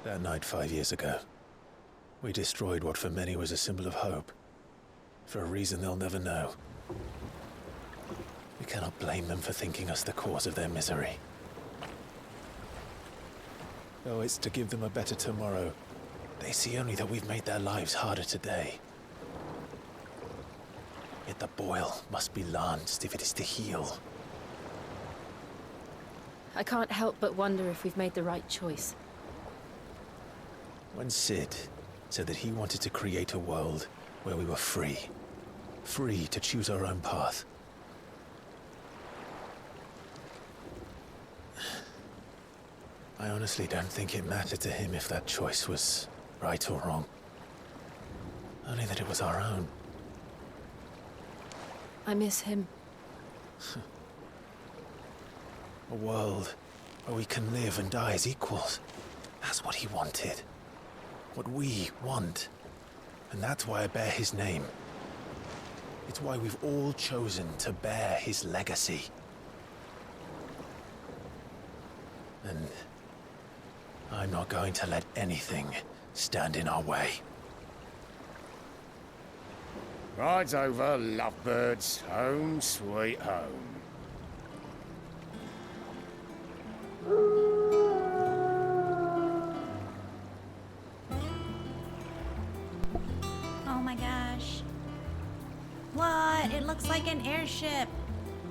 That night 5 years ago, we destroyed what for many was a symbol of hope. For a reason they'll never know. We cannot blame them for thinking us the cause of their misery. Though it's to give them a better tomorrow, they see only that we've made their lives harder today. Yet the boil must be lanced if it is to heal. I can't help but wonder if we've made the right choice. When Sid said that he wanted to create a world where we were free. Free to choose our own path. I honestly don't think it mattered to him if that choice was right or wrong. Only that it was our own. I miss him. A world where we can live and die as equals. That's what he wanted. What we want. And that's why I bear his name. It's why we've all chosen to bear his legacy. And I'm not going to let anything stand in our way. Rides over, lovebirds, home sweet home. Oh my gosh. What? It looks like an airship.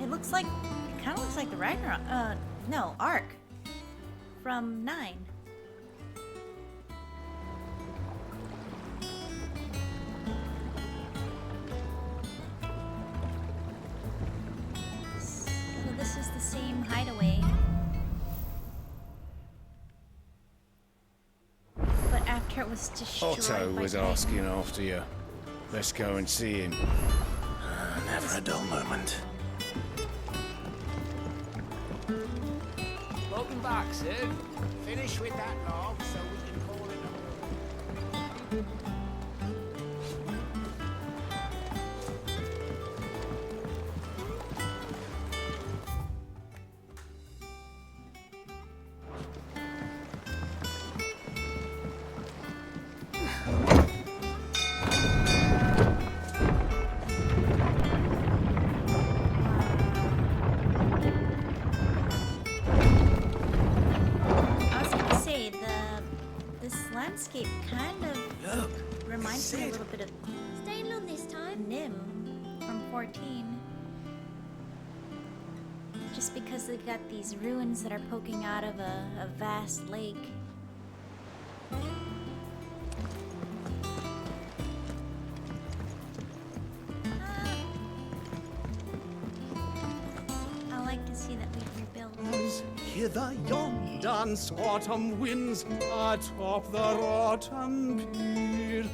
It looks like, it kind of looks like the Ragnarok, no, Ark from 9. So this is the same hideaway. But after it was destroyed Otto by was lightning. asking after you. Let's go and see him. Never a dull moment. Welcome back, Sid. Finish with that log so we can call it a... I was gonna say, this landscape kind of reminds me a little bit of Staying long this time? Nim from 14. Just because they've got these ruins that are poking out of a vast lake. I like to see that we've rebuilt. Hither yon dance autumn winds atop the rotten pier.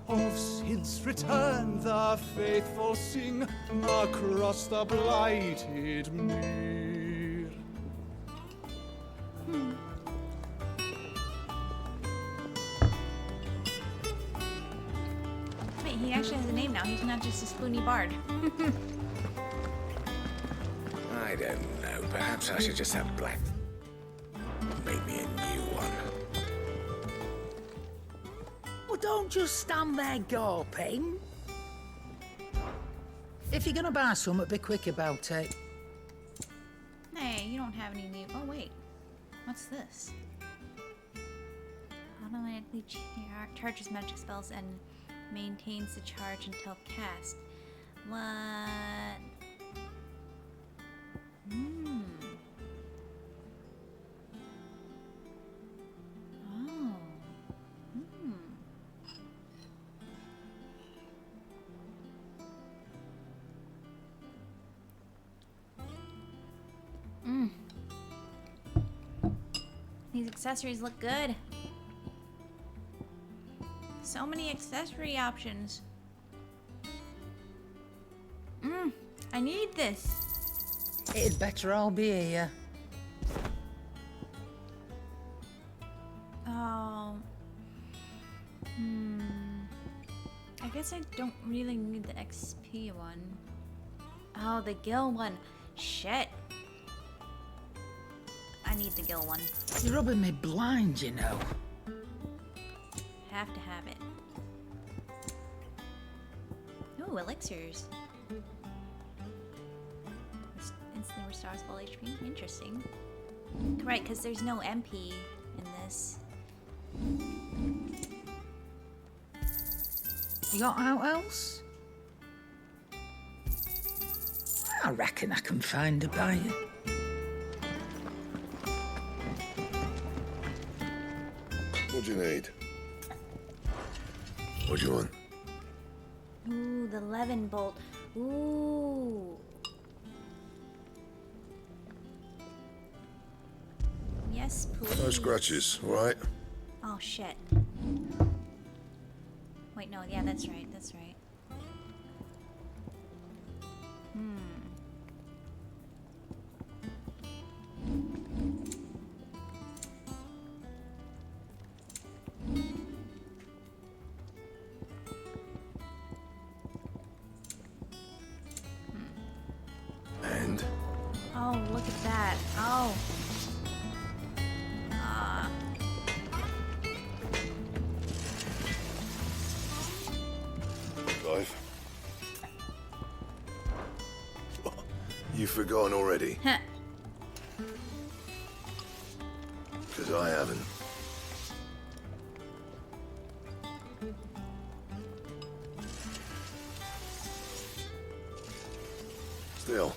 Of Sid's return the faithful sing across the blighted mere. Wait, he actually has a name now. He's not just a spoony bard. I don't know. Perhaps I should just have black. Make me a new one. Well, don't just stand there gawping. If you're gonna buy something, be quick about it. Hey, you don't have any new. Oh, wait. What's this? Automatically charges magic spells and maintains the charge until cast. What? Hmm. Oh. Hmm. These accessories look good. So many accessory options. I need this. It'd better all be here. Oh. I guess I don't really need the XP one. Oh, the Gil one. Shit. I need the gill one. You're rubbing me blind, you know. Have to have it. Ooh, elixirs. This instantly restores all HP. Interesting. Right, because there's no MP in this. You got out else? I reckon I can find a buyer. What do you need? What do you want? Ooh, the Levin bolt. Ooh. Yes, please. No scratches, all right? Oh, shit. Wait, no, yeah, that's right, that's right. And? Oh, look at that. Oh. Ah. Clive? You've forgotten already? Heh. Because I haven't. Still.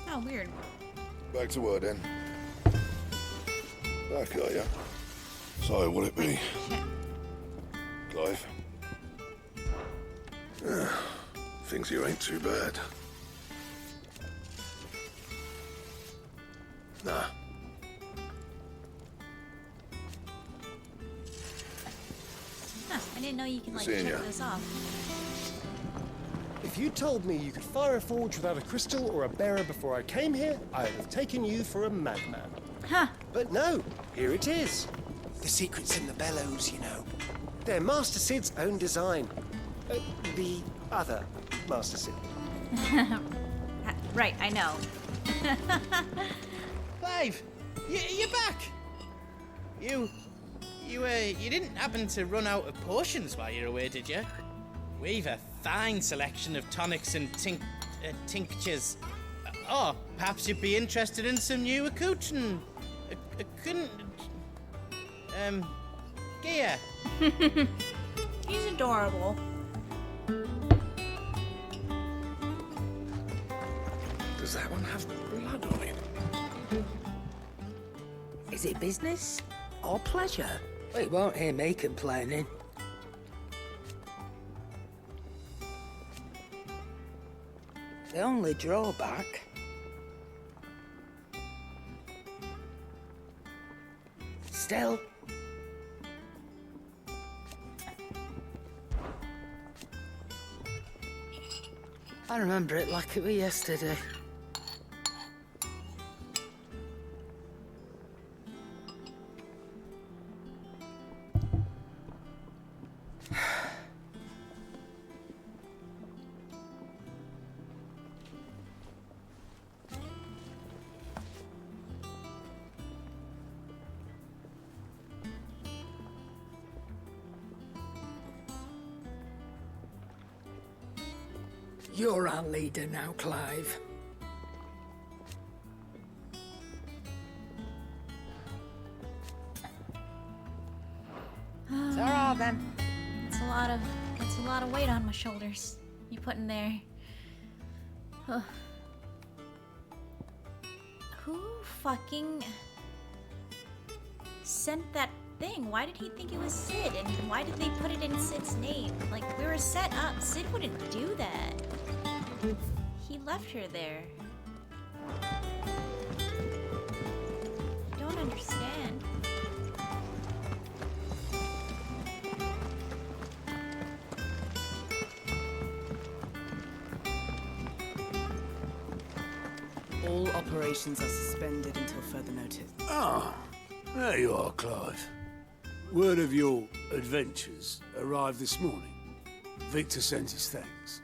Oh, weird. Back to work then. Back, are ya? So, what'll it be? Shit. Clive? Things here ain't too bad. Nah. Huh, I didn't know you can, like, Seeing check ya. this off. If you told me you could fire a forge without a crystal or a bearer before I came here, I would have taken you for a madman. Huh. But no, here it is. The secret's in the bellows, you know. They're Master Sid's own design. The other Master Sid. Right, I know. Clive, you're back. You didn't happen to run out of potions while you're away, did you? We've a fine selection of tonics and tinctures. Oh, perhaps you'd be interested in some new accoutrement. Gear. He's adorable. Does that one have blood on it? Is it business or pleasure? Well, you won't hear me complaining. The only drawback... Still... I remember it like it was yesterday. You're our leader now, Clive. Ta-ra, then. That's a lot of weight on my shoulders. You putting there. Huh. Who fucking sent that thing? Why did he think it was Sid? And why did they put it in Sid's name? Like, we were set up. Sid wouldn't do that. He left her there. I don't understand. All operations are suspended until further notice. Ah, there you are, Clive. Word of your adventures arrived this morning. Victor sent his thanks.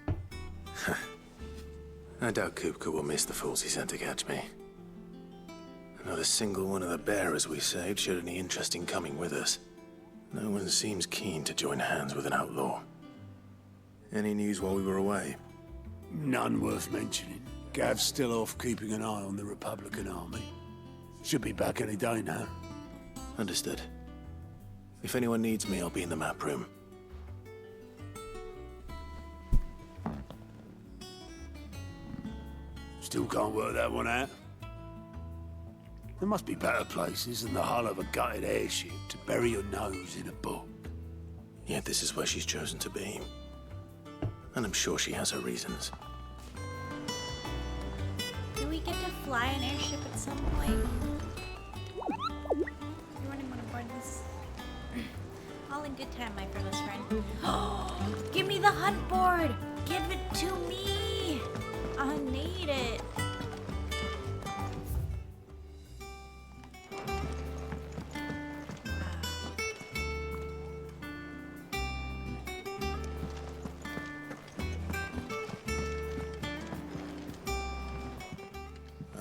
I doubt Kupka will miss the fools he sent to catch me. Not a single one of the bearers we saved showed any interest in coming with us. No one seems keen to join hands with an outlaw. Any news while we were away? None worth mentioning. Gav's still off keeping an eye on the Republican army. Should be back any day now. Understood. If anyone needs me, I'll be in the map room. Still can't work that one out. There must be better places than the hull of a gutted airship to bury your nose in a book. Yet this is where she's chosen to be. And I'm sure she has her reasons. Do we get to fly an airship at some point? You want to board this? All in good time, my fearless friend. Give me the hunt board! Give it to me! I need it.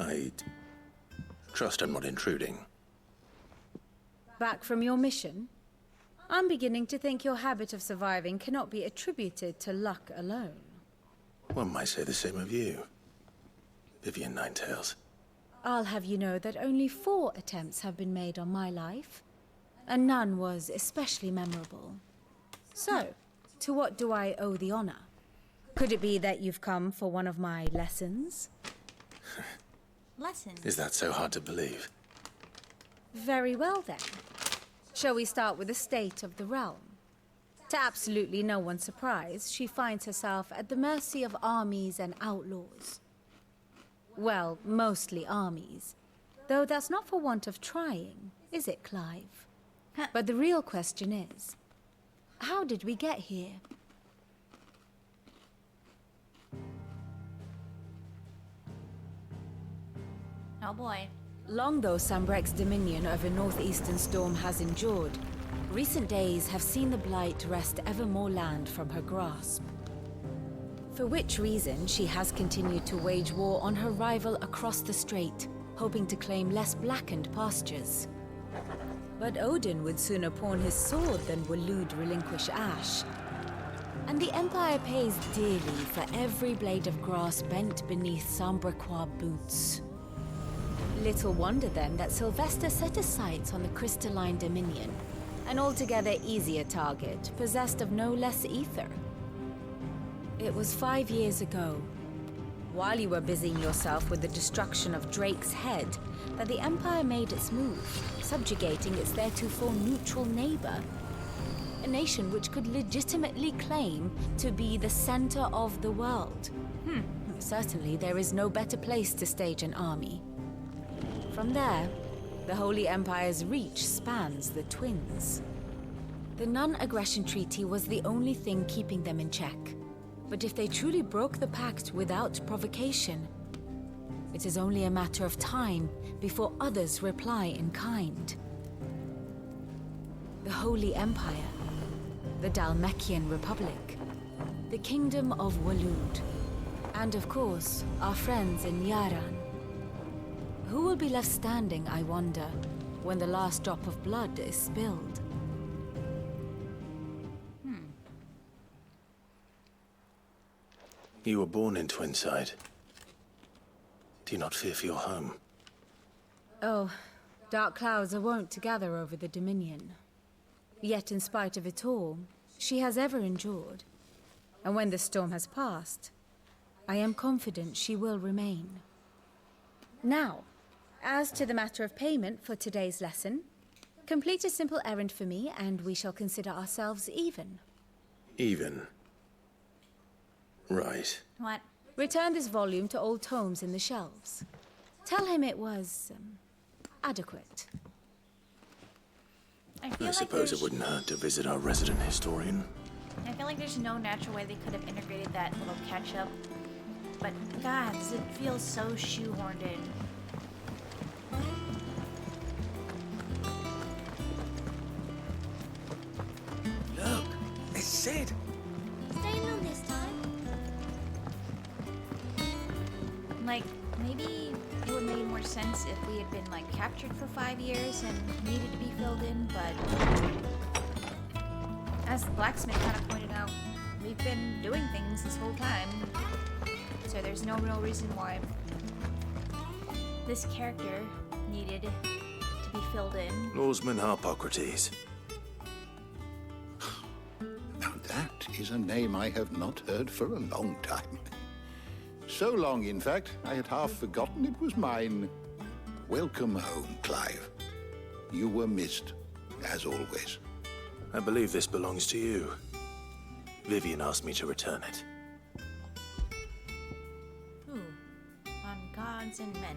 I trust I'm not intruding. Back from your mission? I'm beginning to think your habit of surviving cannot be attributed to luck alone. One might say the same of you, Vivian Ninetails. I'll have you know that only 4 attempts have been made on my life, and none was especially memorable. So, to what do I owe the honor? Could it be that you've come for one of my lessons? Lessons? Is that so hard to believe? Very well then. Shall we start with the state of the realm? To absolutely no one's surprise, she finds herself at the mercy of armies and outlaws. Well, mostly armies. Though that's not for want of trying, is it, Clive? But the real question is, how did we get here? Oh boy. Long though Sambrek's dominion over northeastern storm has endured, recent days have seen the Blight wrest ever more land from her grasp. For which reason she has continued to wage war on her rival across the strait, hoping to claim less blackened pastures. But Odin would sooner pawn his sword than Waloed relinquish Ash. And the Empire pays dearly for every blade of grass bent beneath Sambrequois boots. Little wonder then that Sylvester set his sights on the crystalline dominion, an altogether easier target, possessed of no less ether. It was 5 years ago, while you were busying yourself with the destruction of Drake's head, that the Empire made its move, subjugating its theretofore neutral neighbor. A nation which could legitimately claim to be the center of the world. Certainly there is no better place to stage an army. From there, the Holy Empire's reach spans the Twins. The non-aggression treaty was the only thing keeping them in check. But if they truly broke the pact without provocation, it is only a matter of time before others reply in kind. The Holy Empire, the Dalmekian Republic, the Kingdom of Waloed, and of course, our friends in Yaran. Who will be left standing, I wonder, when the last drop of blood is spilled? You were born in Twinside. Do you not fear for your home? Oh, dark clouds are wont to gather over the Dominion. Yet in spite of it all, she has ever endured. And when the storm has passed, I am confident she will remain. Now, as to the matter of payment for today's lesson, complete a simple errand for me and we shall consider ourselves even. Even? Right. What? Return this volume to old tomes in the shelves. Tell him it was, adequate. I suppose it wouldn't hurt to visit our resident historian. I feel like there's no natural way they could have integrated that little catch-up. But God, it feels so shoehorned in. Look, it's Sid. Staying on this time? Like, maybe it would make more sense if we had been like captured for 5 years and needed to be filled in, but as the blacksmith kind of pointed out, we've been doing things this whole time, so there's no real reason why this character needed to be filled in. Norseman Harpocrates. Now that is a name I have not heard for a long time. So long, in fact, I had half forgotten it was mine. Welcome home, Clive. You were missed, as always. I believe this belongs to you. Vivian asked me to return it. Ooh, on gods and men.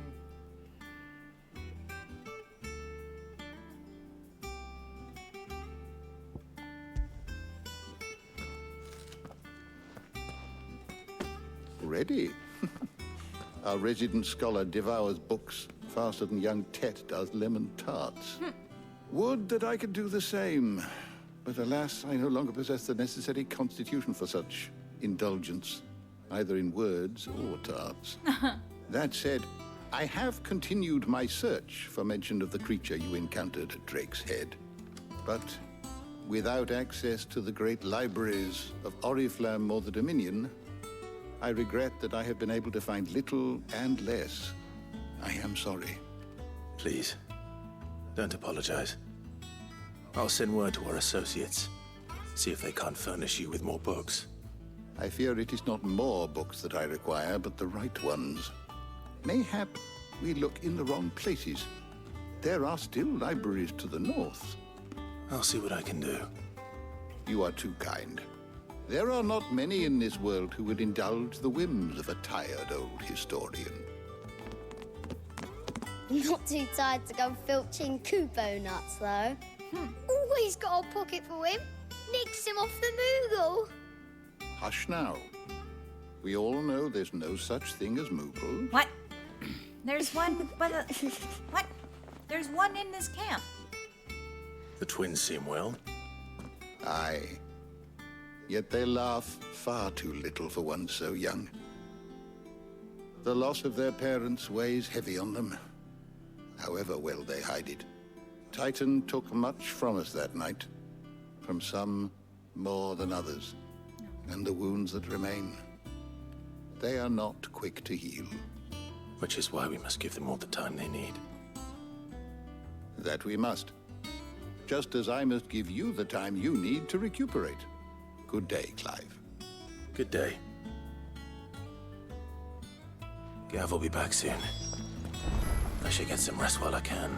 Ready? Our resident scholar devours books faster than young Tet does lemon tarts. Would that I could do the same. But alas, I no longer possess the necessary constitution for such indulgence, either in words or tarts. That said, I have continued my search for mention of the creature you encountered at Drake's Head. But without access to the great libraries of Oriflamme or the Dominion, I regret that I have been able to find little and less. I am sorry. Please, don't apologize. I'll send word to our associates. See if they can't furnish you with more books. I fear it is not more books that I require, but the right ones. Mayhap we look in the wrong places. There are still libraries to the north. I'll see what I can do. You are too kind. There are not many in this world who would indulge the whims of a tired old historian. Not too tired to go filching Kupo nuts, though. Always got a pocket for him. Nicks him off the Moogle. Hush now. We all know there's no such thing as Moogle. What? There's one, but what? There's one in this camp. The twins seem well. Aye. Yet they laugh far too little for one so young. The loss of their parents weighs heavy on them, however well they hide it. Titan took much from us that night, from some more than others, and the wounds that remain, they are not quick to heal. Which is why we must give them all the time they need. That we must. Just as I must give you the time you need to recuperate. Good day, Clive. Good day. Gav will be back soon. I should get some rest while I can.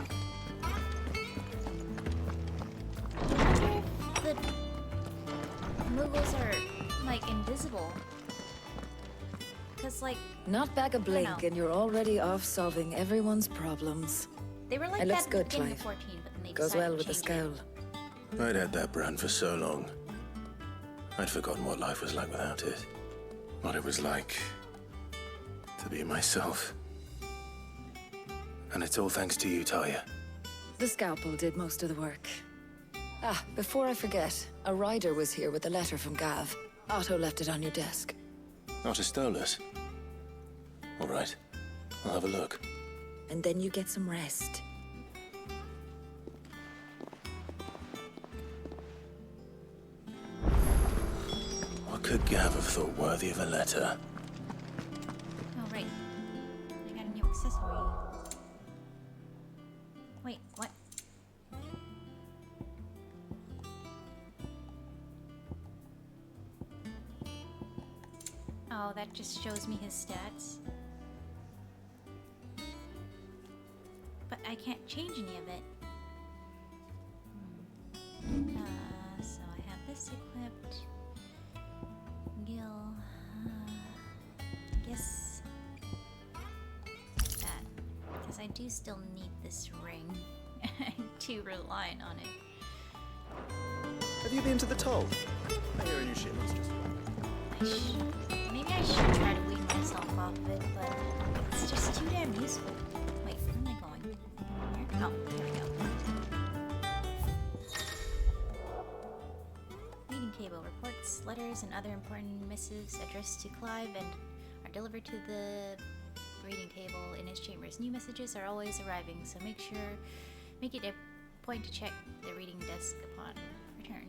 I wonder if the Moogles are, like, invisible. Because, like... Not back a blink and you're already off solving everyone's problems. They were like it that looks at the good, beginning of Clive. 14, but then they Goes decided well to with the change scowl. I'd had that brand for so long. I'd forgotten what life was like without it. What it was like to be myself. And it's all thanks to you, Talia. The scalpel did most of the work. Ah, before I forget, a rider was here with a letter from Gav. Otto left it on your desk. Otto stole us. All right, I'll have a look. And then you get some rest. What could Gav have thought worthy of a letter? Oh, right. I got a new accessory. Wait, what? Oh, that just shows me his stats. But I can't change any of it. So I have this equipped. Gil. I guess that. Because I do still need this ring. I'm too reliant on it. Have you been to the toll? I hear a new shipment's just... Maybe I should try to wean myself off of it, but it's just too damn useful. Wait, where am I going? Here? Oh, there we go. Reading cable reports, letters, and other important missives addressed to Clive and are delivered to the reading table in his chambers. New messages are always arriving, so make it a point to check the reading desk upon return.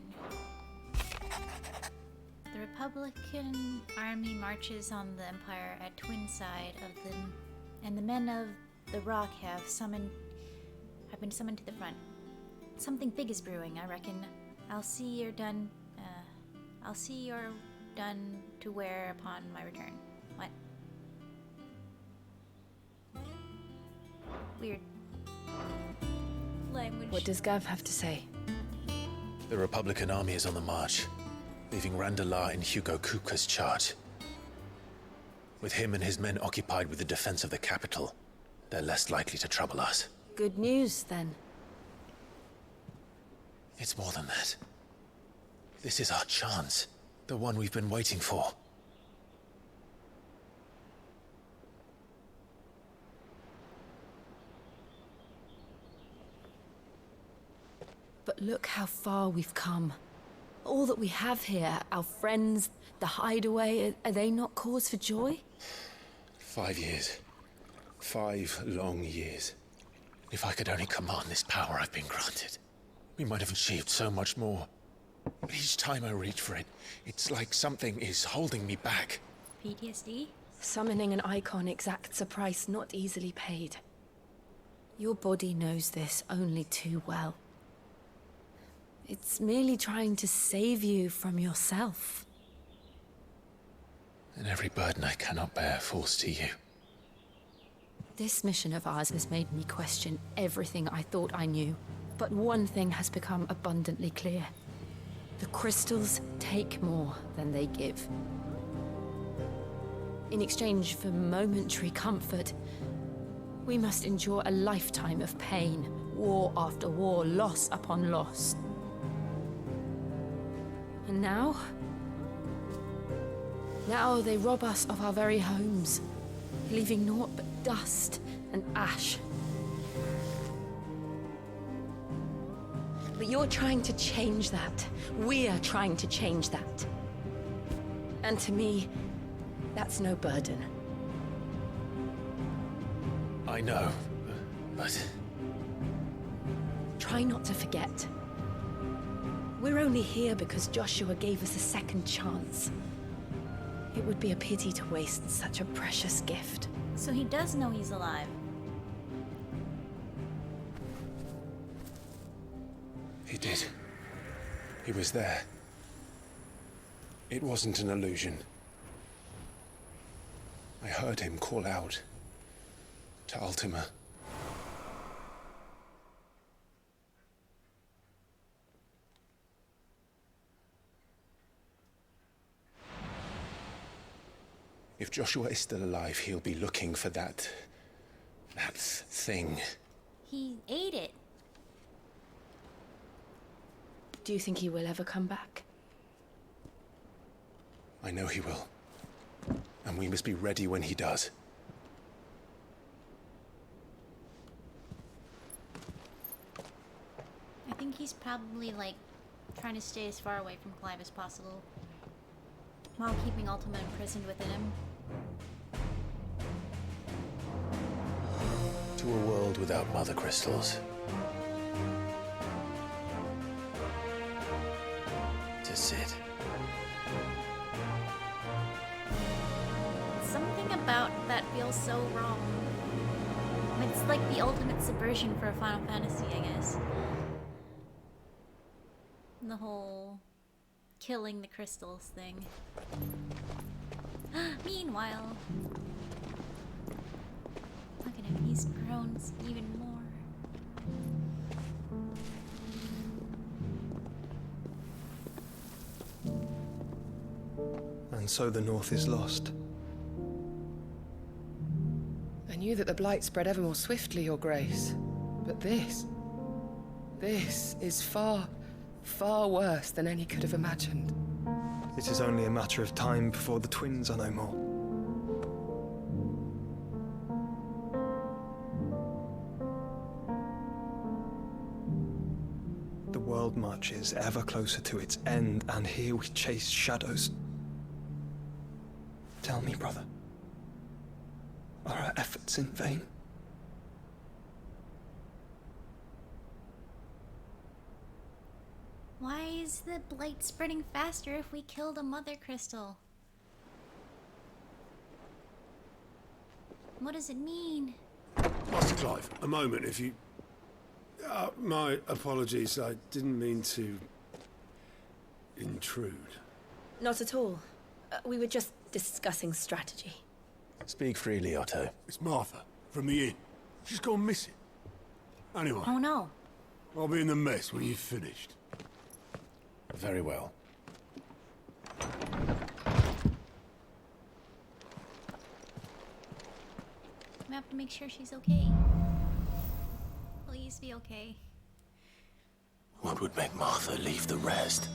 The Republican army marches on the Empire at twin side of them, and the men of the Rock have been summoned to the front. Something big is brewing, I reckon. I'll see you're done to wear upon my return. What? Weird language. What does Gav have to say? The Republican army is on the march, leaving Randalar in Hugo Kupka's charge. With him and his men occupied with the defense of the capital, they're less likely to trouble us. Good news, then. It's more than that. This is our chance. The one we've been waiting for. But look how far we've come. All that we have here, our friends, the hideaway, are they not cause for joy? 5 years. 5 long years. If I could only command this power I've been granted, we might have achieved so much more. But each time I reach for it, it's like something is holding me back. PTSD? Summoning an Eikon exacts a price not easily paid. Your body knows this only too well. It's merely trying to save you from yourself. And every burden I cannot bear falls to you. This mission of ours has made me question everything I thought I knew. But one thing has become abundantly clear. The crystals take more than they give. In exchange for momentary comfort, we must endure a lifetime of pain, war after war, loss upon loss. And now they rob us of our very homes, leaving naught but dust and ash. But you're trying to change that. We're trying to change that. And to me, that's no burden. I know, but... Try not to forget. We're only here because Joshua gave us a second chance. It would be a pity to waste such a precious gift. So he does know he's alive. He did. He was there. It wasn't an illusion. I heard him call out to Ultima. If Joshua is still alive, he'll be looking for that thing. He ate it. Do you think he will ever come back? I know he will. And we must be ready when he does. I think he's probably, like, trying to stay as far away from Clive as possible, while keeping Ultima imprisoned within him. To a world without mother crystals. To Sid. Something about that feels so wrong. It's like the ultimate subversion for a Final Fantasy, I guess. The whole killing the crystals thing. Meanwhile, look at him, he's grown even more. And so the North is lost. I knew that the Blight spread ever more swiftly, Your Grace. But this is far, far worse than any could have imagined. It is only a matter of time before the twins are no more. The world marches ever closer to its end, and here we chase shadows. Tell me, brother. Are our efforts in vain? Why is the blight spreading faster if we killed a mother crystal? What does it mean? Master Clive, a moment, if you... my apologies, I didn't mean to... intrude. Not at all. We were just discussing strategy. Speak freely, Otto. It's Martha, from the inn. She's gone missing. Anyway. Oh no. I'll be in the mess when you've finished. Very well. We have to make sure she's okay. Please be okay. What would make Martha leave the rest?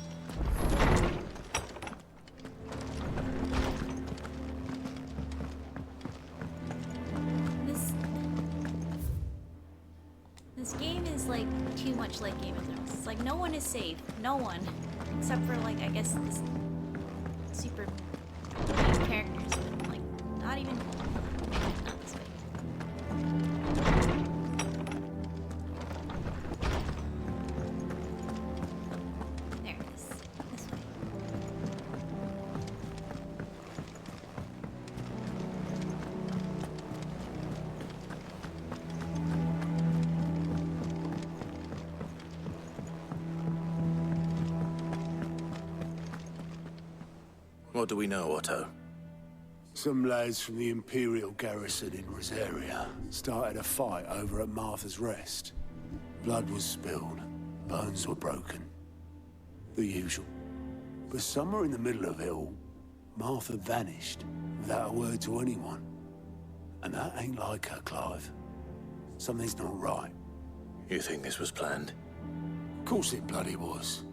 This game is like too much like Game of Thrones. It's like no one is safe. No one. Except for like, I guess, this super main characters, but like, not even, not this way. There it is. This way. What do we know, Otto? Some lads from the Imperial garrison in Rosaria started a fight over at Martha's Rest. Blood was spilled, bones were broken. The usual. But somewhere in the middle of it all, Martha vanished without a word to anyone. And that ain't like her, Clive. Something's not right. You think this was planned? Of course it bloody was.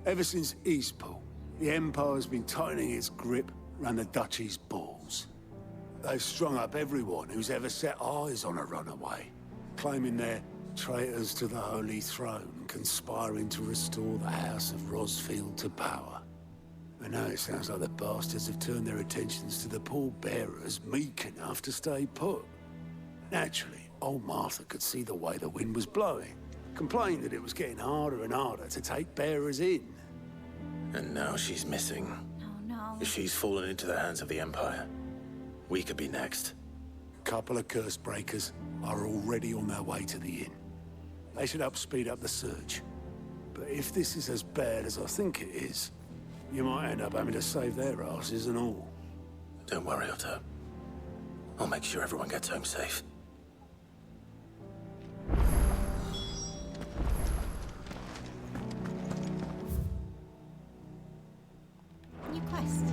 Ever since Eastpool, the Empire's been tightening its grip around the Duchy's balls. They've strung up everyone who's ever set eyes on a runaway, claiming they're traitors to the Holy Throne, conspiring to restore the House of Rosfield to power. And now it sounds like the bastards have turned their attentions to the pallbearers meek enough to stay put. Naturally, old Martha could see the way the wind was blowing, complained that it was getting harder and harder to take bearers in. And now she's missing. Oh no. If she's fallen into the hands of the Empire, we could be next. A couple of curse breakers are already on their way to the inn. They should help speed up the search. But if this is as bad as I think it is, you might end up having to save their asses and all. Don't worry, Otto. I'll make sure everyone gets home safe. New quest.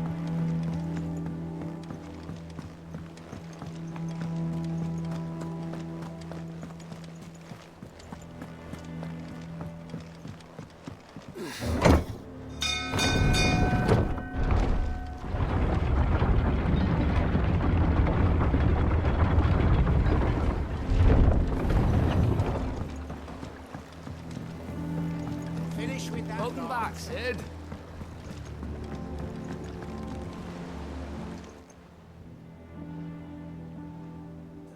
Finish with that. Welcome back, Sid.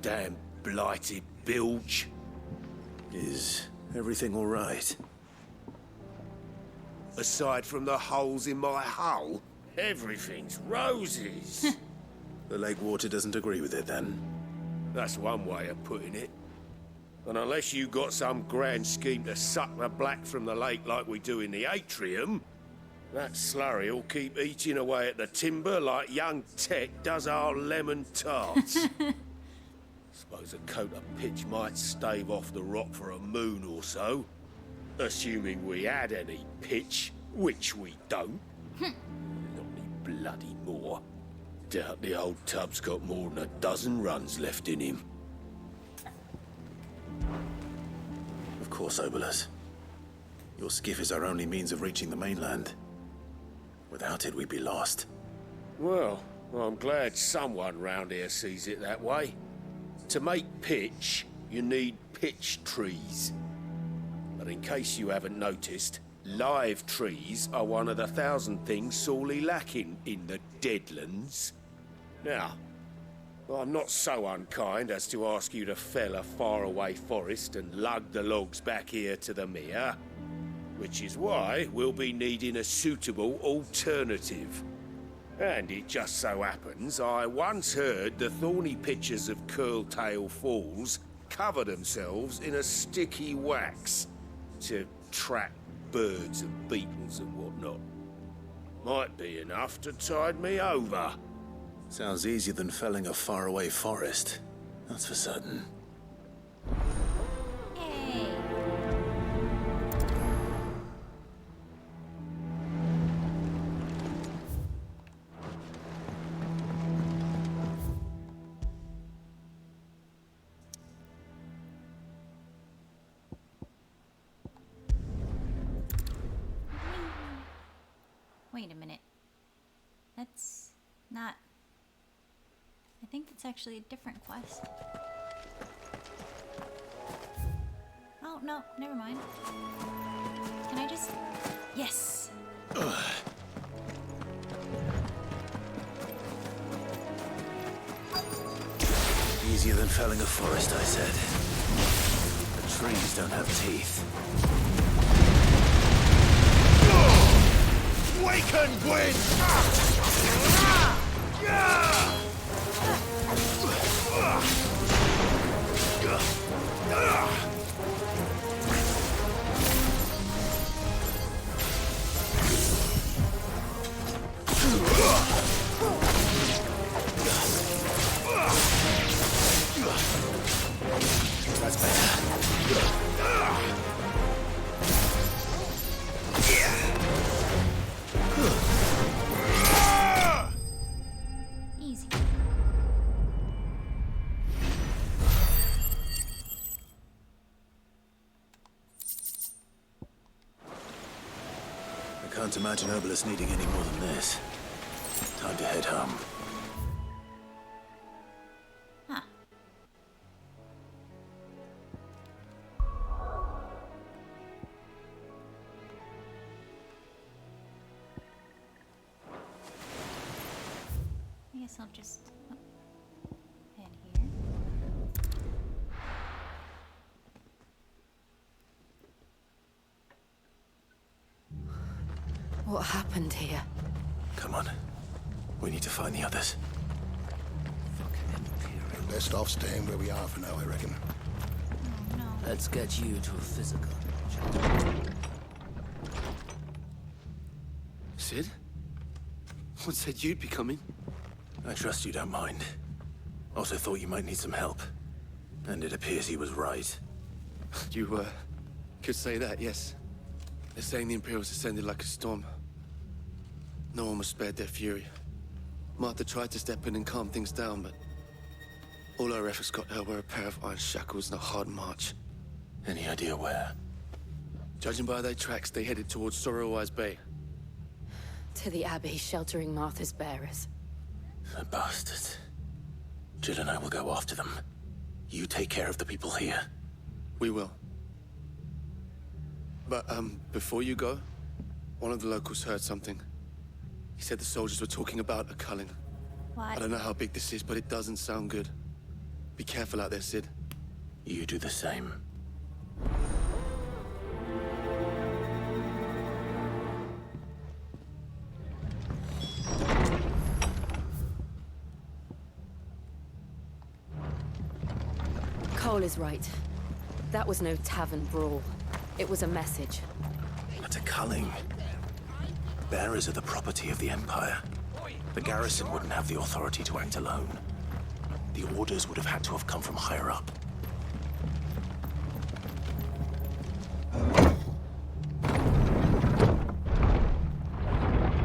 Damn blighted bilge. Is everything all right? Aside from the holes in my hull, everything's roses. The lake water doesn't agree with it, then? That's one way of putting it. And unless you got some grand scheme to suck the black from the lake like we do in the atrium, that slurry will keep eating away at the timber like young Tech does our lemon tarts. Suppose a coat of pitch might stave off the rock for a moon or so. Assuming we had any pitch, which we don't. Not any bloody more. Doubt the old tub's got more than a dozen runs left in him. Of course, Obolus. Your skiff is our only means of reaching the mainland. Without it, we'd be lost. Well, I'm glad someone round here sees it that way. To make pitch, you need pitch trees. But in case you haven't noticed, live trees are one of the 1,000 things sorely lacking in the Deadlands. Now, I'm not so unkind as to ask you to fell a faraway forest and lug the logs back here to the mere, which is why we'll be needing a suitable alternative. And it just so happens I once heard the thorny pitchers of Curltail Falls cover themselves in a sticky wax to trap birds and beetles and whatnot. Might be enough to tide me over. Sounds easier than felling a faraway forest. That's for certain. Wait a minute. That's not... I think that's actually a different quest. Oh, no, never mind. Can I just... Yes! Easier than felling a forest, I said. The trees don't have teeth. Waken, Gwyn! That's better. Easy. I can't imagine Obelisk needing any more than this. Time to head home. Huh. I guess I'll just head here. What happened here? Come on. We need to find the others. We're best off staying where we are for now, I reckon. Let's get you to a physical. Sid? What said you'd be coming? I trust you don't mind. Also thought you might need some help. And it appears he was right. You, could say that, yes. They're saying the Imperials descended like a storm. No one was spared their fury. Martha tried to step in and calm things down, but all our efforts got her were a pair of iron shackles and a hard march. Any idea where? Judging by their tracks, they headed towards Sorrowwise Bay. To the Abbey, sheltering Martha's bearers. The bastards. Jill and I will go after them. You take care of the people here. We will. But, before you go, one of the locals heard something. He said the soldiers were talking about a culling. What? I don't know how big this is, but it doesn't sound good. Be careful out there, Sid. You do the same. Cole is right. That was no tavern brawl. It was a message. But a culling. Bearers are the property of the Empire. The garrison wouldn't have the authority to act alone. The orders would have had to have come from higher up.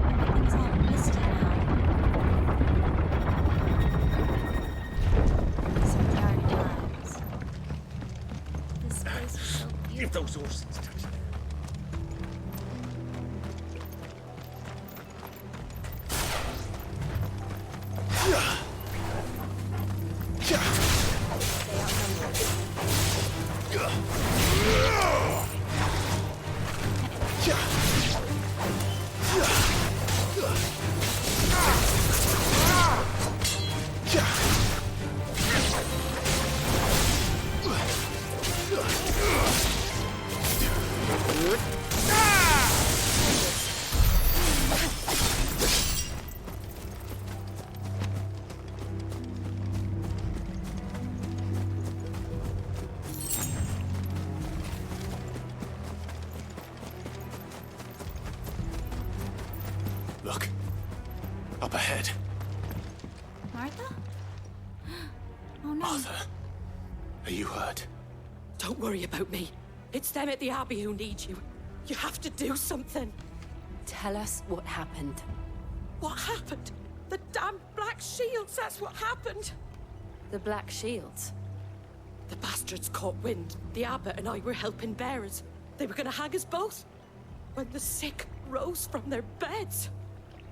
Everything's all misty now. Some dark times. This place is so beautiful. Give those horses touch. Oh no. Martha, are you hurt? Don't worry about me. It's them at the Abbey who need you. You have to do something. Tell us what happened. What happened? The damn Black Shields, that's what happened. The Black Shields? The bastards caught wind. The abbot and I were helping bearers. They were gonna hang us both. When the sick rose from their beds,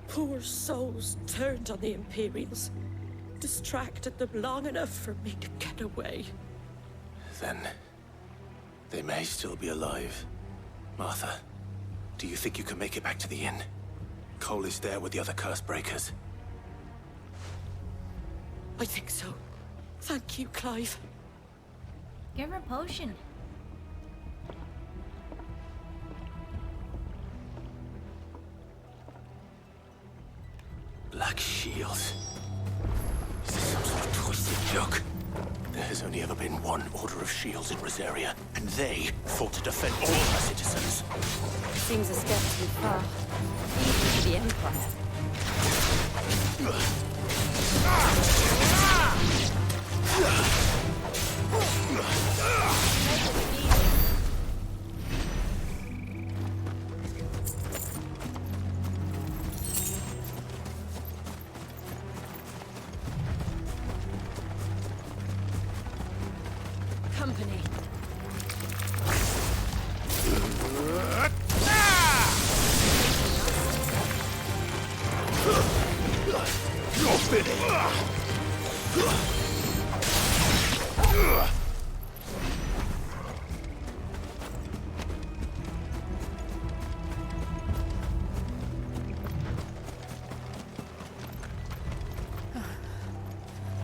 poor souls turned on the Imperials. Distracted them long enough for me to get away. Then they may still be alive. Martha, do you think you can make it back to the inn? Cole is there with the other curse breakers. I think so. Thank you, Clive. Give her a potion. Black Shields. Is this some sort of twisted joke? There has only ever been one Order of Shields in Rosaria, and they fought to defend all her citizens. Seems a step too far. Even for the Empire. Company. You're finished.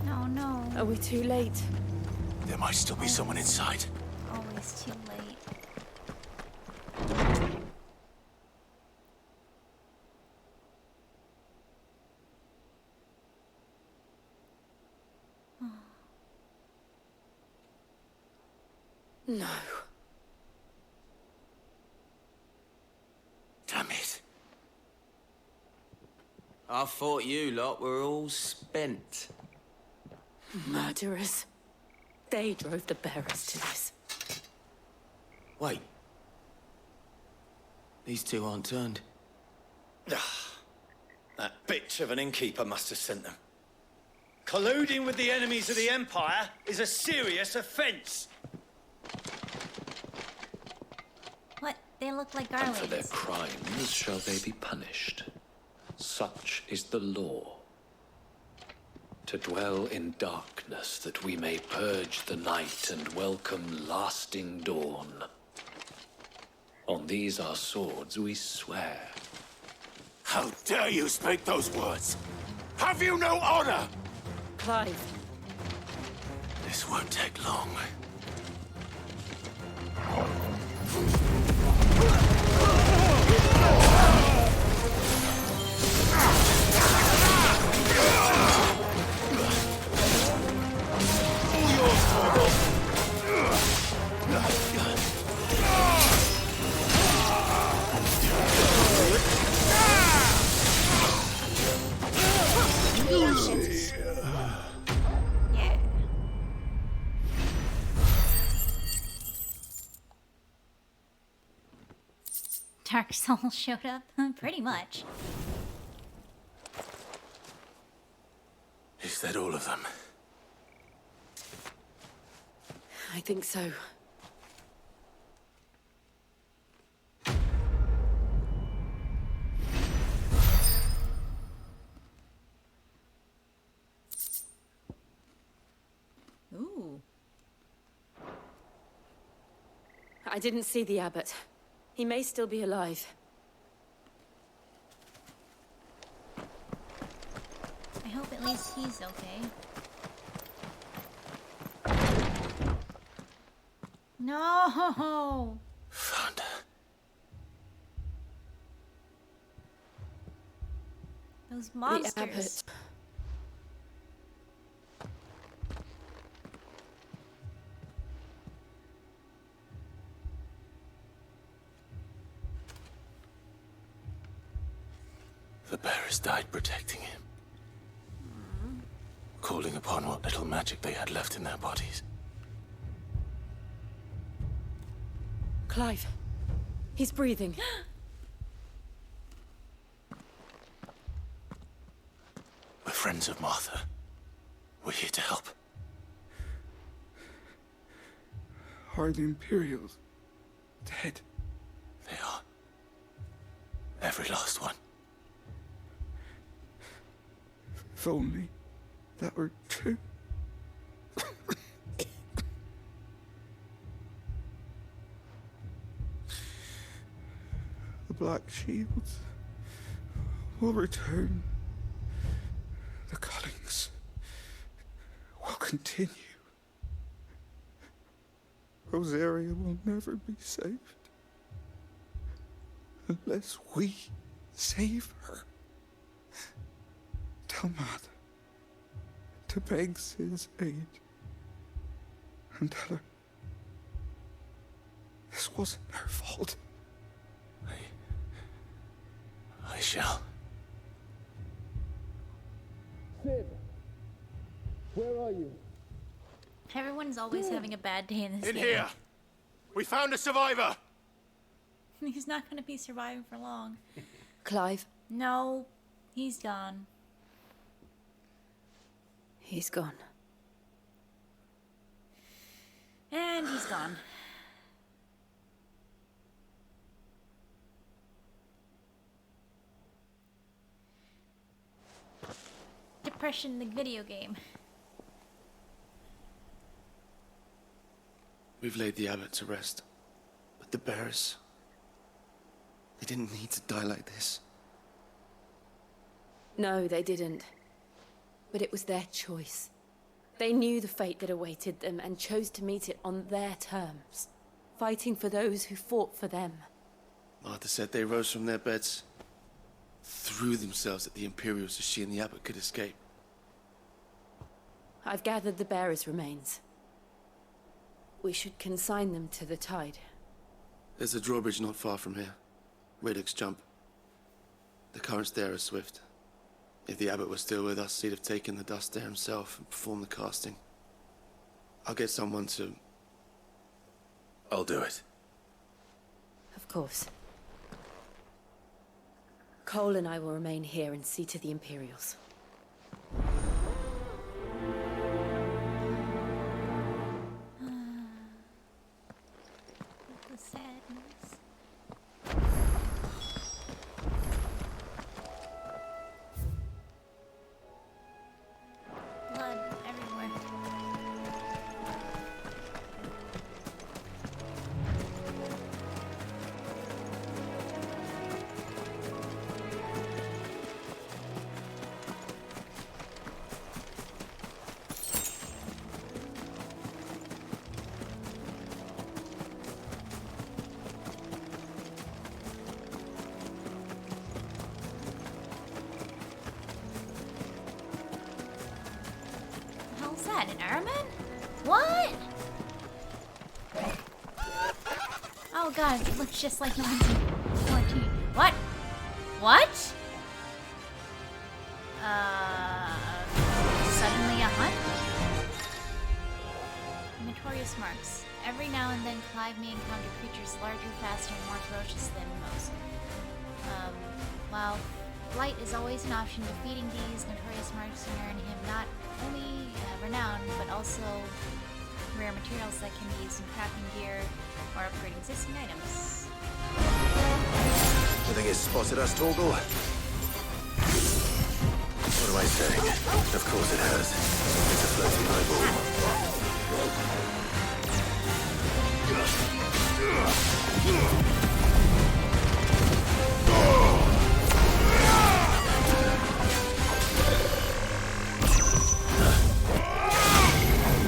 No, no. Are we too late? There might still be someone inside. Always too late. No. Damn it. I thought you lot were all spent. Murderers. They drove the bearers to this. Wait. These two aren't turned. That bitch of an innkeeper must have sent them. Colluding with the enemies of the Empire is a serious offense. What? They look like And for their garlands. crimes shall they be punished. Such is the law. To dwell in darkness that we may purge the night and welcome lasting dawn. On these our swords we swear. How dare you speak those words? Have you no honor? Clive. This won't take long. Yeah. Dark Soul showed up, pretty much. Is that all of them? I think so. Ooh. I didn't see the abbot. He may still be alive. I hope at least he's okay. No! Found her. Those The monsters. abbot. The bearers died protecting him. calling upon what little magic they had left in their bodies. Clive. He's breathing. We're friends of Martha. We're here to help. Are the Imperials dead? They are. Every last one. If only that were true. The Black Shields will return. The cuttings will continue. Rosaria will never be saved unless we save her. Tell Martha to beg Sid's aid and tell her this wasn't her fault. I shall. Sid, where are you? Everyone's always having a bad day in this In game. here! We found a survivor! He's not going to be surviving for long. Clive? No, he's gone. He's gone. And he's gone. Depression, the video game. We've laid the abbot to rest. But the bearers... they didn't need to die like this. No, they didn't. But it was their choice. They knew the fate that awaited them and chose to meet it on their terms, fighting for those who fought for them. Martha said they rose from their beds, threw themselves at the Imperials so she and the abbot could escape. I've gathered the bearers' remains. We should consign them to the tide. There's a drawbridge not far from here. Radix Jump. The currents there are swift. If the abbot was still with us, he'd have taken the dust there himself and performed the casting. I'll get someone to... I'll do it. Of course. Cole and I will remain here and see to the Imperials. The sadness. Blood everywhere. How's that, an airman? What? Oh god, it looks just like 1914. What? What? Suddenly a hunt? Notorious marks. Every now and then Clive may encounter creatures larger, faster, and more ferocious than most. While flight is always an option, defeating these notorious marks can earn him not only renown, but also rare materials that can be used in crafting gear or upgrading existing items. You think it's spotted us, Torgal? What am I saying? Of course it has. It's a floating eyeball.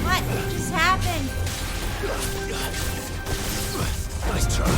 What just happened? Nice try.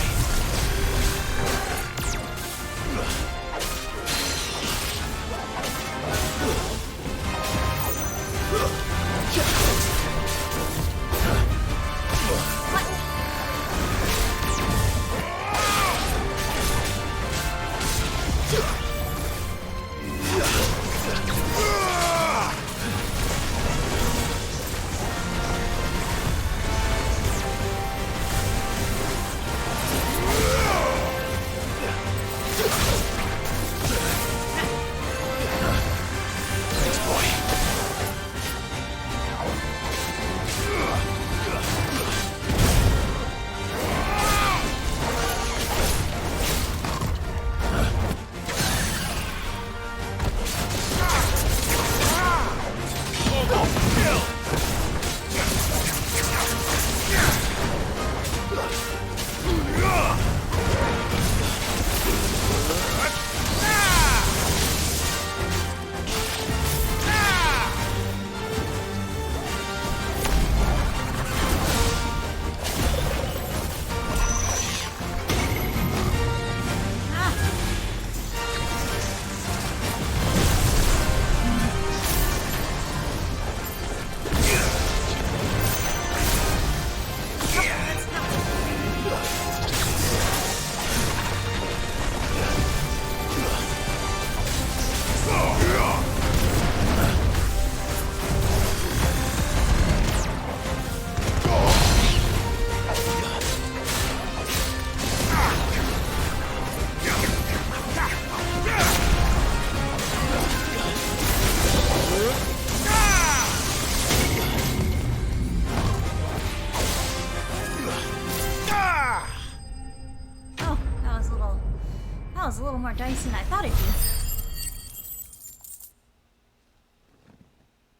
more dice than I thought it'd be.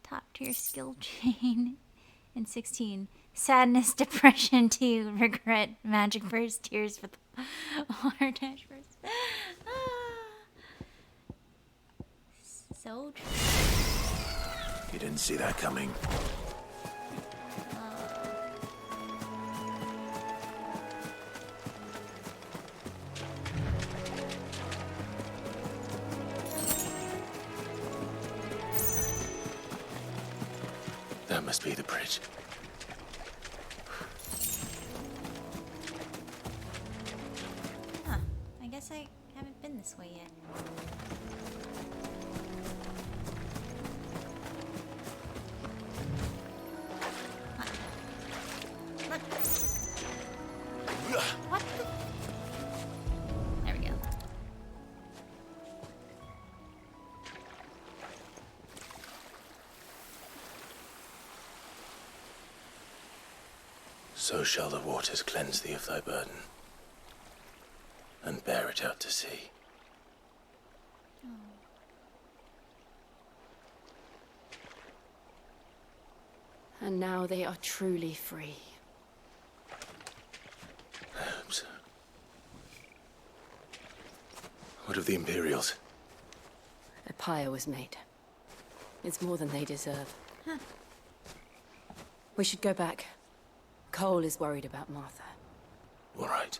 Top tier skill chain. And 16. Sadness, depression, 2. Regret, magic burst, tears for the water dash burst. So true. You didn't see that coming. That must be the bridge. Huh. I guess I haven't been this way yet. What the? There we go. So shall the waters cleanse thee of thy burden, and bear it out to sea. And now they are truly free. I hope so. What of the Imperials? A pyre was made. It's more than they deserve. Huh. We should go back. Cole is worried about Martha. All right.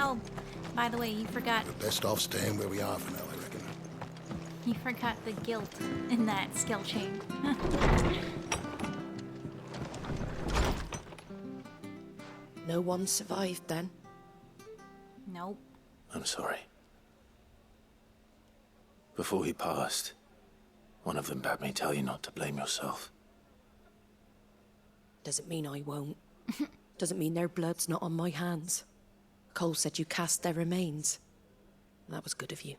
Oh, by the way, you forgot. We're best off staying where we are for now, I reckon. You forgot the guilt in that skill chain. No one survived then? Nope. I'm sorry. Before he passed, one of them bade me tell you not to blame yourself. Doesn't mean I won't. Doesn't mean their blood's not on my hands. Cole said you cast their remains. That was good of you.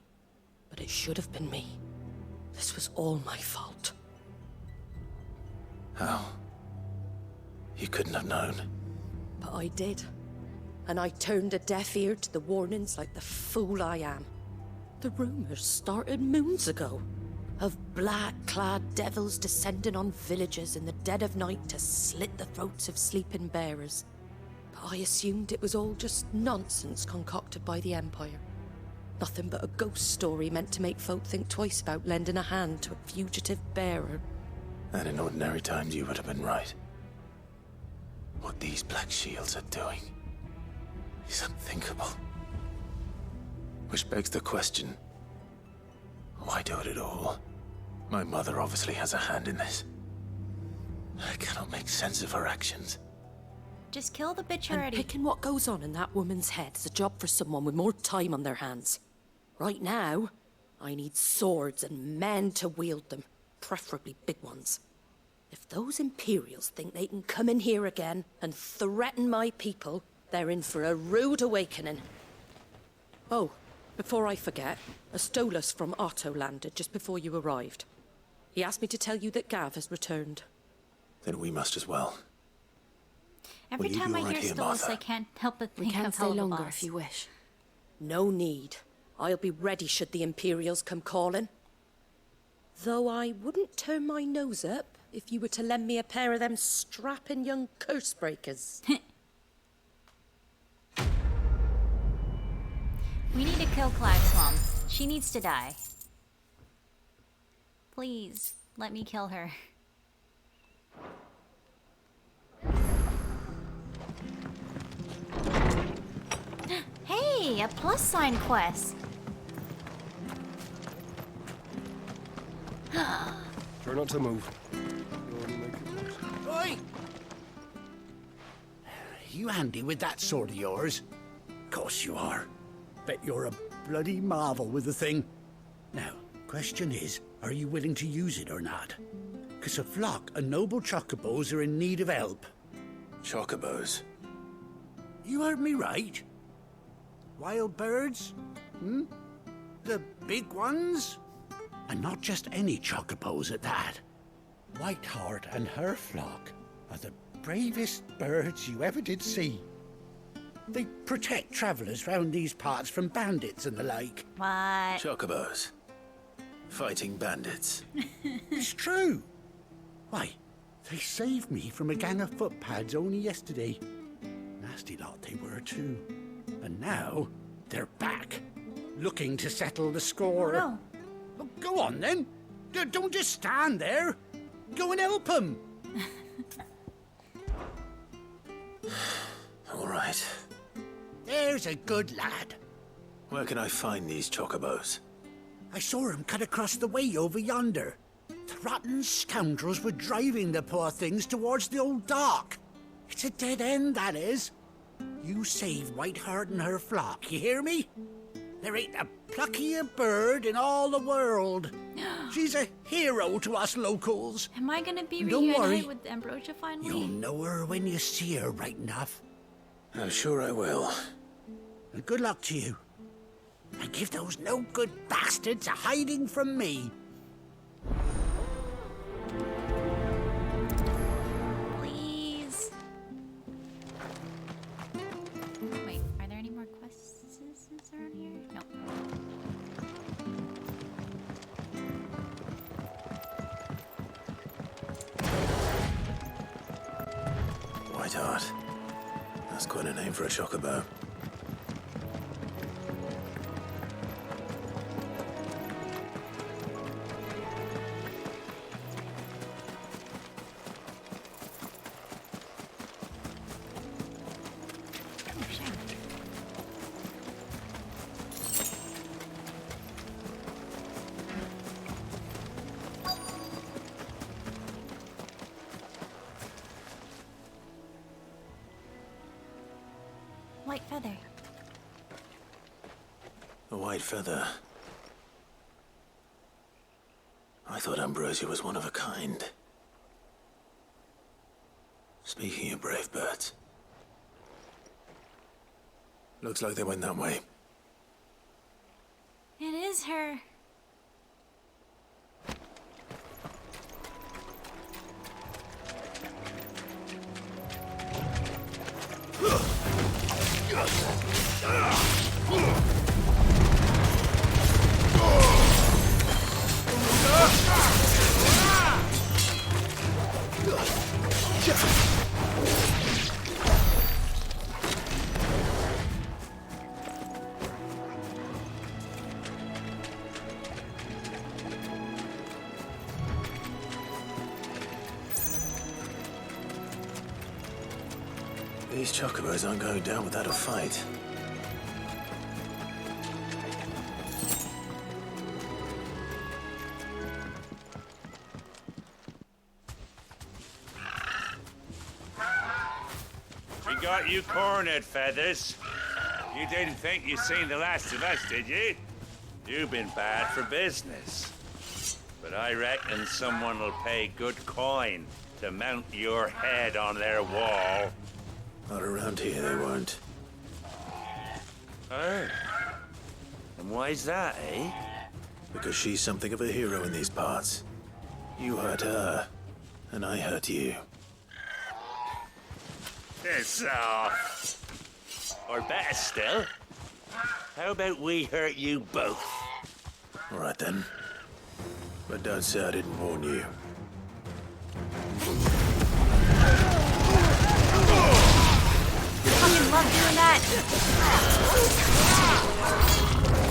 But it should have been me. This was all my fault. How? You couldn't have known. But I did. And I turned a deaf ear to the warnings like the fool I am. The rumors started moons ago. Of black-clad devils descending on villages in the dead of night to slit the throats of sleeping bearers. But I assumed it was all just nonsense concocted by the Empire. Nothing but a ghost story meant to make folk think twice about lending a hand to a fugitive bearer. And in ordinary times you would have been right. What these Black Shields are doing is unthinkable. Which begs the question, why do it at all? My mother obviously has a hand in this. I cannot make sense of her actions. Just kill the bitch And already. picking what goes on in that woman's head is a job for someone with more time on their hands. Right now, I need swords and men to wield them, preferably big ones. If those Imperials think they can come in here again and threaten my people, they're in for a rude awakening. Oh, before I forget, a Stolas from Otto landed just before you arrived. He asked me to tell you that Gav has returned. Then we must as well. Every Will you time be I right hear here, Stolas, Martha? I can't help but We think can of stay Helga longer Boss. if you wish. No need. I'll be ready should the Imperials come calling. Though I wouldn't turn my nose up if you were to lend me a pair of them strapping young curse breakers. We need to kill Clive's mom. She needs to die. Please, let me kill her. Hey, a plus sign quest. Try not to move. Oi! You handy with that sword of yours? Course you are. Bet you're a bloody marvel with the thing. Now, question is, are you willing to use it or not? 'Cause a flock of noble chocobos are in need of help. Chocobos. You heard me right. Wild birds? Hmm? The big ones? And not just any chocobos at that. Whiteheart and her flock are the bravest birds you ever did see. They protect travellers round these parts from bandits and the like. What? Chocobos. Fighting bandits. It's true. Why, they saved me from a gang of footpads only yesterday. Nasty lot they were too. And now they're back, looking to settle the score. Oh, no. Well, go on then. Don't just stand there. Go and help them. All right. There's a good lad. Where can I find these chocobos? I saw him cut across the way over yonder. The rotten scoundrels were driving the poor things towards the old dock. It's a dead end, that is. You save Whiteheart and her flock, you hear me? There ain't a pluckier bird in all the world. She's a hero to us locals. Am I gonna be Don't worry. reunited with Ambrosia finally? You'll know her when you see her, right enough. I'm sure I will. And good luck to you. And give those no-good bastards a hiding from me. Please. Wait, are there any more quests around here? No. Whiteheart. That's quite a name for a chocobo. White feather. A white feather. I thought Ambrosia was one of a kind. Speaking of brave birds. Looks like they went that way. It is her. These chocobos aren't going down without a fight. We got you cornered, Feathers. You didn't think you'd seen the last of us, did you? You've been bad for business. But I reckon someone will pay good coin to mount your head on their wall. Not around here, they won't. Oh. And why's that, eh? Because she's something of a hero in these parts. You hurt her, and I hurt you. Piss off. Or better still, how about we hurt you both? All right then. But don't say I didn't warn you. Fucking love doing that.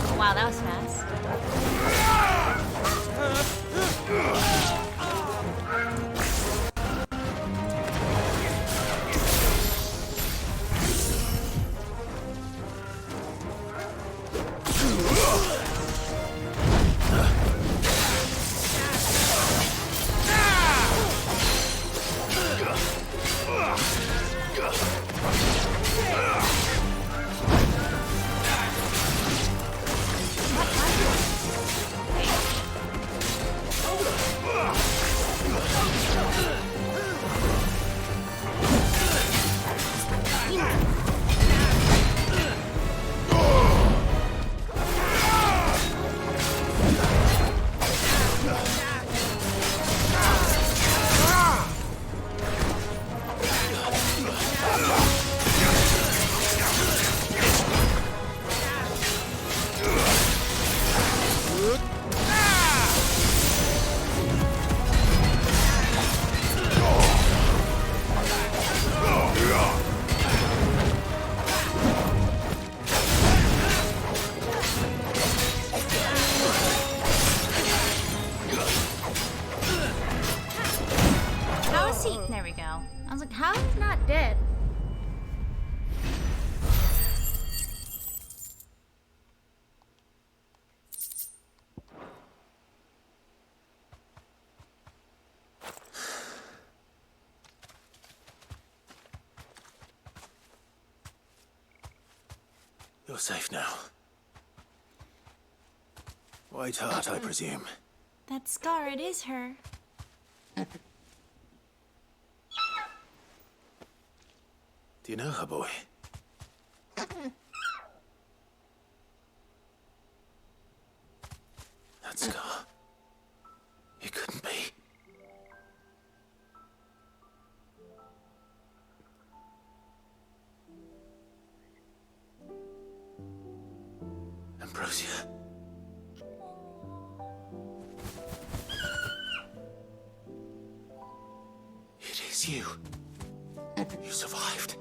Oh, wow, that was fast. You're safe now. White Heart, I presume. That scar, it is her. Do you know her, boy? That scar. It couldn't be. Ambrosia. It is you. You survived.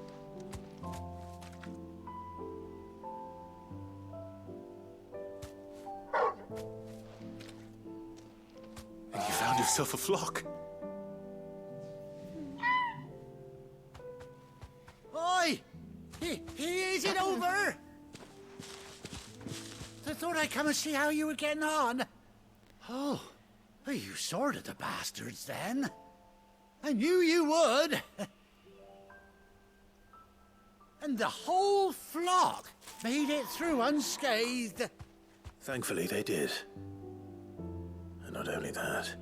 And you found yourself a flock. Oi! Is it over? I thought I'd come and see how you were getting on. Oh, well, you sorted the bastards then. I knew you would. And the whole flock made it through unscathed. Thankfully, they did. And not only that.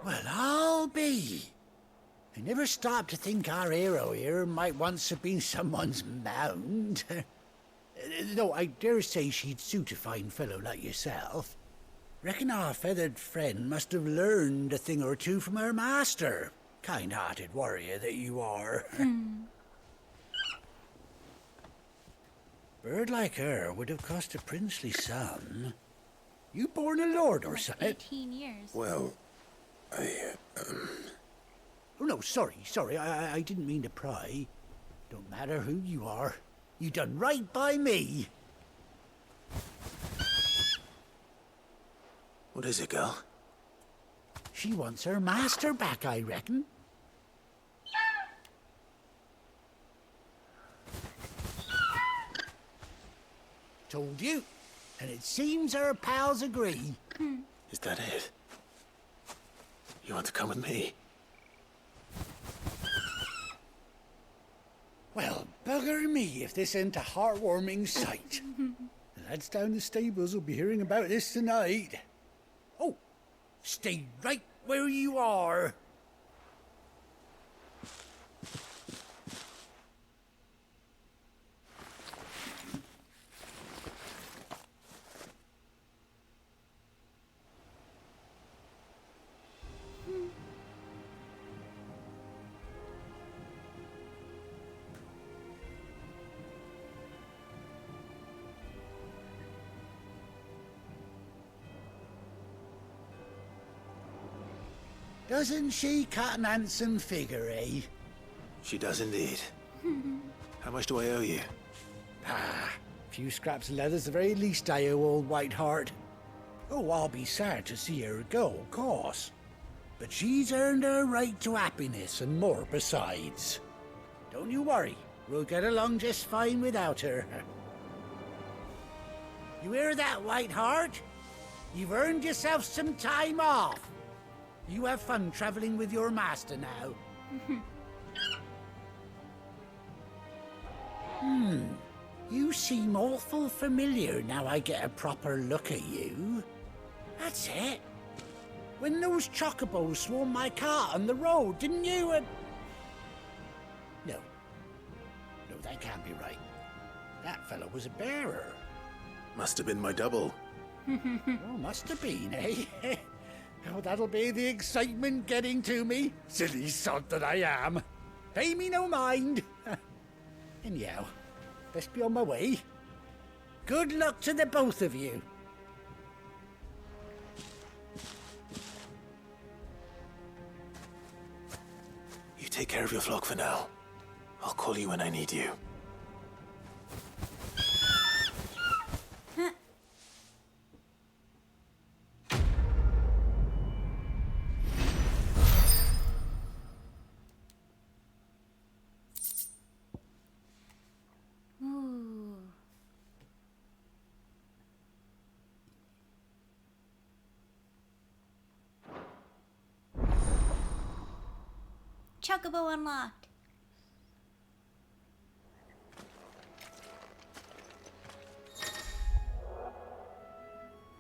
Well, I'll be. I never stopped to think our hero here might once have been someone's mount. Though I dare say she'd suit a fine fellow like yourself. Reckon our feathered friend must have learned a thing or two from her master. Kind-hearted warrior that you are. Bird like her would have cost a princely sum. You born a lord or something? 18 years. Well, Oh, no, sorry. I didn't mean to pry. Don't matter who you are. You done right by me. What is it, girl? She wants her master back, I reckon. Told you. And it seems her pals agree. Is that it? You want to come with me? Well, bugger me if this ain't a heartwarming sight. The lads down the stables will be hearing about this tonight. Oh, stay right where you are. Doesn't she cut an handsome figure, eh? She does indeed. How much do I owe you? A few scraps of leather's the very least I owe old White Heart. Oh, I'll be sad to see her go, of course. But she's earned her right to happiness and more besides. Don't you worry, we'll get along just fine without her. You hear that, White Heart? You've earned yourself some time off. You have fun traveling with your master now. You seem awful familiar now I get a proper look at you. That's it. When those chocobos swarmed my cart on the road, didn't you? No, that can't be right. That fellow was a bearer. Must have been my double. Oh, must have been, eh? Oh, that'll be the excitement getting to me. Silly sod that I am. Pay me no mind. Anyhow, best be on my way. Good luck to the both of you. You take care of your flock for now. I'll call you when I need you. Chocobo unlocked.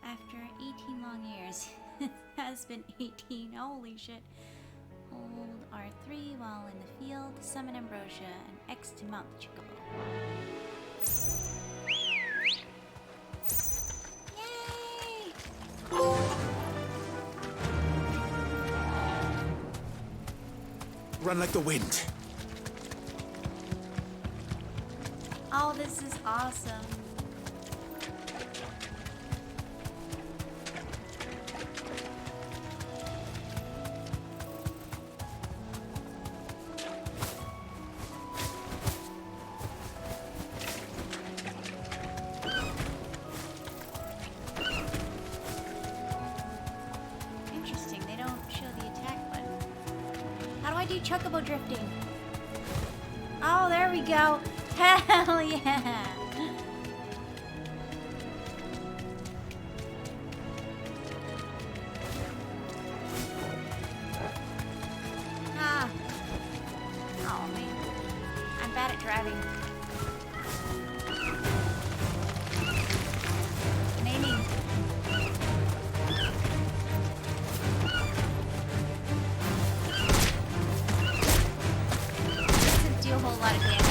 After 18 long years. It has been 18. Holy shit. Hold R3 while in the field. Summon Ambrosia and X to mount the Chocobo. Run like the wind. Oh, this is awesome. Interesting, they don't show the attack button. How do I do chocobo drifting? Oh, there we go. Hell yeah. Ah. Oh, man. I'm bad at driving. Naming. Doesn't do a whole lot of damage.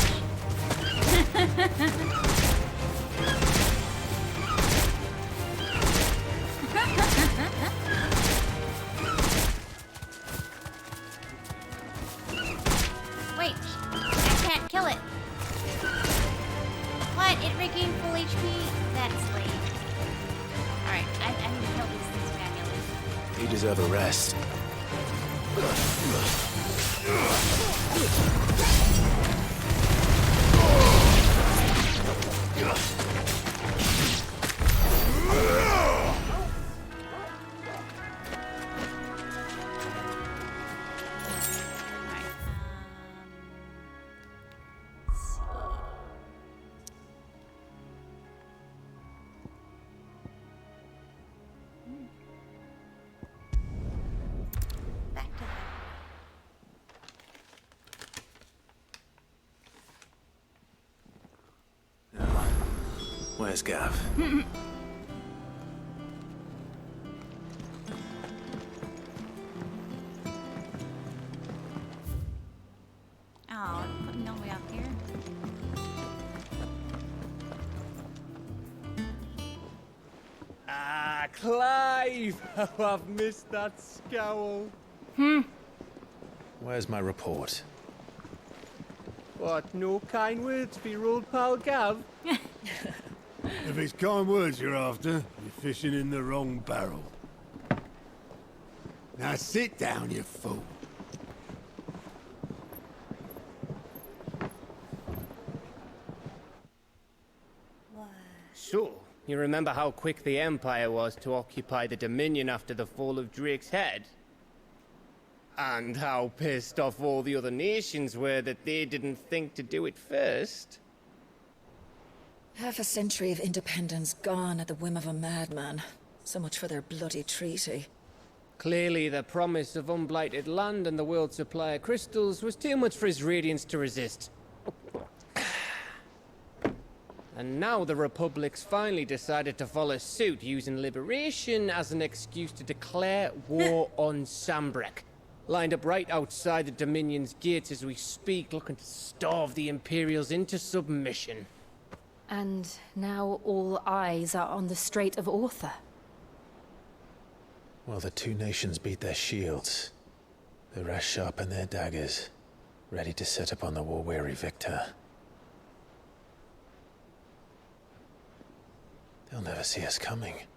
Wait, I can't kill it. What? It regained full HP? That's lame. Alright, I need to kill these things manually. You deserve a rest. Where's Gav? Oh, putting all the way up here. Ah, Clive! Oh, I've missed that scowl. Where's my report? What, no kind words for your old pal Gav? If it's kind words you're after, you're fishing in the wrong barrel. Now sit down, you fool. So, you remember how quick the Empire was to occupy the Dominion after the fall of Drake's head? And how pissed off all the other nations were that they didn't think to do it first? Half a century of independence gone at the whim of a madman. So much for their bloody treaty. Clearly, the promise of unblighted land and the world's supply of crystals was too much for his radiance to resist. And now the Republic's finally decided to follow suit, using liberation as an excuse to declare war on Sambrek. Lined up right outside the Dominion's gates as we speak, looking to starve the Imperials into submission. And now all eyes are on the Strait of Author. Well, the two nations beat their shields. The rest sharpen their daggers, ready to set upon the war-weary victor. They'll never see us coming.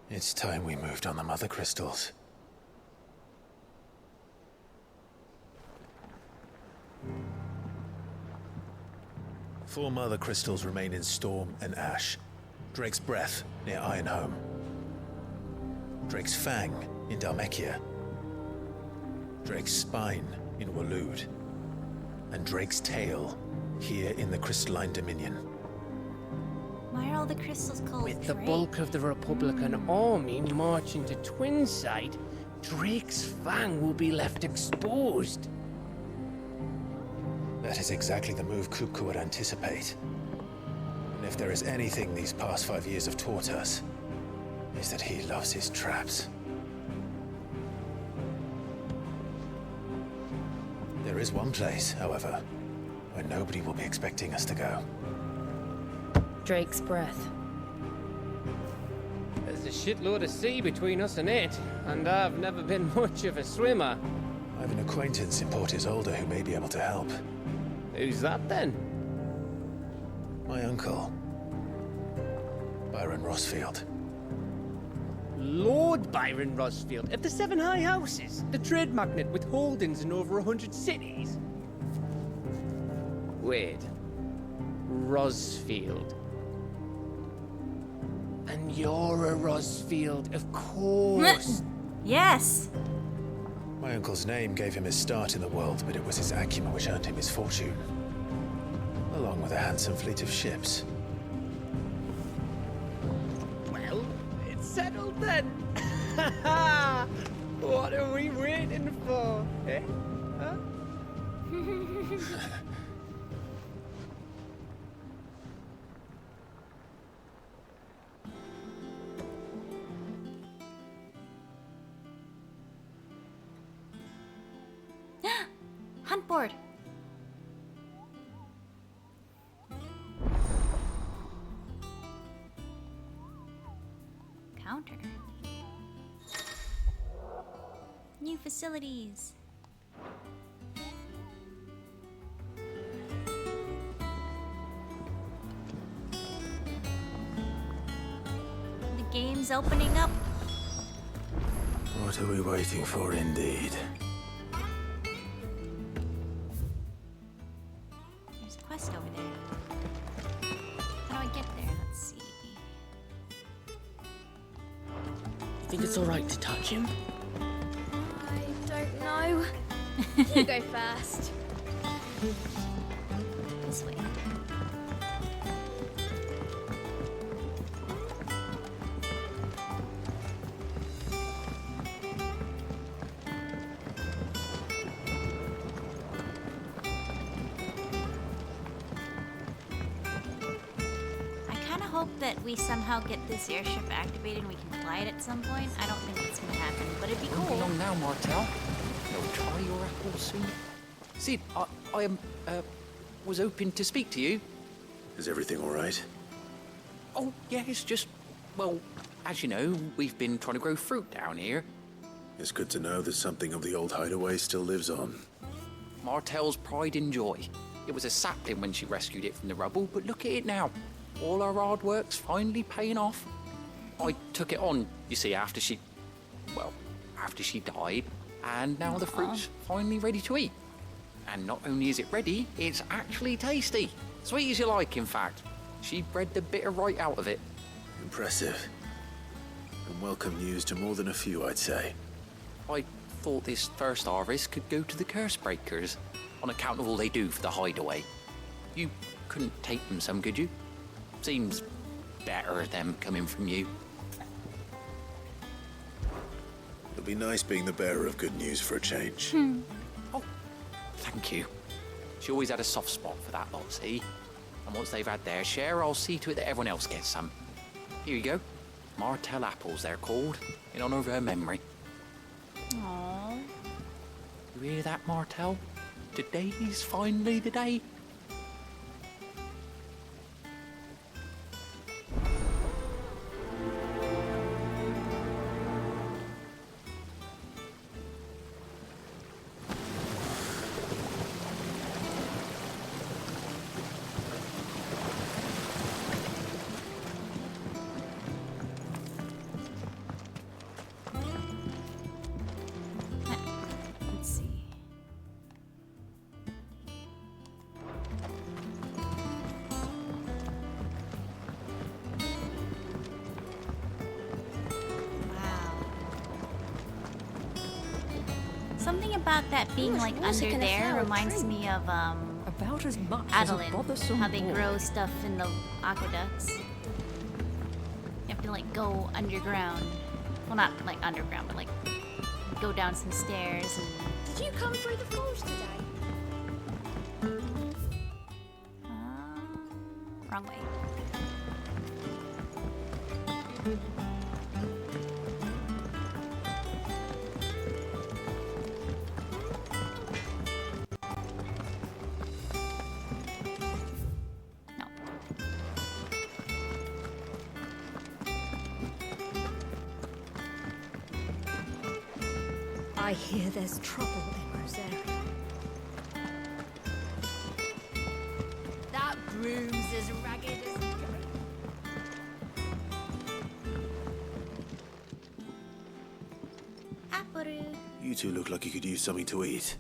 It's time we moved on the Mother Crystals. Four Mother Crystals remain in Storm and Ash. Drake's Breath near Ironhome. Drake's Fang in Dhalmekia. Drake's Spine in Waloed. And Drake's Tail here in the Crystalline Dominion. Why are all the crystals called With the Drake? bulk of the Republican army marching to Twinside, Drake's Fang will be left exposed. That is exactly the move Kupka would anticipate. And if there is anything these past 5 years have taught us, is that he loves his traps. There is one place, however, where nobody will be expecting us to go. Drake's breath. There's a shitload of sea between us and it, and I've never been much of a swimmer. I have an acquaintance in Port Isolde who may be able to help. Who's that then? My uncle, Byron Rossfield. Lord Byron Rossfield of the Seven High Houses, the trade magnate with holdings in over 100 cities. Wait, Rossfield. And you're a Rossfield, of course. Yes. My uncle's name gave him his start in the world, but it was his acumen which earned him his fortune, along with a handsome fleet of ships. Well, it's settled then. What are we waiting for, eh? Huh? Hunt board. Counter. New facilities. The game's opening up. What are we waiting for, indeed? There's a quest over there. How do I get there? Let's see. Think it's alright to touch him? I don't know. You go first. This way. Hope that we somehow get this airship activated and we can fly it at some point. I don't think it's gonna happen, but it'd be cool. Won't be long now, Martel. You'll try your apple soon. Sid, I was hoping to speak to you. Is everything all right? Oh, yeah, it's just, well, as you know, we've been trying to grow fruit down here. It's good to know that something of the old hideaway still lives on. Martel's pride and joy. It was a sapling when she rescued it from the rubble, but look at it now. All our hard work's finally paying off. I took it on, you see, after she died, and now the fruit's finally ready to eat. And not only is it ready, it's actually tasty. Sweet as you like, in fact. She bred the bitter right out of it. Impressive. And welcome news to more than a few, I'd say. I thought this first harvest could go to the curse breakers, on account of all they do for the hideaway. You couldn't take them some, could you? Seems better them coming from you. It'll be nice being the bearer of good news for a change. Oh, thank you. She always had a soft spot for that lot, see? And once they've had their share, I'll see to it that everyone else gets some. Here you go. Martel apples, they're called, in honor of her memory. Aww. You hear that, Martel? Today's finally the day. Something about that being like under there reminds me of about as much Adeline, how they grow stuff in the aqueducts. You have to like go underground. Well, not like underground, but like go down some stairs and... Did you come through the forge today? Wrong way. I hear there's trouble in Rosaria. That broom's as ragged as... You two look like you could use something to eat.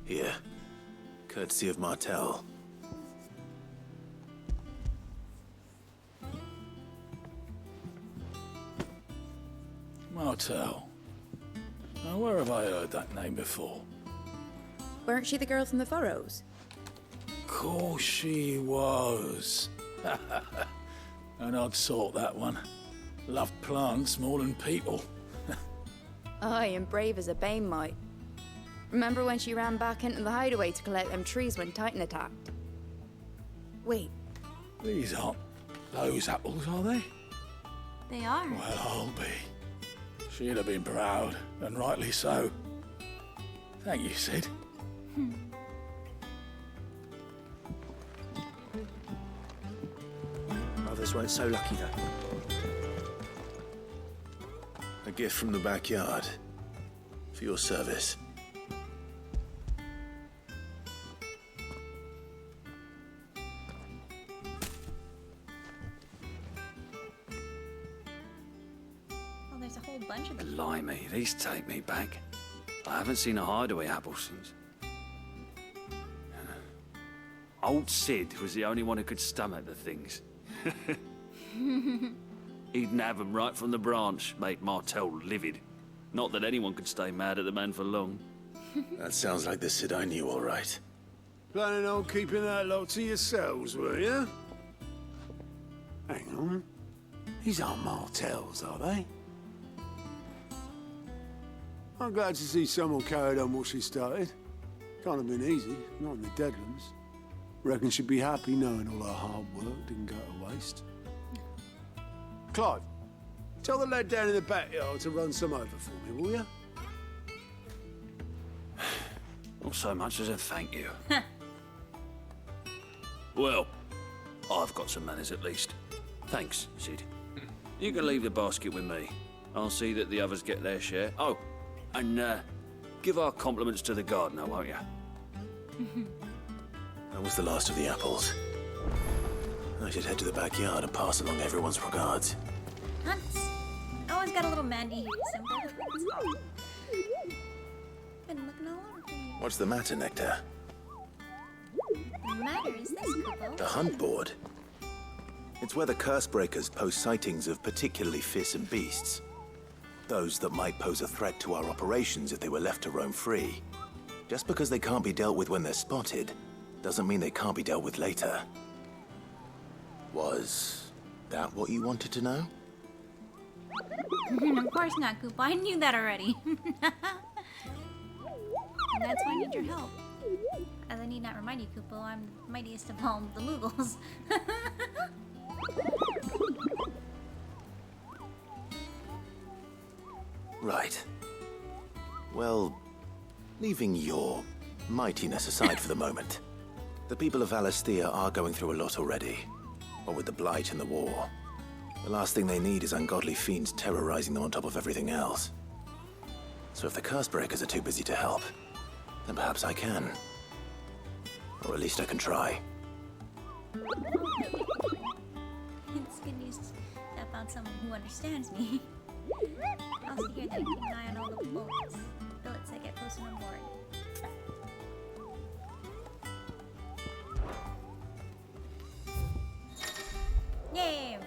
Here. Courtesy of Martel. Martel. Now, where have I heard that name before? Weren't she the girl from the Furrows? Course she was. An odd sort, that one. Loved plants more than people. Aye, and brave as a bane might. Remember when she ran back into the hideaway to collect them trees when Titan attacked? Wait. These aren't those apples, are they? They are. Well, I'll be. She'd have been proud, and rightly so. Thank you, Sid. Others weren't so lucky, though. A gift from the backyard. For your service. Oh, there's a whole bunch of them. Blimey, these take me back. I haven't seen a hideaway apple since. Old Sid was the only one who could stomach the things. He'd nab them right from the branch, make Martel livid. Not that anyone could stay mad at the man for long. That sounds like the Sid I knew, all right. Planning on keeping that lot to yourselves, were you? Hang on. These aren't Martels, are they? I'm glad to see someone carried on what she started. Can't have been easy, not in the Deadlands. Reckon she'd be happy knowing all her hard work didn't go to waste. Clive, tell the lad down in the backyard to run some over for me, will you? Not so much as a thank you. Well, I've got some manners at least. Thanks, Sid. You can leave the basket with me. I'll see that the others get their share. Oh, and give our compliments to the gardener, won't you? That was the last of the apples. I should head to the backyard and pass along everyone's regards. Hunts. Always got a little Mandy symbol. Been looking all over for you. What's the matter, Nectar? The matter is this, Kupo. The hunt board. It's where the curse breakers post sightings of particularly fearsome beasts. Those that might pose a threat to our operations if they were left to roam free. Just because they can't be dealt with when they're spotted, doesn't mean they can't be dealt with later. Was that what you wanted to know? Of course not, Koopa. I knew that already. And that's why I need your help. As I need not remind you, Koopa, I'm the mightiest of all the Moogles. Right. Well, leaving your mightiness aside for the moment, the people of Alastia are going through a lot already. What with the Blight and the war. The last thing they need is ungodly fiends terrorizing them on top of everything else. So if the curse breakers are too busy to help, then perhaps I can. Or at least I can try. It's good news that I found someone who understands me. Also hear that I keep an eye on all the bullets. Billets that get posted on board. Yay!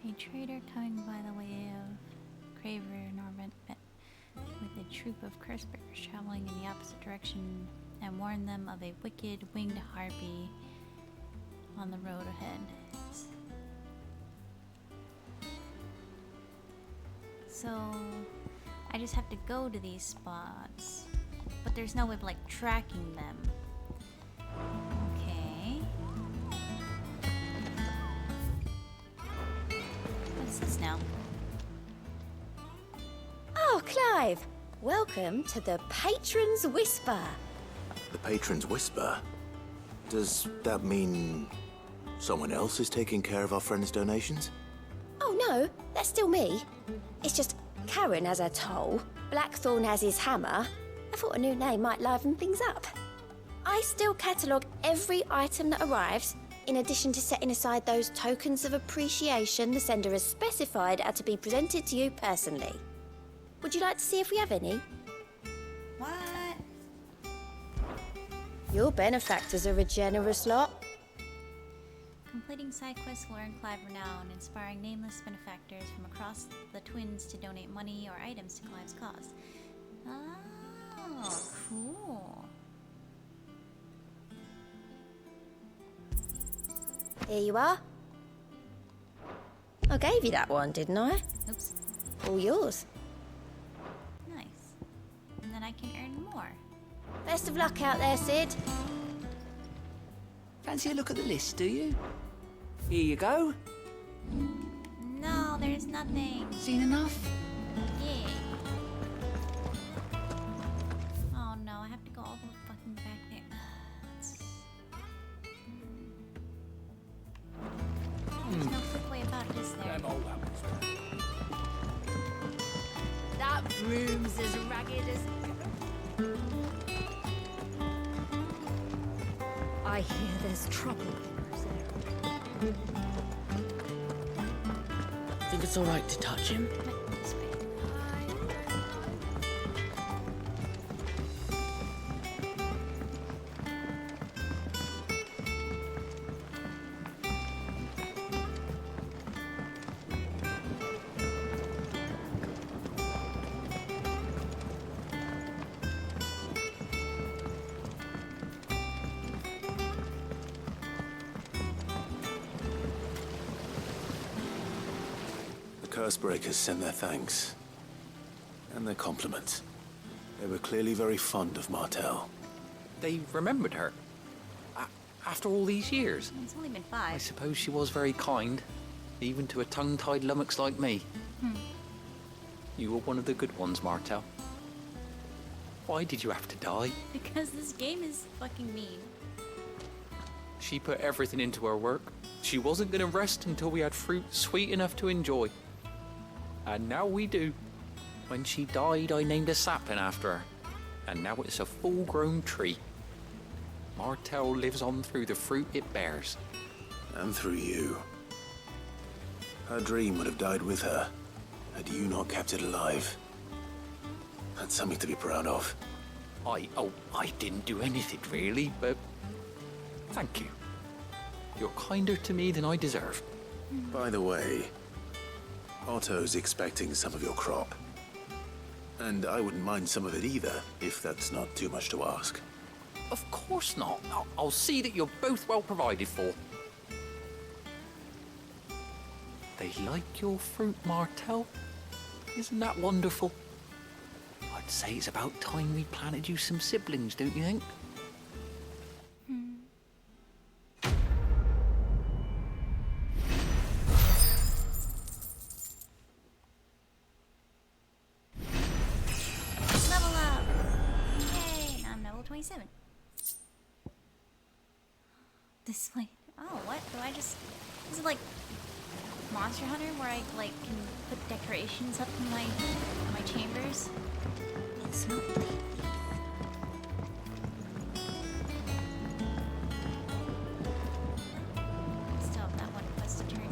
A trader coming by the way of Craver Norvent met with a troop of cursebearers traveling in the opposite direction and warned them of a wicked winged harpy on the road ahead. So I just have to go to these spots, but there's no way of like tracking them. Okay. What's this now? Oh, Clive! Welcome to the Patron's Whisper. The Patron's Whisper? Does that mean someone else is taking care of our friend's donations? Oh no, that's still me. It's just Karen has her toll, Blackthorn has his hammer. I thought a new name might liven things up. I still catalogue every item that arrives, in addition to setting aside those tokens of appreciation the sender has specified are to be presented to you personally. Would you like to see if we have any? What? Your benefactors are a generous lot. Completing side quests will earn Clive renown, inspiring nameless benefactors from across the Twins to donate money or items to Clive's cause. Oh, cool. Here you are. I gave you that one, didn't I? Oops. All yours. Nice. And then I can earn more. Best of luck out there, Sid. Fancy a look at the list, do you? Here you go. No, there's nothing. Seen enough? Yeah. Oh no, I have to go all the way fucking back there. There's no quick way about it, is there? That broom's as ragged as... I hear there's trouble. Think it's all right to touch him? Cursebreakers sent their thanks. And their compliments. They were clearly very fond of Martel. They remembered her. After all these years. It's only been 5. I suppose she was very kind, even to a tongue-tied lummox like me. You were one of the good ones, Martel. Why did you have to die? Because this game is fucking mean. She put everything into her work. She wasn't going to rest until we had fruit sweet enough to enjoy. And now we do. When she died, I named a sapling after her. And now it's a full-grown tree. Martel lives on through the fruit it bears. And through you. Her dream would have died with her, had you not kept it alive. That's something to be proud of. I didn't do anything really, but thank you. You're kinder to me than I deserve. By the way, Otto's expecting some of your crop. And I wouldn't mind some of it either, if that's not too much to ask. Of course not. I'll see that you're both well provided for. They like your fruit, Martel. Isn't that wonderful? I'd say it's about time we planted you some siblings, don't you think? Level up! Yay! Now I'm level 27. This way. Oh, what? Do I just... Is it like Monster Hunter where I like can put decorations up in my chambers? It's not Still have that one quest to turn in.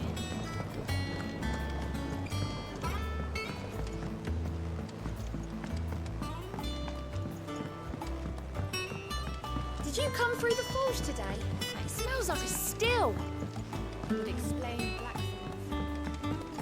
Did you come through the forge today? It smells like a still. Would explain blacksmith.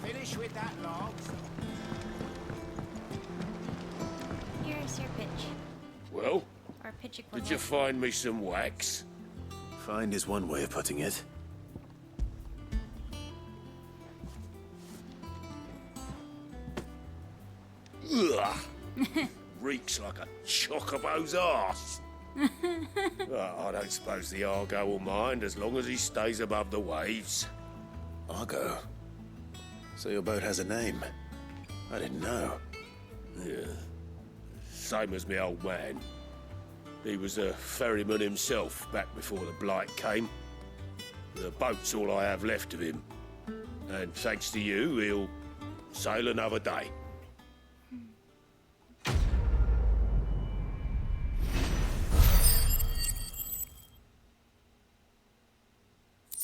Finish with that, logs. Here's your pitch. Well, Or pitch did equivalent. you find me some wax? Find is one way of putting it. Ugh. Reeks like a chocobo's arse. I don't suppose the Argo will mind as long as he stays above the waves. Argo? So your boat has a name? I didn't know. Yeah. Same as me old man. He was a ferryman himself back before the Blight came. The boat's all I have left of him. And thanks to you, he'll sail another day.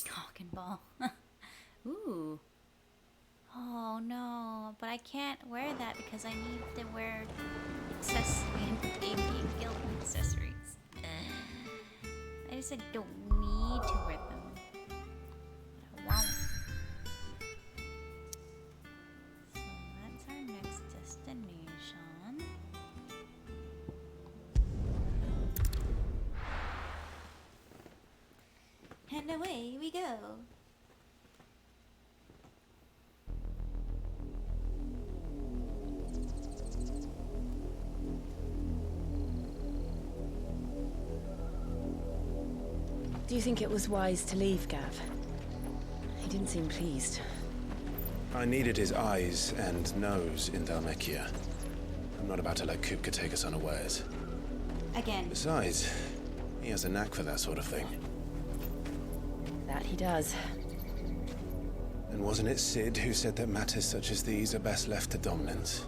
Cock and ball. Ooh. Oh no, but I can't wear that because I need to wear Avian Guild accessories. I just said don't need to wear them. But I won't. So that's our next destination. And away we go. Do you think it was wise to leave, Gav? He didn't seem pleased. I needed his eyes and nose in Dhalmekia. I'm not about to let Kupka take us unawares. Again. Besides, he has a knack for that sort of thing. That he does. And wasn't it Sid who said that matters such as these are best left to dominance?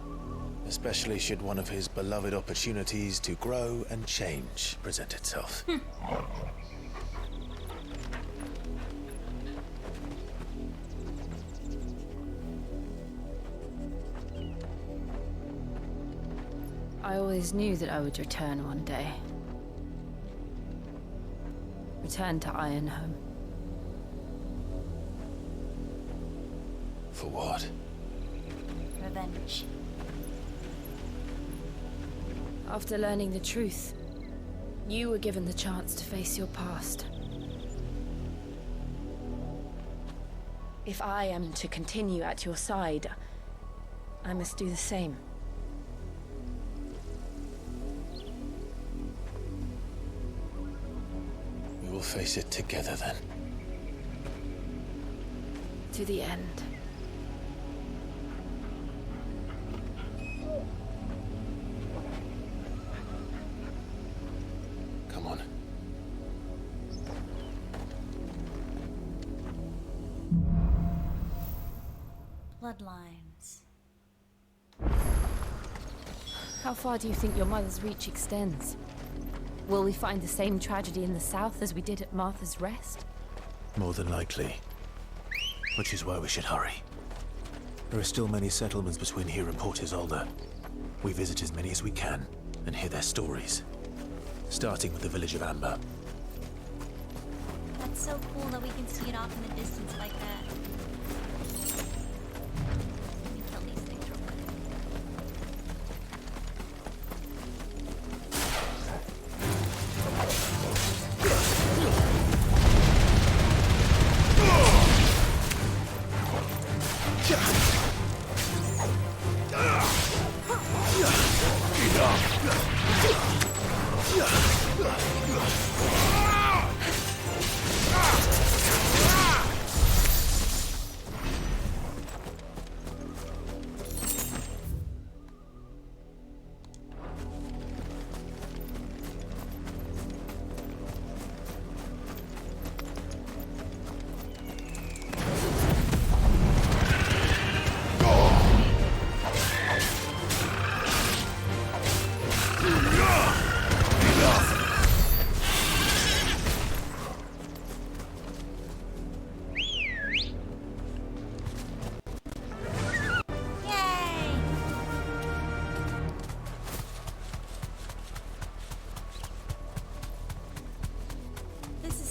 Especially should one of his beloved opportunities to grow and change present itself. I always knew that I would return one day. Return to Ironhome. For what? Revenge. After learning the truth, you were given the chance to face your past. If I am to continue at your side, I must do the same. We will face it together then. To the end. Come on. Bloodlines. How far do you think your mother's reach extends? Will we find the same tragedy in the south as we did at Martha's Rest? More than likely. Which is why we should hurry. There are still many settlements between here and Port Isolde. We visit as many as we can and hear their stories. Starting with the village of Amber. That's so cool that we can see it off in the distance like that. Let me kill these things real quick.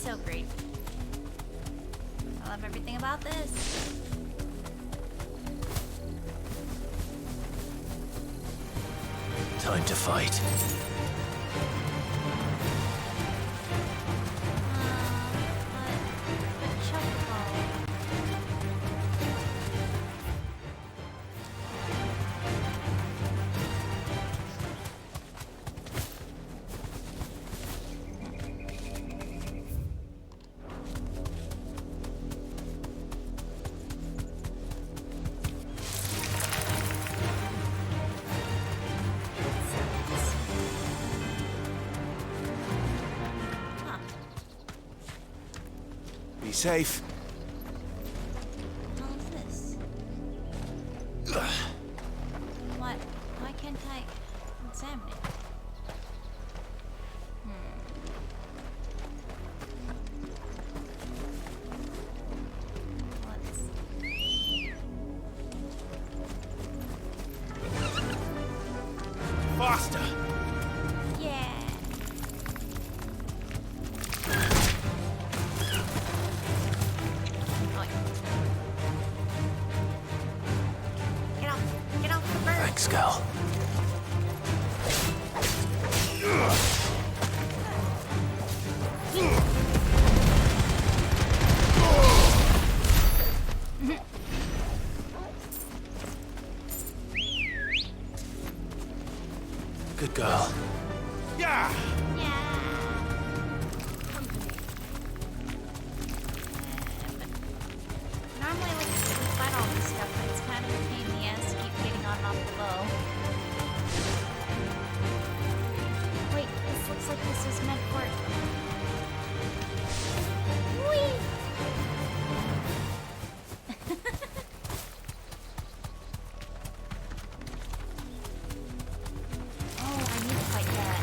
so great. I love everything about this. Time to fight. Be safe. What is this? What? Why can't I examine it? Faster! Yeah. Get off the bird. Thanks, Gal. Good girl. Yeah! Normally when you fight all this stuff, it's kind of a pain in the ass to keep getting on and off the bow. Wait, this looks like this is meant for... Whee! Oh, I need to fight that.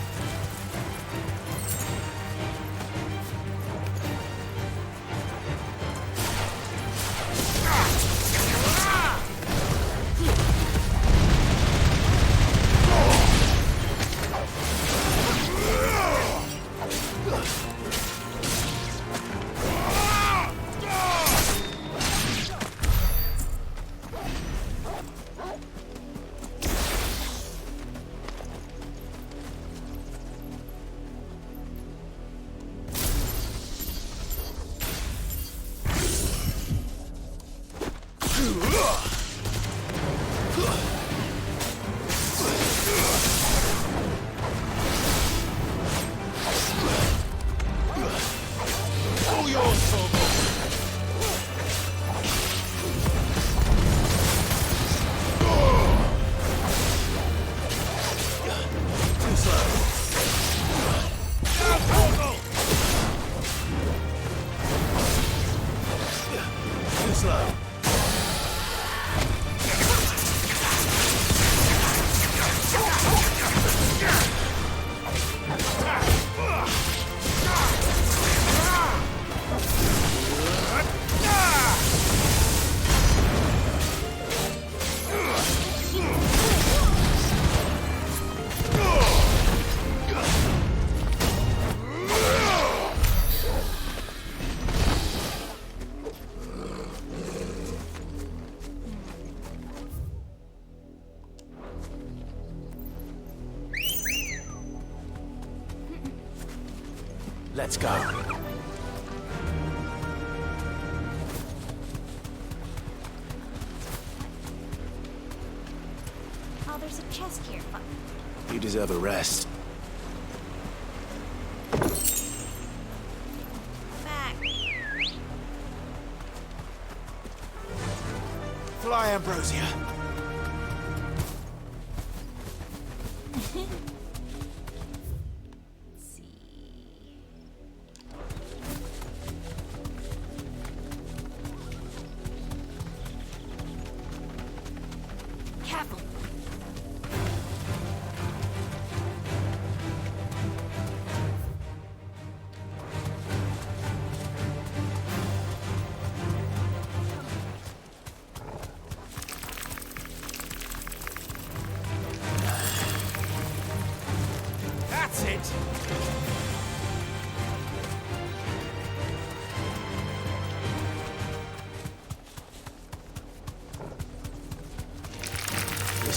All yours, Torgo. Too slow. Down, Torgo! Too slow. Let's go. Oh, there's a chest here. Fuck. You deserve a rest. Back. Fly, Ambrosia. Careful.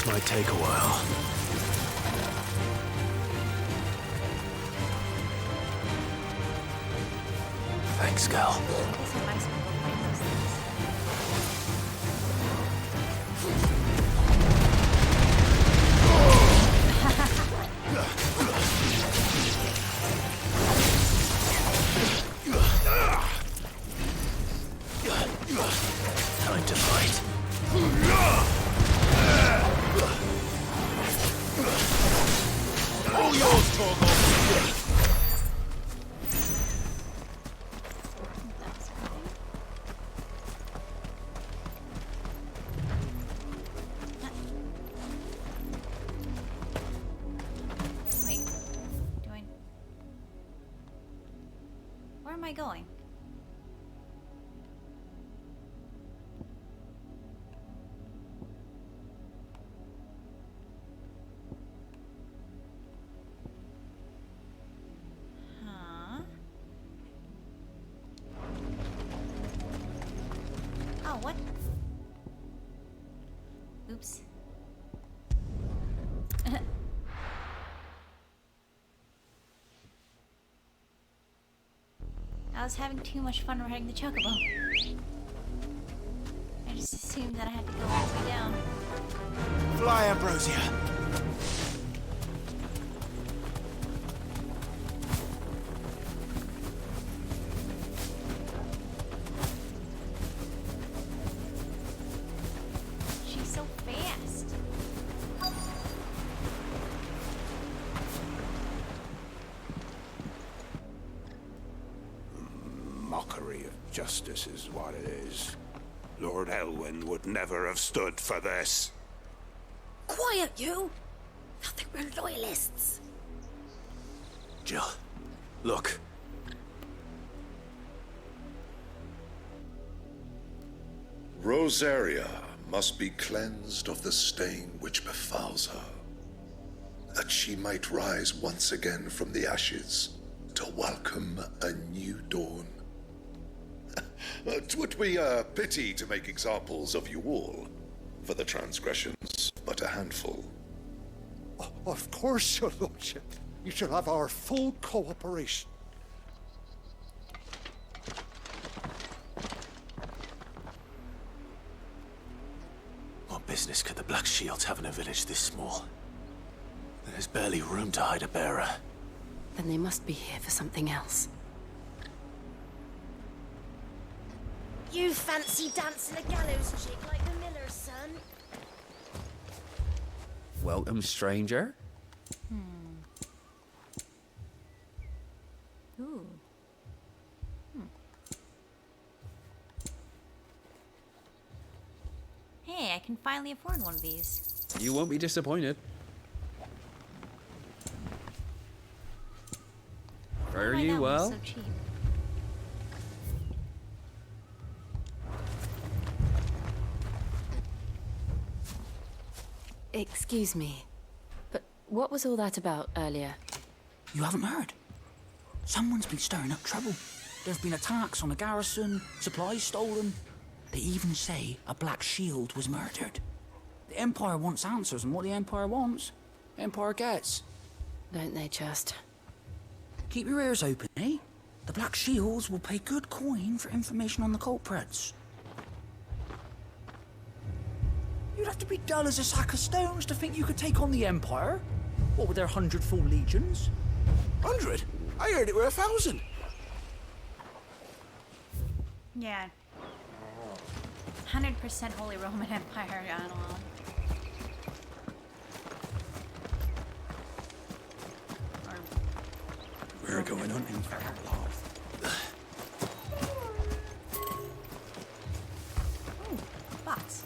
This might take a while. Thanks, Gal. Time to fight. All yours, Torgal. Wait. Do I... Where am I going? Huh? Oh, what? Oops. I was having too much fun riding the chocobo. I just assumed that I had to go all the way down. Fly, Ambrosia. She's so fast. Mockery of justice is what it is. Lord Elwyn would never have stood for this. Quiet, you! Nothing, we're loyalists. Jill, look. Rosaria must be cleansed of the stain which befouls her, that she might rise once again from the ashes to welcome a new dawn. 'Twould be a pity to make examples of you all, for the transgressions but a handful. Of course, your lordship. You shall have our full cooperation. What business could the Black Shields have in a village this small? There's barely room to hide a bearer. Then they must be here for something else. You fancy dancing a gallows chick like the miller's son? Welcome, stranger. Ooh. Hey, I can finally afford one of these. You won't be disappointed. Fare Why you that one's well. so cheap? Excuse me, but what was all that about earlier? You haven't heard? Someone's been stirring up trouble. There've been attacks on the garrison, supplies stolen. They even say a Black Shield was murdered. The Empire wants answers, and what the Empire wants, the Empire gets. Don't they just? Keep your ears open, eh? The Black Shields will pay good coin for information on the culprits. You'd have to be dull as a sack of stones to think you could take on the Empire. What with their 100 full legions? 100? I heard it were 1,000. Yeah. 100% Holy Roman Empire, I don't know. We're going hunting for our love. Ooh, box.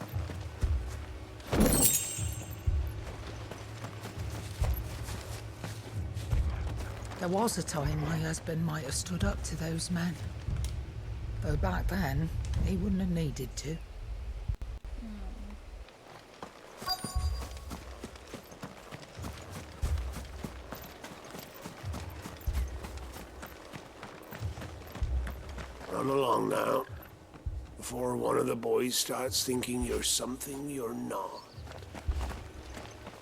There was a time my husband might have stood up to those men. Though back then, he wouldn't have needed to. Run along now, before one of the boys starts thinking you're something you're not.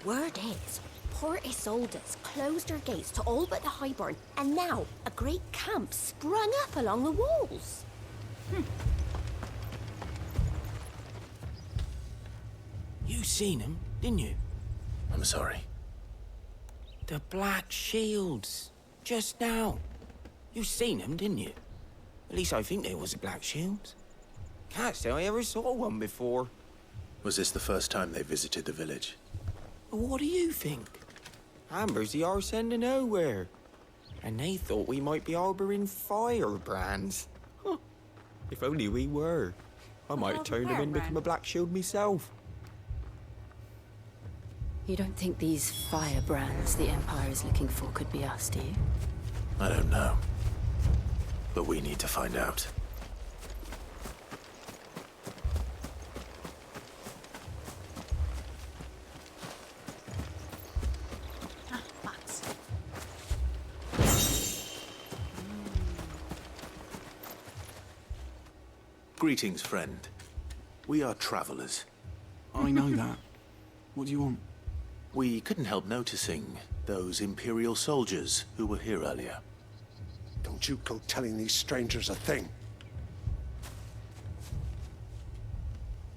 Word is, Port Isolde's closed her gates to all but the Highborn, and now a great camp sprung up along the walls. You seen him, didn't you? I'm sorry. The Black Shields. Just now. You seen them, didn't you? At least I think there was a Black Shield. Can't say I ever saw one before. Was this the first time they visited the village? What do you think? Amber's the arse end of nowhere. And they thought we might be harbouring firebrands. Huh. If only we were. I might have turned them in and become a Black Shield myself. You don't think these firebrands the Empire is looking for could be us, do you? I don't know. But we need to find out. Box. Greetings, friend. We are travelers. I know that. What do you want? We couldn't help noticing those Imperial soldiers who were here earlier. Don't you go telling these strangers a thing.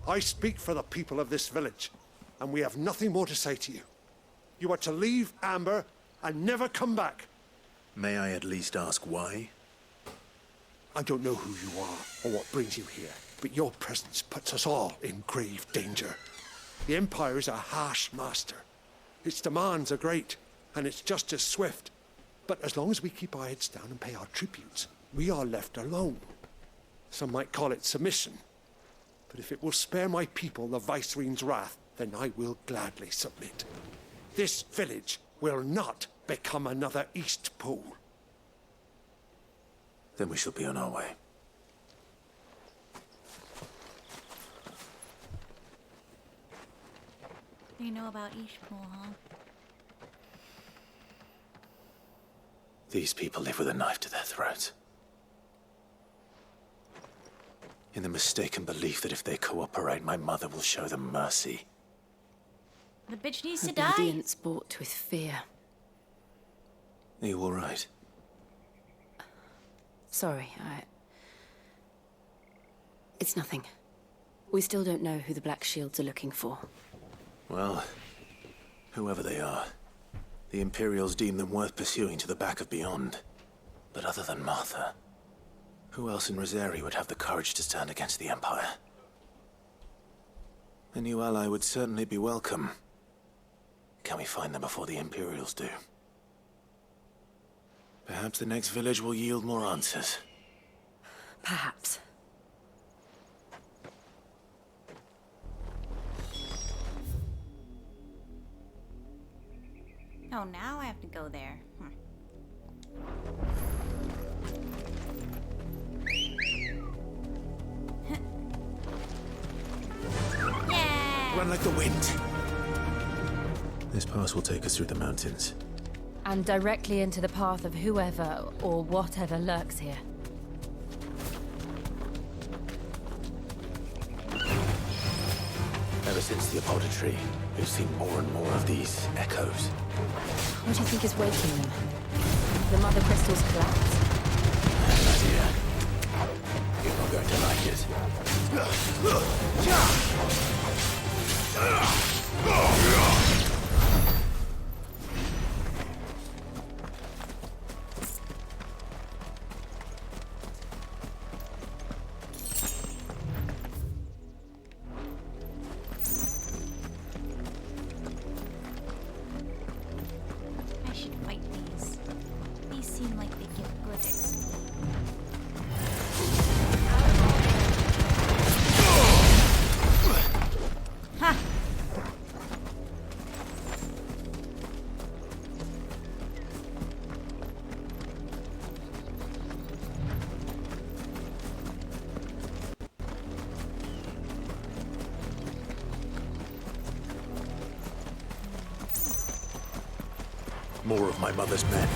I speak for the people of this village, and we have nothing more to say to you. You are to leave Amber and never come back. May I at least ask why? I don't know who you are or what brings you here, but your presence puts us all in grave danger. The Empire is a harsh master. Its demands are great, and its justice swift. But as long as we keep our heads down and pay our tributes, we are left alone. Some might call it submission. But if it will spare my people the Viceroy's wrath, then I will gladly submit. This village will not become another East Pool. Then we shall be on our way. You know about Ishpool, huh? These people live with a knife to their throats. In the mistaken belief that if they cooperate, my mother will show them mercy. The bitch needs to die. Obedience bought with fear. Are you all right? Sorry, It's nothing. We still don't know who the Black Shields are looking for. Well, whoever they are, the Imperials deem them worth pursuing to the back of beyond. But other than Martha, who else in Rosari would have the courage to stand against the Empire? A new ally would certainly be welcome. Can we find them before the Imperials do? Perhaps the next village will yield more answers. Perhaps. Oh, now I have to go there. Yeah! Run like the wind! This pass will take us through the mountains. And directly into the path of whoever or whatever lurks here. Ever since the apothecary, we've seen more and more of these echoes. What do you think is waking them? The Mother Crystal's collapse? I have an idea. You're not going to like it. I should fight these. These seem like they give good XP. Ha! More of my mother's men.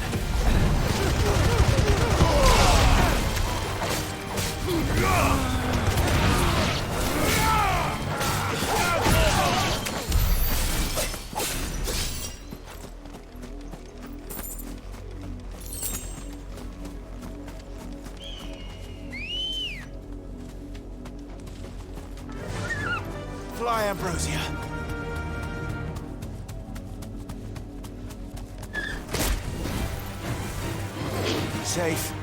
fly, Ambrosia. Safe.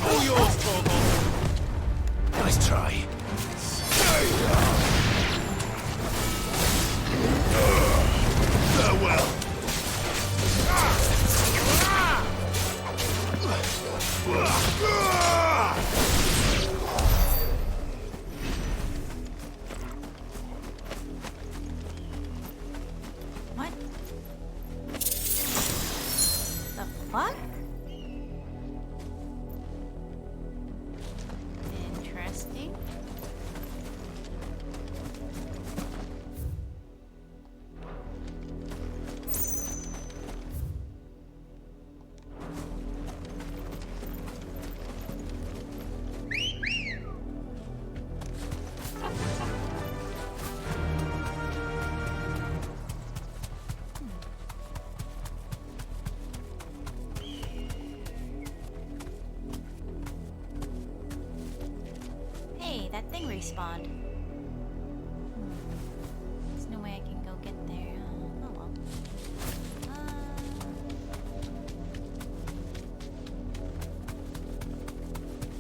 All yours, Torgal. Nice try. Farewell. What? The fuck? Interesting. Hey, that thing respawned. There's no way I can go get there. Oh well.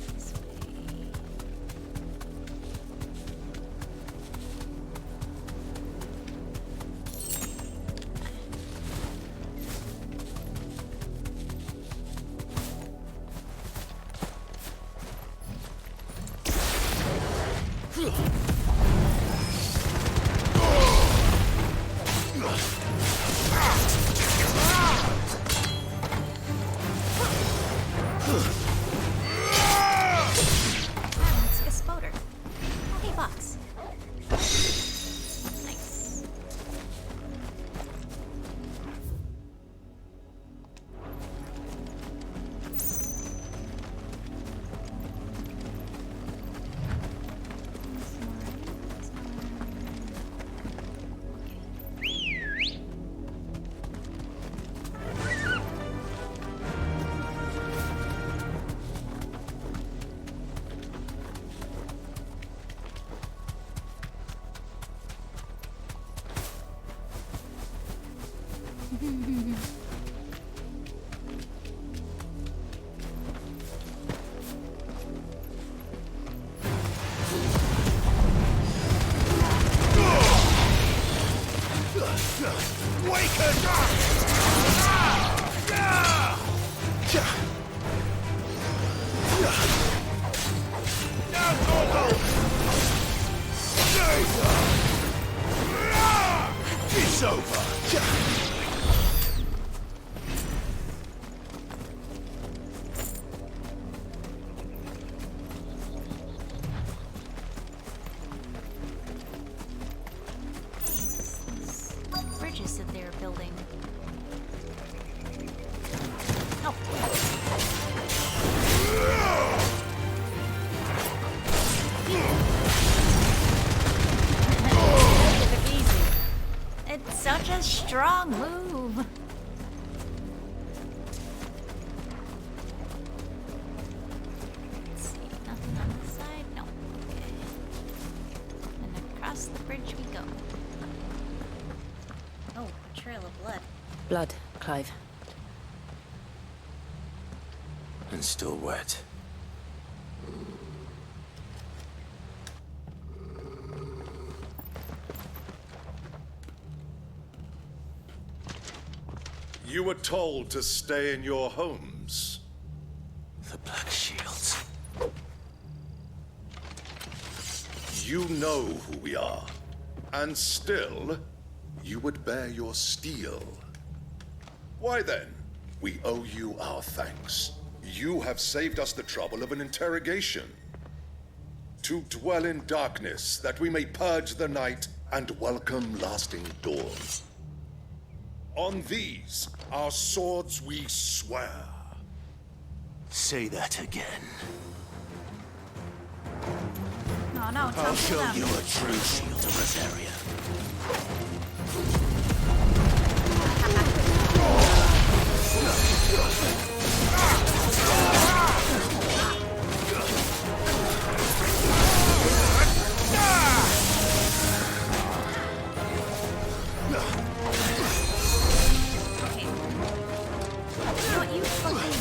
This way. It's a spoder. Hey, box. Nice. Waken up! Now, Torgal! It's over! Bridges that they were building. Oh. It's such a strong move. Let's see, nothing on this side? No. Okay. And across the bridge we go. Oh, a trail of blood. Blood, Clive. And still wet. You were told to stay in your homes. The Black Shields. You know who we are. And still, you would bear your steel. Why then, we owe you our thanks. You have saved us the trouble of an interrogation. To dwell in darkness, that we may purge the night and welcome lasting dawn. On these, our swords we swear. Say that again. no, I'll talk to show them. you a true shield of Rosaria. What you fucking...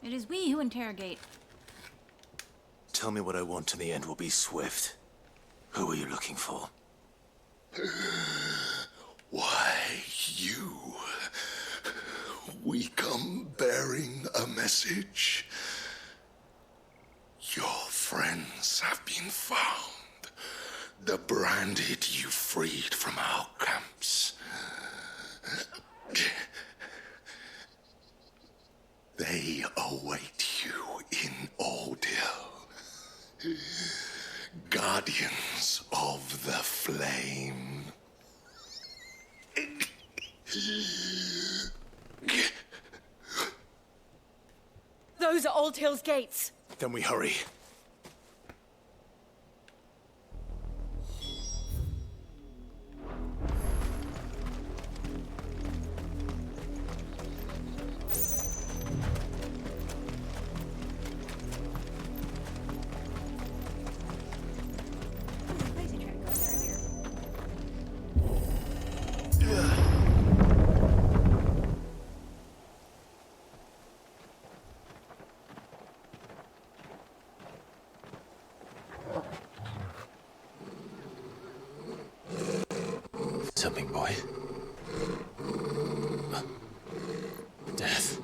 It is we who interrogate. Tell me what I want and the end will be swift. Who are you looking for? Why, you. We come bearing a message. Your friends have been found. The branded you freed from our camps. They await you in Ordeal. Guardians of the Flame. Those are Old Hill's gates. Then we hurry. Something, boy. Death.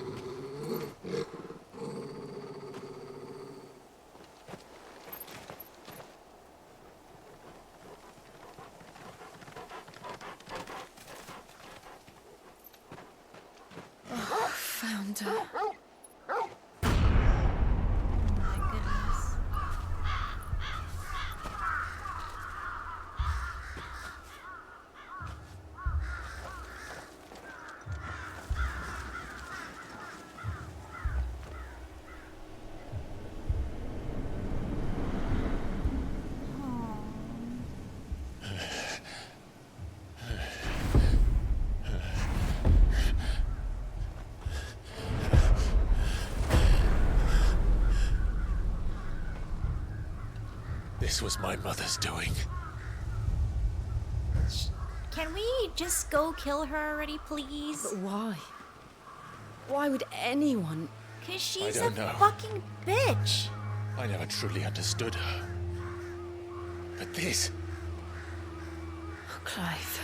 Found her. This was my mother's doing. Can we just go kill her already, please? But why? Why would anyone? Because she's a don't know. fucking bitch. I never truly understood her. But this... Clive.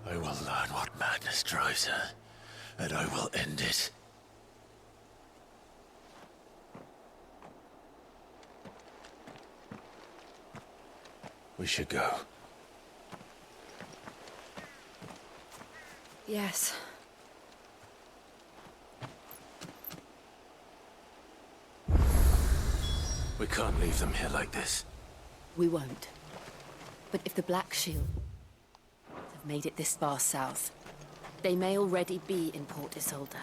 I will learn what madness drives her, and I will end it. We should go. Yes. We can't leave them here like this. We won't. But if the Black Shield have made it this far south, they may already be in Port Isolde.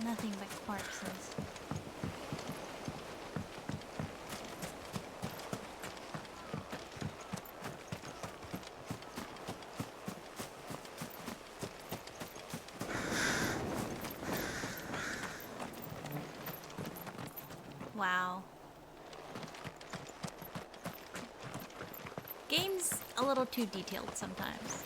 Nothing but corpses. Wow. Game's a little too detailed sometimes.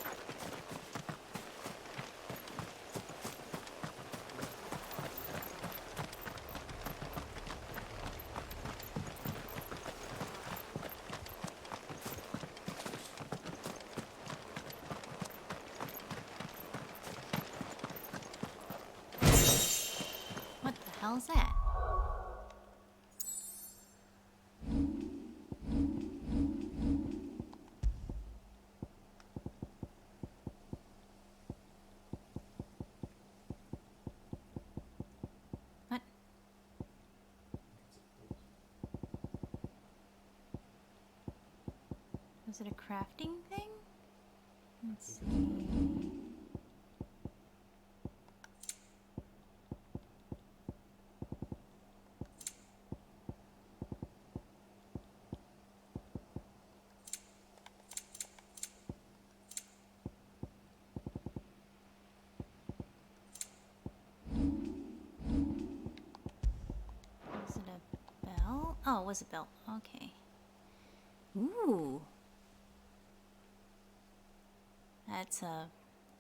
What the hell's that? What? Was it a crafting thing? Let's see. Was it a bell? Oh, it was a bell. Okay. Ooh.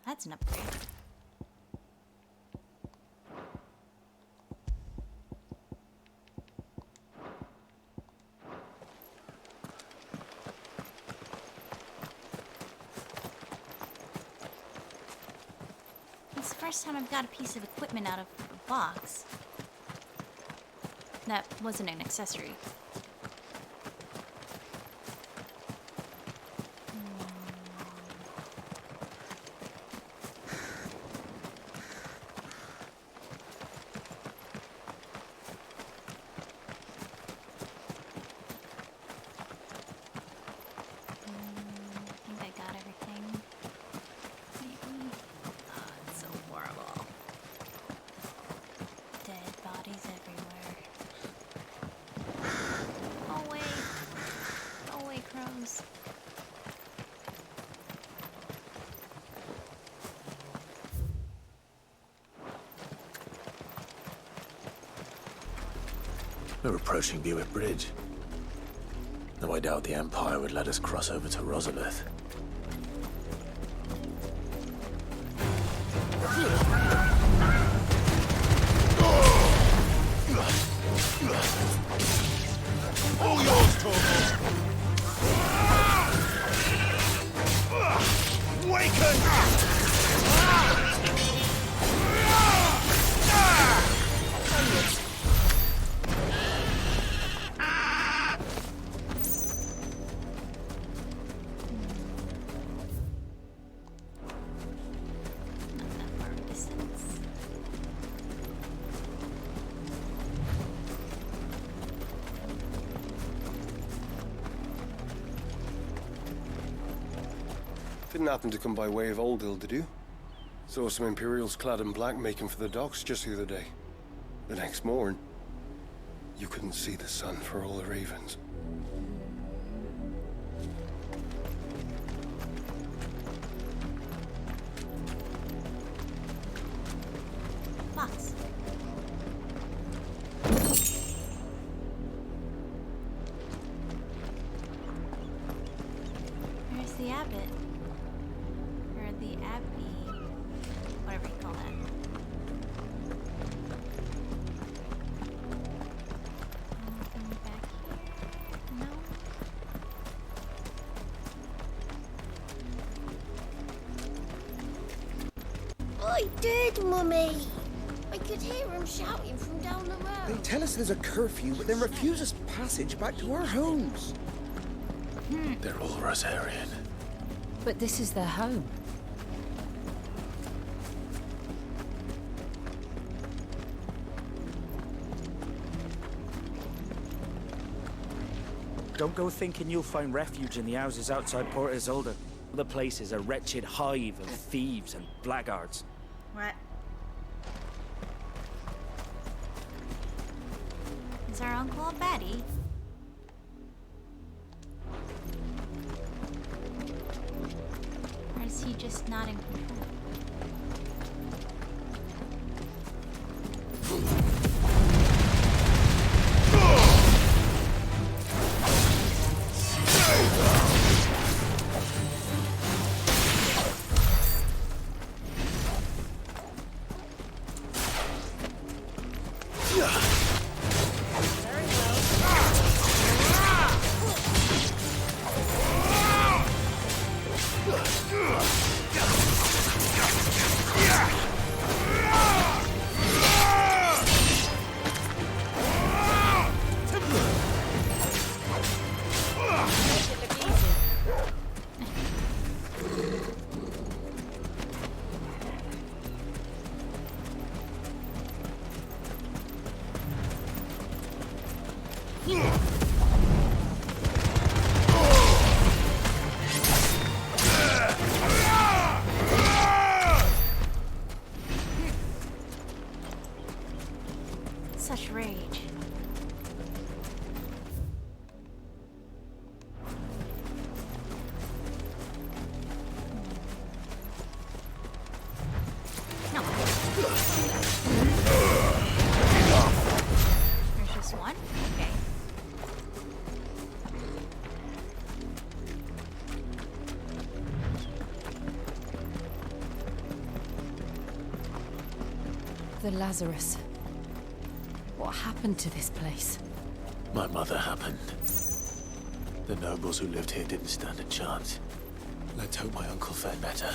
That's an upgrade. It's the first time I've got a piece of equipment out of a box. That wasn't an accessory. I think I got everything. Maybe. Oh, it's so horrible. Dead bodies everywhere. Oh wait. Oh wait, crows. We're approaching Buick Bridge. Though I doubt the Empire would let us cross over to Rosalith. All yours, Torvald! Waken! Didn't happen to come by way of Oldhill, did you? Saw some Imperials clad in black making for the docks just the other day. The next morn, you couldn't see the sun for all the ravens. Box. Where's the abbot? Or the abbey? Whatever you call that. Anything back here? No? I did, Mummy. I could hear him shouting from down the road. They tell us there's a curfew, but then refuse us passage back to our homes. They're all Rosarian. But this is their home. Don't go thinking you'll find refuge in the houses outside Port Isolde. The place is a wretched hive of thieves and blackguards. What? Is our uncle a baddie? Or is he just not in control? Such rage. No. There's just one? Okay. The Lazarus. What happened to this place? My mother happened. The nobles who lived here didn't stand a chance. Let's hope my uncle fared better.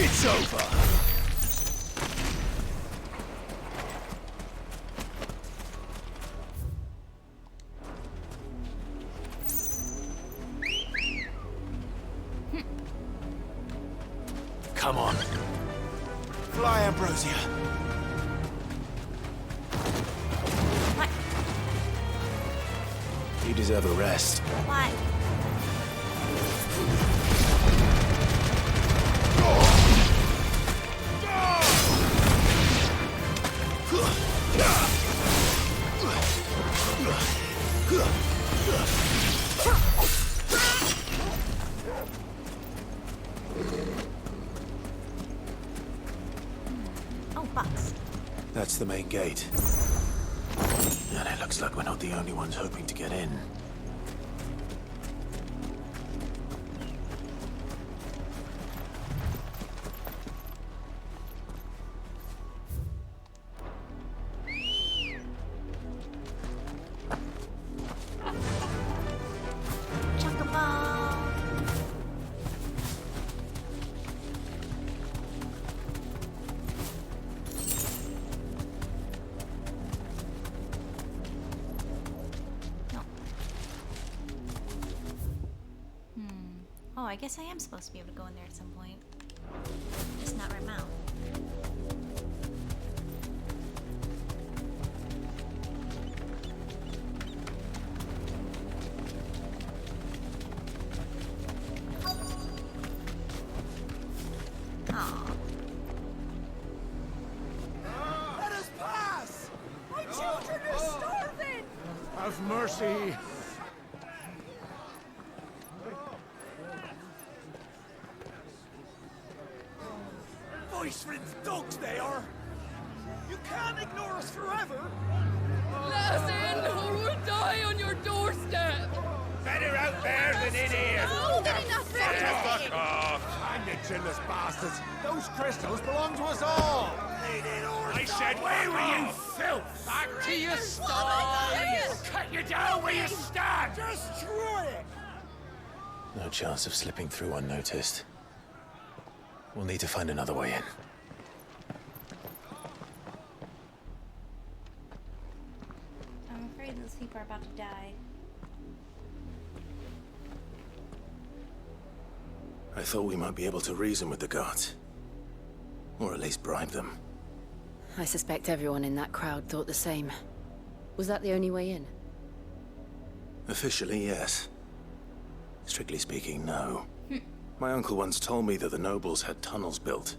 It's over! Come on. Fly, Ambrosia. What? You deserve a rest. What? Oh, bucks. That's the main gate. And it looks like we're not the only ones hoping to get in. Oh, I guess I am supposed to be able to go in there at some point. Just not right now. Aw. Let us pass! My children are starving! Have mercy! Voice-ridden dogs they are! You can't ignore us forever! Let us in, or we'll die on your doorstep! Better out there than in here! No, they're not Fuck off! Hang it, chinless bastards! Those crystals belong to us all! I said, where were you, filth? Back to your stall! Cut cut you down where you stand! Just try it! No chance of slipping through unnoticed. We'll need to find another way in. I'm afraid those people are about to die. I thought we might be able to reason with the guards. Or at least bribe them. I suspect everyone in that crowd thought the same. Was that the only way in? Officially, yes. Strictly speaking, no. My uncle once told me that the nobles had tunnels built,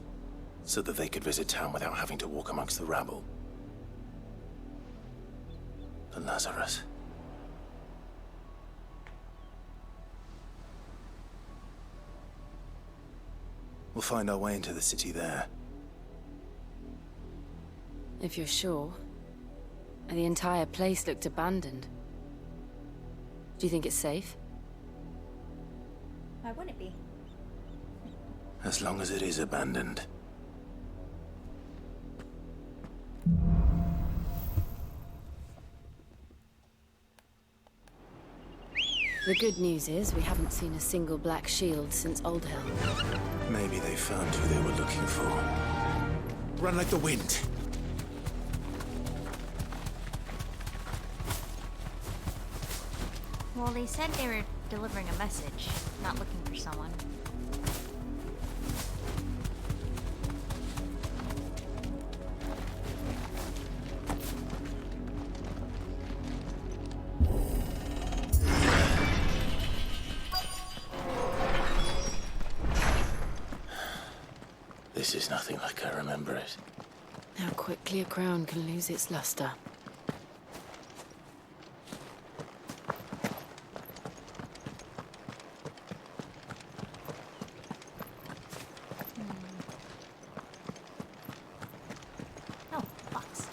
so that they could visit town without having to walk amongst the rabble. The Lazarus. We'll find our way into the city there. If you're sure. The entire place looked abandoned. Do you think it's safe? Why wouldn't it be? As long as it is abandoned. The good news is we haven't seen a single black shield since Old Hill. Maybe they found who they were looking for. Run like the wind. Well, they said they were delivering a message, not looking for someone. This is nothing like I remember it. How quickly a crown can lose its luster. Oh, box.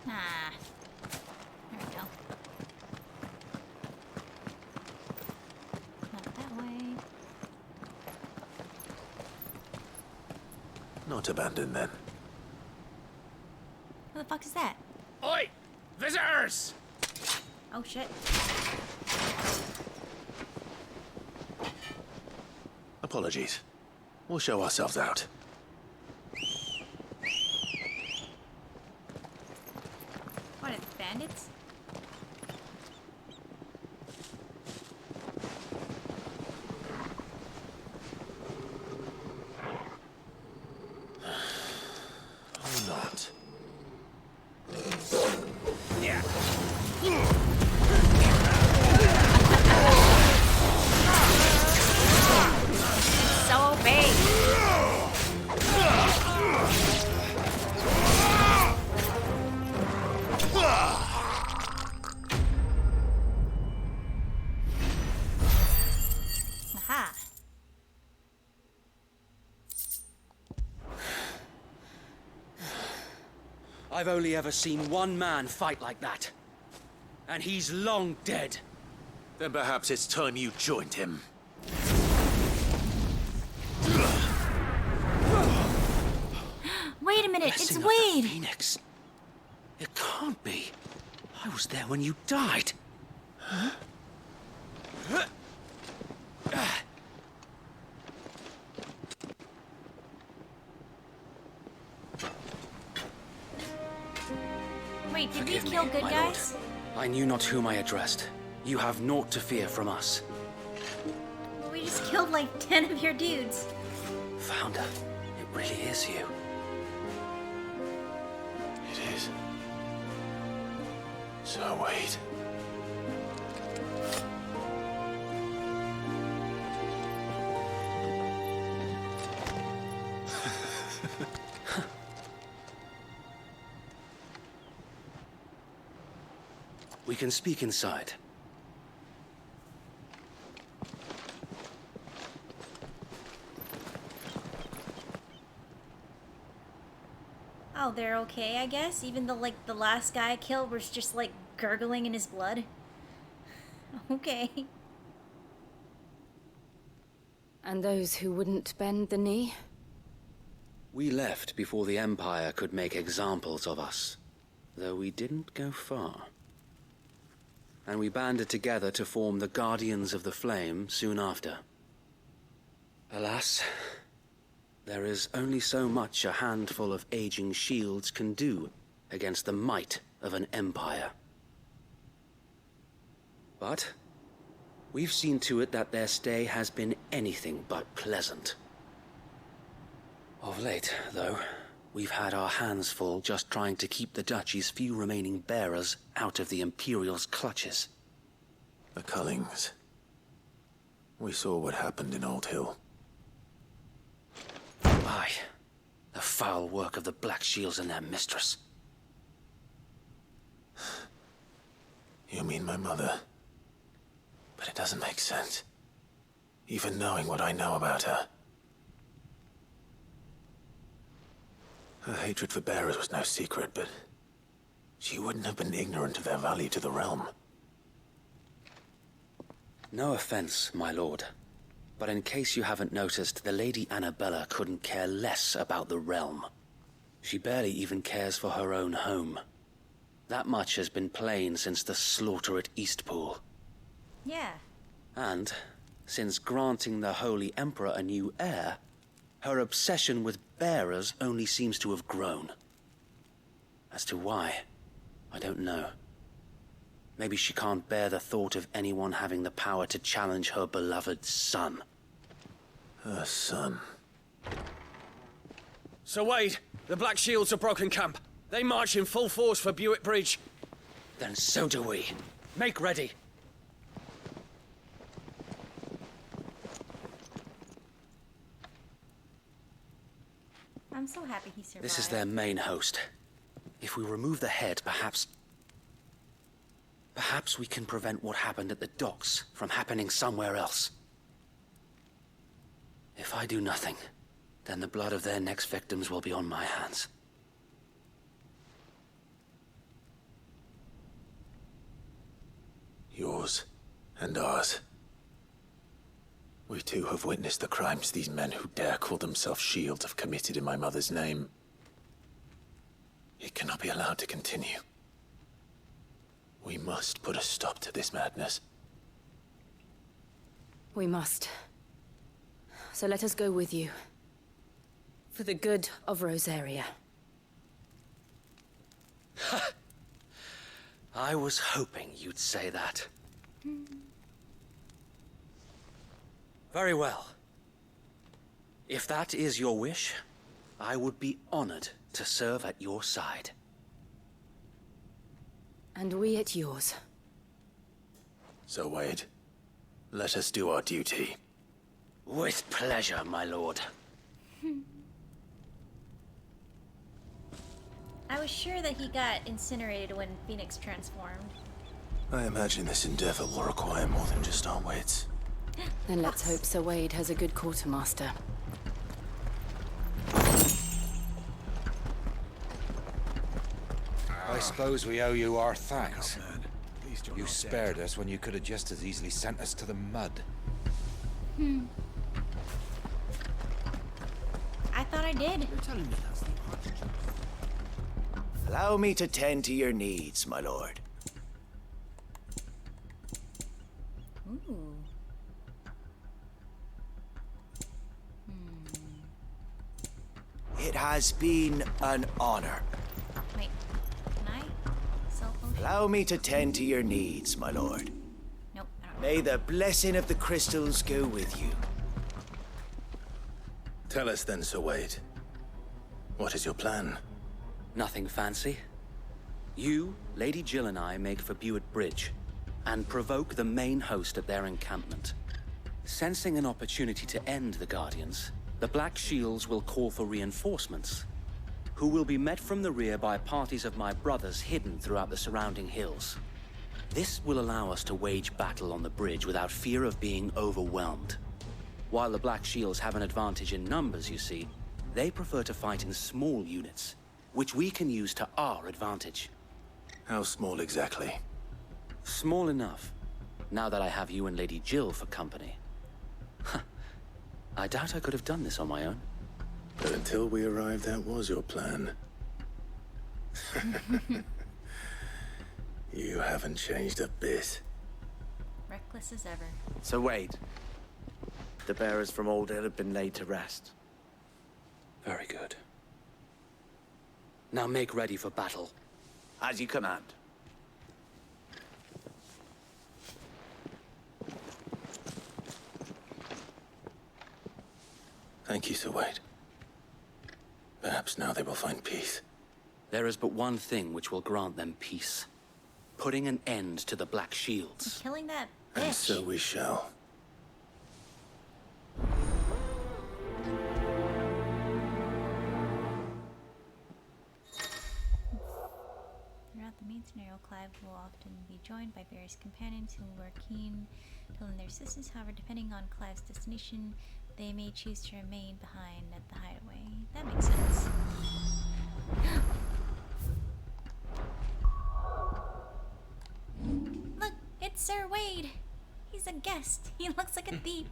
Ah. There we go. Not that way. Not abandoned then. Who the fuck is that? Oi! Visitors! Oh shit. Apologies. We'll show ourselves out. What, it's bandits? Or not. Yeah. So big. Aha. I've only ever seen one man fight like that. And he's long dead. Then perhaps it's time you joined him. Wait a minute, it's Blessing of the Wade! Phoenix. It can't be. I was there when you died. Wait, did we Forgive kill me, good my guys? lord. I knew not whom I addressed. You have naught to fear from us. Well, we just killed like 10 of your dudes. Founder, it really is you. It is. So wait. We can speak inside. Oh, they're okay, I guess? Even though, like, the last guy I killed was just, like, gurgling in his blood? Okay. And those who wouldn't bend the knee? We left before the Empire could make examples of us, though we didn't go far. And we banded together to form the Guardians of the Flame soon after. Alas, there is only so much a handful of aging shields can do against the might of an empire. But we've seen to it that their stay has been anything but pleasant. Of late, though, we've had our hands full just trying to keep the Duchy's few remaining bearers out of the Imperial's clutches. The Cullings. We saw what happened in Old Hill. Aye, the foul work of the Black Shields and their mistress. You mean my mother? But it doesn't make sense. Even knowing what I know about her. Her hatred for bearers was no secret, but she wouldn't have been ignorant of their value to the realm. No offense, my lord, but in case you haven't noticed, the Lady Annabella couldn't care less about the realm. She barely even cares for her own home. That much has been plain since the slaughter at Eastpool. Yeah. And, since granting the Holy Emperor a new heir, her obsession with bearers only seems to have grown. As to why, I don't know. Maybe she can't bear the thought of anyone having the power to challenge her beloved son. Her son. Sir Wade, the Black Shields have broken camp. They march in full force for Buick Bridge. Then so do we. Make ready. I'm so happy he survived. This is their main host. If we remove the head, perhaps we can prevent what happened at the docks from happening somewhere else. If I do nothing, then the blood of their next victims will be on my hands. Yours and ours. We too have witnessed the crimes these men who dare call themselves shields have committed in my mother's name. It cannot be allowed to continue. We must put a stop to this madness. We must. So let us go with you. For the good of Rosaria. I was hoping you'd say that. Very well. If that is your wish, I would be honored to serve at your side. And we at yours. So, Wade, let us do our duty. With pleasure, my lord. I was sure that he got incinerated when Phoenix transformed. I imagine this endeavor will require more than just our wits. Then let's hope Sir Wade has a good quartermaster. I suppose we owe you our thanks. You spared us when you could have just as easily sent us to the mud. I thought I did. Allow me to tend to your needs, my lord. Ooh. It has been an honor. Wait, can I? Self-potion? Allow me to tend to your needs, my lord. Nope, I don't. May the blessing of the crystals go with you. Tell us then, Sir Wade. What is your plan? Nothing fancy. You, Lady Jill and I make for Buick Bridge, and provoke the main host at their encampment. Sensing an opportunity to end the Guardians, the Black Shields will call for reinforcements, who will be met from the rear by parties of my brothers hidden throughout the surrounding hills. This will allow us to wage battle on the bridge without fear of being overwhelmed. While the Black Shields have an advantage in numbers, you see, they prefer to fight in small units, which we can use to our advantage. How small exactly? Small enough, now that I have you and Lady Jill for company. I doubt I could have done this on my own. But until we arrived, that was your plan. You haven't changed a bit. Reckless as ever. So wait. The bearers from Old Hill have been laid to rest. Very good. Now make ready for battle. As you command. Thank you, Sir Wade. Perhaps now they will find peace. There is but one thing which will grant them peace. Putting an end to the Black Shields. Killing that bitch. And so we shall. Throughout the main scenario, Clive will often be joined by various companions who are keen to lend their assistance. However, depending on Clive's destination, they may choose to remain behind at the hideaway. That makes sense. Look, it's Sir Wade. He's a guest. He looks like a thief.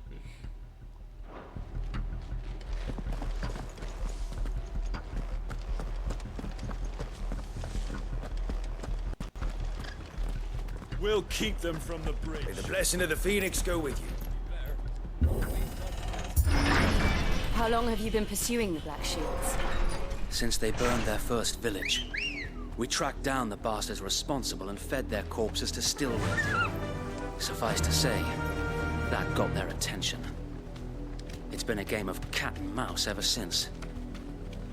We'll keep them from the bridge. May the blessing of the Phoenix go with you. How long have you been pursuing the Black Shields? Since they burned their first village. We tracked down the bastards responsible and fed their corpses to Stillwind. Suffice to say, that got their attention. It's been a game of cat and mouse ever since.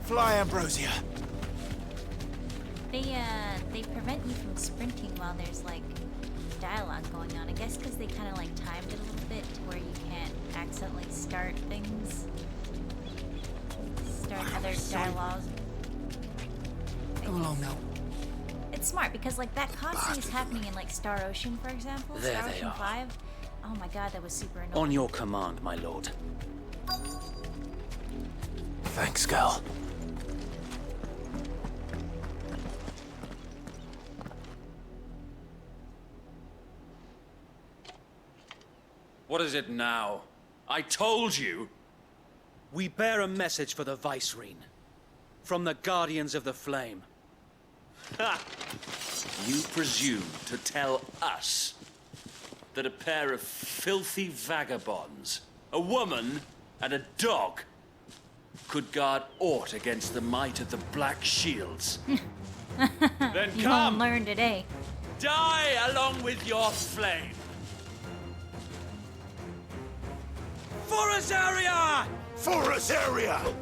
Fly, Ambrosia. They prevent you from sprinting while there's like dialogue going on. I guess because they kind of like timed it a little bit to where you can't accidentally start things. Start other dialogue. Go along now. It's smart because like that constantly is happening in like Star Ocean, for example. There Star they Ocean are. 5. Oh my god, that was super annoying. On your command, my lord. Thanks, girl. What is it now? I told you! We bear a message for the Vicereine. From the Guardians of the Flame. Ha! You presume to tell us that a pair of filthy vagabonds, a woman and a dog, could guard aught against the might of the Black Shields? Then You come! won't learn today. Die along with your flame! For Azaria! For Azaria!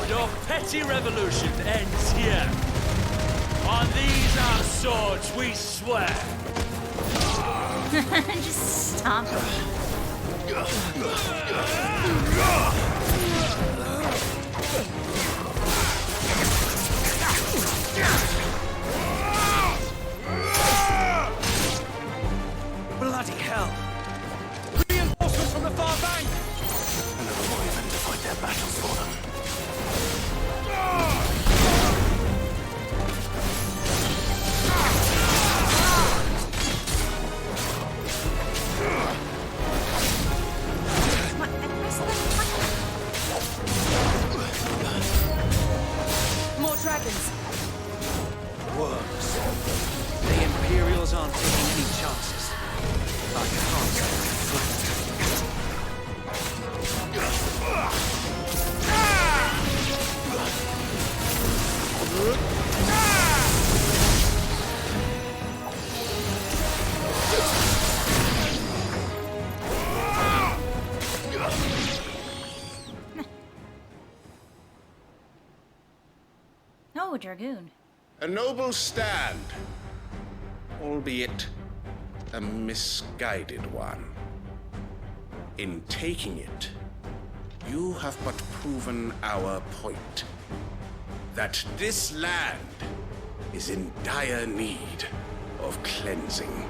Your petty revolution ends here. On these our swords we swear. Just stomp him. Bloody hell! Reinforcements from the far bank! Another Wyvern to fight their battles for them. More dragons. Worms. The Imperials aren't taking any chances. I can't let them flat. No, Dragoon. A noble stand, albeit a misguided one. In taking it, you have but proven our point. That this land is in dire need of cleansing.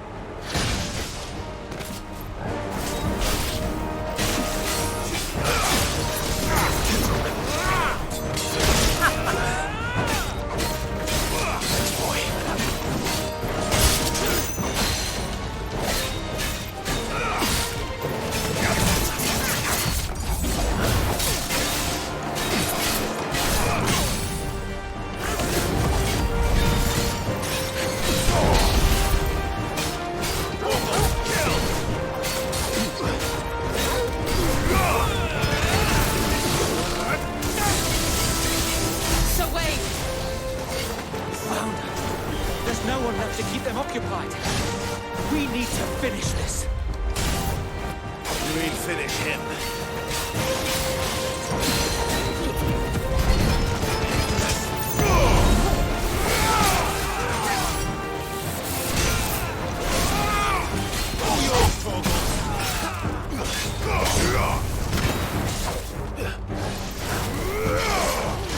finish him.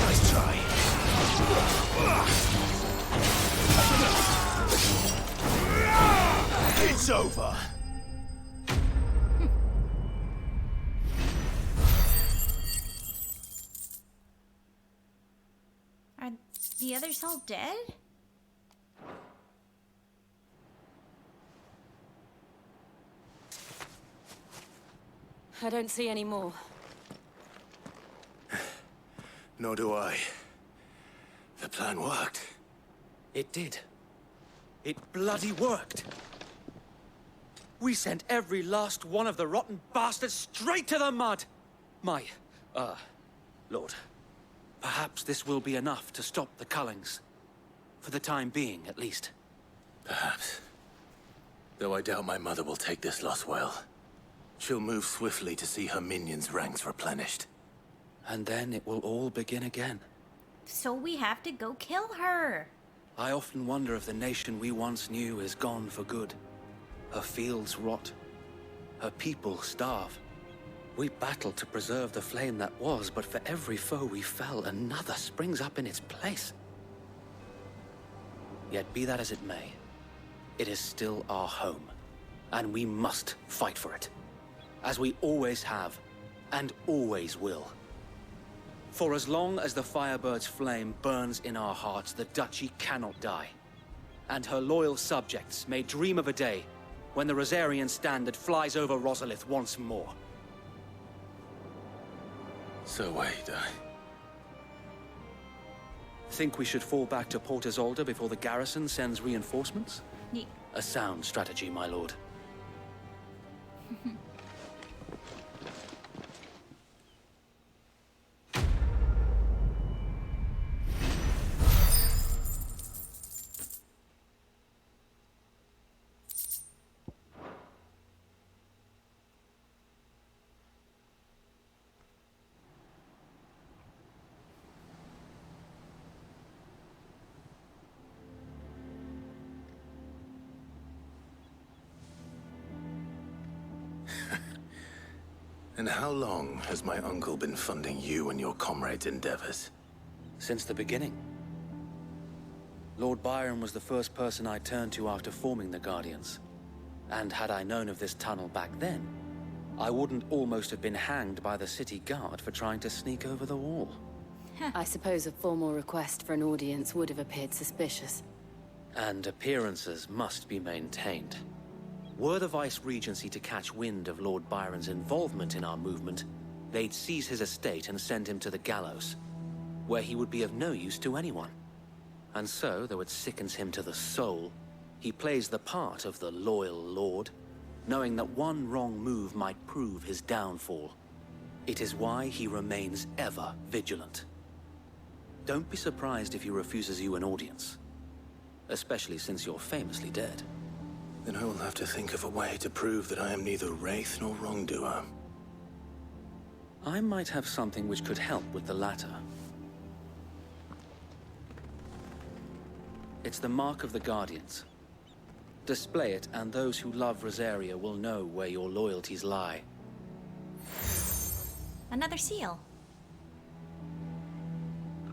Nice try. It's over. Are the others all dead? I don't see any more. Nor do I. The plan worked. It did. It bloody worked. We sent every last one of the rotten bastards straight to the mud! Lord, perhaps this will be enough to stop the Cullings. For the time being, at least. Perhaps. Though I doubt my mother will take this loss well. She'll move swiftly to see her minions' ranks replenished. And then it will all begin again. So we have to go kill her. I often wonder if the nation we once knew is gone for good. Her fields rot. Her people starve. We battled to preserve the flame that was, but for every foe we fell, another springs up in its place. Yet be that as it may, it is still our home, and we must fight for it. As we always have, and always will. For as long as the Firebird's flame burns in our hearts, the Duchy cannot die. And her loyal subjects may dream of a day when the Rosarian standard flies over Rosalith once more. So wait, Think we should fall back to Port Isolde before the garrison sends reinforcements? A sound strategy, my lord. And how long has my uncle been funding you and your comrades' endeavors? Since the beginning. Lord Byron was the first person I turned to after forming the Guardians. And had I known of this tunnel back then, I wouldn't almost have been hanged by the city guard for trying to sneak over the wall. I suppose a formal request for an audience would have appeared suspicious. And appearances must be maintained. Were the Vice-Regency to catch wind of Lord Byron's involvement in our movement, they'd seize his estate and send him to the gallows, where he would be of no use to anyone. And so, though it sickens him to the soul, he plays the part of the loyal lord, knowing that one wrong move might prove his downfall. It is why he remains ever vigilant. Don't be surprised if he refuses you an audience, especially since you're famously dead. Then I will have to think of a way to prove that I am neither wraith nor wrongdoer. I might have something which could help with the latter. It's the mark of the Guardians. Display it, and those who love Rosaria will know where your loyalties lie. Another seal.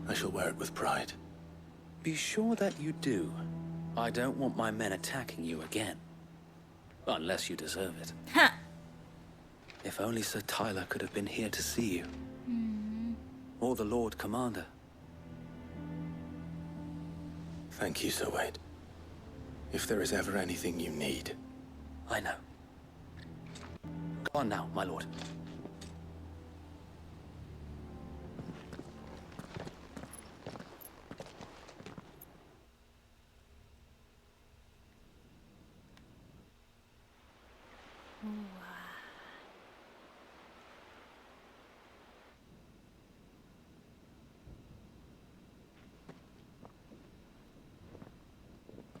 I shall wear it with pride. Be sure that you do. I don't want my men attacking you again. Unless you deserve it. Huh. If only Sir Tyler could have been here to see you. Or the Lord Commander. Thank you, Sir Wade. If there is ever anything you need. I know. Go on now, my lord.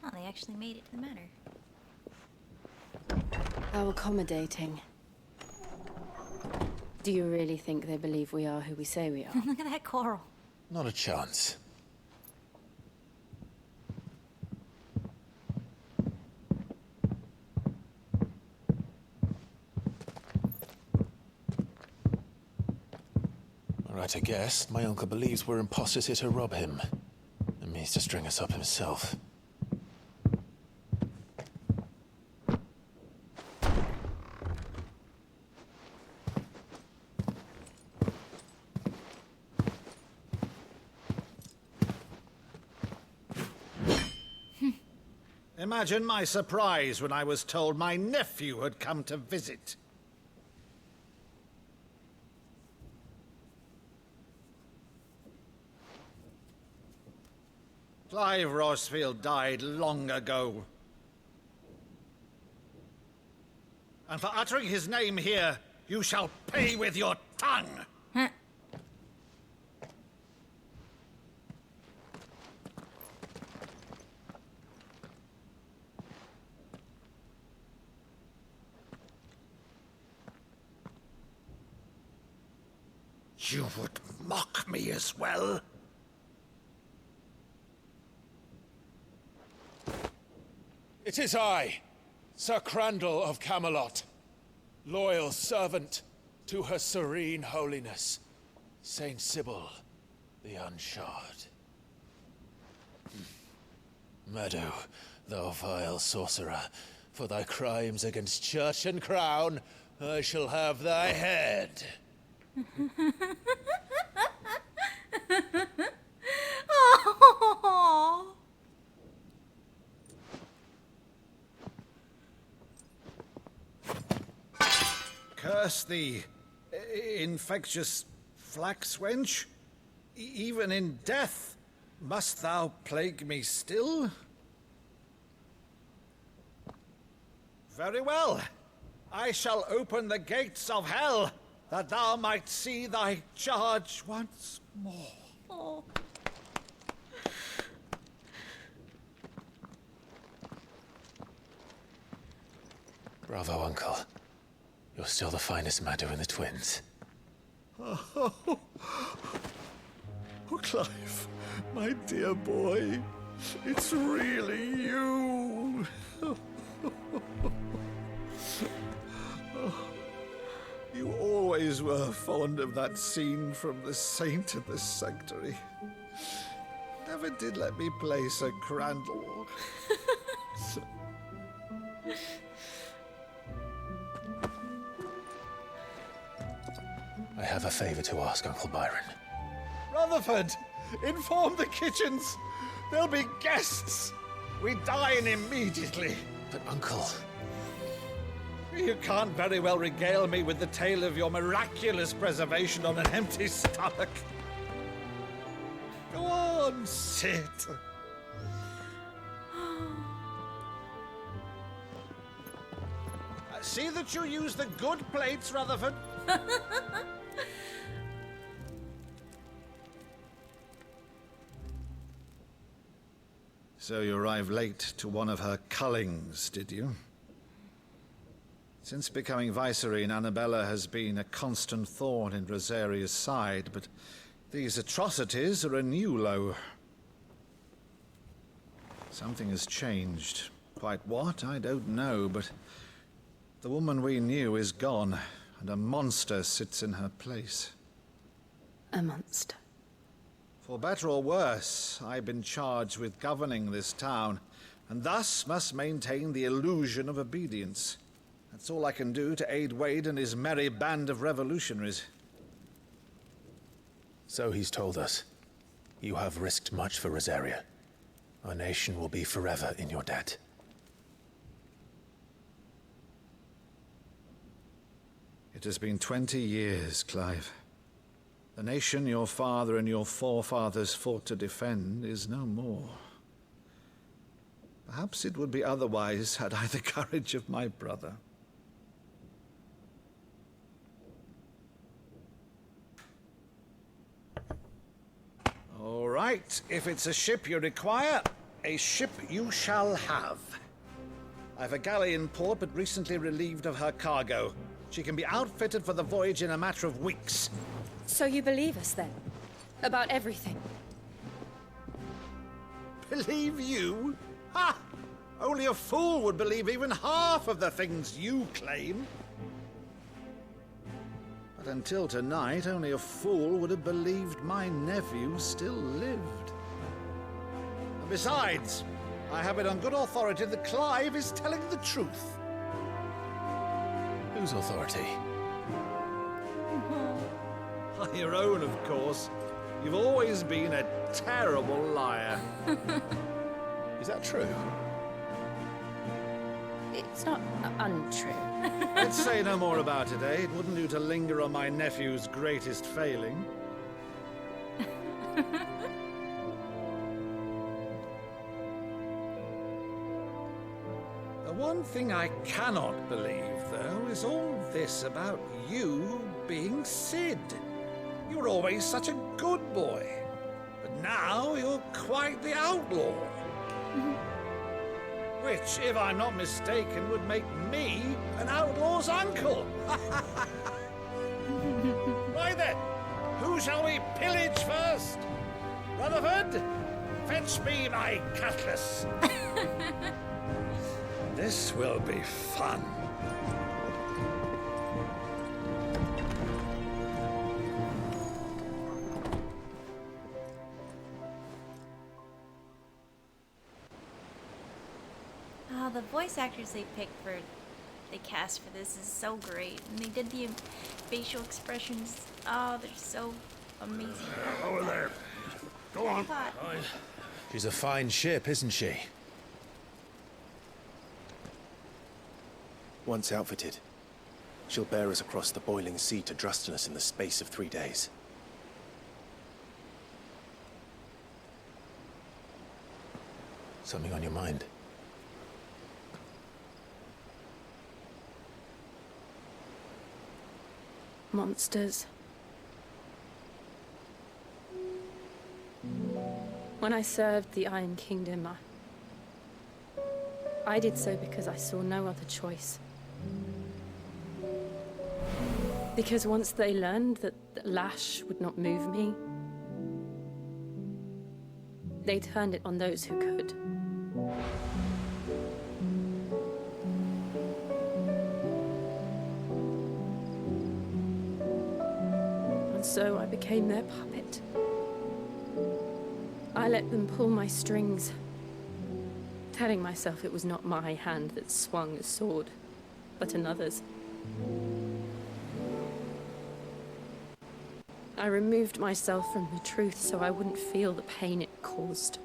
Oh, they actually made it to the manor. How accommodating. Do you really think they believe we are who we say we are? Look at that coral. Not a chance. Right, I guess. My uncle believes we're imposters here to rob him. And means to string us up himself. Imagine my surprise when I was told my nephew had come to visit. Clive Rosefield died long ago. And for uttering his name here, you shall pay with your tongue! You would mock me as well? It is I, Sir Crandall of Camelot, loyal servant to Her Serene Holiness, Saint Sybil the Unshod. Meadow, thou vile sorcerer, for thy crimes against church and crown, I shall have thy head. Oh. Curse thee, infectious flax wench. Even in death, must thou plague me still? Very well. I shall open the gates of hell, that thou might see thy charge once more. Oh. Bravo, Uncle. You're still the finest Meadow in the twins. Oh, Clive, my dear boy, it's really you. You always were fond of that scene from The Saint of the Sanctuary. Never did let me play Sir Crandall. I have a favor to ask, Uncle Byron. Rutherford, inform the kitchens. There'll be guests. We dine immediately. But, Uncle... You can't very well regale me with the tale of your miraculous preservation on an empty stomach. Go on, sit. See that you use the good plates, Rutherford. So you arrived late to one of her cullings, did you? Since becoming Vicereine, Annabella has been a constant thorn in Rosaria's side, but these atrocities are a new low. Something has changed. Quite what, I don't know, but the woman we knew is gone, and a monster sits in her place. A monster? For better or worse, I've been charged with governing this town, and thus must maintain the illusion of obedience. That's all I can do to aid Wade and his merry band of revolutionaries. So he's told us. You have risked much for Rosaria. Our nation will be forever in your debt. It has been 20 years, Clive. The nation your father and your forefathers fought to defend is no more. Perhaps it would be otherwise had I the courage of my brother. All right, if it's a ship you require, a ship you shall have. I've a galley in port, but recently relieved of her cargo. She can be outfitted for the voyage in a matter of weeks. So you believe us then? About everything? Believe you? Ha! Only a fool would believe even half of the things you claim. But until tonight, only a fool would have believed my nephew still lived. And besides, I have it on good authority that Clive is telling the truth. Whose authority? Your own, of course. You've always been a terrible liar. Is that true? It's not untrue. Let's say no more about it, eh? It wouldn't do to linger on my nephew's greatest failing. The one thing I cannot believe, though, is all this about you being Sid. You were always such a good boy, but now you're quite the outlaw. Which, if I'm not mistaken, would make me an outlaw's uncle. Right then, who shall we pillage first? Rutherford, fetch me my cutlass. This will be fun. Oh, the voice actors they cast for this is so great. And they did the facial expressions. Oh, they're so amazing. Over there. Go on. She's a fine ship, isn't she? Once outfitted, she'll bear us across the boiling sea to Drustinus in the space of 3 days. Something on your mind? Monsters. When I served the Iron Kingdom, I did so because I saw no other choice. Because once they learned that the lash would not move me, they turned it on those who could. And so I became their puppet. I let them pull my strings, telling myself it was not my hand that swung a sword, but another's. I removed myself from the truth so I wouldn't feel the pain it caused.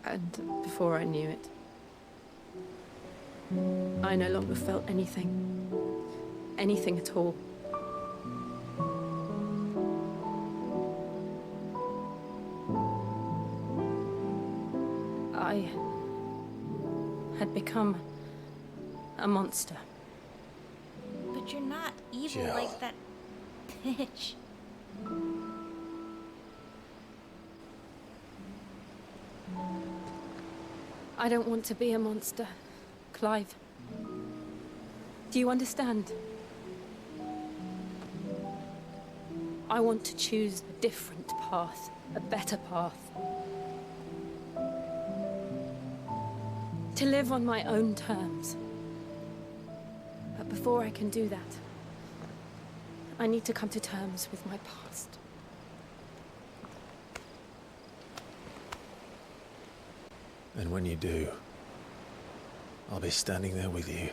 And before I knew it, I no longer felt anything. Anything at all. I had become a monster. But you're not evil Jill. like that bitch. I don't want to be a monster, Clive. Do you understand? I want to choose a different path, a better path. To live on my own terms. But before I can do that, I need to come to terms with my past. And when you do, I'll be standing there with you,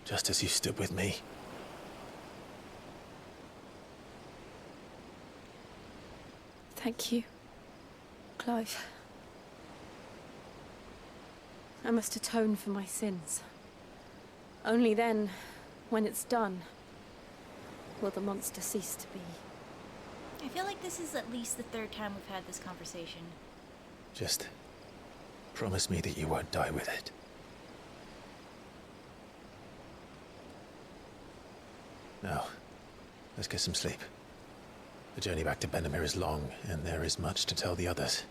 just as you stood with me. Thank you, Clive. I must atone for my sins. Only then, when it's done, will the monster cease to be. I feel like this is at least the third time we've had this conversation. Just promise me that you won't die with it. Now, let's get some sleep. The journey back to Benamir is long, and there is much to tell the others.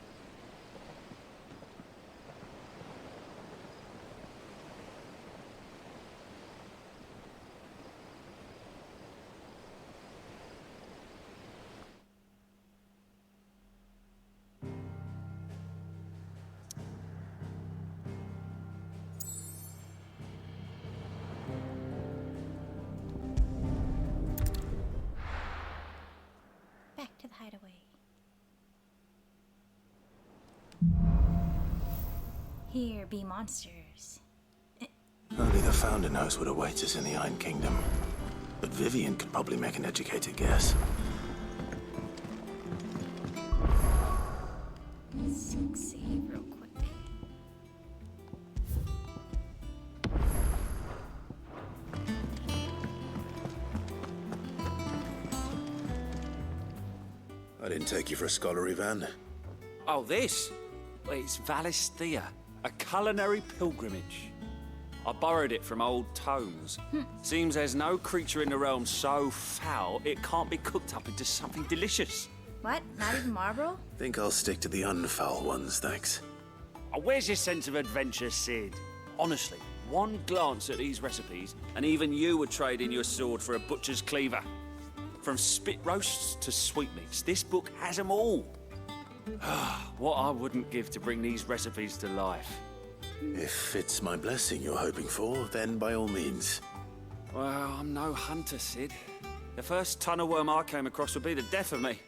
Here be monsters. Only the Founder knows what awaits us in the Iron Kingdom. But Vivian could probably make an educated guess. Save real quick. I didn't take you for a scholarly van. Oh, this? Well, it's Valisthea, a culinary pilgrimage. I borrowed it from old tomes. Seems there's no creature in the realm so foul it can't be cooked up into something delicious. What? Not even Marlboro? Think I'll stick to the unfoul ones, thanks. Oh, where's your sense of adventure, Sid? Honestly, one glance at these recipes, and even you would trade in your sword for a butcher's cleaver. From spit roasts to sweetmeats, this book has them all. What I wouldn't give to bring these recipes to life. If it's my blessing you're hoping for, then by all means. Well, I'm no hunter, Sid. The first tunnel worm I came across would be the death of me.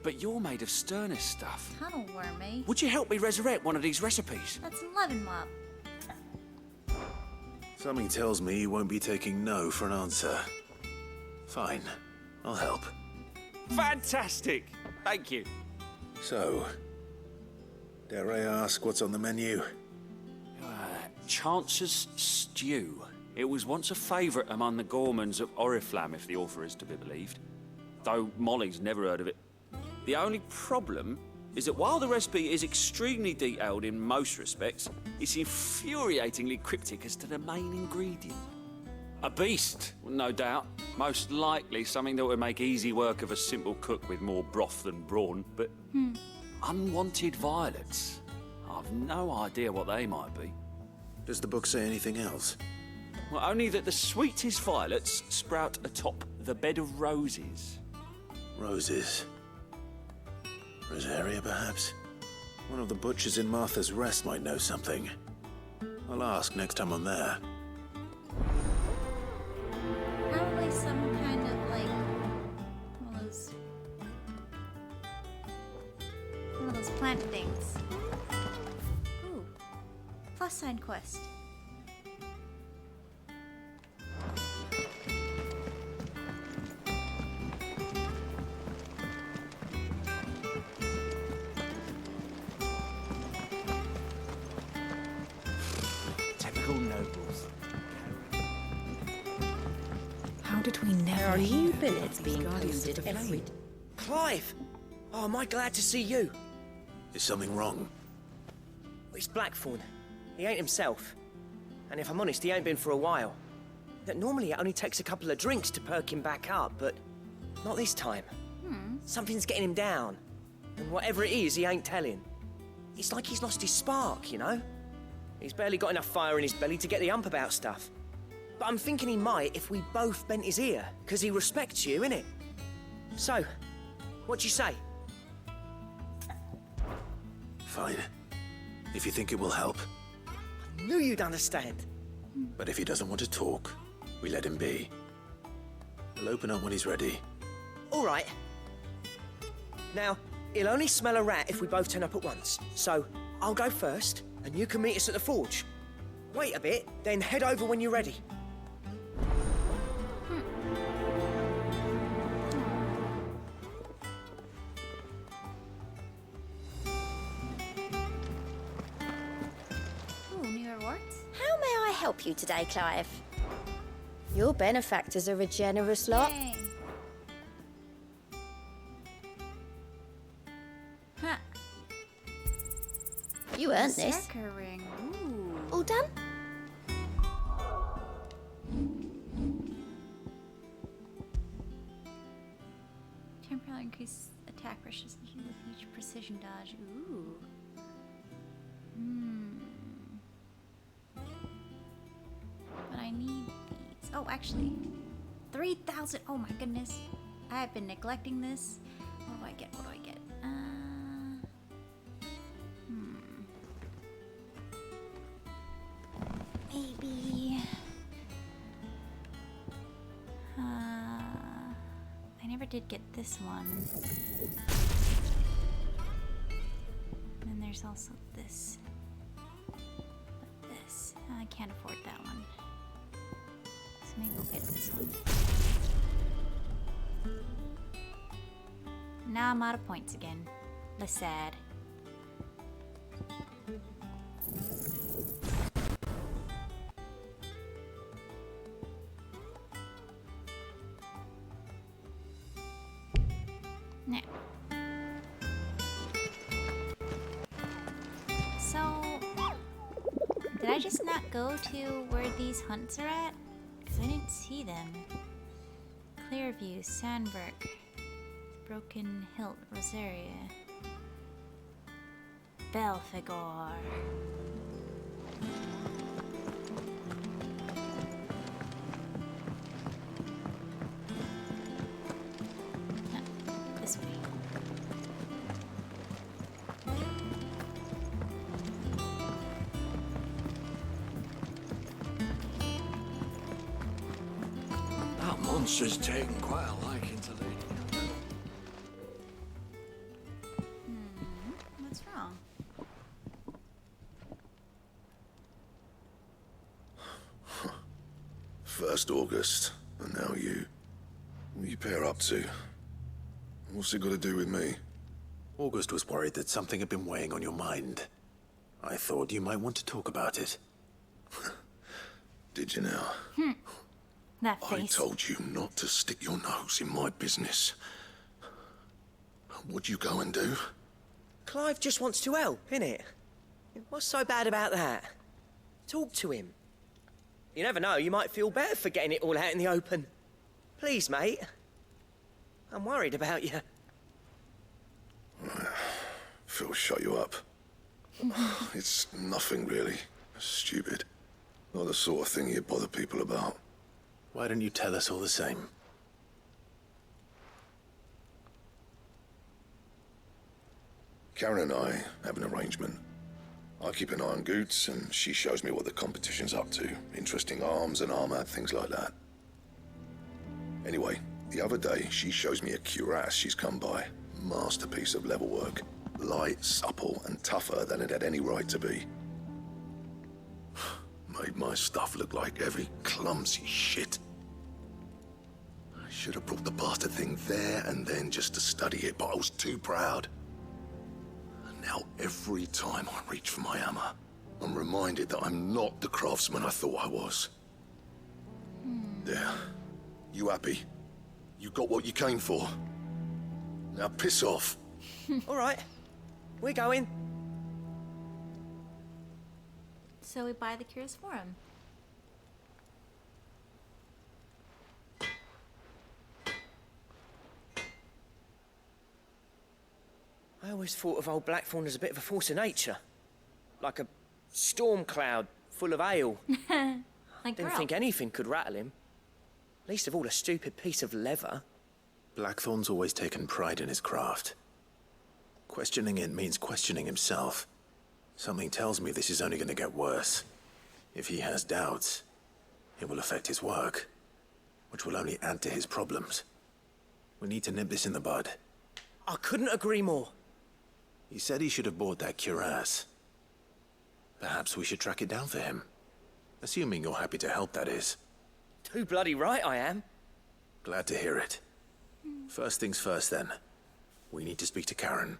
But you're made of sterner stuff. Tunnel worm, eh? Would you help me resurrect one of these recipes? That's 11 mob. Something tells me you won't be taking no for an answer. Fine, I'll help. Fantastic! Thank you. So, dare I ask what's on the menu? Chance's Stew. It was once a favourite among the gourmands of Oriflamme, if the author is to be believed. Though Molly's never heard of it. The only problem is that while the recipe is extremely detailed in most respects, it's infuriatingly cryptic as to the main ingredient. A beast, no doubt. Most likely something that would make easy work of a simple cook with more broth than brawn, but unwanted violets. I've no idea what they might be. Does the book say anything else? Well, only that the sweetest violets sprout atop the bed of roses. Roses. Rosaria, perhaps? One of the butchers in Martha's Rest might know something. I'll ask next time I'm there. Probably some kind of like one of those plant things. Ooh. Plus sign quest. Typical nobles. How did we never Are hear you of billets these being guardians posted of the every... flame? Clive! Oh, am I glad to see you? Is something wrong? It's Blackthorn. He ain't himself. And if I'm honest, he ain't been for a while. That normally it only takes a couple of drinks to perk him back up, but not this time. Something's getting him down. And whatever it is, he ain't telling. It's like he's lost his spark, you know? He's barely got enough fire in his belly to get the ump about stuff. But I'm thinking he might if we both bent his ear, because he respects you, innit? So, what do you say? Fine. If you think it will help. I knew you'd understand. But if he doesn't want to talk, we let him be. We'll open up when he's ready. All right. Now, he'll only smell a rat if we both turn up at once. So, I'll go first, and you can meet us at the forge. Wait a bit, then head over when you're ready. Ooh, new rewards? How may I help you today, Clive? Your benefactors are a generous lot. Yay. Huh. You earned this. Berserker ring. Ooh. All done? Temporarily increase attack precision with each precision dodge. Ooh. But I need these. Oh, actually, 3,000. Oh my goodness. I have been neglecting this. What do I get? What do I get? Maybe. I never did get this one. And then there's also this. I can't afford that one. So maybe we'll get this one. Now I'm out of points again. That's sad. Now. So, did I just not go to where these hunts are at? Because I didn't see them. Clearview, Sandbrook, Broken Hilt, Rosaria, Belphegor. This way. That monster's taken quite a liking to Lady. What's wrong? First August, and now you. What are you pair up to? What's it got to do with me? August was worried that something had been weighing on your mind. I thought you might want to talk about it. Did you now? That face. I told you not to stick your nose in my business. What'd you go and do? Clive just wants to help, innit? What's so bad about that? Talk to him. You never know, you might feel better for getting it all out in the open. Please, mate. I'm worried about you. Phil shut you up. It's nothing really. Stupid. Not the sort of thing you bother people about. Why don't you tell us all the same? Karen and I have an arrangement. I keep an eye on Goots, and she shows me what the competition's up to. Interesting arms and armor, things like that. Anyway, the other day, she shows me a cuirass she's come by. Masterpiece of level work. Light, supple, and tougher than it had any right to be. Made my stuff look like heavy, clumsy shit. I should have brought the bastard thing there and then just to study it, but I was too proud. And now every time I reach for my hammer, I'm reminded that I'm not the craftsman I thought I was. There. You happy? You got what you came for? Now piss off. All right. We're going. So we buy the cures for him. I always thought of old Blackthorn as a bit of a force of nature. Like a storm cloud full of ale. Like Didn't think anything could rattle him. Least of all a stupid piece of leather. Blackthorn's always taken pride in his craft. Questioning it means questioning himself. Something tells me this is only going to get worse. If he has doubts, it will affect his work, which will only add to his problems. We need to nip this in the bud. I couldn't agree more. He said he should have bought that cuirass. Perhaps we should track it down for him. Assuming you're happy to help, that is. Too bloody right I am. Glad to hear it. First things first, then. We need to speak to Karen.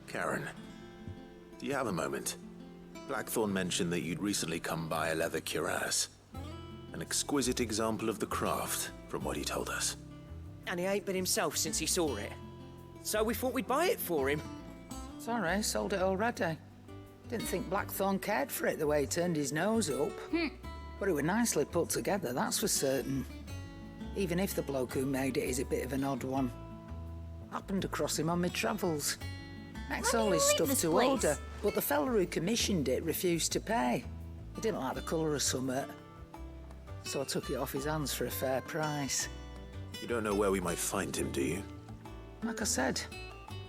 Karen, do you have a moment? Blackthorn mentioned that you'd recently come by a leather cuirass. An exquisite example of the craft, from what he told us. And he ain't been himself since he saw it. So we thought we'd buy it for him. Sorry, sold it already. Didn't think Blackthorn cared for it the way he turned his nose up. But it was nicely put together, that's for certain. Even if the bloke who made it is a bit of an odd one. Happened across him on my travels. Makes all his stuff to order, but the fella who commissioned it refused to pay. He didn't like the colour of summit. So I took it off his hands for a fair price. You don't know where we might find him, do you? Like I said,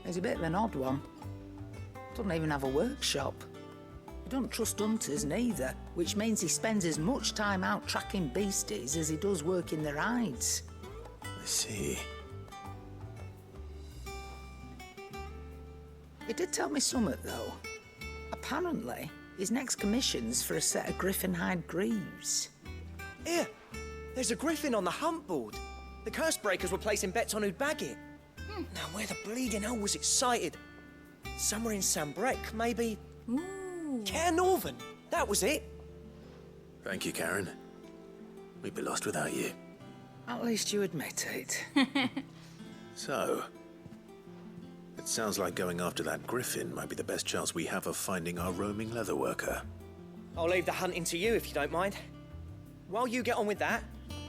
he's a bit of an odd one. Doesn't even have a workshop. He doesn't trust hunters neither, which means he spends as much time out tracking beasties as he does working their hides. I see. He did tell me something, though. Apparently, his next commission's for a set of griffin hide greaves. Here, there's a griffin on the hunt board. The curse breakers were placing bets on who'd bag it. Now, where the bleeding hell was it sighted? Somewhere in Sambrec, maybe. Care Northern. That was it. Thank you, Karen. We'd be lost without you. At least you admit it. So, it sounds like going after that griffin might be the best chance we have of finding our roaming leatherworker. I'll leave the hunting to you if you don't mind. While you get on with that,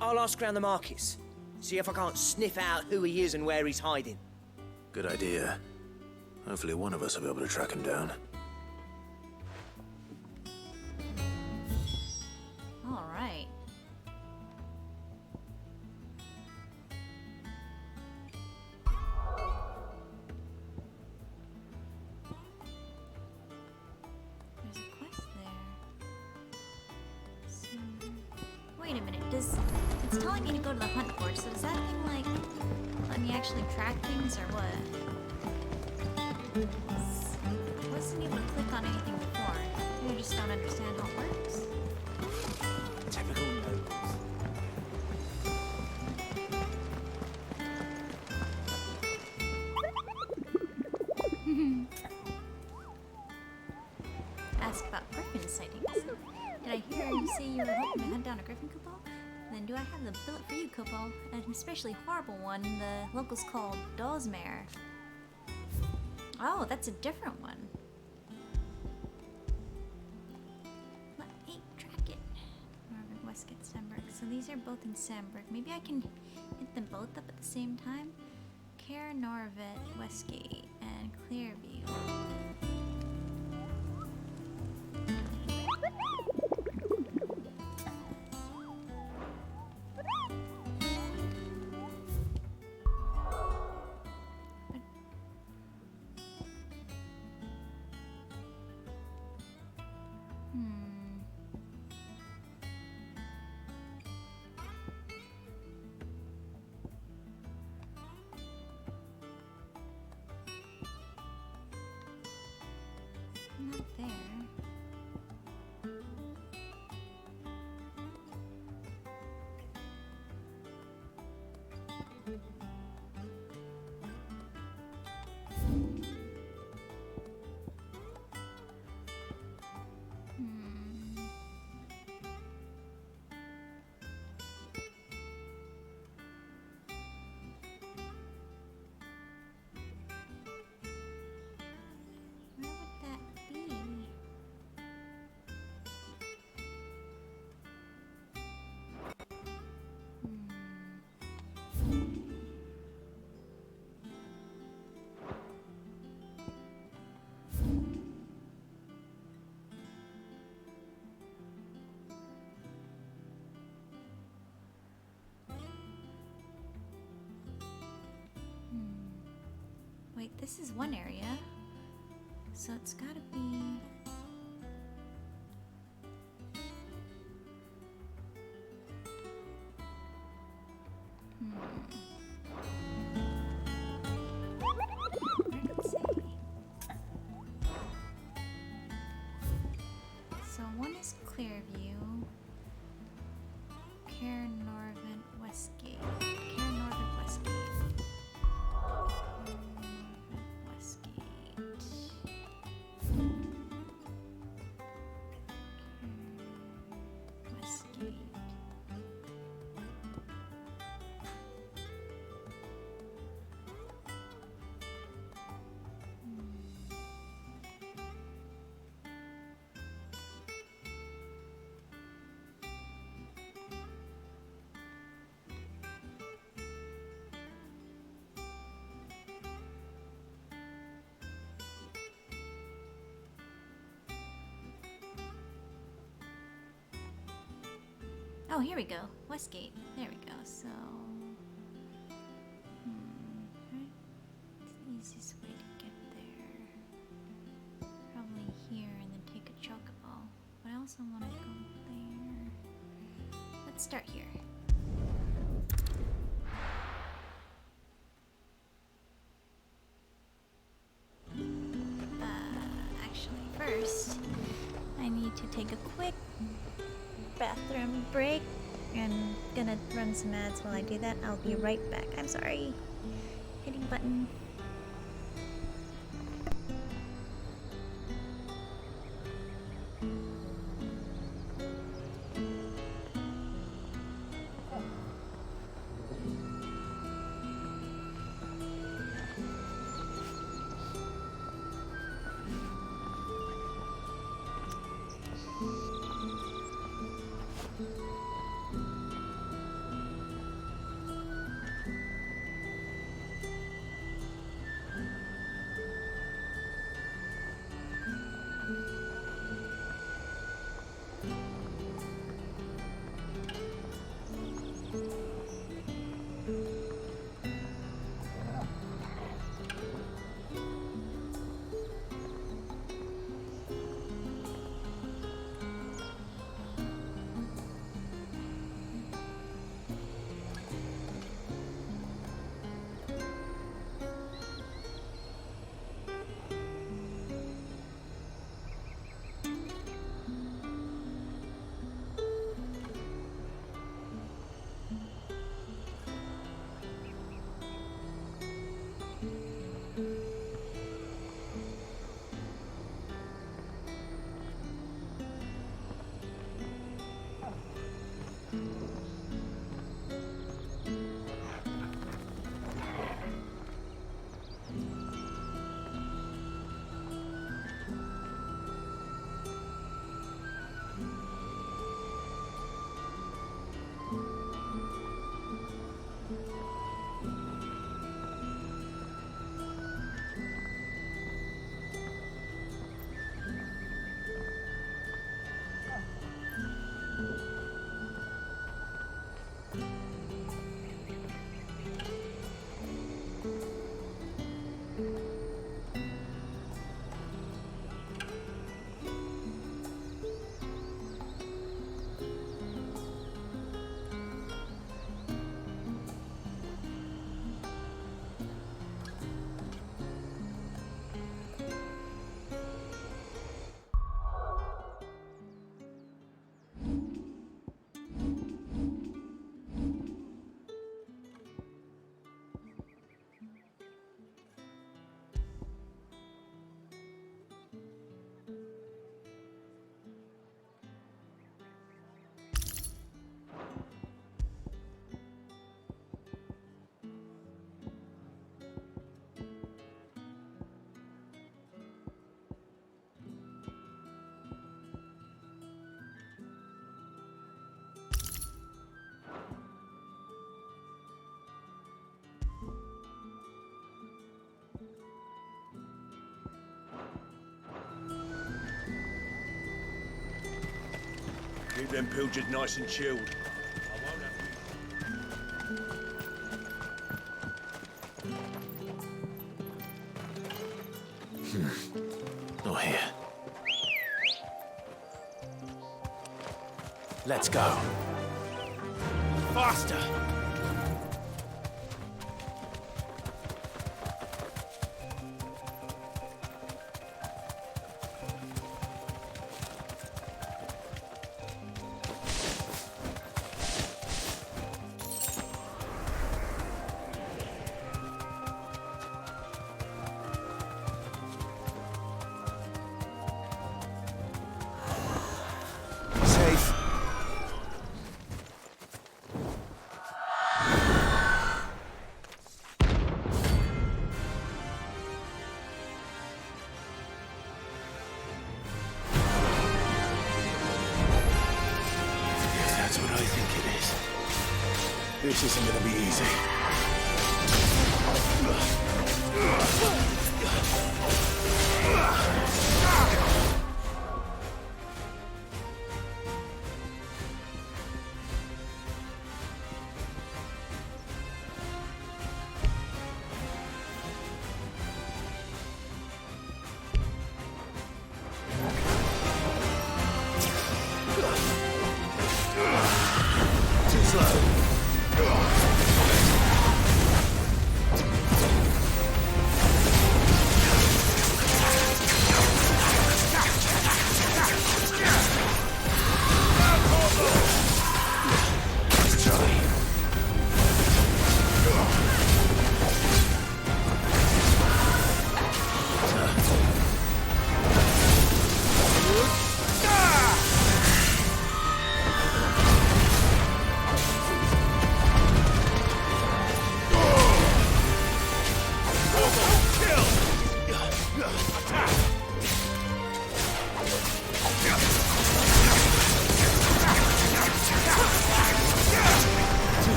I'll ask around the markets. See if I can't sniff out who he is and where he's hiding. Good idea. Hopefully one of us will be able to track him down. All right. There's a quest there. So, wait a minute. It's telling me to go to the hunt board, so does that mean, like, let me actually track things, or what? I wasn't able to click on anything before. Maybe I just don't understand how it works. Typical nobles. Ask about griffin sightings. Did I hear you say you were hoping to hunt down a griffin couple? Then do I have the billet for you, couple? An especially horrible one the locals call Dozmare. Oh, that's a different one. Let me track it. Norvin, Westgate, Sambrec. So these are both in Sambrec. Maybe I can hit them both up at the same time? Care Norvet, Westgate, and Clearview. Not there. Where would that be? Wait, this is one area. So it's gotta be... Where did it say? So one is Clearview. Care Norvin, Westgate. Care Norvin, Westgate. Westgate. Oh, here we go. Westgate. There we go. So, right? It's the easiest way to get there. Probably here and then take a chocobo. But I also want to go there. Let's start here. first, I need to take a quick bathroom break. I'm gonna run some ads while I do that. I'll be right back. I'm sorry. Hitting button. Keep them pilgers nice and chilled. Not here. Let's go. Faster! This isn't gonna be easy. Too slow.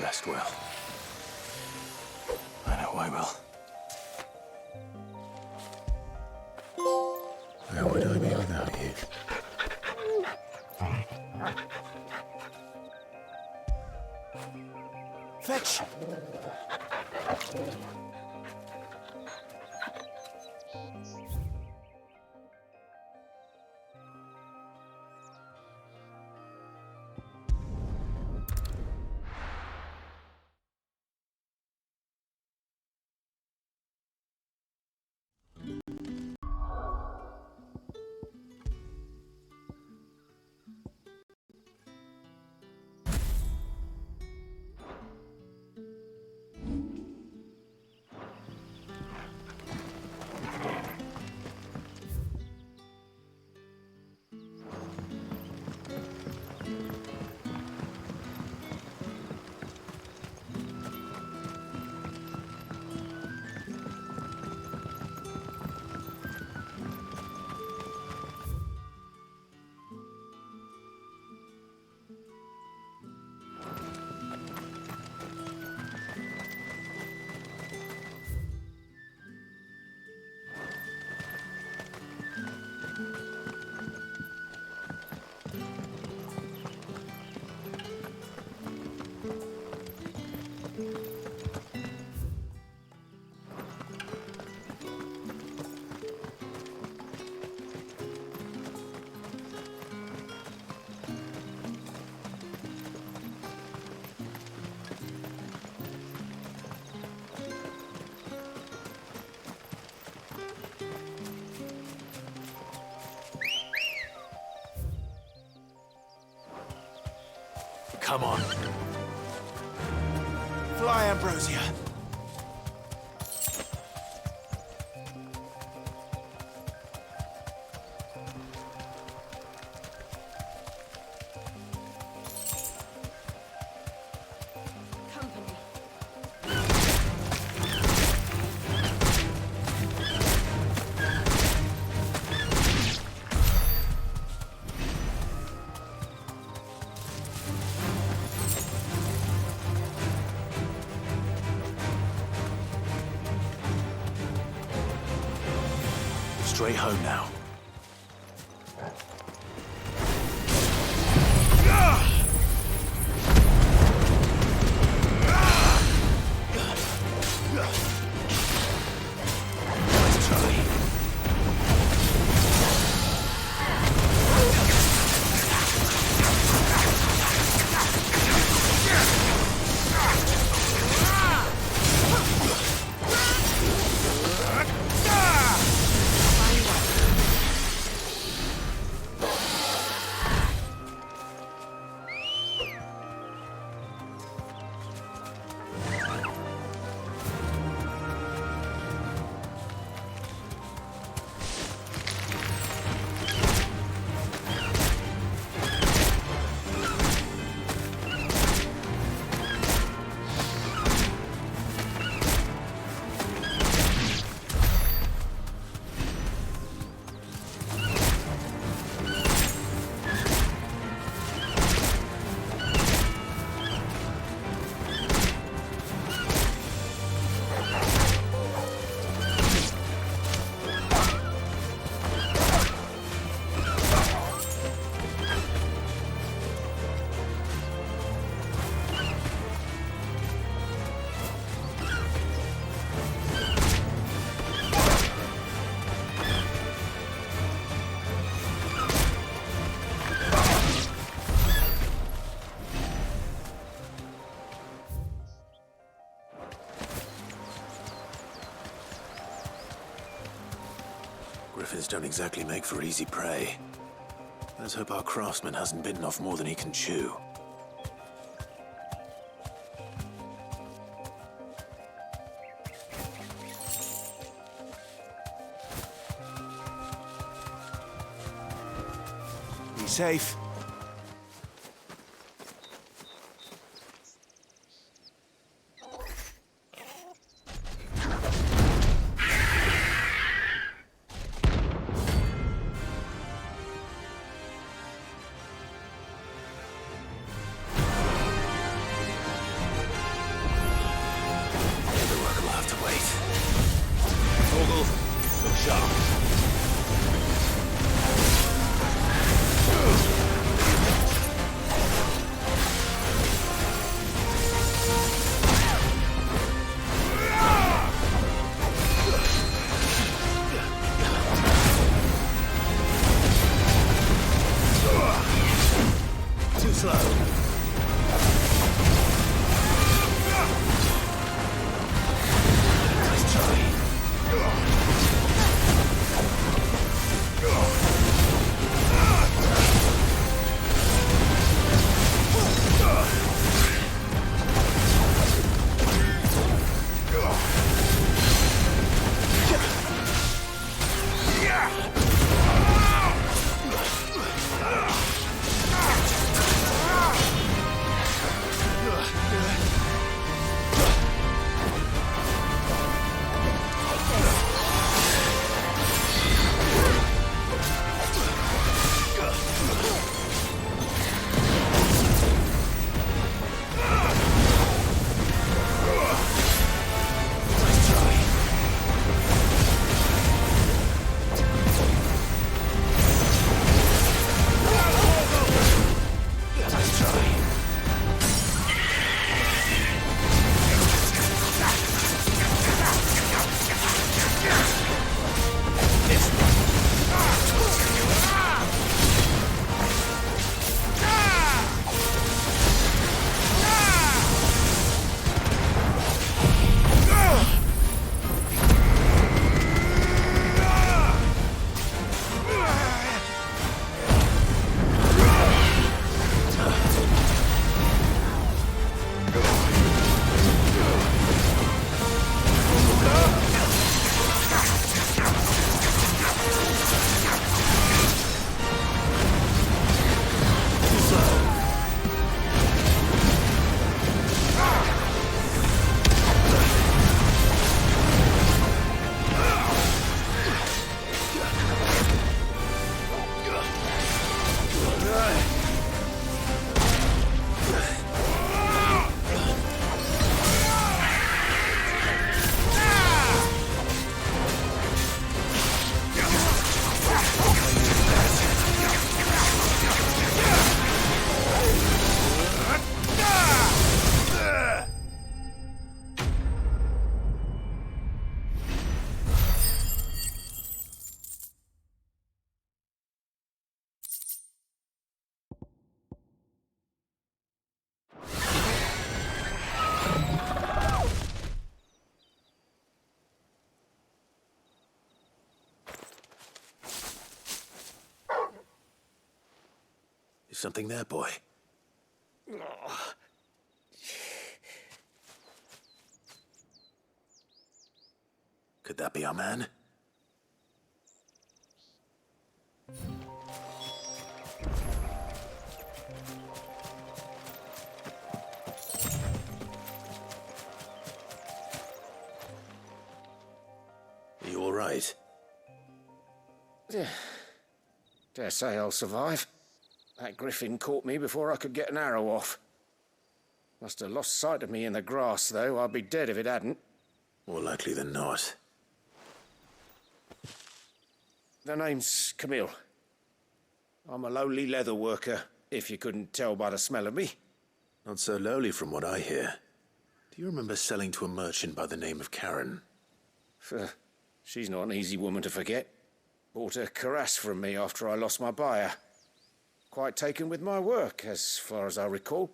rest well. I know I will. Where would I be without you? Fetch! Come on. Fly, Ambrosia. Straight home now. Griffins don't exactly make for easy prey. Let's hope our craftsman hasn't bitten off more than he can chew. Be safe. Too slow. Nice try. Is something there, boy? Could that be our man? Are you all right? Dare say I'll survive. That griffin caught me before I could get an arrow off. Must have lost sight of me in the grass, though. I'd be dead if it hadn't. More likely than not. The name's Camille. I'm a lowly leather worker, if you couldn't tell by the smell of me. Not so lowly from what I hear. Do you remember selling to a merchant by the name of Karen? She's not an easy woman to forget. Bought a cuirass from me after I lost my buyer. Quite taken with my work, as far as I recall.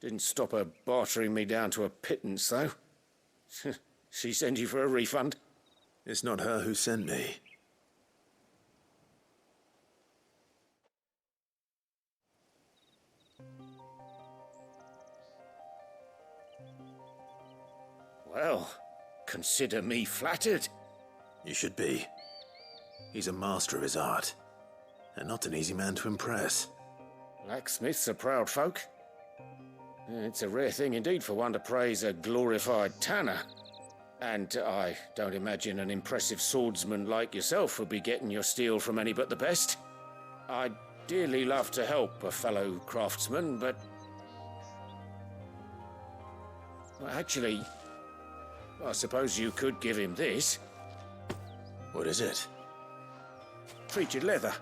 Didn't stop her bartering me down to a pittance, though. She sent you for a refund? It's not her who sent me. Well, consider me flattered. You should be. He's a master of his art, and not an easy man to impress. Blacksmiths are proud folk. It's a rare thing indeed for one to praise a glorified tanner. And I don't imagine an impressive swordsman like yourself would be getting your steel from any but the best. I'd dearly love to help a fellow craftsman, but... Well, actually, I suppose you could give him this. What is it? Treated leather.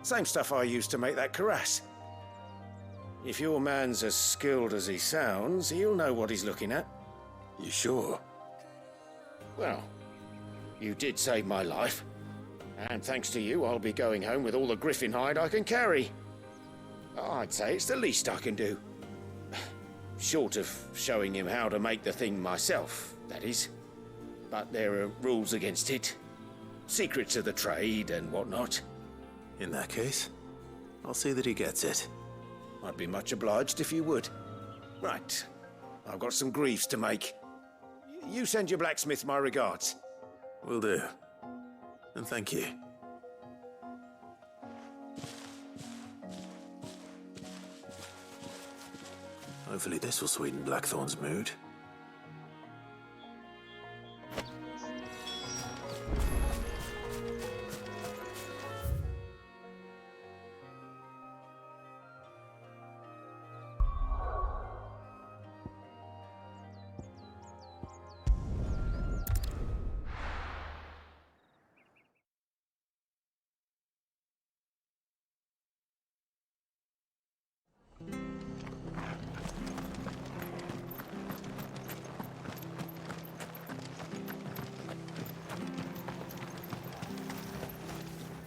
Same stuff I used to make that cuirass. If your man's as skilled as he sounds, he'll know what he's looking at. You sure? Well, you did save my life. And thanks to you, I'll be going home with all the griffin hide I can carry. I'd say it's the least I can do. Short of showing him how to make the thing myself, that is. But there are rules against it. Secrets of the trade and whatnot. In that case, I'll see that he gets it. I'd be much obliged if you would. Right. I've got some greaves to make. You send your blacksmith my regards. Will do. And thank you. Hopefully this will sweeten Blackthorn's mood.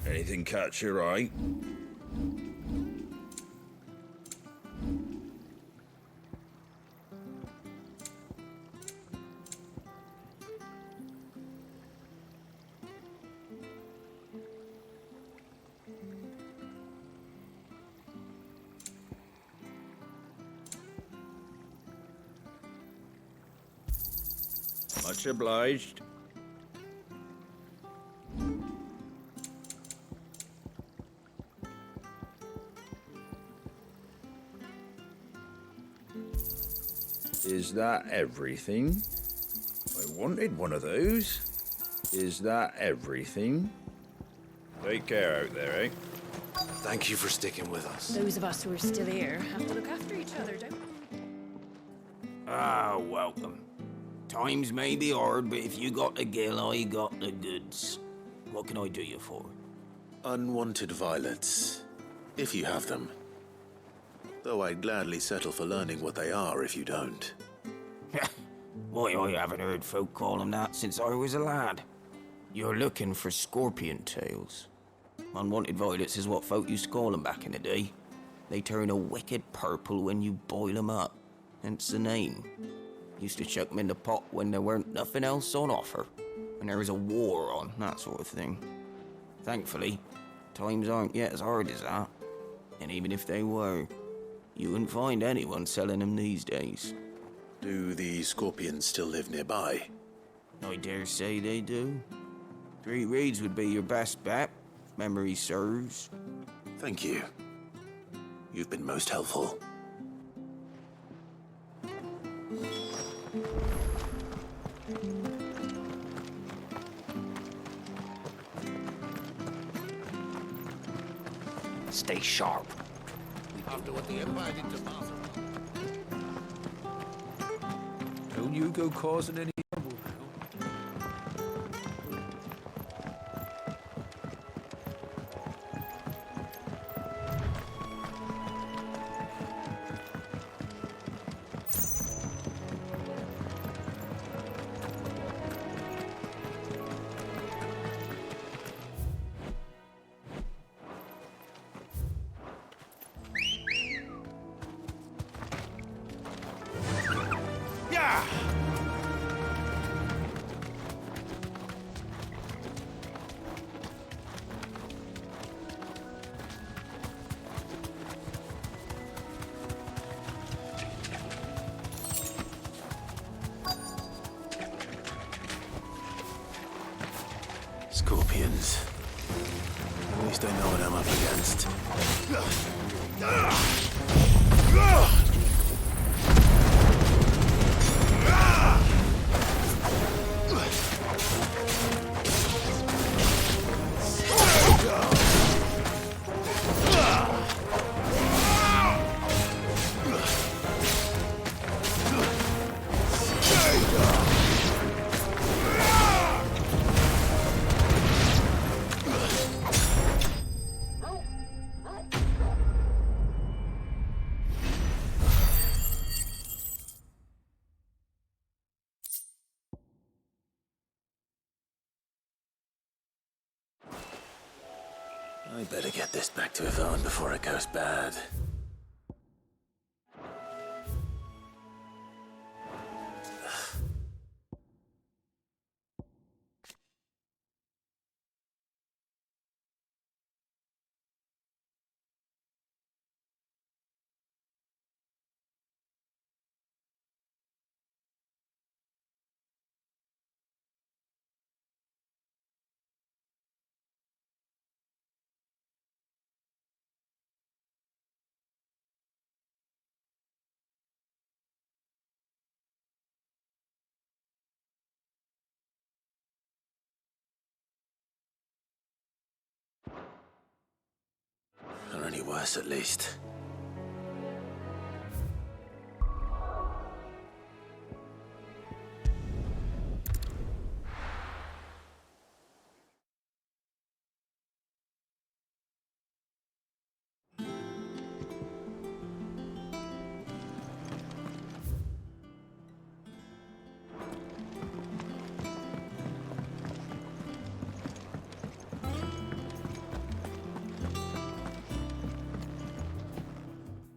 Anything catch your eye? Much obliged. Is that everything? I wanted one of those. Is that everything? Take care out there, eh? Thank you for sticking with us. Those of us who are still here have to look after each other, don't we? Ah, welcome. Times may be hard, but if you got the gill, I got the goods. What can I do you for? Unwanted violets, if you have them. Though I'd gladly settle for learning what they are if you don't. Why, I haven't heard folk call them that since I was a lad. You're looking for scorpion tails. Unwanted violets is what folk used to call them back in the day. They turn a wicked purple when you boil them up, hence the name. Used to chuck them in the pot when there weren't nothing else on offer, when there was a war on, that sort of thing. Thankfully, times aren't yet as hard as that. And even if they were, you wouldn't find anyone selling them these days. Do the scorpions still live nearby? I dare say they do. 3 Reeds would be your best bet, if memory serves. Thank you. You've been most helpful. Stay sharp. After what the Empire did to Martha. Don't you go causing any trouble now. Scorpions. At least I know what I'm up against. I better get this back to Yvonne before it goes bad. Or any worse, at least.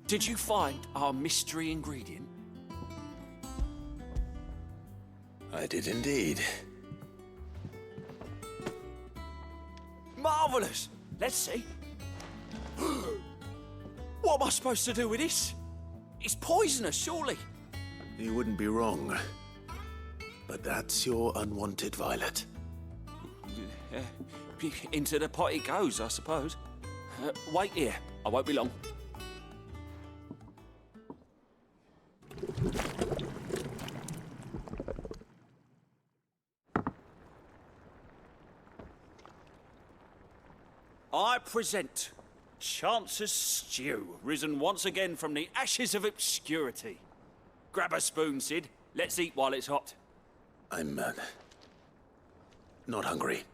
Did you find our mystery ingredient? I did indeed. Marvellous! Let's see. What am I supposed to do with this? It's poisonous, surely. You wouldn't be wrong. But that's your unwanted violet. Into the pot it goes, I suppose. Wait here. I won't be long. I present Chance's Stew, risen once again from the ashes of obscurity. Grab a spoon, Sid. Let's eat while it's hot. I'm, not hungry.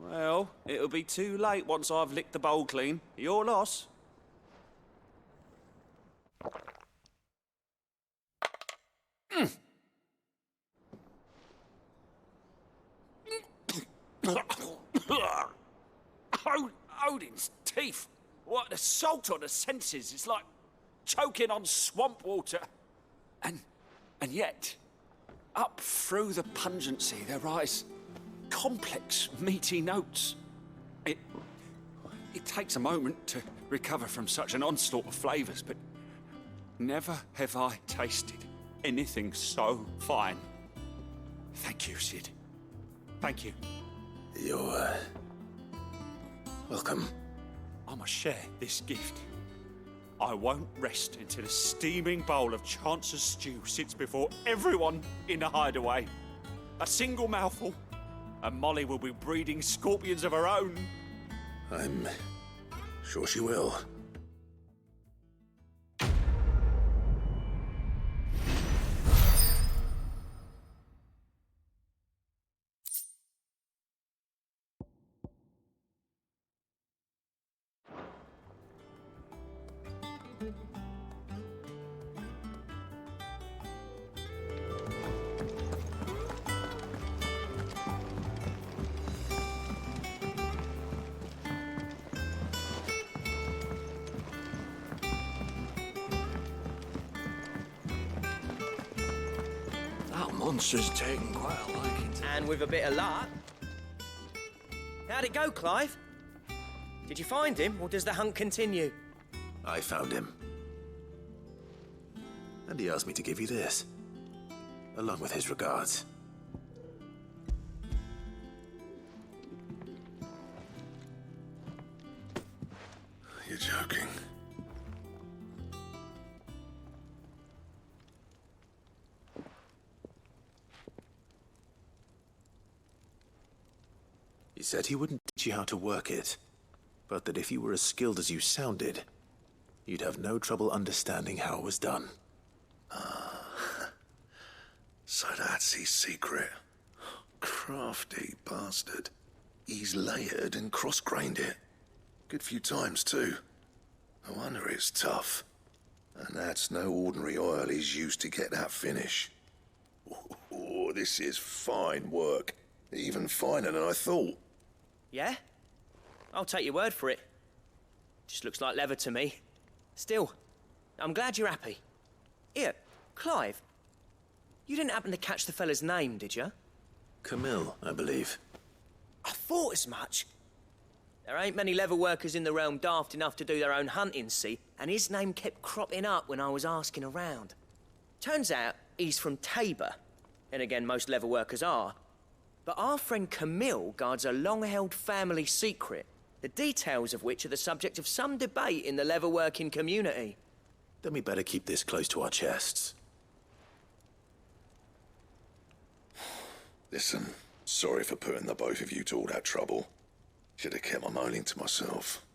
Well, it'll be too late once I've licked the bowl clean. Your loss. Odin's teeth. What, the salt on the senses. It's like choking on swamp water. And yet, up through the pungency, there rise complex, meaty notes. It takes a moment to recover from such an onslaught of flavours, but never have I tasted anything so fine. Thank you, Sid. Thank you. You're, welcome. I must share this gift. I won't rest until a steaming bowl of Chance's Stew sits before everyone in the hideaway. A single mouthful, and Molly will be breeding scorpions of her own. I'm sure she will. Monster's taken quite a liking to... And with a bit of luck. How'd it go, Clive? Did you find him, or does the hunt continue? I found him. And he asked me to give you this, along with his regards. You're joking. He said he wouldn't teach you how to work it, but that if you were as skilled as you sounded, you'd have no trouble understanding how it was done. So that's his secret. Crafty bastard. He's layered and cross-grained it. Good few times, too. No wonder it's tough. And that's no ordinary oil he's used to get that finish. Oh, this is fine work. Even finer than I thought. Yeah? I'll take your word for it. Just looks like leather to me. Still, I'm glad you're happy. Here, Clive. You didn't happen to catch the fella's name, did you? Camille, I believe. I thought as much. There ain't many leather workers in the realm daft enough to do their own hunting, see? And his name kept cropping up when I was asking around. Turns out he's from Tabor. And again, most leather workers are. But our friend Camille guards a long-held family secret, the details of which are the subject of some debate in the leather-working community. Then we better keep this close to our chests. Listen, sorry for putting the both of you to all that trouble. Should have kept my moaning to myself.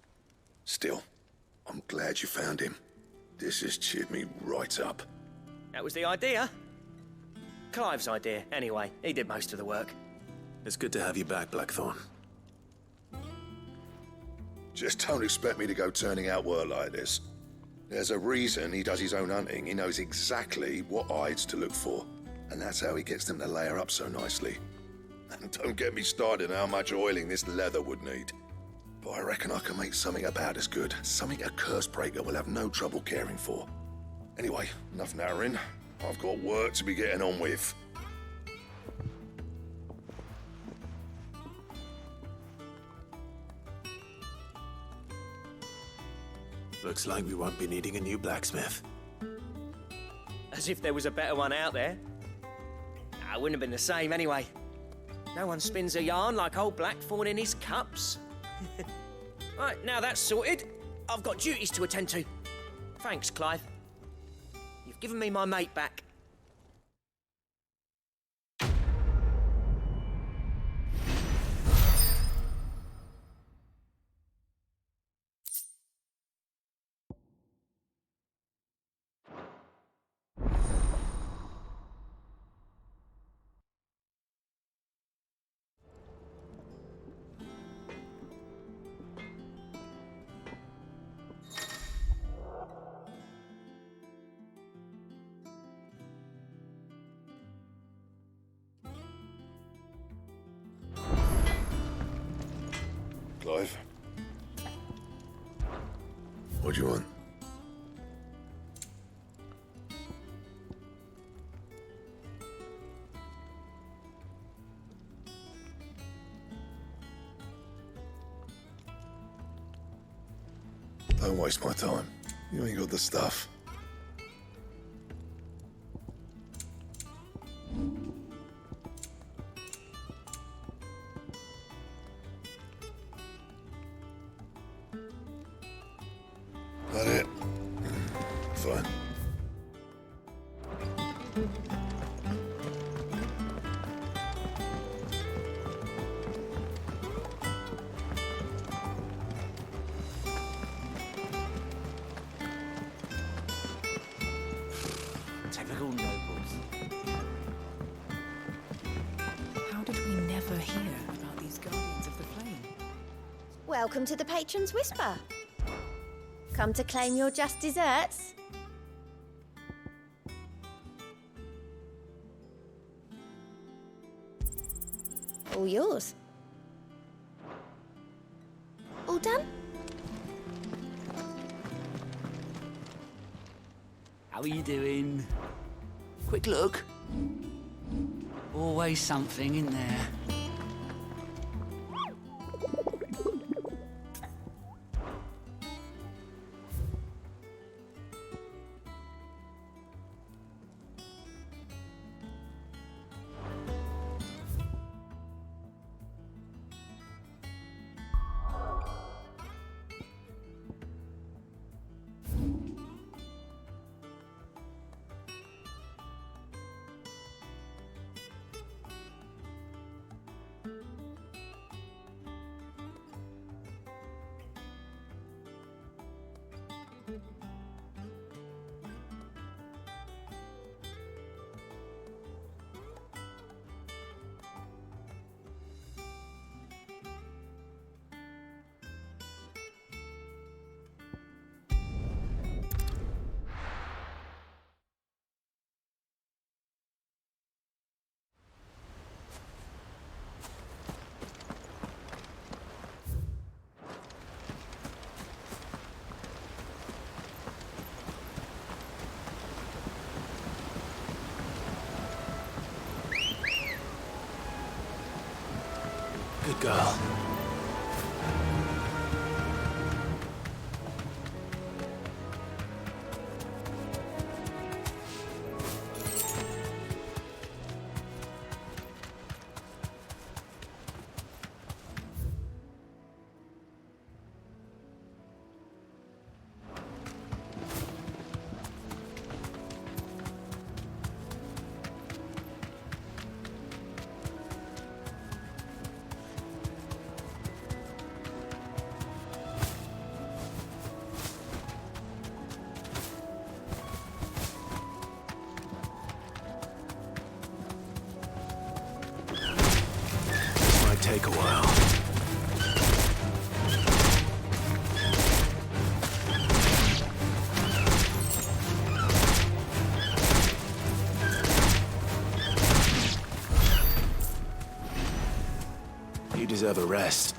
Still, I'm glad you found him. This has cheered me right up. That was the idea. Clive's idea, anyway. He did most of the work. It's good to have you back, Blackthorn. Just don't expect me to go turning out work like this. There's a reason he does his own hunting. He knows exactly what hides to look for. And that's how he gets them to layer up so nicely. And don't get me started on how much oiling this leather would need. But I reckon I can make something about as good. Something a Cursebreaker will have no trouble caring for. Anyway, enough narrowing. I've got work to be getting on with. Looks like we won't be needing a new blacksmith. As if there was a better one out there. It wouldn't have been the same anyway. No one spins a yarn like old Blackthorn in his cups. Right, now that's sorted, I've got duties to attend to. Thanks, Clive. You've given me my mate back. Clive? What do you want? Don't waste my time. You ain't got the stuff. That it? Fine. Typical nobles. How did we never hear about these Guardians of the Flame? Welcome to the Patron's Whisper. Come to claim your just desserts? All yours. All done? How are you doing? Quick look. Always something in there. Good girl. Take a while. You deserve a rest.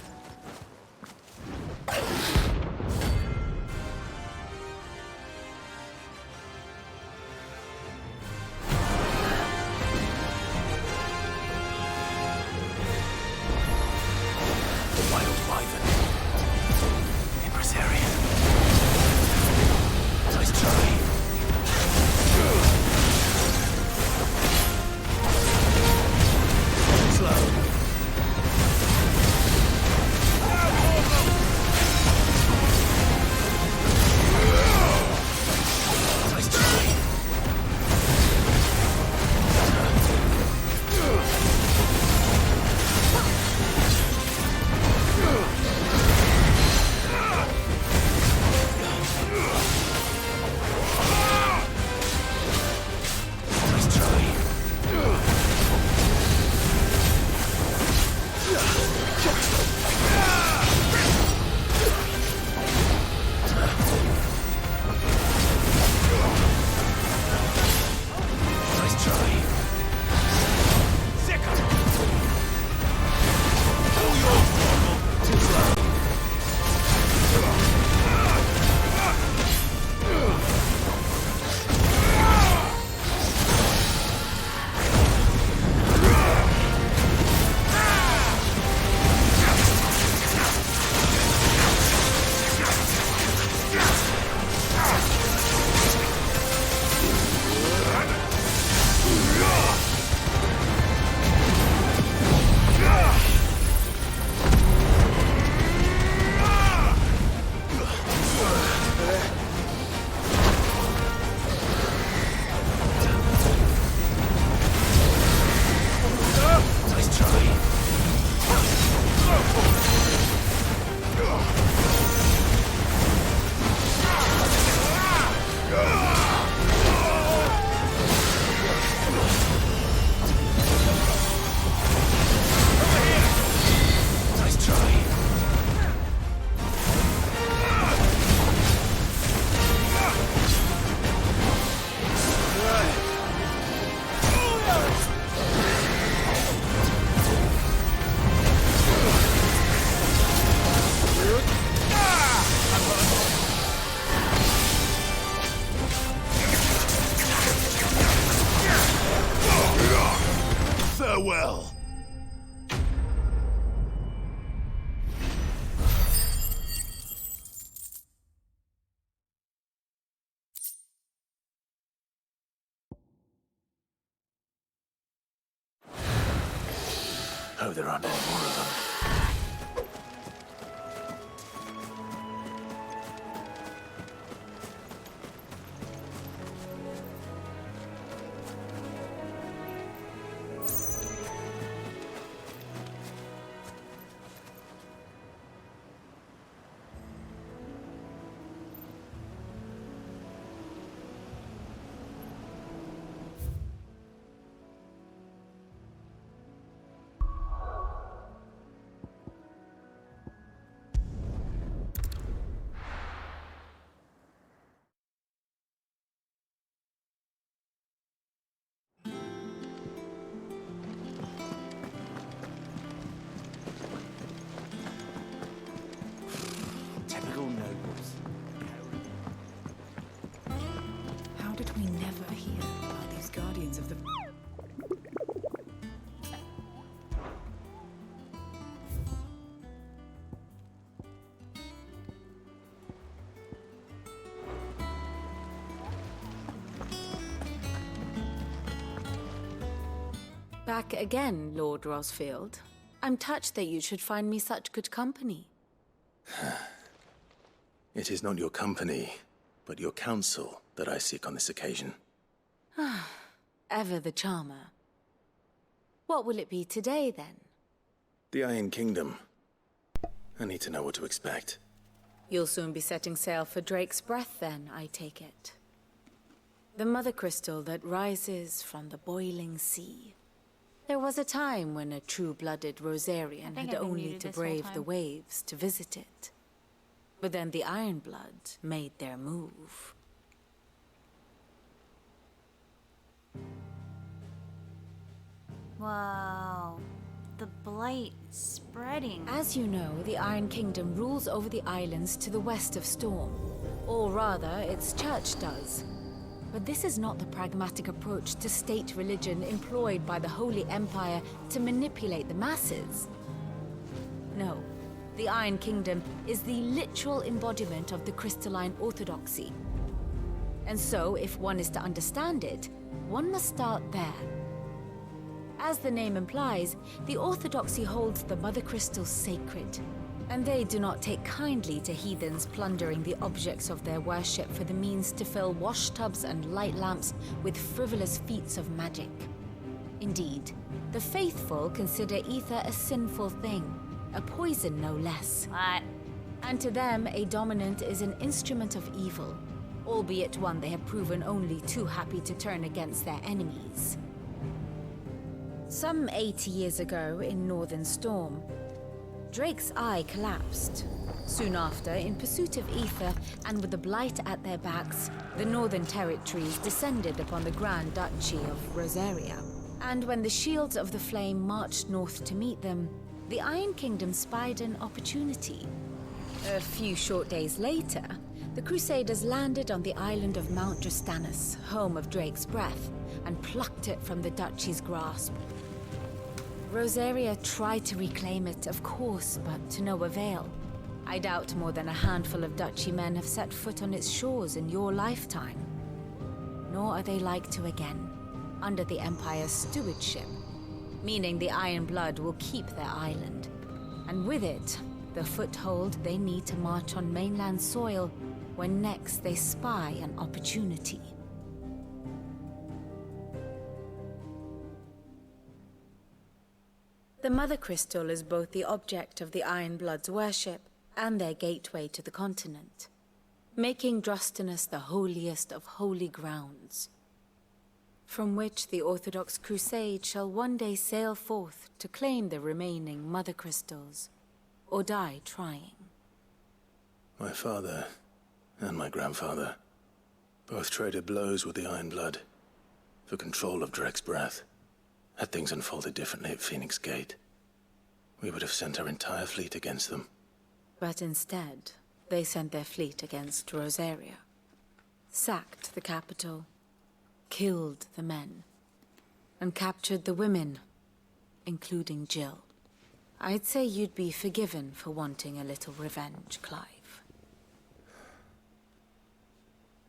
Farewell. Hope there aren't any more of them. Back again, Lord Rosfield. I'm touched that you should find me such good company. It is not your company, but your counsel that I seek on this occasion. Ever the charmer. What will it be today, then? The Iron Kingdom. I need to know what to expect. You'll soon be setting sail for Drake's Breath, then, I take it. The mother crystal that rises from the boiling sea. There was a time when a true-blooded Rosarian had only to brave the waves to visit it. But then the Ironblood made their move. Wow. The blight spreading. As you know, the Iron Kingdom rules over the islands to the west of Storm. Or rather, its church does. But this is not the pragmatic approach to state religion employed by the Holy Empire to manipulate the masses. No, the Iron Kingdom is the literal embodiment of the crystalline orthodoxy. And so, if one is to understand it, one must start there. As the name implies, the orthodoxy holds the Mother Crystals sacred, and they do not take kindly to heathens plundering the objects of their worship for the means to fill washtubs and light lamps with frivolous feats of magic. Indeed, the faithful consider ether a sinful thing, a poison no less. What? And to them, a dominant is an instrument of evil, albeit one they have proven only too happy to turn against their enemies. Some 80 years ago in Northern Storm, Drake's eye collapsed. Soon after, in pursuit of ether and with the blight at their backs, the Northern Territories descended upon the Grand Duchy of Rosaria. And when the Shields of the Flame marched north to meet them, the Iron Kingdom spied an opportunity. A few short days later, the Crusaders landed on the island of Mount Justanus, home of Drake's Breath, and plucked it from the Duchy's grasp. Rosaria tried to reclaim it, of course, but to no avail. I doubt more than a handful of Duchy men have set foot on its shores in your lifetime. Nor are they like to again, under the Empire's stewardship, meaning the Iron Blood will keep their island, and with it, the foothold they need to march on mainland soil when next they spy an opportunity. The Mother Crystal is both the object of the Iron Blood's worship and their gateway to the continent, making Drustanus the holiest of holy grounds, from which the Orthodox Crusade shall one day sail forth to claim the remaining Mother Crystals, or die trying. My father and my grandfather both traded blows with the Iron Blood for control of Drake's Breath. Had things unfolded differently at Phoenix Gate, we would have sent our entire fleet against them. But instead, they sent their fleet against Rosaria, sacked the capital, killed the men, and captured the women, including Jill. I'd say you'd be forgiven for wanting a little revenge, Clive.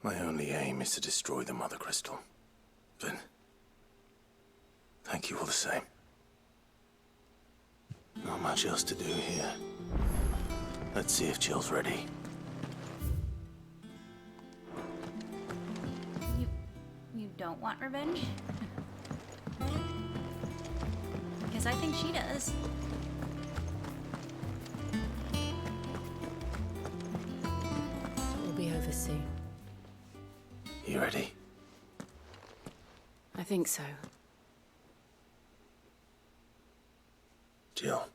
My only aim is to destroy the Mother Crystal. But thank you all the same. Not much else to do here. Let's see if Jill's ready. You don't want revenge? Because I think she does. We'll be over soon. You ready? I think so. Jill,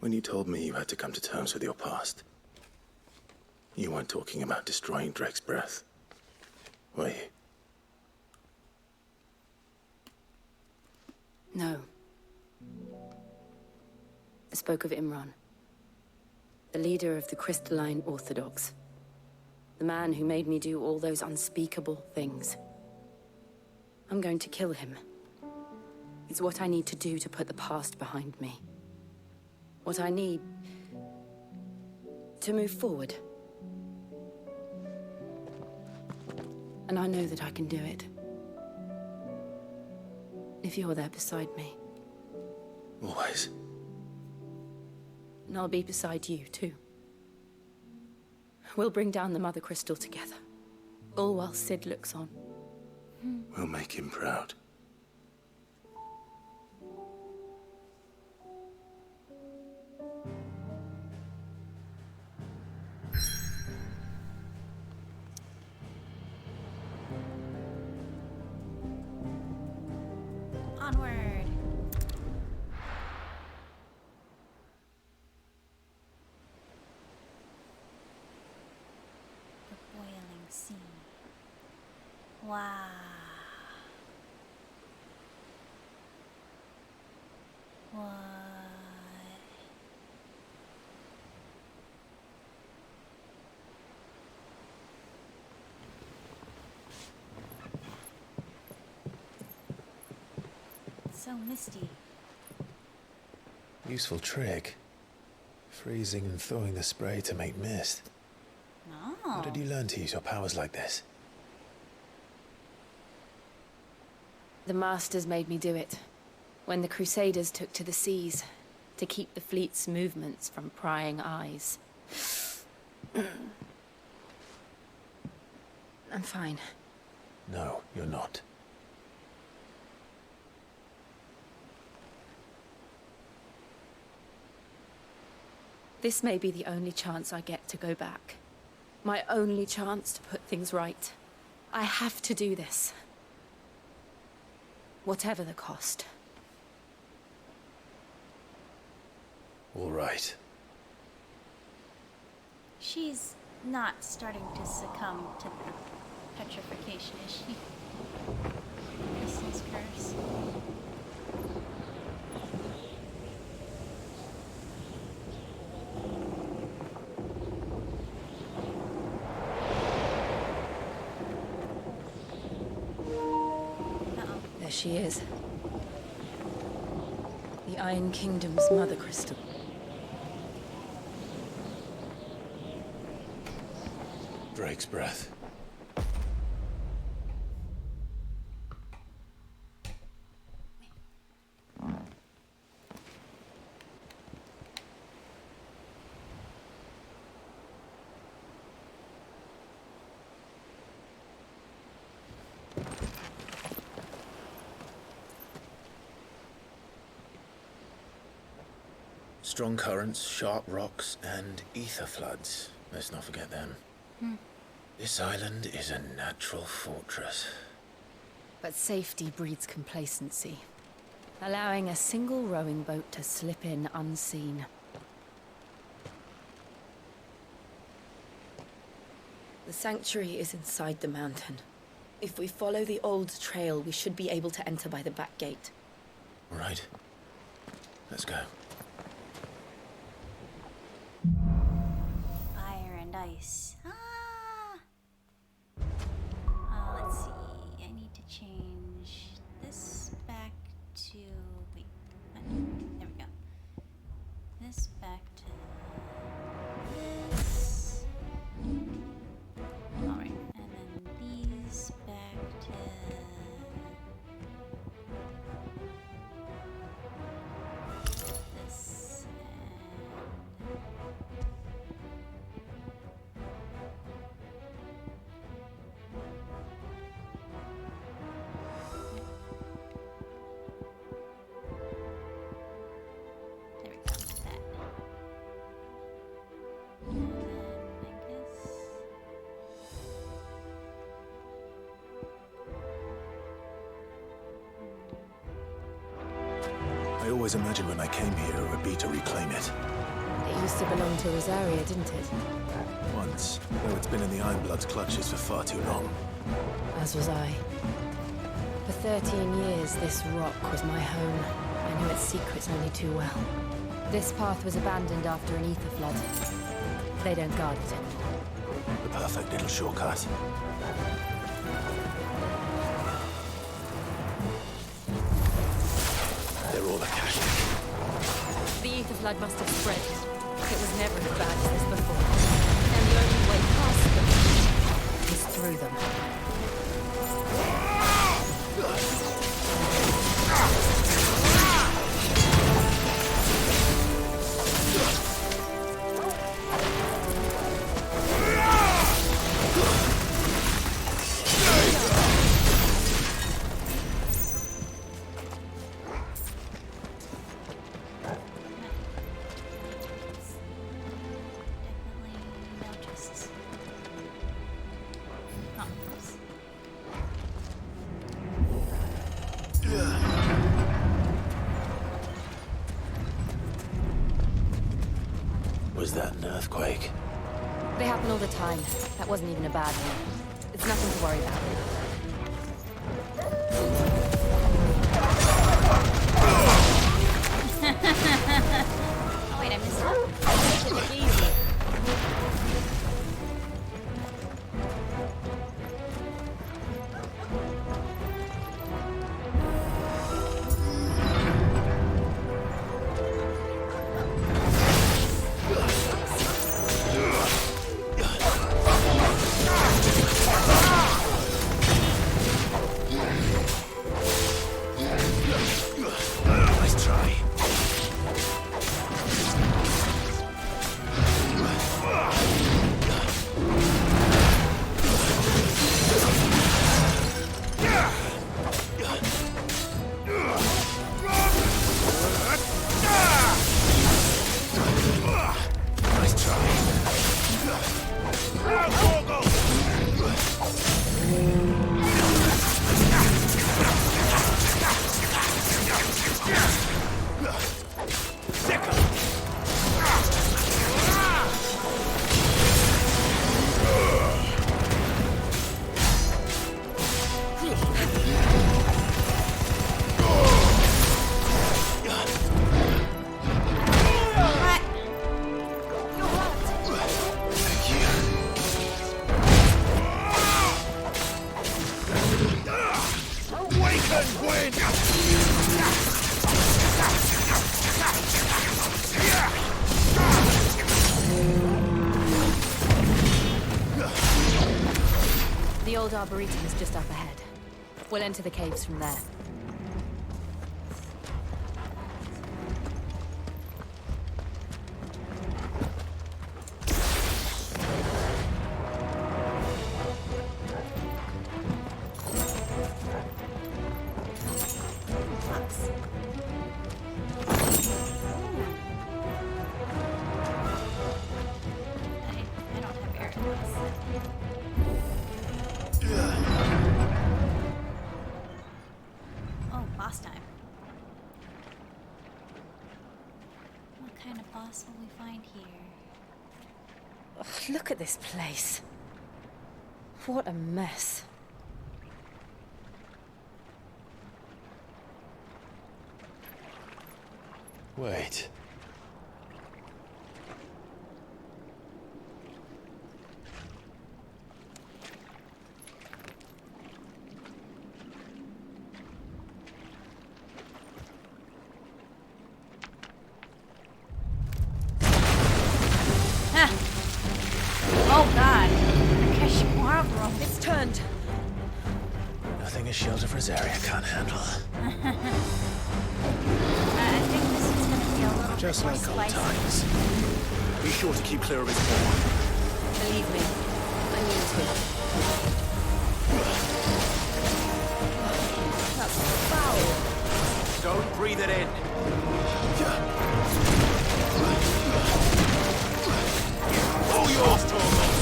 when you told me you had to come to terms with your past, you weren't talking about destroying Drake's Breath, were you? No. I spoke of Imran, the leader of the Crystalline Orthodox, the man who made me do all those unspeakable things. I'm going to kill him. It's what I need to do to put the past behind me. What I need to move forward. And I know that I can do it. If you're there beside me. Always. And I'll be beside you, too. We'll bring down the Mother Crystal together. All while Sid looks on. We'll make him proud. Onward. The boiling sea. Wow. What? So misty. Useful trick. Freezing and thawing the spray to make mist. No. How did you learn to use your powers like this? The Masters made me do it. When the Crusaders took to the seas, to keep the fleet's movements from prying eyes. I'm fine. No, you're not. This may be the only chance I get to go back. My only chance to put things right. I have to do this. Whatever the cost. All right. She's not starting to succumb to petrification, is she? Kristen's curse. There she is. The Iron Kingdom's Mother Crystal. Drake's breath. Strong currents, sharp rocks, and ether floods. Let's not forget them. This island is a natural fortress. But safety breeds complacency, allowing a single rowing boat to slip in unseen. The sanctuary is inside the mountain. If we follow the old trail, we should be able to enter by the back gate. All right. Let's go. Fire and ice. Let's see. I need to change this back to... Wait. There we go. This back to this. Alright. And then these back to... this. There we go. That. And then I guess... I always imagined when I came here it would be to reclaim it. It used to belong to Rosaria, didn't it? Once, though it's been in the Ironblood's clutches for far too long. As was I. For 13 years, this rock was my home. I knew its secrets only too well. This path was abandoned after an ether flood. They don't guard it anymore. The perfect little shortcut. They're all a cache. The ether flood must have spread. It was never as bad as this before. And the only way past them is through them. Was that an earthquake? They happen all the time. That wasn't even a bad one. It's nothing to worry about. Oh wait, I missed it. Take it easy. Nice try. Nice try. The old Arboretum is just up ahead. We'll enter the caves from there. I don't have air tools. Oh, boss time. What kind of boss will we find here? Ugh, look at this place. What a mess. Wait. Ah! Oh god! Keshwabro. It's turned. Nothing a shelter for Zarya can't handle. I think this is gonna be a little Just bit more like old spicy. times. Be sure to keep clear of his paw. Believe me, I need to. That's foul. Don't breathe it in. All yours, Tormund!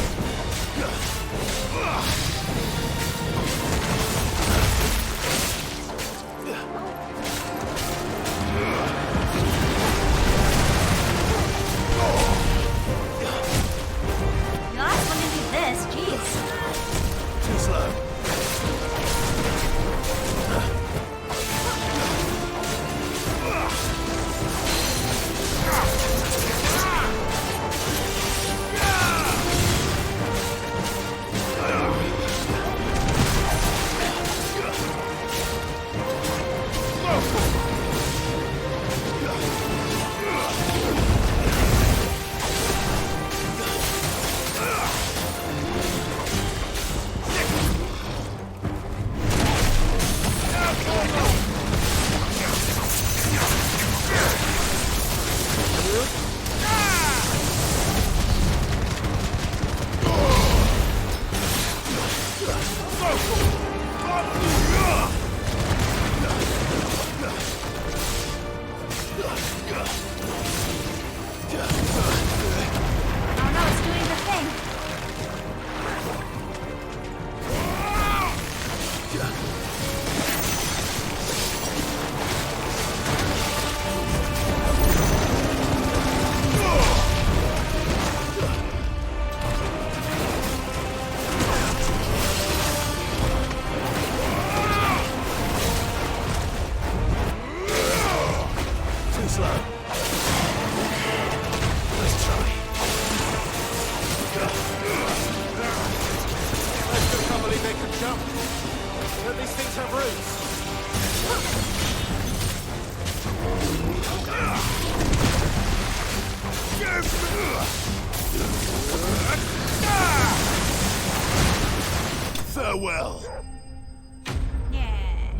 The last one to do this, jeez. Too slow. Farewell. Yeah.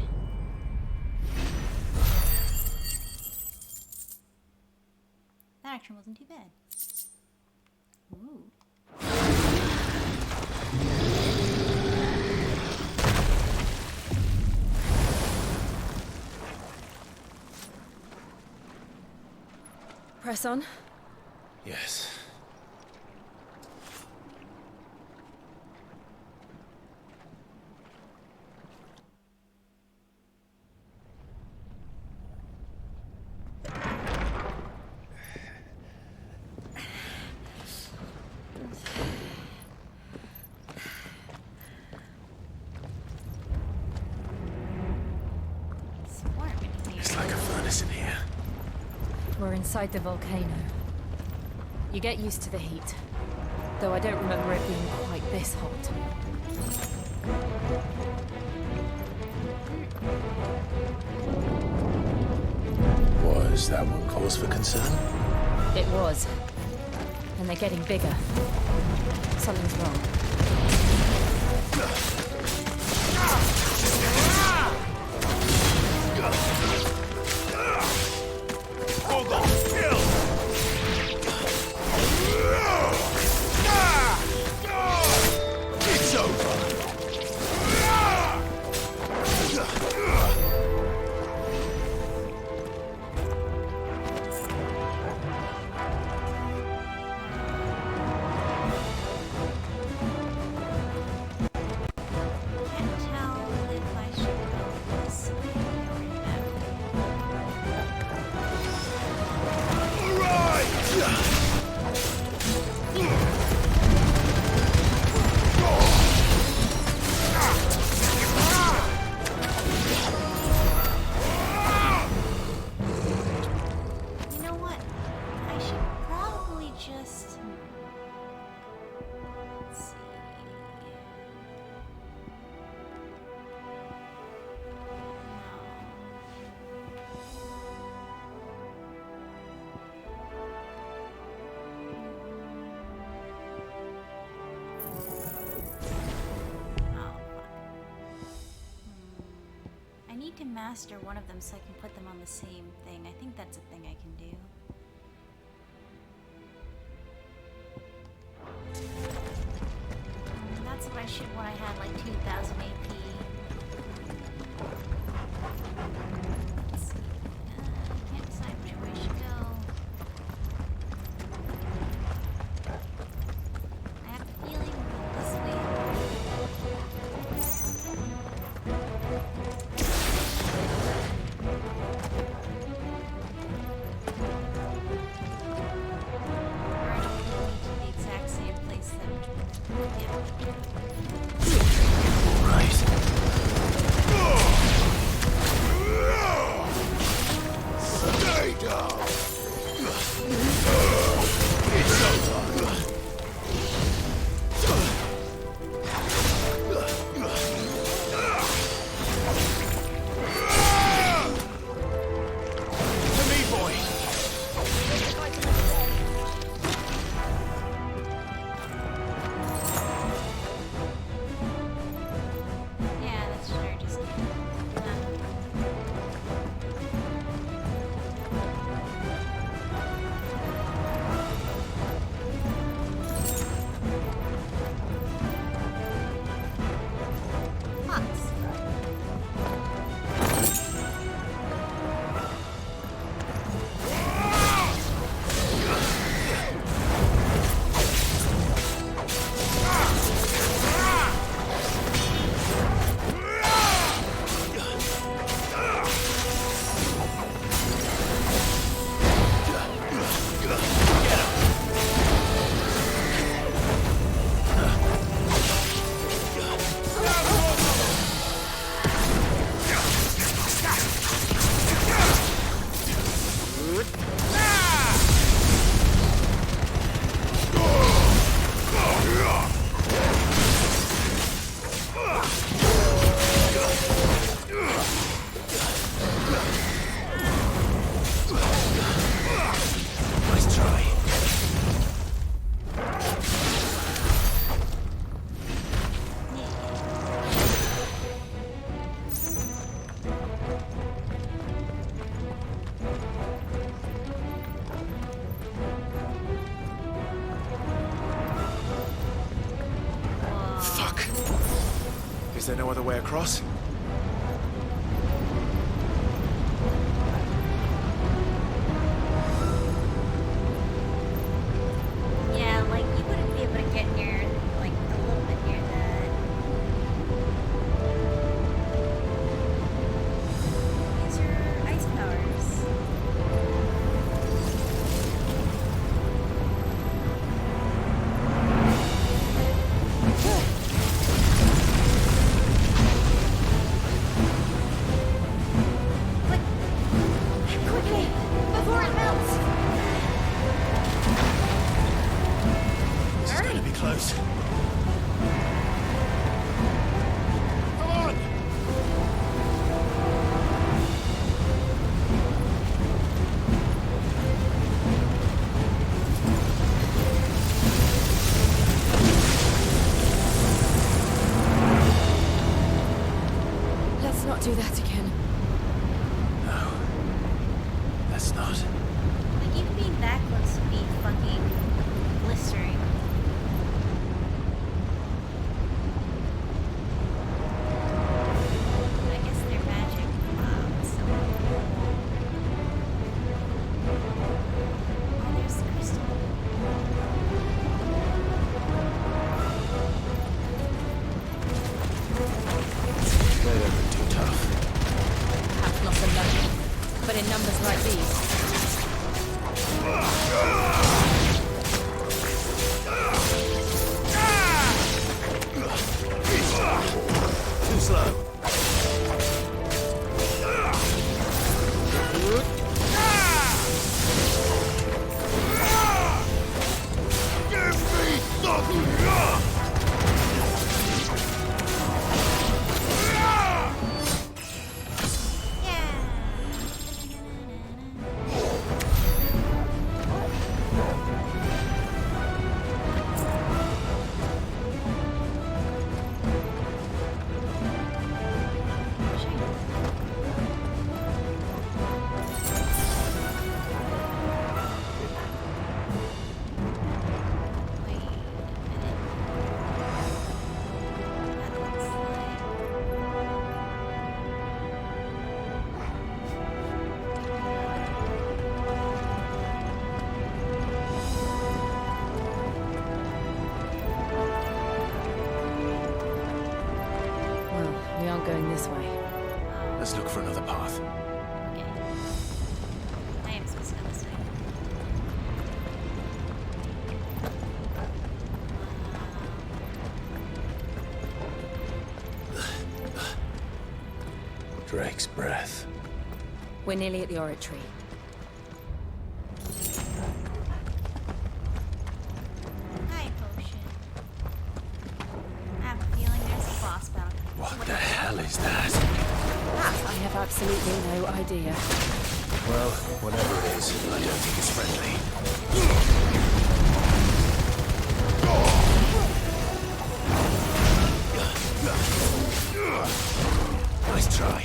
That action wasn't too bad. Ooh. Press on. Yes. It's like a furnace in here. We're inside the volcano. You get used to the heat. Though I don't remember it being quite this hot. Was that one cause for concern? It was. And they're getting bigger. Something's wrong. It's over. You know what? I should probably just... Let's see. I need to master one of them so I can put them on the same thing. I think that's a thing I can do. That's what I should when I had like 2,000 AP. Let's see. Can't decide which way I should go. I have a feeling this way. The exact same place that... Yeah. Right. Is there no other way across? Yeah, like, you wouldn't be able to get near, like, a little bit near that. Use your ice powers. Quickly, before it melts! This is going to be close. Come on! Let's not do that again. No. Let's not. Like, even being that close would be fucking blistering. I guess they're magic clouds. Oh, there's the crystal. They don't look too tough. Perhaps not so lucky, but in numbers like these. Too slow. Well, we aren't going this way. Let's look for another path. I am supposed to go this way. Drake's breath. We're nearly at the oratory. Hi, potion. I have a feeling there's a boss battle. What the hell is that? I have absolutely no idea. Well, whatever it is, I don't think it's friendly. Nice try.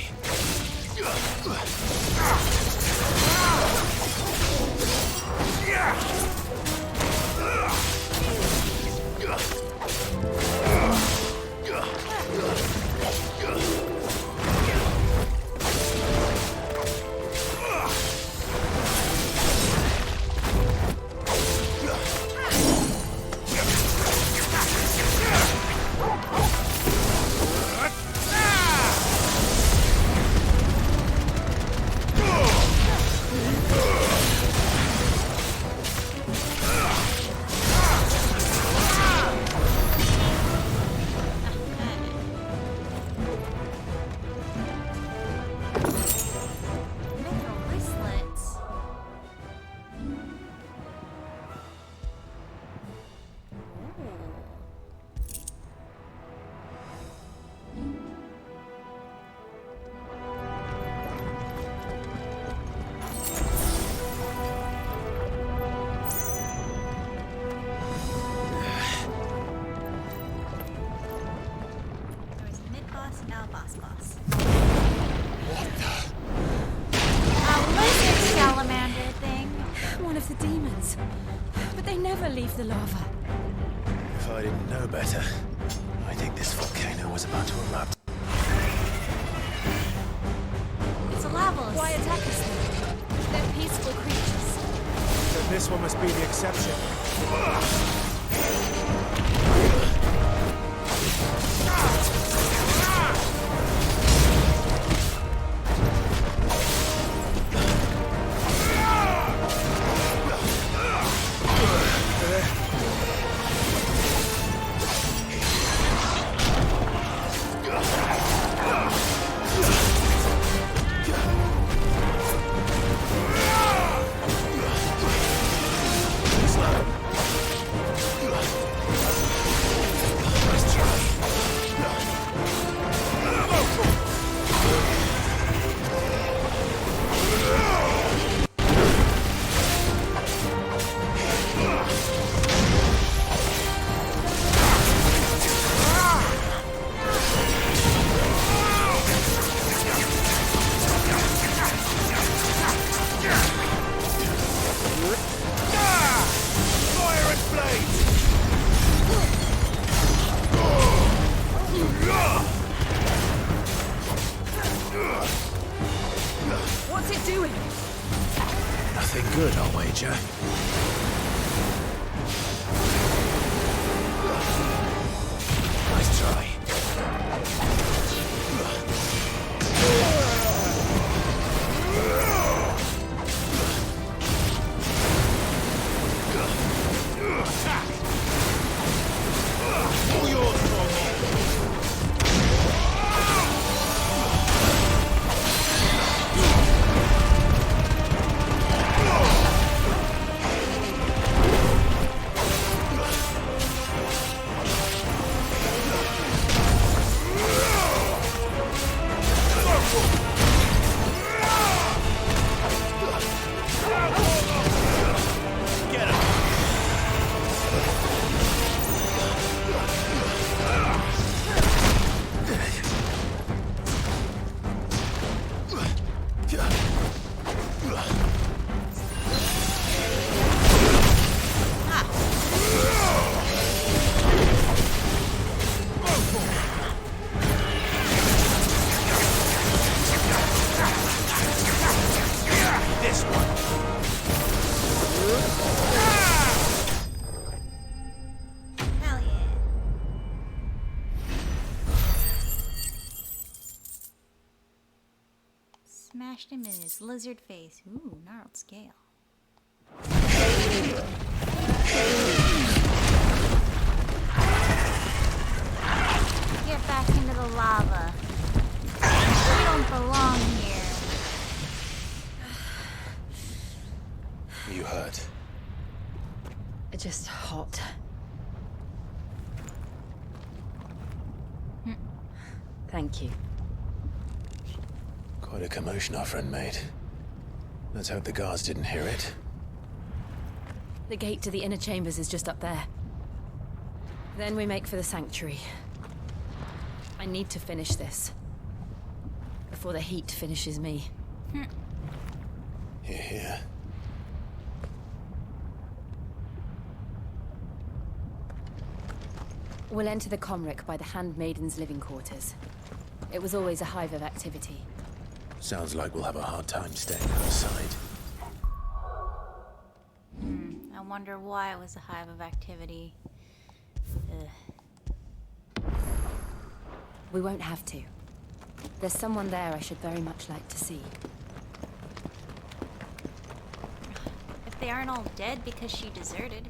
But they never leave the lava. If I didn't know better, I'd think this volcano was about to erupt. It's a Lavos. Why attack us then? They're peaceful creatures. Then this one must be the exception. What's it doing? Nothing good, I'll wager. Nice try. All yours, Smashed him in his lizard face. Ooh, gnarled scale. Get back into the lava. We don't belong here. You hurt. Just hot. Thank you. Quite a commotion our friend made. Let's hope the guards didn't hear it. The gate to the inner chambers is just up there. Then we make for the sanctuary. I need to finish this. Before the heat finishes me. Hear, hear. We'll enter the Comric by the Handmaiden's living quarters. It was always a hive of activity. Sounds like we'll have a hard time staying outside. I wonder why it was a hive of activity. We won't have to. There's someone there I should very much like to see. If they aren't all dead because she deserted.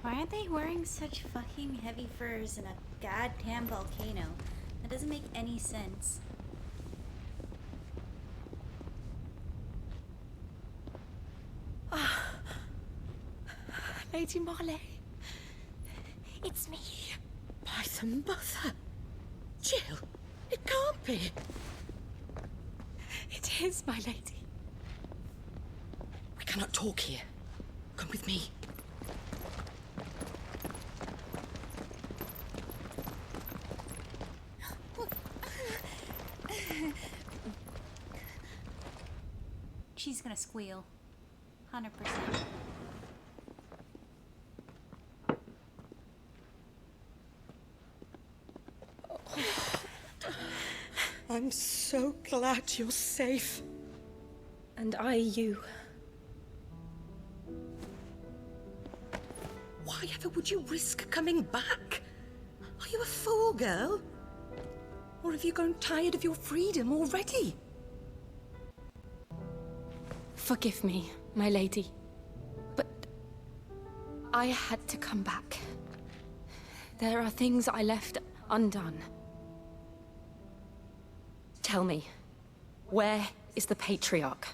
Why are they wearing such fucking heavy furs in a goddamn volcano? That doesn't make any sense. Lady Marley. It's me. By the mother. Jill, it can't be. It is, my lady. We cannot talk here. Come with me. She's gonna squeal. 100%. I'm so glad you're safe. And I you. Why ever would you risk coming back? Are you a fool, girl? Or have you grown tired of your freedom already? Forgive me, my lady. But I had to come back. There are things I left undone. Tell me, where is the Patriarch?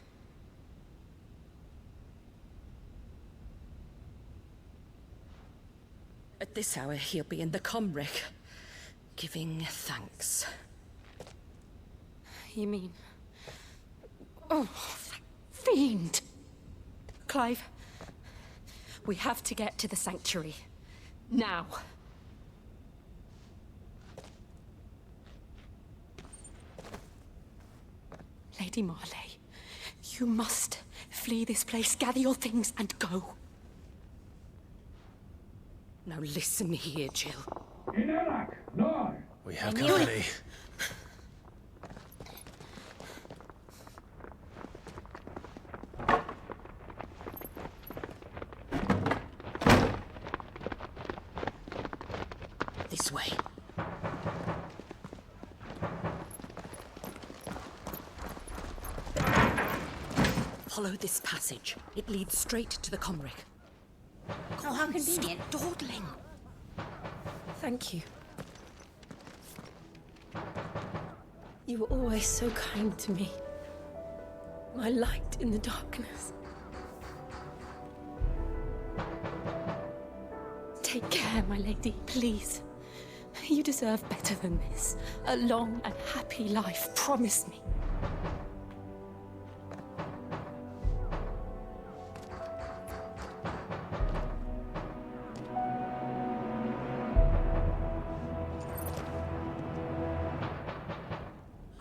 At this hour, he'll be in the Comric, giving thanks. You mean... Oh, that fiend! Clive, we have to get to the sanctuary. Now. Lady Marley, you must flee this place, gather your things, and go. Now listen here, Jill. We have company. This way. Follow this passage. It leads straight to the Comric. Oh, how convenient. Stop dawdling. Thank you. You were always so kind to me. My light in the darkness. Take care, my lady, please. You deserve better than this. A long and happy life, promise me.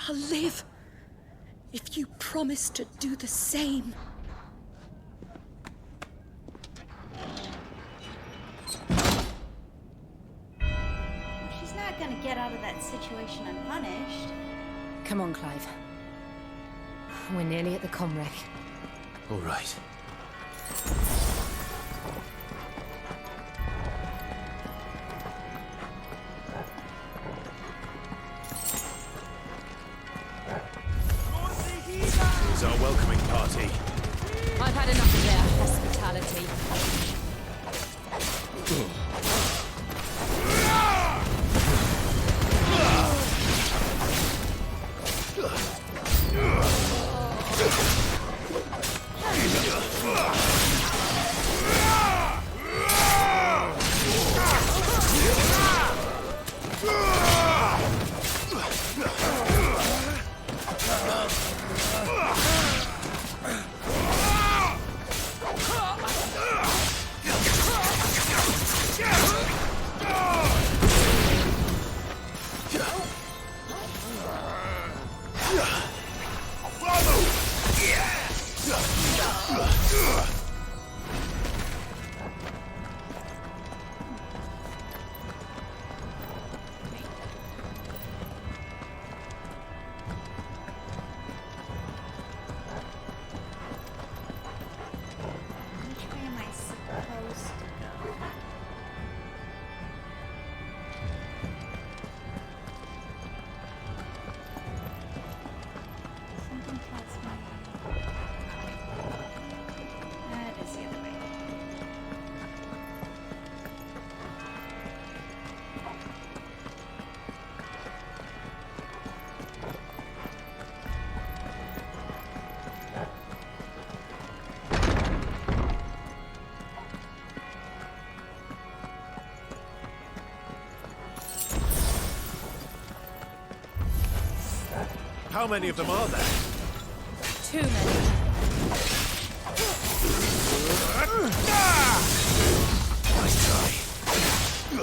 I'll live if you promise to do the same. She's not gonna get out of that situation unpunished. Come on, Clive. We're nearly at the Comric. All right. Here's our welcoming party. I've had enough of their hospitality. Which way am I supposed to go? Something tells me... How many of them are there? Too many. Nice try.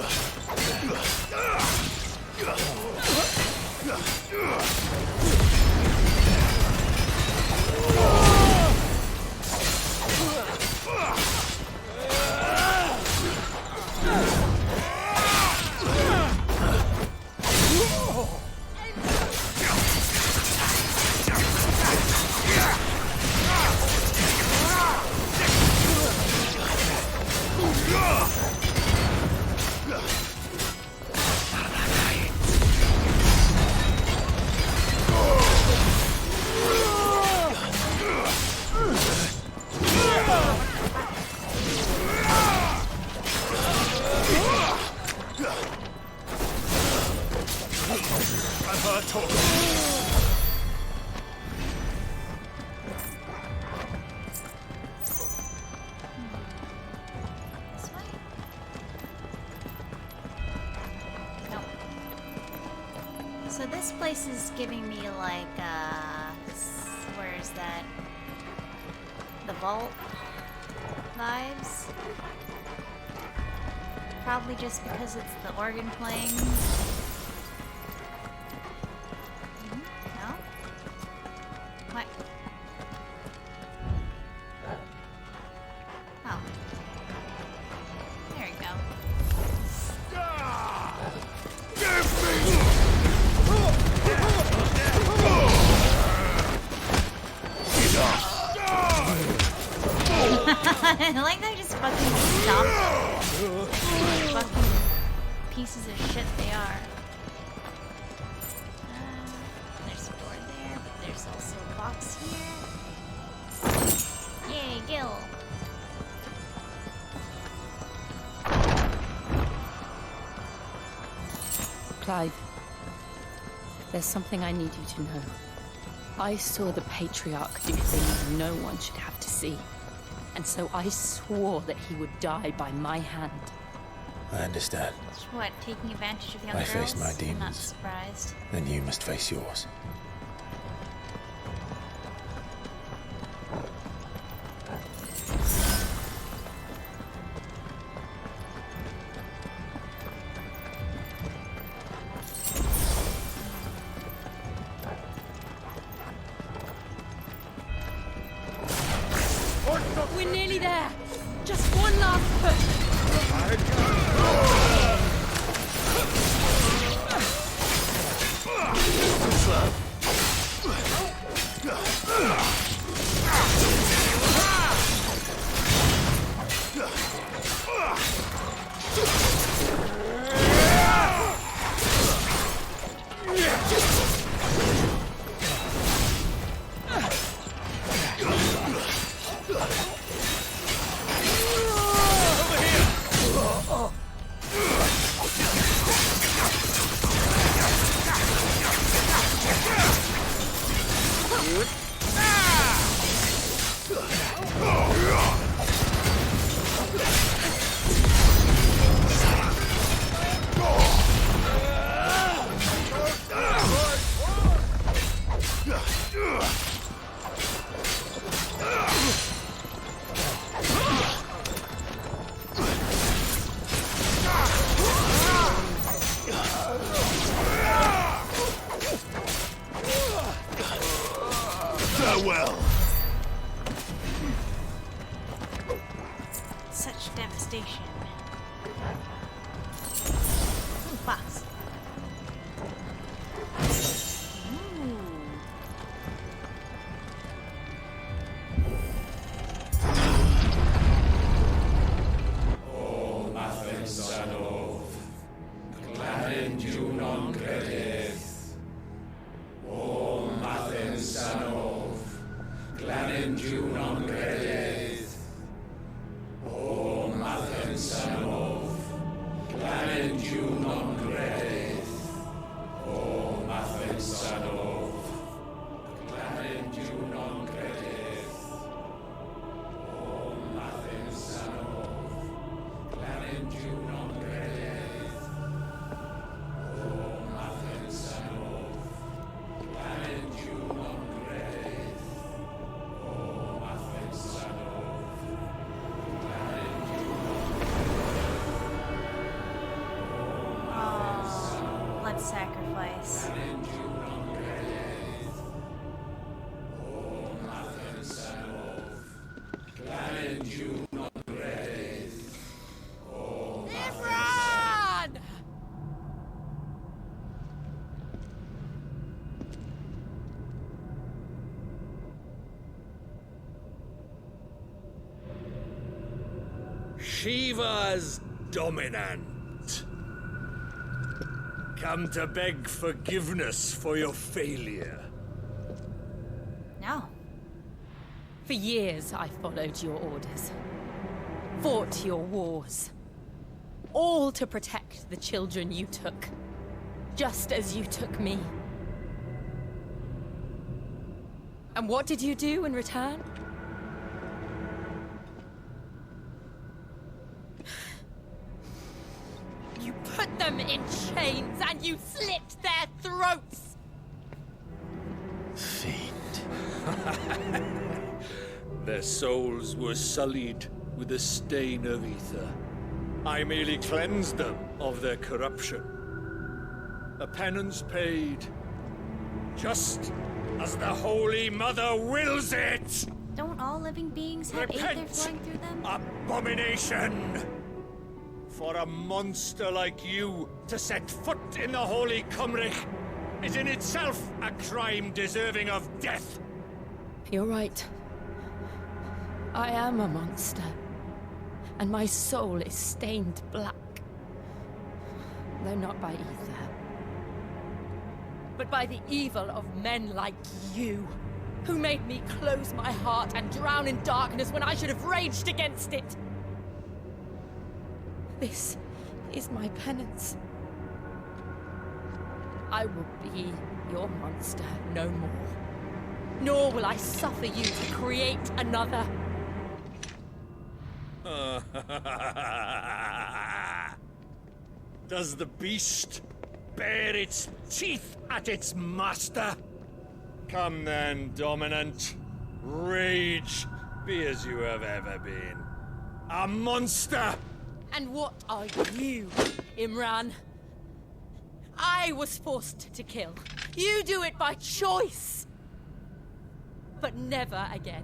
I've heard talk. This way? No. So this place is giving me like, where is that? The vault vibes? Probably just because it's the organ playing. No? What? Oh. There we go. I like that I just fucking stomped them. Fucking pieces of shit they are. There's a door there, but there's also a box here. Yay, Gil! Clive, there's something I need you to know. I saw the Patriarch do things no one should have to see. And so I swore that he would die by my hand. I understand. What, taking advantage of young I girls? face my I'm not demons. surprised. Then you must face yours. We're nearly there. Just one last push. Farewell. Such devastation. Ooh, box. Shiva's dominant. Come to beg forgiveness for your failure. No. For years, I followed your orders. Fought your wars. All to protect the children you took. Just as you took me. And what did you do in return? You put them in chains and you slit their throats! Fiend. Their souls were sullied with the stain of ether. I merely cleansed them of their corruption. A penance paid, just as the Holy Mother wills it! Don't all living beings have aether Repent, flowing through them? abomination! For a monster like you to set foot in the Holy Cymric is in itself a crime deserving of death. You're right. I am a monster. And my soul is stained black. Though not by ether. But by the evil of men like you, who made me close my heart and drown in darkness when I should have raged against it. This is my penance. I will be your monster no more. Nor will I suffer you to create another. Does the beast bare its teeth at its master? Come then, dominant. Rage, be as you have ever been. A monster! And what are you, Imran? I was forced to kill. You do it by choice. But never again.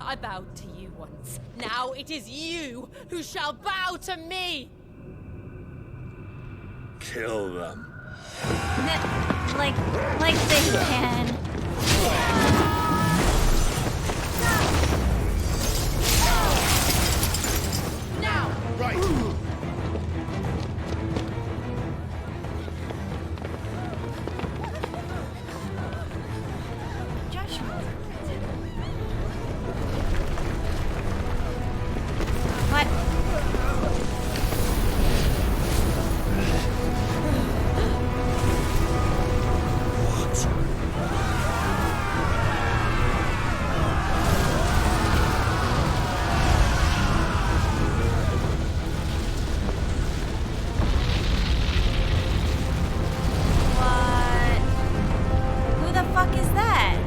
I bowed to you once. Now it is you who shall bow to me! Kill them. Like they can. Now! Right! Joshua. What? Who the fuck is that?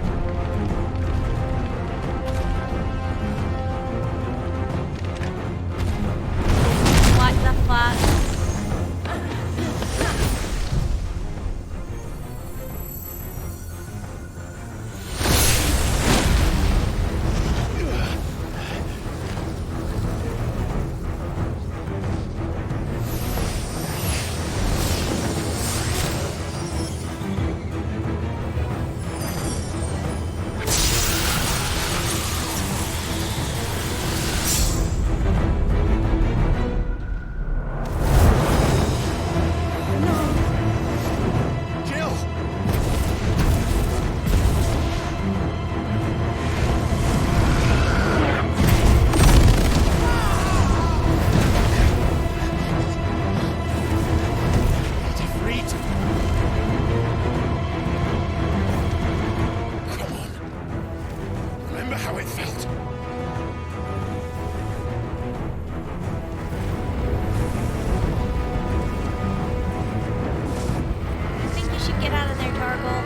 What the fuck? Remember how it felt? I think you should get out of there, Targle.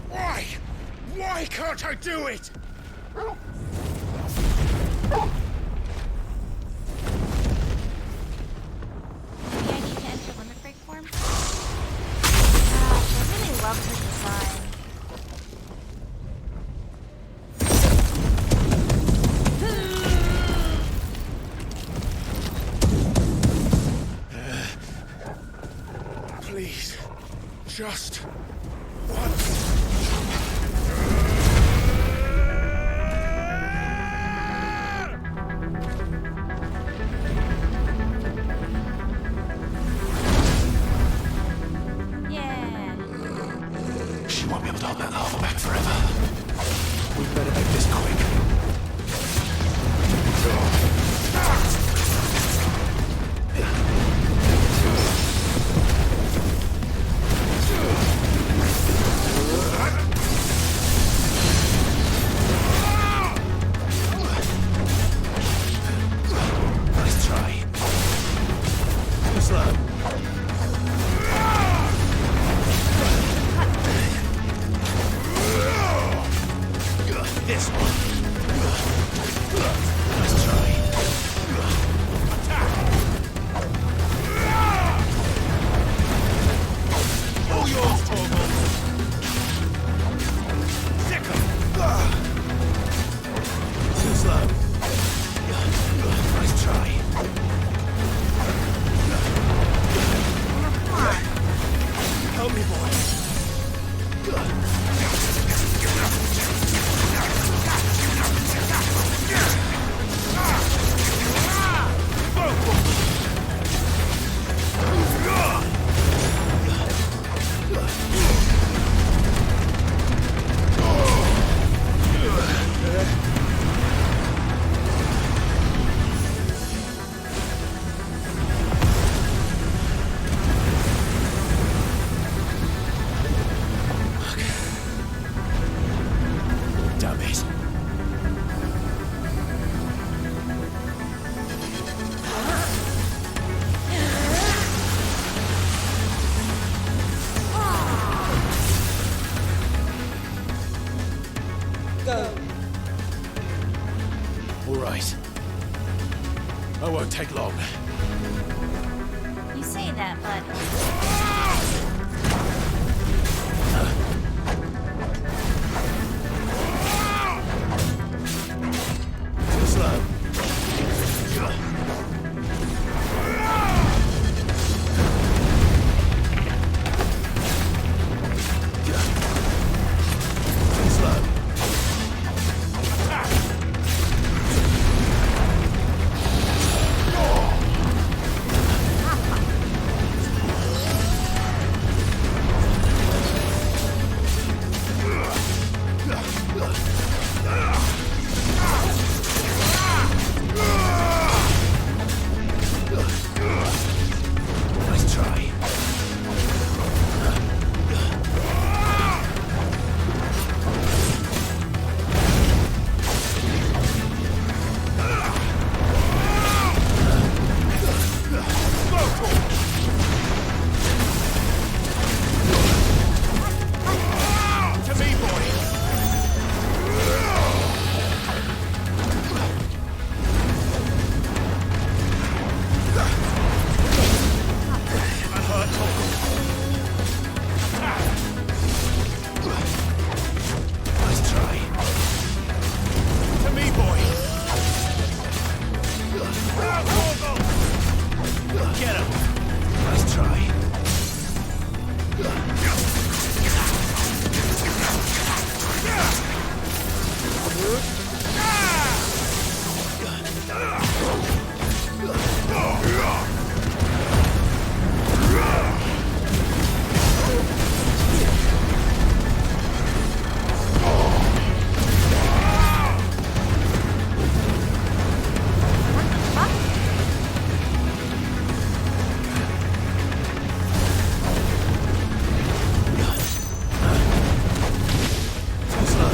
Why? Why can't I do it? Maybe I need to enter limit break form? Gosh, I really love her design. Please, just once. slow. This one. Nice try. Attack. All yours, Torgal. Sicker. Too slow. Nice try. Help me, boy. Damn it. Go. All right. I won't take long. You say that, but Too slow. Too slow. Attack. Nice try. To me, boy. That hurt, Torgal. Attack. Nice try. To me, boy. Now, Torgal. Get him. Nice try. Too slow.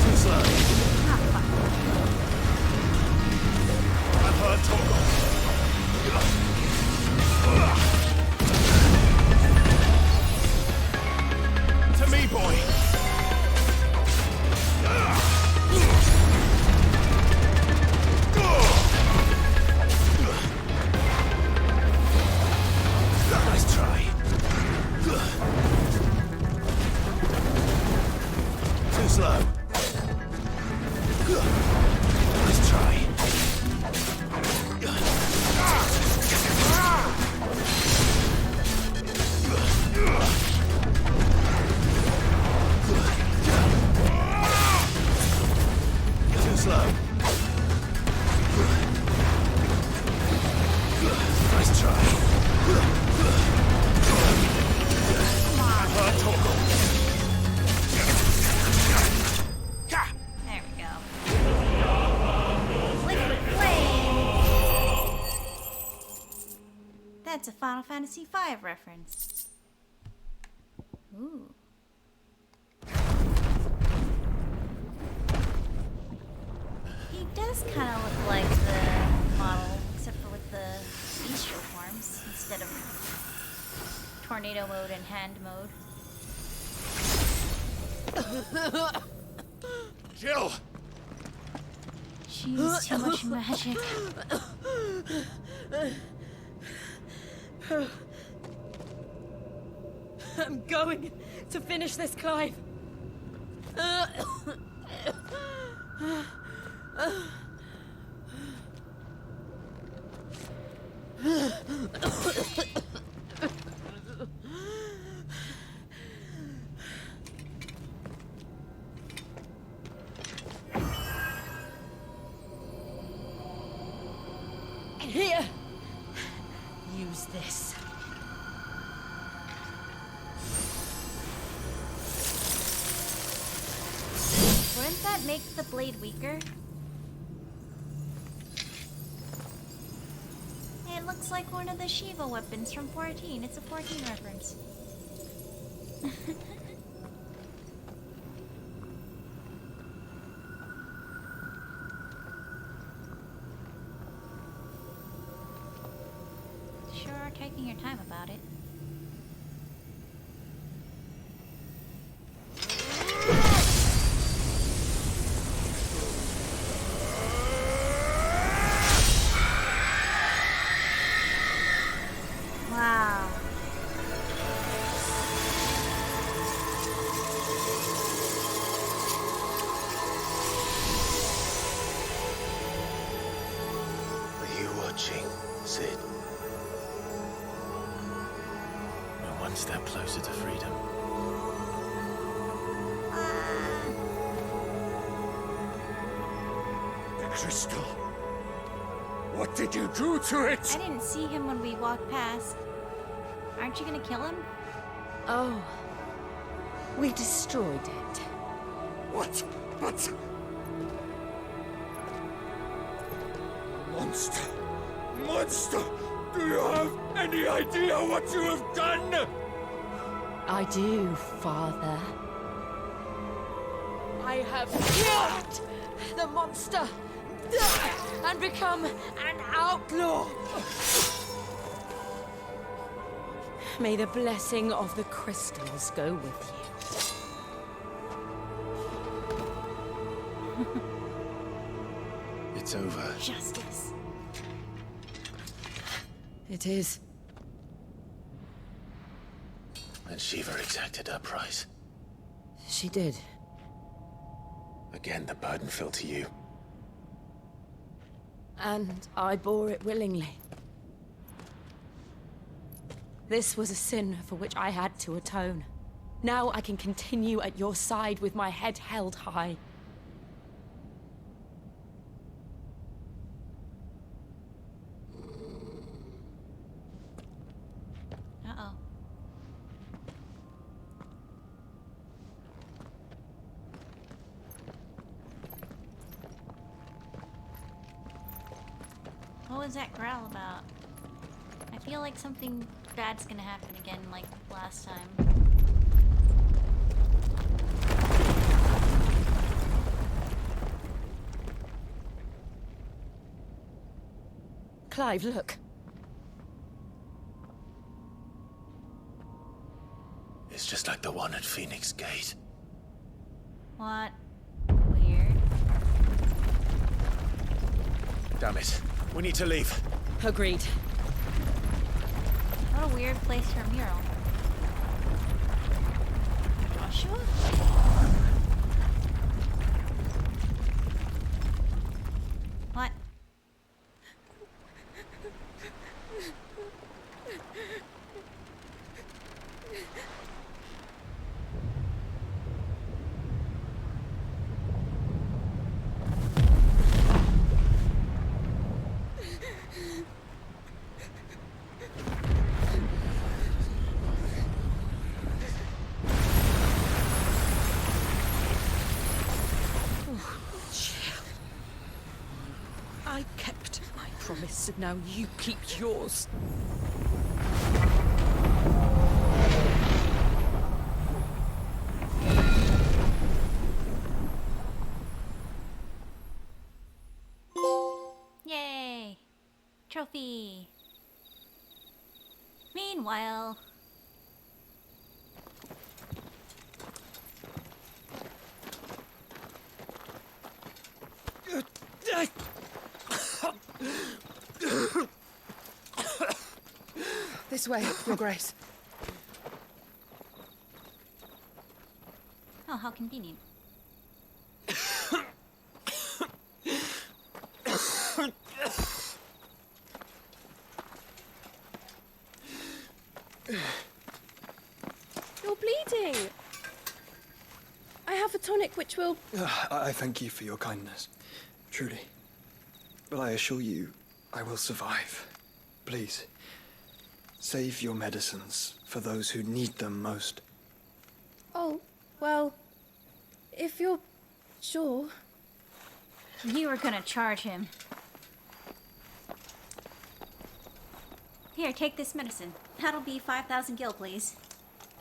Too slow. I've heard Torgal. To me, boy. Nice try. Too slow. Nice try. Too slow. Nice try. I've heard Torgal. there we go. Liquid flame. That's a Final Fantasy V reference. Ooh. does kind of look like the model, except for with the bestial forms instead of tornado mode and hand mode. Jill! She used too much magic. I'm going to finish this, Clive. Here. Use this. Wouldn't that make the blade weaker? It looks like one of the Shiva weapons from 14. It's a 14 reference. Sure are taking your time about it. Wow. Are you watching, Sid? We're one step closer to freedom. The crystal. What did you do to it? I didn't see him when we walked past. Aren't you gonna kill him? Oh. We destroyed it. What? But... Monster! Monster! Do you have any idea what you have done? I do, Father. I have killed the monster and become an outlaw. May the blessing of the crystals go with you. It's over. Justice. It is. And Shiva exacted her price. She did. Again, the burden fell to you. And I bore it willingly. This was a sin for which I had to atone. Now I can continue at your side with my head held high. Uh-oh. What was that growl about? I feel like something bad's gonna happen again like last time. Clive, look. It's just like the one at Phoenix Gate. What? Weird. Damn it. We need to leave. Agreed. What a weird place for a mural. Joshua? What? I kept my promise, and now you keep yours. Trophy. Meanwhile... This way, Your Grace. Oh, how convenient. You're bleeding. I have a tonic which will... I thank you for your kindness, truly. But I assure you, I will survive. Please, save your medicines for those who need them most. Oh, well, if you're sure. You were gonna charge him. Here, take this medicine. That'll be 5,000 gil, please.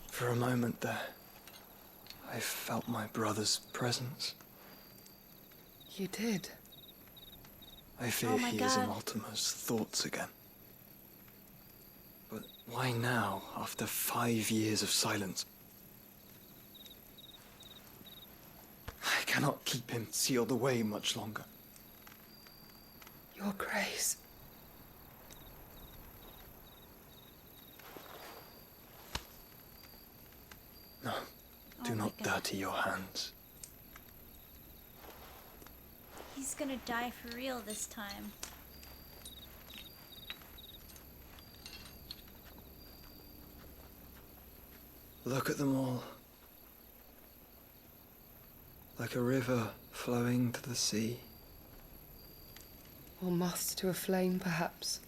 For a moment there, I felt my brother's presence. You did? I fear he is in Ultima's thoughts again. But why now, after 5 years of silence? I cannot keep him sealed away much longer. Your Grace. No, do not dirty your hands. He's gonna die for real this time. Look at them all. Like a river flowing to the sea. Or moths to a flame, perhaps.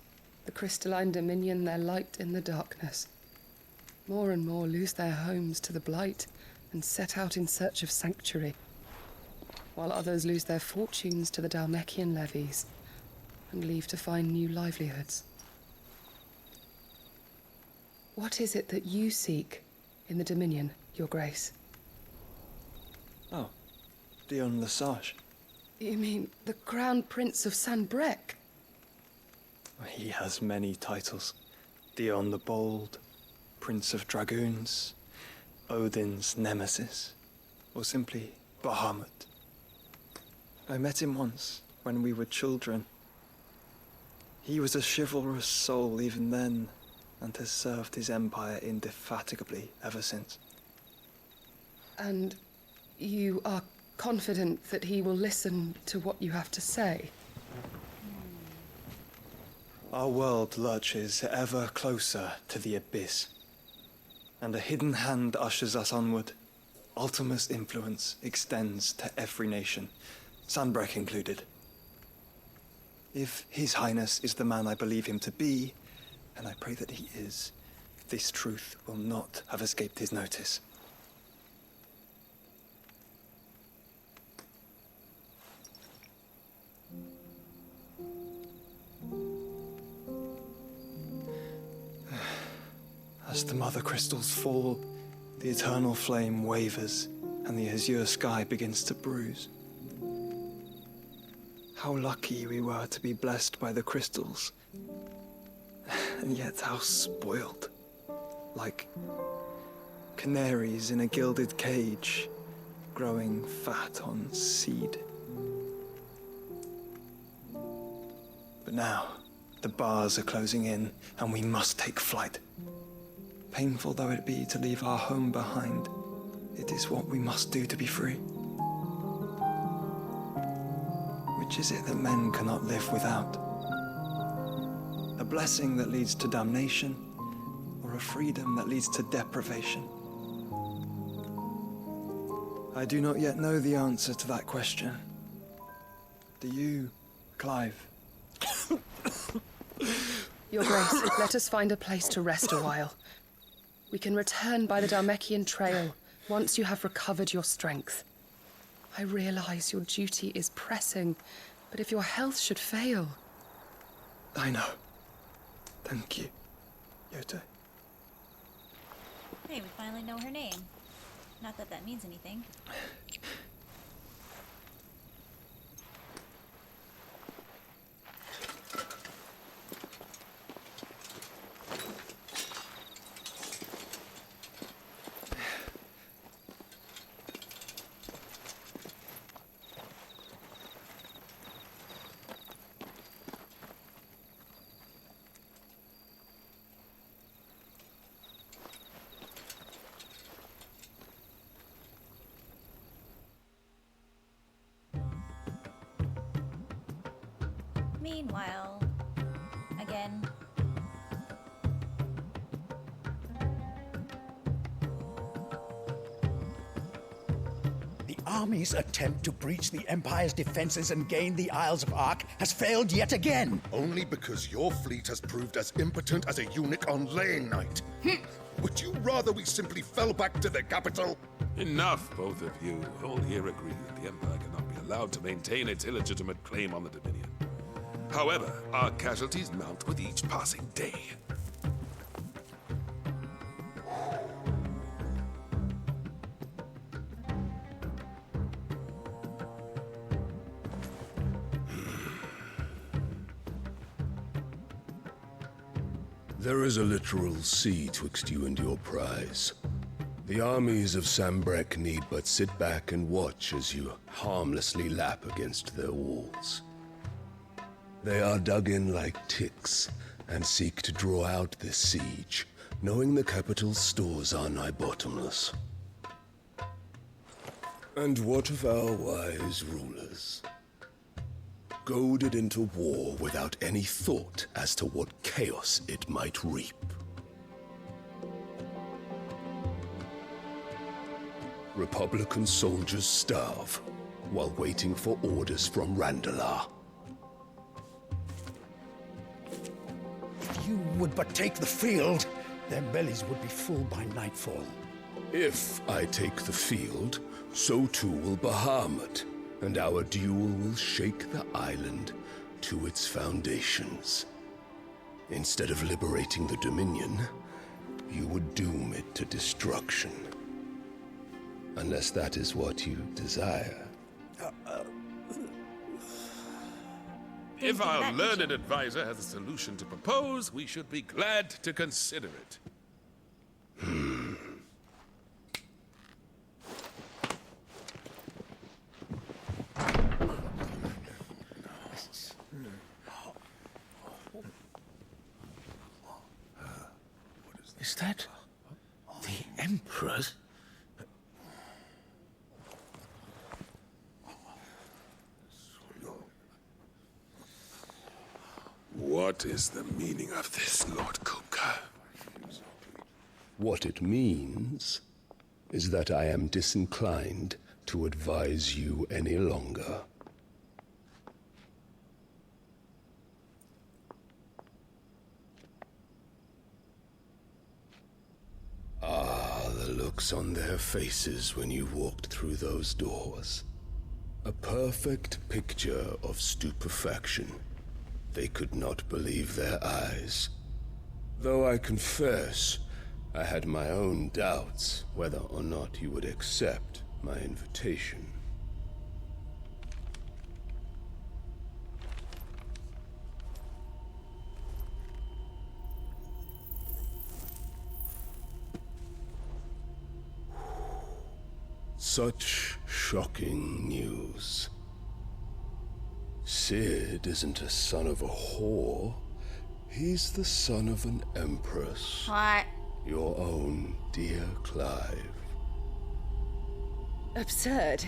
The crystalline dominion their light in the darkness. More and more lose their homes to the blight and set out in search of sanctuary, while others lose their fortunes to the Dhalmekian levies and leave to find new livelihoods. What is it that you seek in the Dominion, Your Grace? Oh, Dion Lesage. You mean the Crown Prince of Sanbrec? He has many titles. Dion the Bold, Prince of Dragoons, Odin's Nemesis, or simply Bahamut. I met him once, when we were children. He was a chivalrous soul even then, and has served his empire indefatigably ever since. And you are confident that he will listen to what you have to say? Our world lurches ever closer to the abyss, and a hidden hand ushers us onward. Ultima's influence extends to every nation, Sanbrec included. If His Highness is the man I believe him to be, and I pray that he is, this truth will not have escaped his notice. As the mother crystals fall, the eternal flame wavers, and the azure sky begins to bruise. How lucky we were to be blessed by the crystals, and yet how spoiled. Like canaries in a gilded cage, growing fat on seed. But now, the bars are closing in, and we must take flight. Painful though it be to leave our home behind, it is what we must do to be free. Which is it that men cannot live without? A blessing that leads to damnation, or a freedom that leads to deprivation? I do not yet know the answer to that question. Do you, Clive? Your Grace, let us find a place to rest a while. We can return by the Dhalmekian trail once you have recovered your strength. I realize your duty is pressing, but if your health should fail... I know. Thank you, Yote. Hey, we finally know her name. Not that that means anything. Meanwhile, again. The army's attempt to breach the Empire's defenses and gain the Isles of Ark has failed yet again. Only because your fleet has proved as impotent as a eunuch on laying night. Would you rather we simply fell back to the capital? Enough, both of you. All here agree that the Empire cannot be allowed to maintain its illegitimate claim on the Dominion. However, our casualties mount with each passing day. There is a literal sea twixt you and your prize. The armies of Sambrek need but sit back and watch as you harmlessly lap against their walls. They are dug in like ticks and seek to draw out this siege, knowing the capital's stores are nigh bottomless. And what of our wise rulers? Goaded into war without any thought as to what chaos it might reap. Republican soldiers starve while waiting for orders from Randalar. If you would but take the field, their bellies would be full by nightfall. If I take the field, so too will Bahamut, and our duel will shake the island to its foundations. Instead of liberating the Dominion, you would doom it to destruction. Unless that is what you desire. If our learned advisor has a solution to propose, we should be glad to consider it. Is that the Emperor's? What is the meaning of this, Lord Kupka? What it means is that I am disinclined to advise you any longer. Ah, the looks on their faces when you walked through those doors. A perfect picture of stupefaction. They could not believe their eyes. Though I confess, I had my own doubts whether or not you would accept my invitation. Such shocking news. Sid isn't a son of a whore. He's the son of an empress. What? Your own dear Clive. Absurd.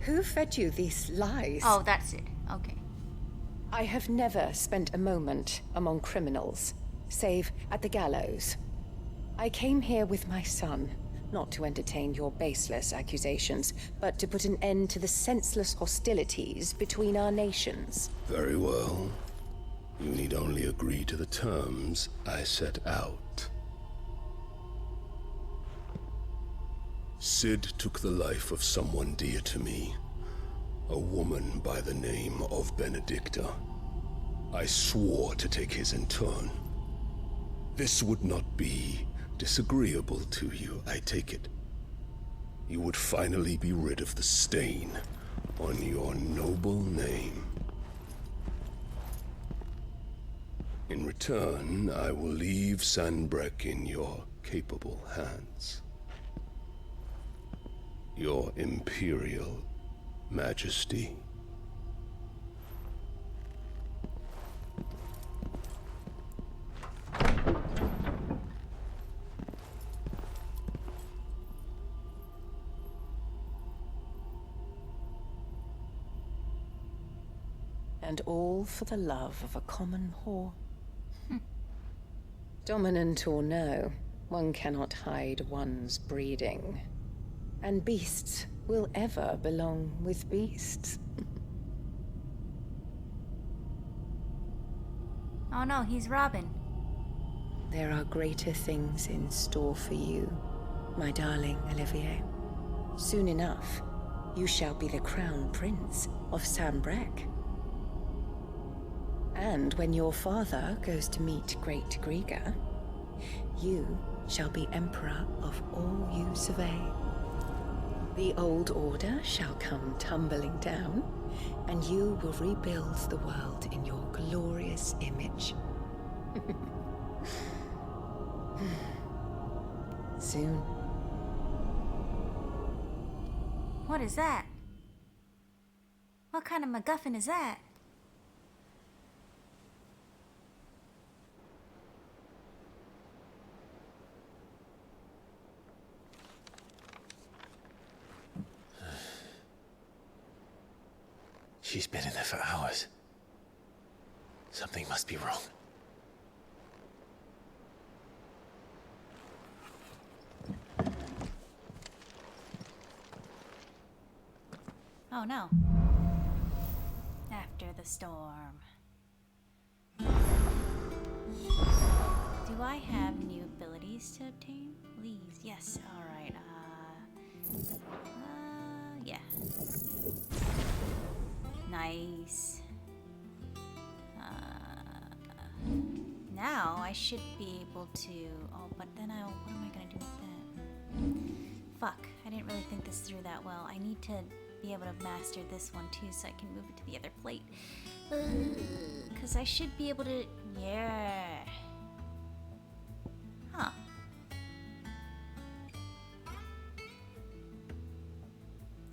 Who fed you these lies? Oh, that's it. Okay. I have never spent a moment among criminals, save at the gallows. I came here with my son, not to entertain your baseless accusations, but to put an end to the senseless hostilities between our nations. Very well. You need only agree to the terms I set out. Sid took the life of someone dear to me, a woman by the name of Benedicta. I swore to take his in turn. This would not be disagreeable to you, I take it. You would finally be rid of the stain on your noble name. In return, I will leave Sanbrek in your capable hands. Your Imperial Majesty. And all for the love of a common whore. Dominant or no, one cannot hide one's breeding. And beasts will ever belong with beasts. Oh no, he's Robin. There are greater things in store for you, my darling Olivier. Soon enough, you shall be the crown prince of Sambrec. And when your father goes to meet Great Grieger, you shall be emperor of all you survey. The old order shall come tumbling down, and you will rebuild the world in your glorious image. Soon. What is that? What kind of MacGuffin is that? She's been in there for hours. Something must be wrong. Oh no. After the storm. Do I have new abilities to obtain? Please. Yes. Alright. Yeah. Nice. Now I should be able to... Oh, but then what am I gonna do with that? Fuck. I didn't really think this through that well. I need to be able to master this one too so I can move it to the other plate. Because I should be able to... Yeah. Huh.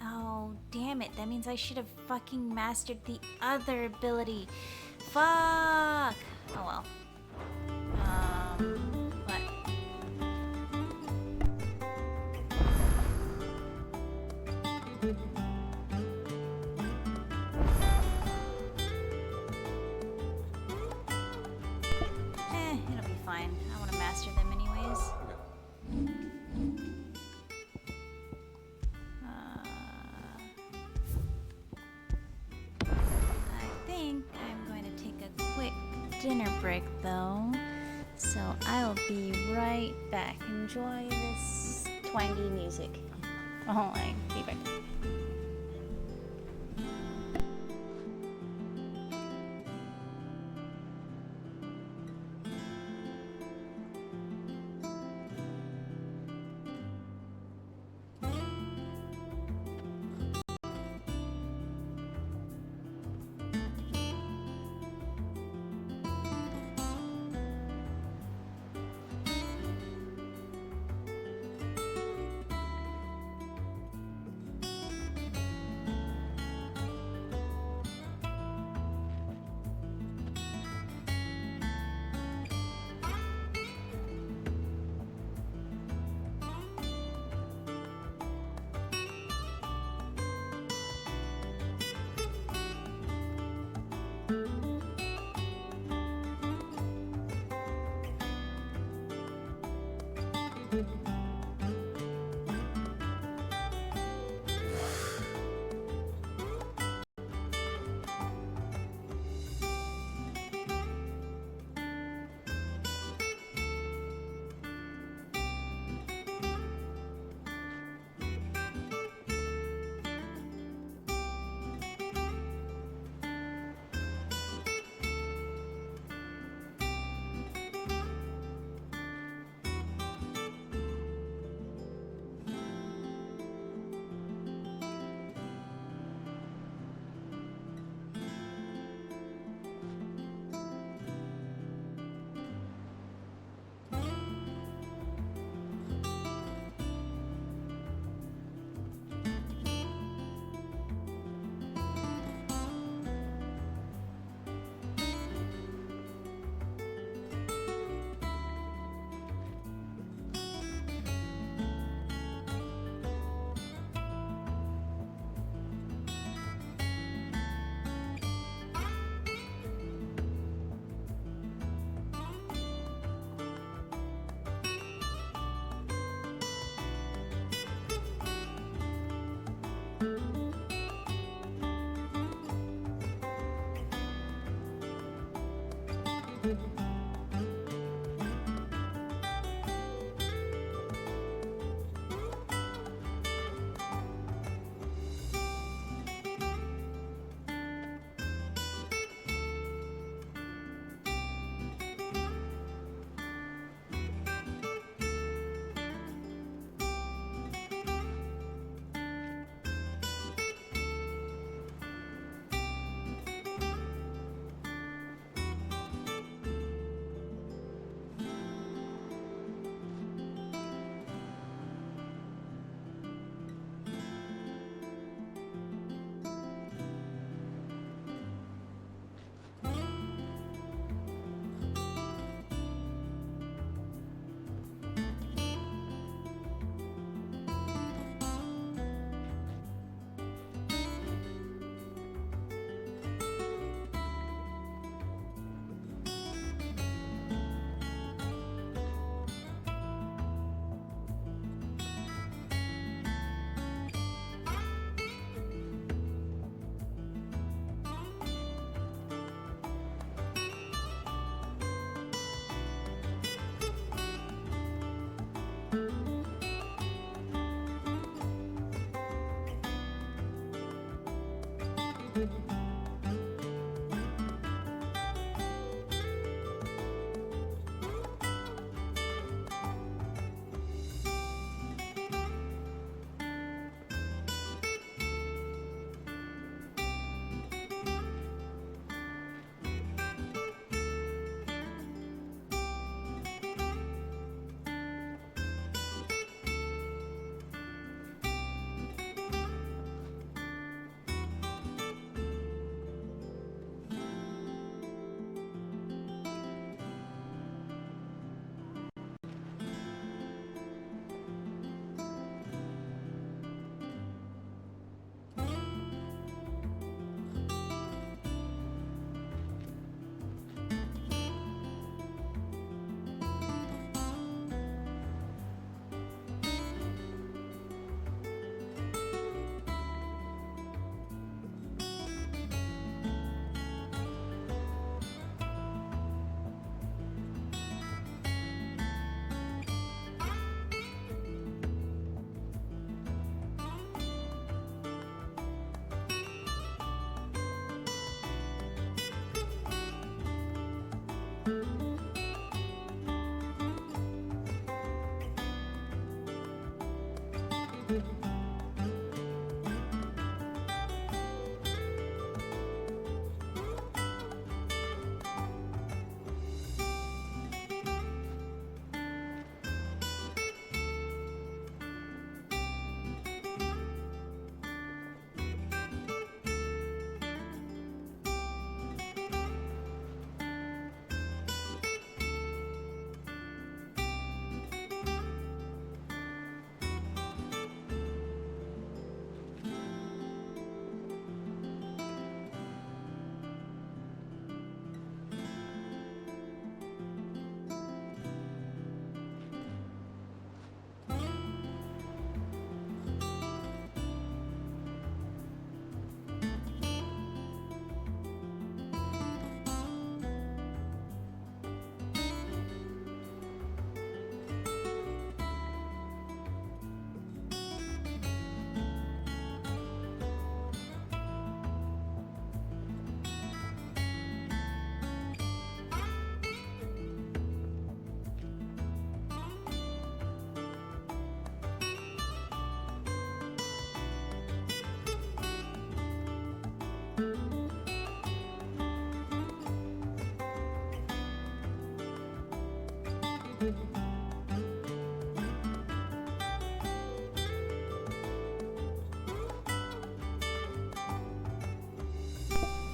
Oh, damn it. That means I should have fucking mastered the other ability. Fuck! Oh well. What? It'll be fine. I want to master them anyways. I think I'm going to take a quick dinner break though. So I'll be right back. Enjoy this twangy music. Oh, I'll be back.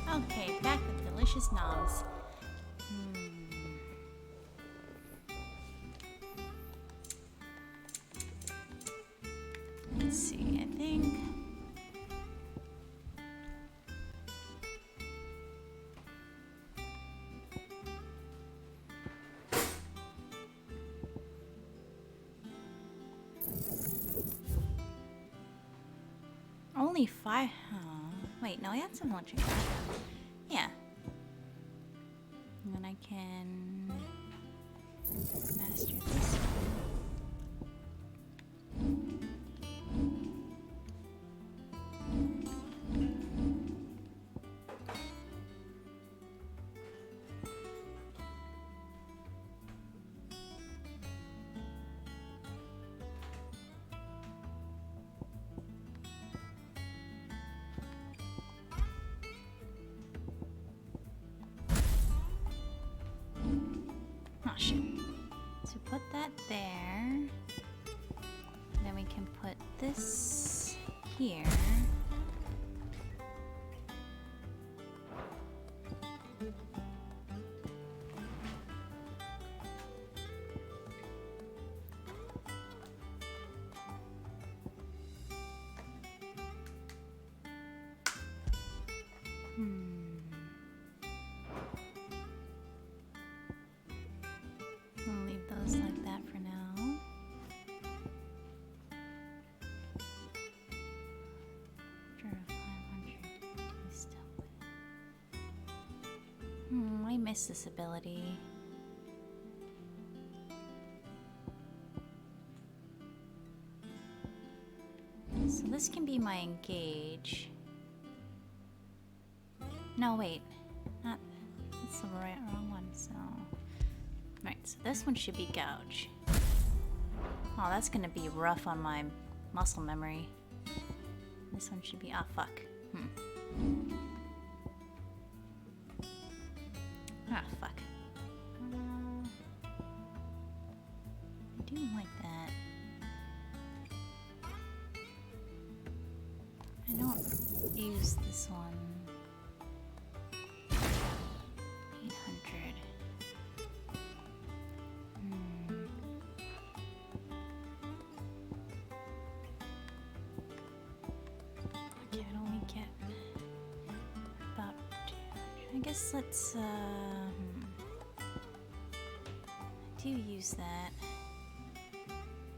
Okay, back with delicious noms. Let's see, I think. Only 5. Wait, no, that's a launching pad. Yeah. And then I can master this one. Oh shit. So put that there. Then we can put this here. I'll leave those like that for now. After 500, still. I miss this ability. So this can be my engage. No, wait. Not. That's the wrong one, so. Right, so this one should be gouge. Oh, that's gonna be rough on my muscle memory. This one should be. Ah, fuck. Ah, fuck. I do like that. I don't use this one. 800. Okay, I only get about 200. I guess let's, I do use that.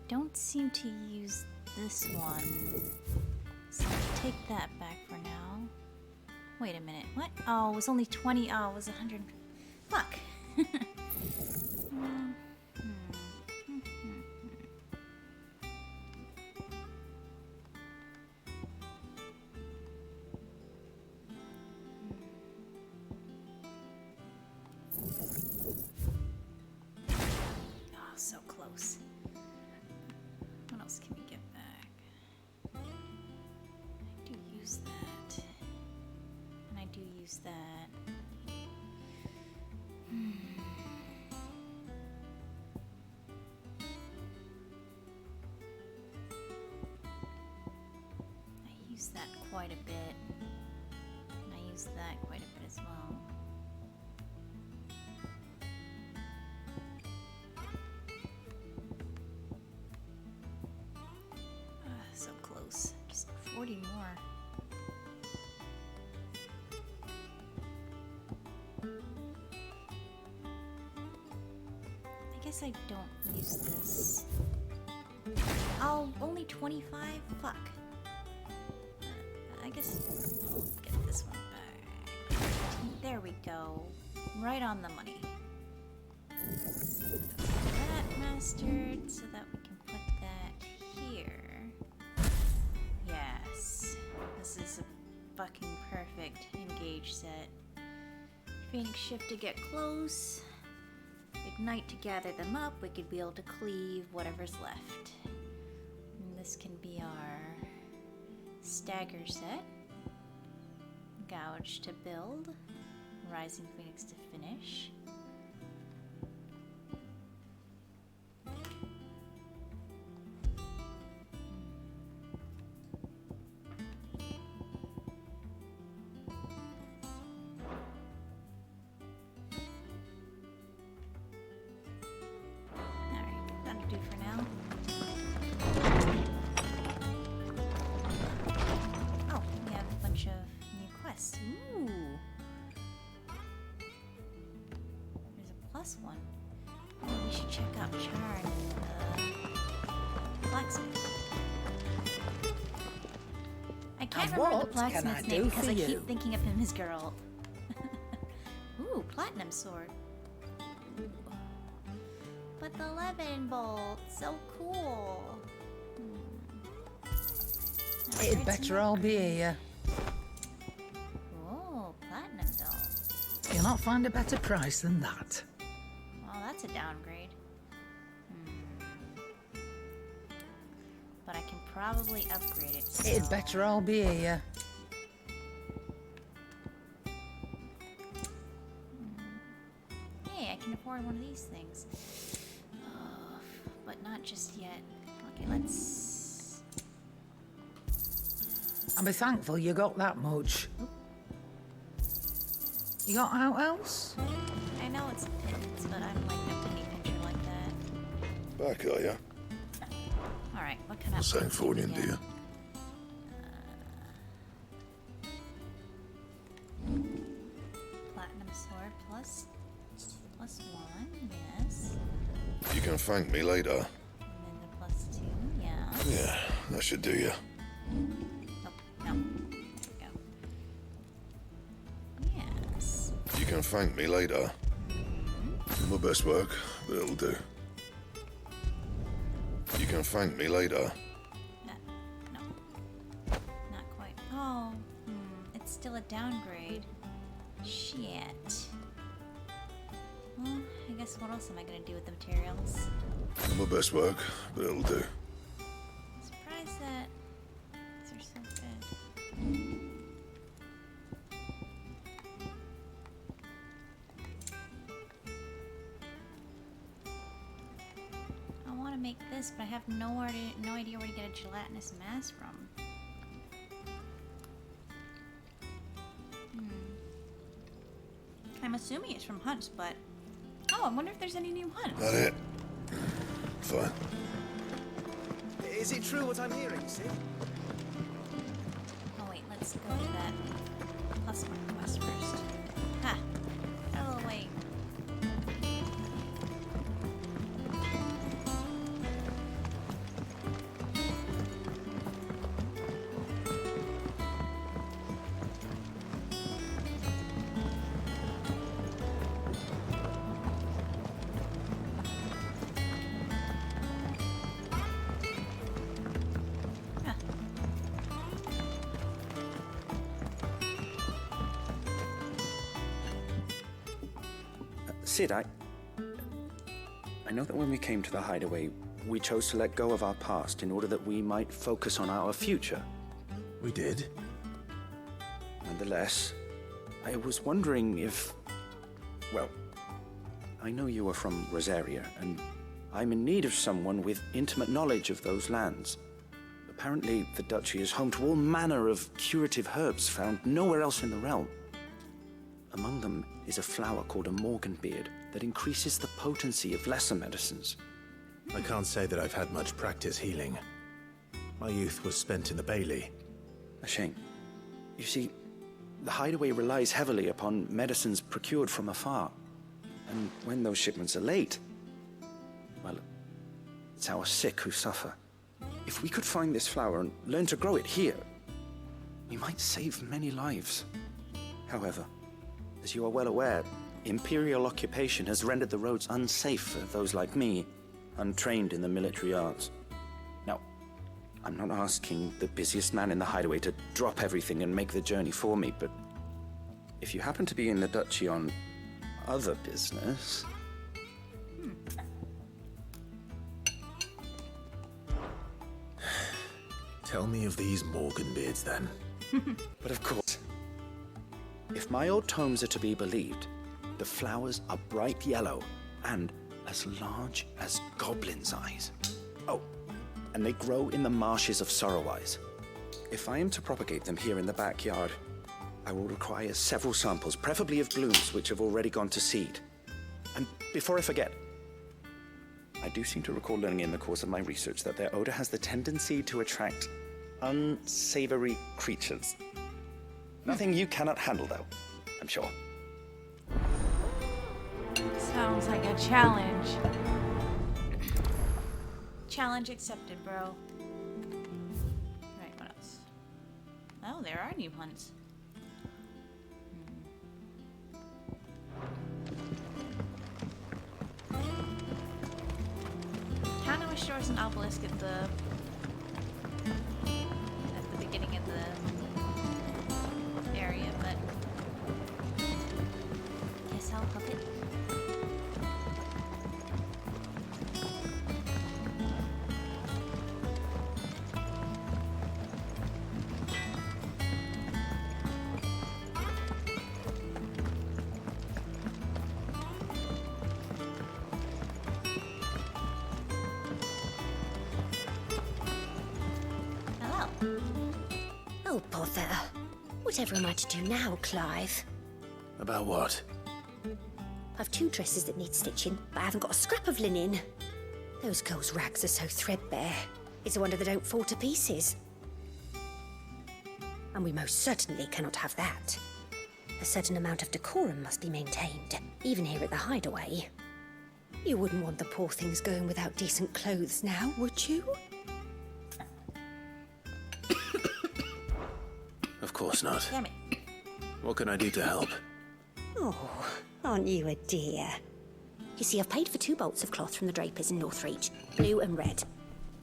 Don't seem to use this one. So I'll take that back for now. Wait a minute, what? Oh, it was only 20, oh, it was 100. Fuck. Oh, so close. What else can we get back? I do use that. And I do use that. I use that quite a bit. And I use that quite a bit as well. So close. Just 40 more. I guess I don't use this. Oh, only 25? Fuck. I guess I'll get this one back. There we go. Right on the money. That mastered so that we can put that here. Yes. This is a fucking perfect engage set. Phoenix shift to get close. Ignite to gather them up. We could be able to cleave whatever's left. And this can be our stagger set. Gouge to build. Rising Phoenix to finish. One. Oh, we should check out Char and blacksmith. I can't remember the blacksmith's name because I keep thinking of him as girl. Ooh, platinum sword. But the Lebanon bolt, so cool. It'd better all be here. Oh, platinum belt. You'll not find a better price than that. Well, that's a downgrade. But I can probably upgrade it. So. It'd better all be here. Hey, I can afford one of these things. But not just yet. Okay, let's... I'll be thankful you got that much. You got out else? I know it's pins, but I don't like a penny pincher like that. Back, are ya? Alright, what kind of... Sanfordine, do you? Platinum sword plus 1, yes. You can thank me later. And then the +2, yeah. Yeah, that should do you. Nope, no. There we go. Yes. You can thank me later. My best work, but it'll do. You can thank me later. No. Not quite. Oh, it's still a downgrade. Shit. Well, I guess what else am I gonna do with the materials? My best work, but it'll do. Surprised that these are so good. I want to make this, but I have no idea where to get a gelatinous mass from. I'm assuming it's from hunts, but... Oh, I wonder if there's any new hunts. That it? Fine. Is it true what I'm hearing, Sid? Oh wait, let's go to that plus one quest first. Ha! Oh wait. Sid, I know that when we came to the hideaway, we chose to let go of our past in order that we might focus on our future. We did. Nonetheless, I was wondering if... Well, I know you are from Rosaria, and I'm in need of someone with intimate knowledge of those lands. Apparently, the Duchy is home to all manner of curative herbs found nowhere else in the realm. Among them is a flower called a morganbeard that increases the potency of lesser medicines. I can't say that I've had much practice healing. My youth was spent in the Bailey. A shame. You see, the hideaway relies heavily upon medicines procured from afar. And when those shipments are late, well, it's our sick who suffer. If we could find this flower and learn to grow it here, we might save many lives. However, as you are well aware, Imperial occupation has rendered the roads unsafe for those like me, untrained in the military arts. Now, I'm not asking the busiest man in the hideaway to drop everything and make the journey for me, but if you happen to be in the Duchy on other business... Tell me of these morganbeards, then. But of course, if my old tomes are to be believed, the flowers are bright yellow and as large as goblins' eyes. Oh, and they grow in the marshes of Sorrowwise. If I am to propagate them here in the backyard, I will require several samples, preferably of blooms which have already gone to seed. And before I forget, I do seem to recall learning in the course of my research that their odor has the tendency to attract unsavory creatures. Nothing you cannot handle, though, I'm sure. Sounds like a challenge. Challenge accepted, bro. Right, what else? Oh, there are new ones. sure it's an obelisk at the beginning of the area, but guess I'll hook it. Oh, bother. Whatever am I to do now, Clive? About what? I've 2 dresses that need stitching, but I haven't got a scrap of linen. Those girls' rags are so threadbare. It's a wonder they don't fall to pieces. And we most certainly cannot have that. A certain amount of decorum must be maintained, even here at the Hideaway. You wouldn't want the poor things going without decent clothes now, would you? Of course not. Damn it. What can I do to help? Oh, aren't you a dear? You see, I've paid for 2 bolts of cloth from the drapers in Northreach, blue and red.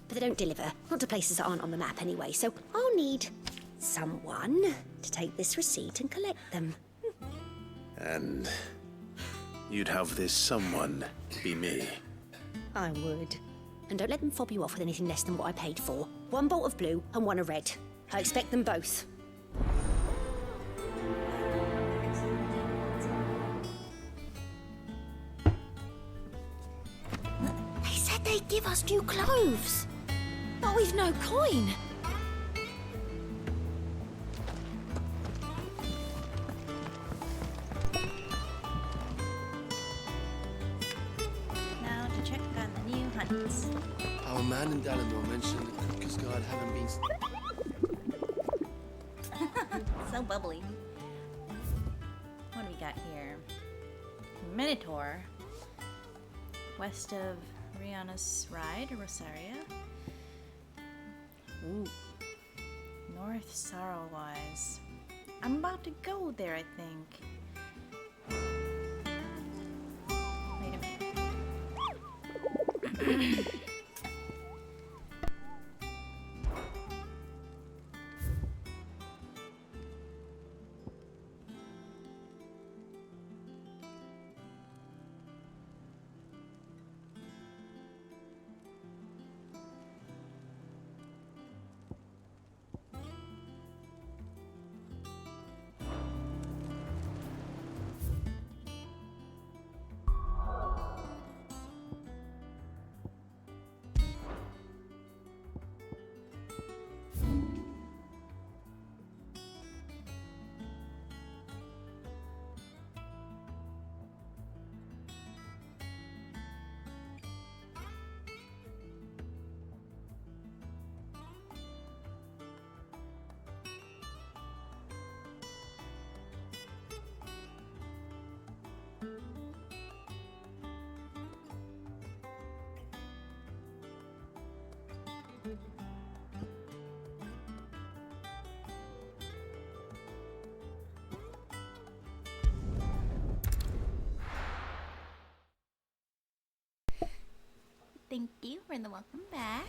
But they don't deliver, not to places that aren't on the map anyway, so I'll need someone to take this receipt and collect them. And you'd have this someone be me. I would. And don't let them fob you off with anything less than what I paid for. 1 bolt of blue and 1 of red. I expect them both. They said they'd give us new clothes. But we've no coin. Now to check on the new hunts. Our man in Dalamore mentioned the Cooker's Guard haven't been... So bubbly. What do we got here? Minotaur. West of Rihanna's Ride, or Rosaria. Ooh. North Sorrowwise. I'm about to go there, I think. Wait a minute. Thank you for the welcome back.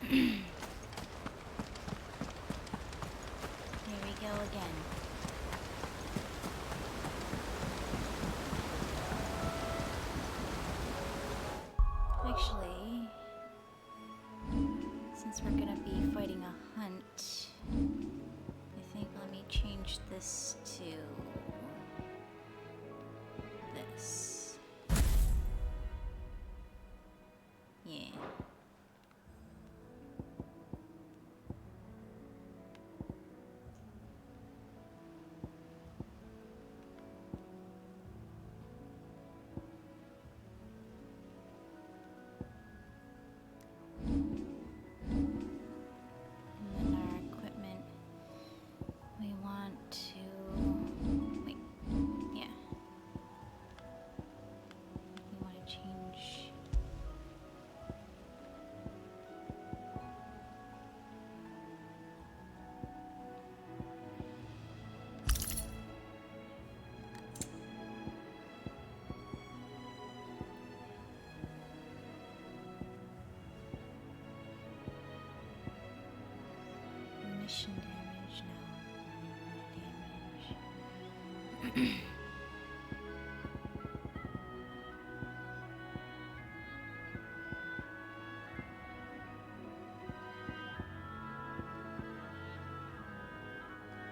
Here we go again. Actually, since we're gonna be fighting a hunt, I think let me change this to this. Yeah. And then our equipment, we want to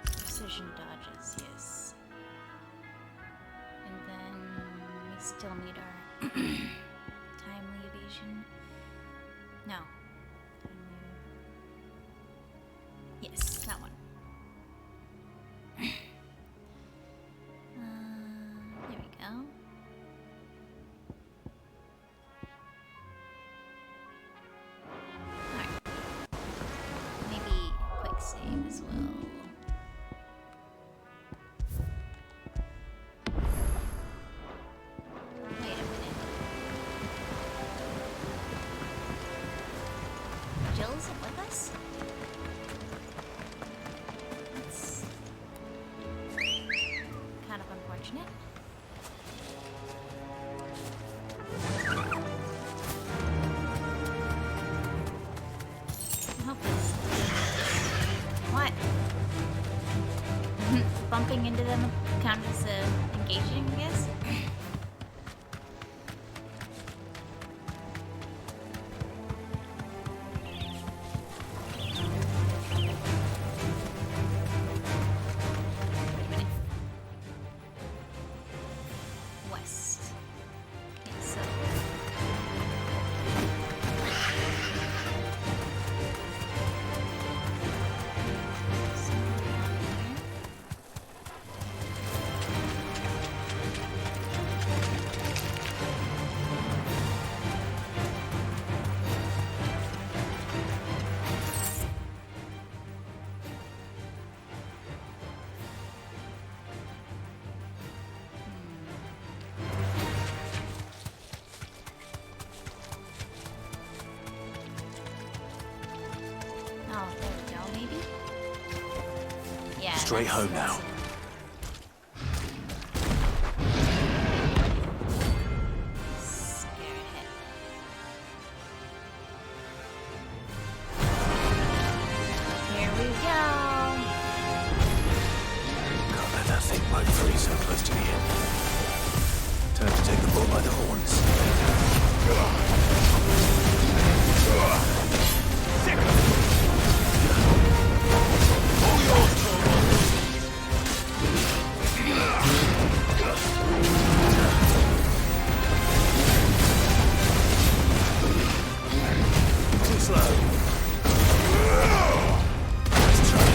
Precision dodges, yes. And then we still need our timely evasion. No. Yes, that one. There we go. Alright. Maybe quick save as well. Wait a minute. Jill isn't with us? That's kind of unfortunate. I hope this. What? Bumping into them count as engaging, I guess? West. Okay, so. Oh, there we go, maybe? Yeah. Straight that's- home now. Scared hit. Here we go. Can't let that thing run free so close to the end. Time to take the bull by the horns. Too slow. Let's try.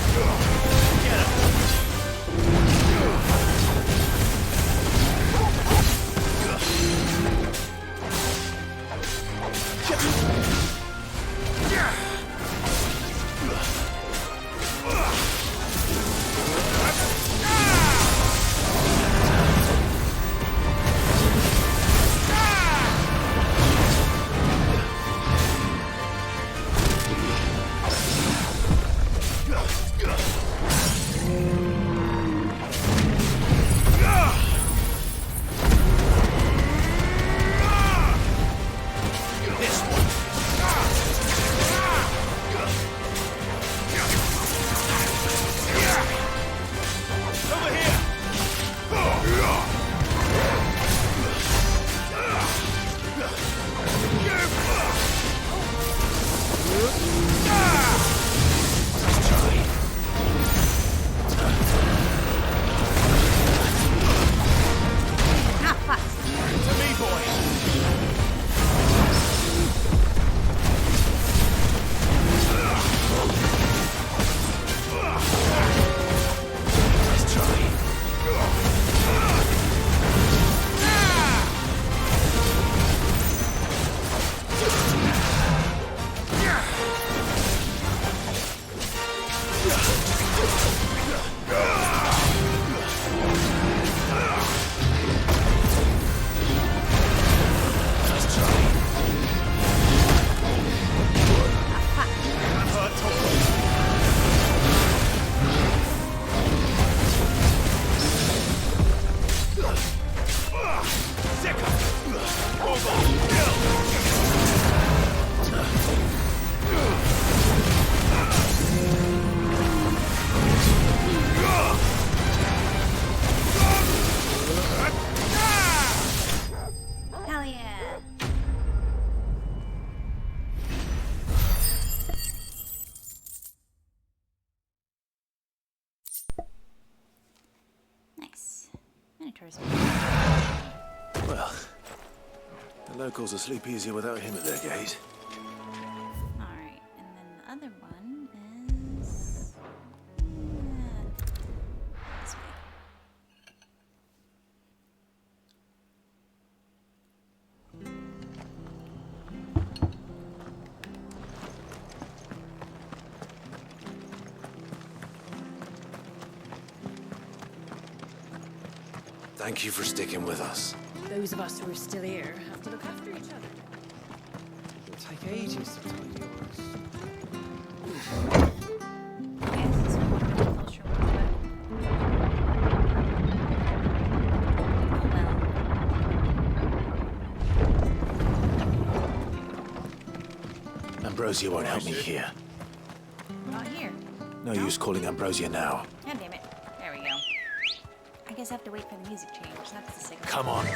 Slow. first. Well, the locals will sleep easier without him at their gate. Alright, and then the other one is... this way. Thank you for sticking with us. Those of us who are still here have to look after each other. It'll take ages to tidy yours. Yes, this one would really fell short, but... Ambrosia won't help me here. Not here. No use calling Ambrosia now. God damn it. There we go. I guess I have to wait for the music change. That's the signal. Come on.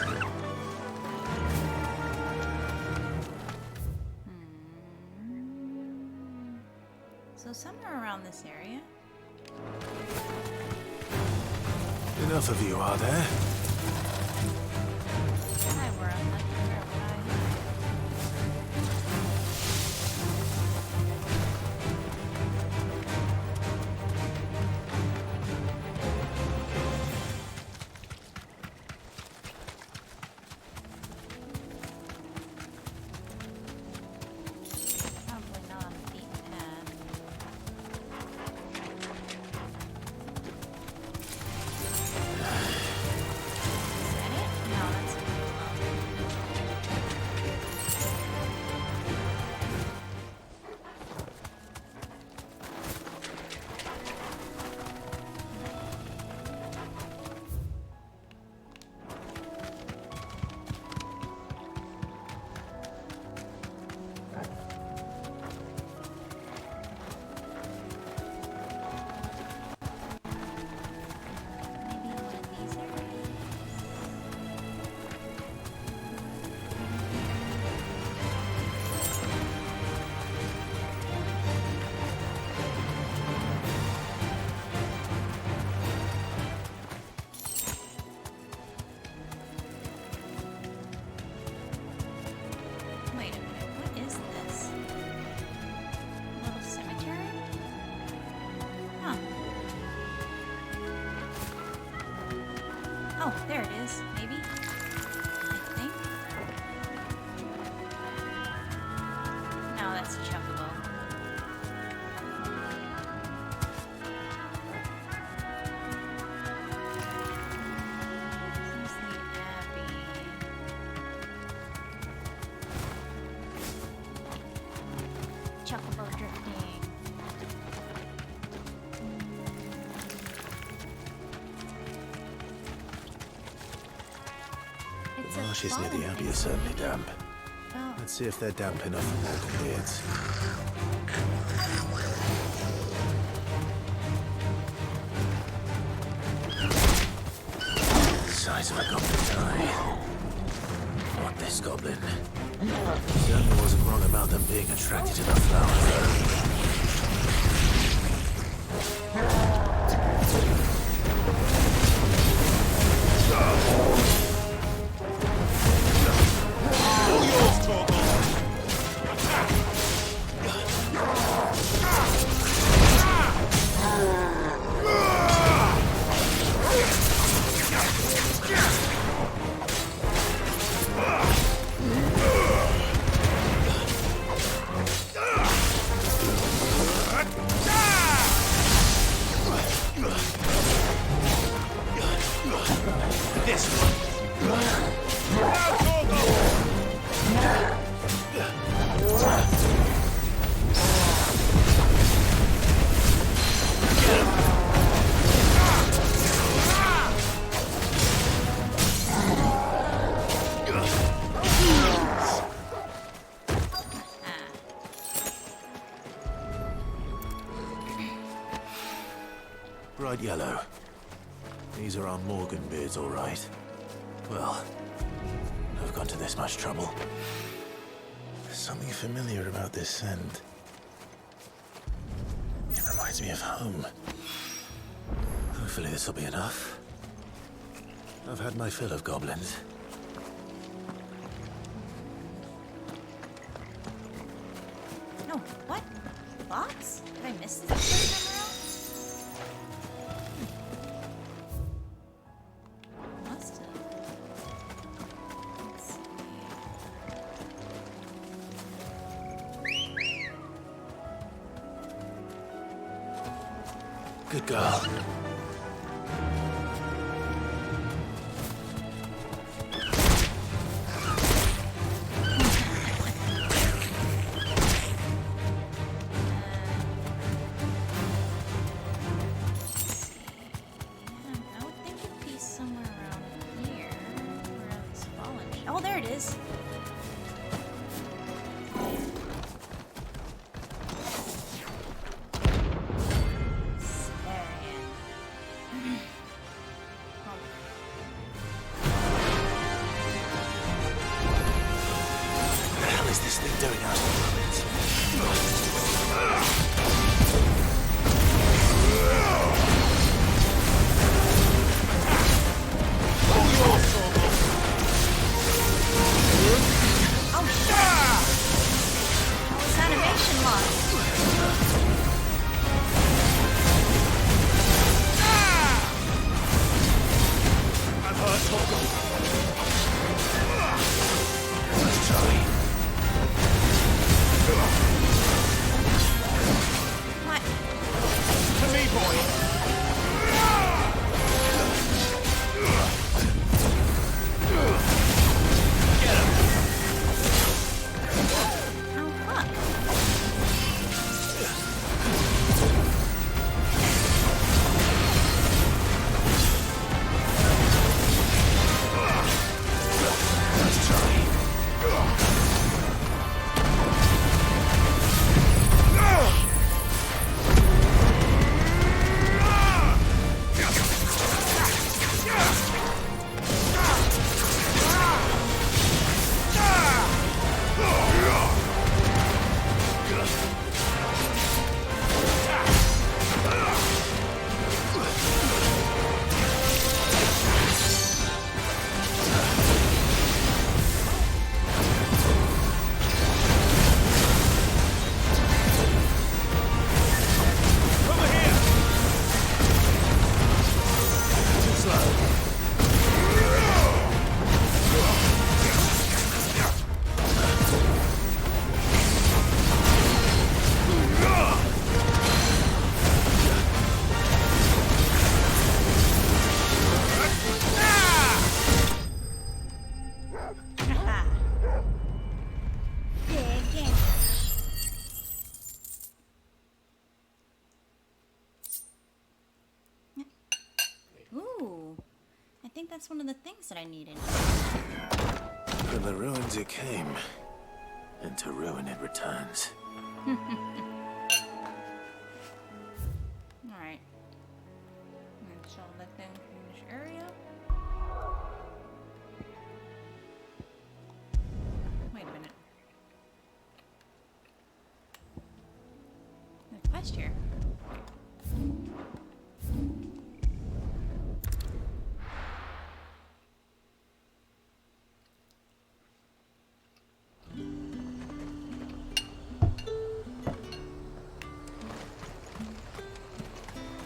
So somewhere around this area. Enough of you, are there? Hi, where I'm not where would Probably not on the beaten path. Is that it? No, that's it. Maybe one of these areas. Wait a minute, what is this? A little cemetery? Huh. Oh, there it is, maybe? I think. No, that's a chocobo. This is the Abbey. Chocobo drifting. It's The a marshes near fallen the Abbey are place. certainly damp. Oh. Let's see if they're damp enough for walking beards. The size of a goblin's eye. Not this goblin. Certainly wasn't wrong about them being attracted to the flower. Bright yellow. These are our Morgan beards, all right. Well, I've gone to this much trouble. There's something familiar about this scent. It reminds me of home. Hopefully this will be enough. I've had my fill of goblins. No, what? Box? Did I miss this somewhere else? Must have. Let's see. Good girl. I would think a piece somewhere around here. Where it's fallen. Oh, there it is. What the hell is this thing doing out in the Oh, shit! How was animation lost? I'm hurt, Torgal. Let's try. What? To me, boy. Oh, fuck. Let's try. Big damage. Ooh. I think that's one of the things that I needed. From the ruins it came, and to ruin it returns. Alright. Let's show the thing in this area. Wait a minute. There's a quest here.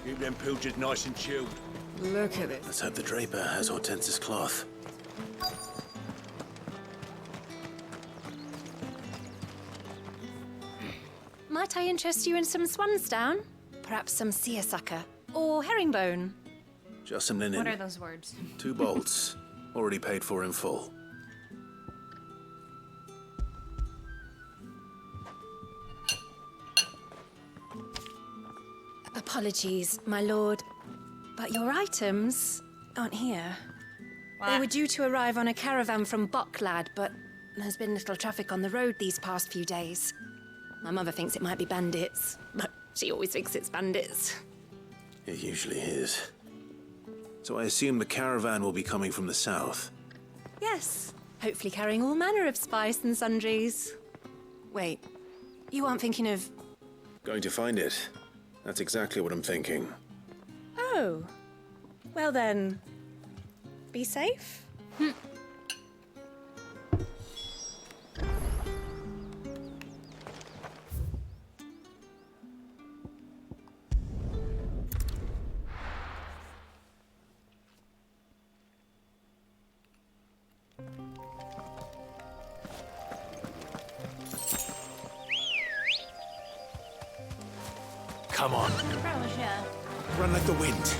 Keep them pilchers nice and chilled. Look at this. Let's hope the Draper has Hortense's cloth. Might I interest you in some swansdown? Perhaps some seersucker or herringbone? Just some linen. What are those words? 2 bolts. Already paid for in full. Apologies, my lord, but your items aren't here. They What? were due to arrive on a caravan from Bocklad, but there's been little traffic on the road these past few days. My mother thinks it might be bandits, but she always thinks it's bandits. It usually is. So I assume the caravan will be coming from the south. Yes, hopefully carrying all manner of spice and sundries. Wait, you aren't thinking of... Going to find it. That's exactly what I'm thinking. Oh, well then, Be safe. Come on. Promise ya. Run like the wind.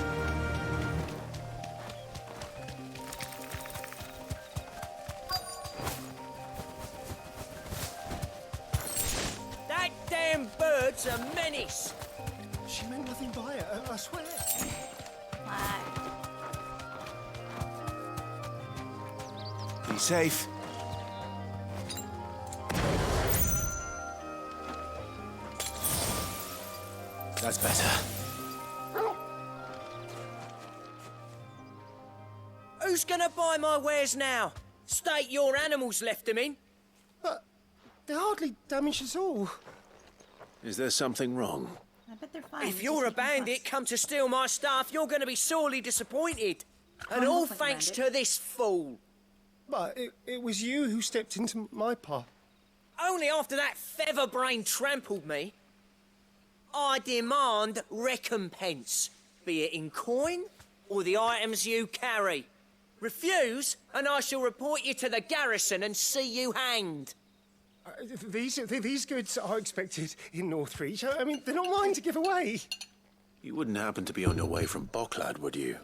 That damn bird's a menace. She meant nothing by it, I swear. Be safe. That's better. Who's gonna buy my wares now? State your animals left them in. But they're hardly damaged at all. Is there something wrong? I bet they're fine. If you're a bandit come to steal my stuff, you're gonna be sorely disappointed. And all thanks to this fool. But it was you who stepped into my path. Only after that feather-brain trampled me. I demand recompense, be it in coin or the items you carry. Refuse, and I shall report you to the garrison and see you hanged. These goods are expected in Northreach. I mean, they're not mine to give away. You wouldn't happen to be on your way from Bocklad, would you?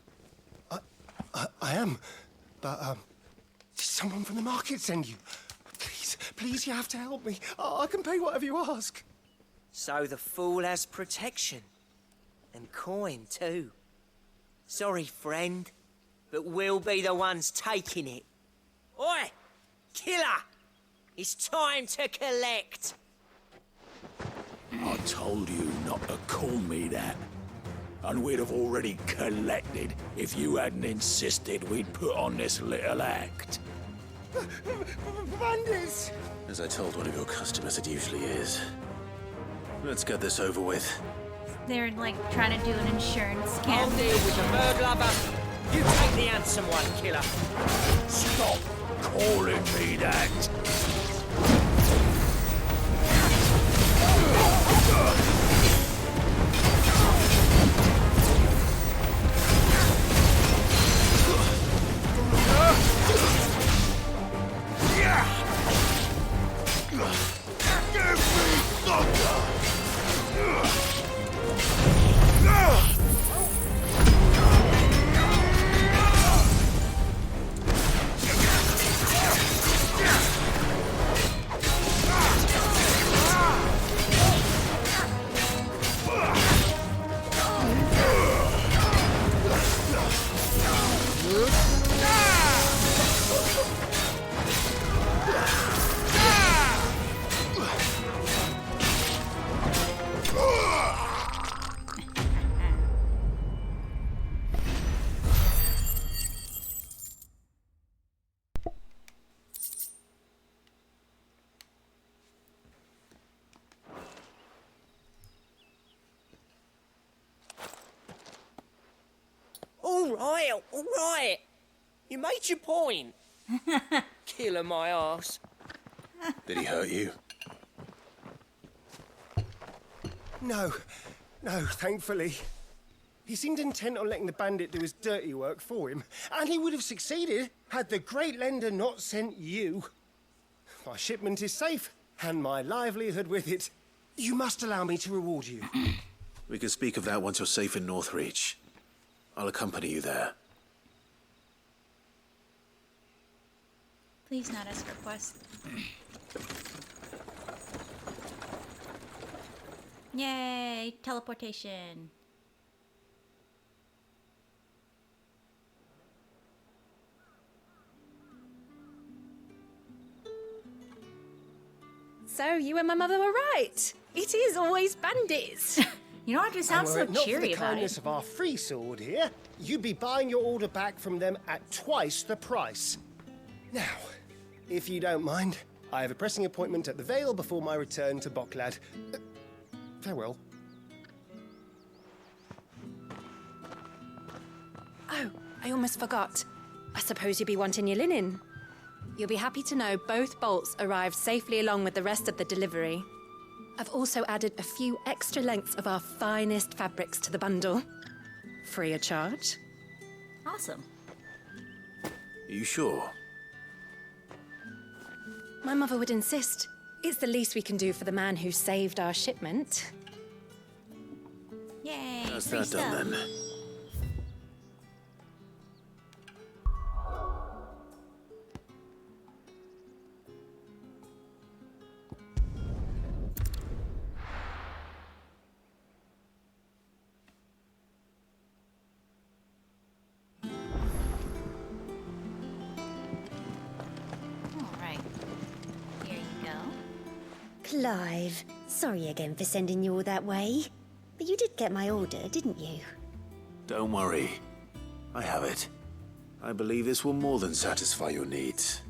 I am, but did someone from the market send you? Please, you have to help me. I can pay whatever you ask. So the fool has protection. And coin, too. Sorry, friend, but we'll be the ones taking it. Oi! Killer! It's time to collect! I told you not to call me that. And we'd have already collected if you hadn't insisted we'd put on this little act. Bandits! As I told one of your customers, it usually is. Let's get this over with. They're like trying to do an insurance scam. I'll deal with the bird lover. You take the handsome one, killer. Stop calling me that. All right. You made your point. Killer my ass. Did he hurt you? No, thankfully. He seemed intent on letting the bandit do his dirty work for him, and he would have succeeded had the great lender not sent you. My shipment is safe, and my livelihood with it. You must allow me to reward you. We can speak of that once you're safe in Northreach. I'll accompany you there. Please not escort quest. Yay! Teleportation. So you and my mother were right. It is always bandits. You don't have to sound so Not for cheery the about kindness it. of our free sword here, you'd be buying your order back from them at twice the price. Now, if you don't mind, I have a pressing appointment at the Vale before my return to Bocklad. Farewell. Oh, I almost forgot. I suppose you'll be wanting your linen. You'll be happy to know both bolts arrived safely along with the rest of the delivery. I've also added a few extra lengths of our finest fabrics to the bundle. Free of charge. Awesome. Are you sure? My mother would insist. It's the least we can do for the man who saved our shipment. Yay! How's free that stuff. done then? Alright. Here you go. Clive, sorry again for sending you all that way. But you did get my order, didn't you? Don't worry. I have it. I believe this will more than satisfy your needs.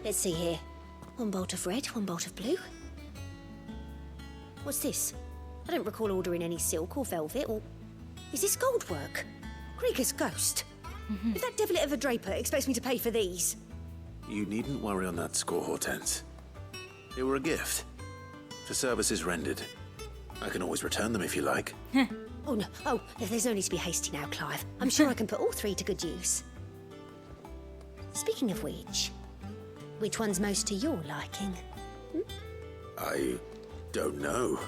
Let's see here. One bolt of red, one bolt of blue. What's this? I don't recall ordering any silk or velvet or... Is this gold work? Krieger's ghost. If that devil of a draper expects me to pay for these... You needn't worry on that score, Hortense. They were a gift. For services rendered. I can always return them if you like. Oh, no. Oh, there's no need to be hasty now, Clive. I'm sure I can put all three to good use. Speaking of which one's most to your liking? I don't know.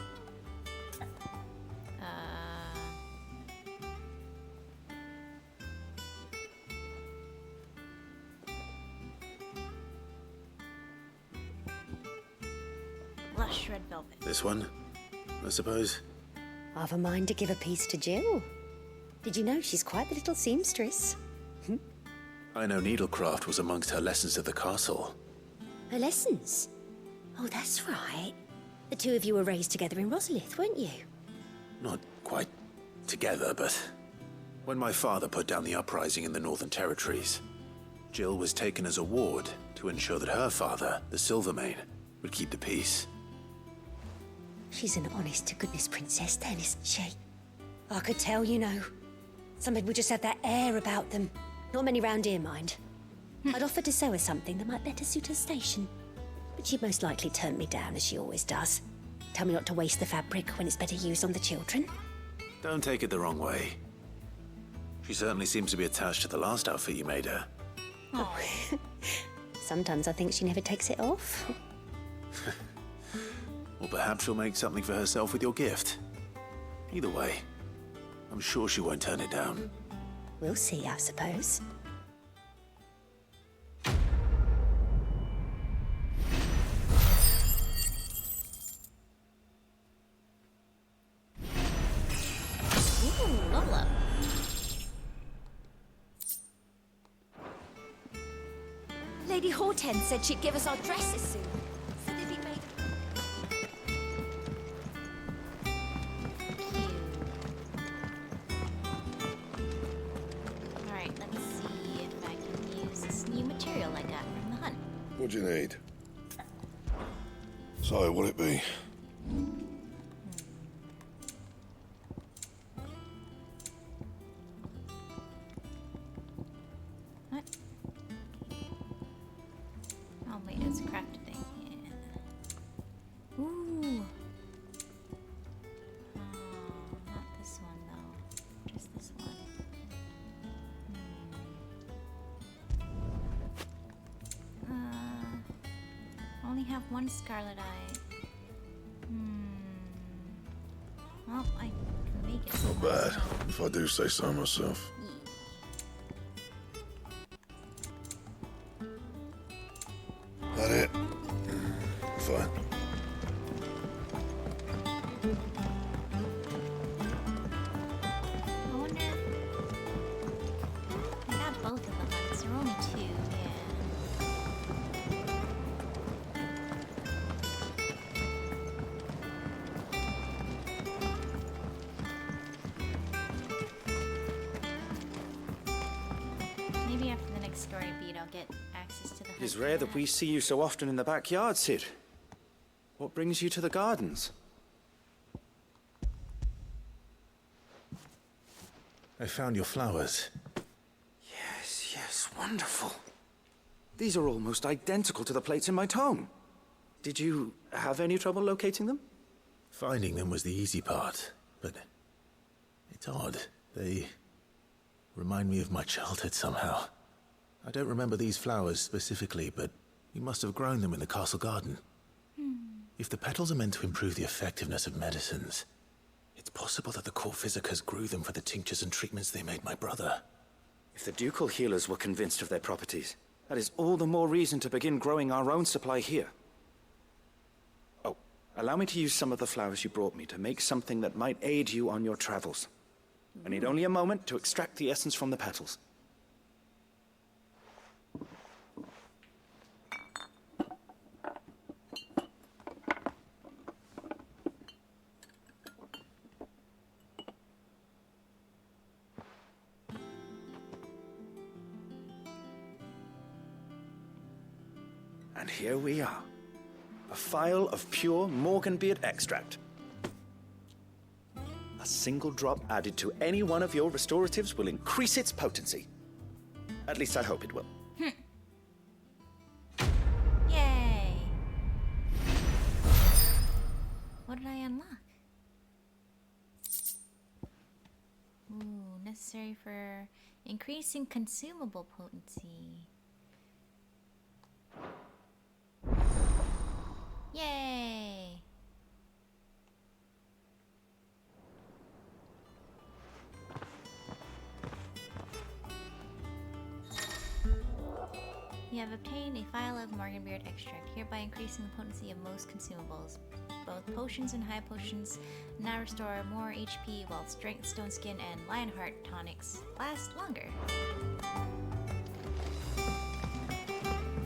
Lush red velvet. This one, I suppose? I've a mind to give a piece to Jill. Did you know she's quite the little seamstress? I know needlecraft was amongst her lessons at the castle. Her lessons? Oh, that's right. The two of you were raised together in Rosalith, weren't you? Not quite together, but when my father put down the uprising in the Northern Territories, Jill was taken as a ward to ensure that her father, the Silvermane, would keep the peace. She's an honest-to-goodness princess then, isn't she? I could tell, you know. Some people just have that air about them. Not many round here, mind. I'd offered to sew her something that might better suit her station. But she'd most likely turn me down, as she always does. Tell me not to waste the fabric when it's better used on the children. Don't take it the wrong way. She certainly seems to be attached to the last outfit you made her. Oh. Sometimes I think she never takes it off. Or perhaps she'll make something for herself with your gift. Either way, I'm sure she won't turn it down. We'll see, I suppose. Ooh, level up. Lady Hortense said she'd give us our dresses soon. Said they'd be made... Alright, let's see if I can use this new material I got from the hunt. What do you need? So, what'll it be? What? Oh wait, it's a crafted thing. Yeah. Ooh. Oh, not this one though. Just this one. Only have one scarlet eye. Well, I can make it. Not bad, if I do say so myself. That it? Fine. I wonder. I got both of the hunts. There are only two, Maybe after the next story beat, I'll get access to the hunt. It's rare that we see you so often in the backyard, Sid. What brings you to the gardens? I found your flowers. Yes, wonderful. These are almost identical to the plates in my tome. Did you have any trouble locating them? Finding them was the easy part, but it's odd. They remind me of my childhood somehow. I don't remember these flowers specifically, but you must have grown them in the castle garden. If the petals are meant to improve the effectiveness of medicines, it's possible that the court visitors grew them for the tinctures and treatments they made my brother. If the ducal healers were convinced of their properties, that is all the more reason to begin growing our own supply here. Oh, allow me to use some of the flowers you brought me to make something that might aid you on your travels. I need only a moment to extract the essence from the petals. And here we are. A phial of pure Morganbeard extract. A single drop added to any one of your restoratives will increase its potency. At least I hope it will. Yay! What did I unlock? Ooh, necessary for increasing consumable potency. Yay! You have obtained a phial of Morganbeard extract, hereby increasing the potency of most consumables. Both potions and high potions now restore more HP, while strength, stone skin, and lionheart tonics last longer.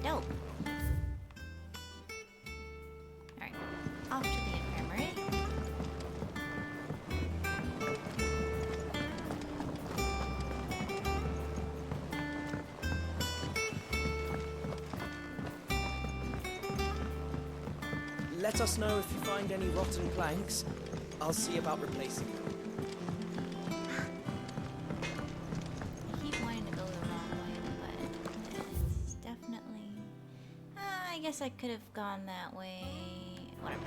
Dope. Alright, off to the infirmary. Let us know if you find any rotten planks. I'll see about replacing them. I keep wanting to go the wrong way, but it's definitely... I guess I could have gone that way. Whatever.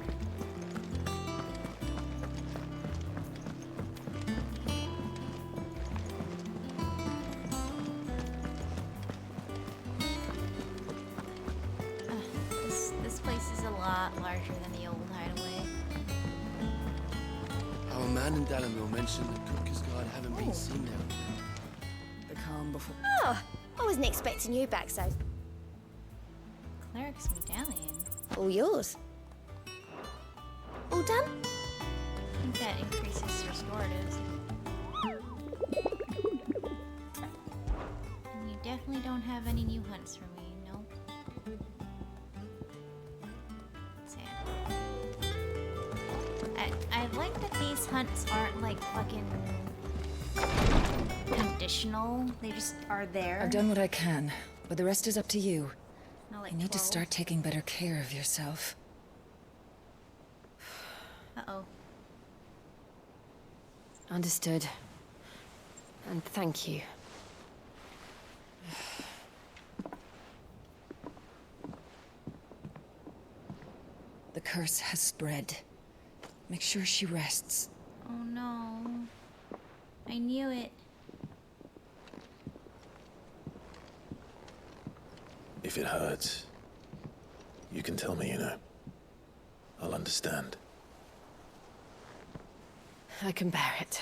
This place is a lot larger than the old hideaway. Our man in Dalamil mentioned that Kupka's guard haven't been seen down here. The calm before. Oh, I wasn't expecting you back, so Cleric's medallion. all yours. All done? I think that increases restoratives. And you definitely don't have any new hunts for me, nope. Sad. I like that these hunts aren't like fucking conditional. They just are there. I've done what I can, but the rest is up to you. Not like You need to 12. start taking better care of yourself. Uh-oh. Understood. And thank you. The curse has spread. Make sure she rests. Oh no. I knew it. If it hurts, you can tell me, you know. I'll understand. I can bear it.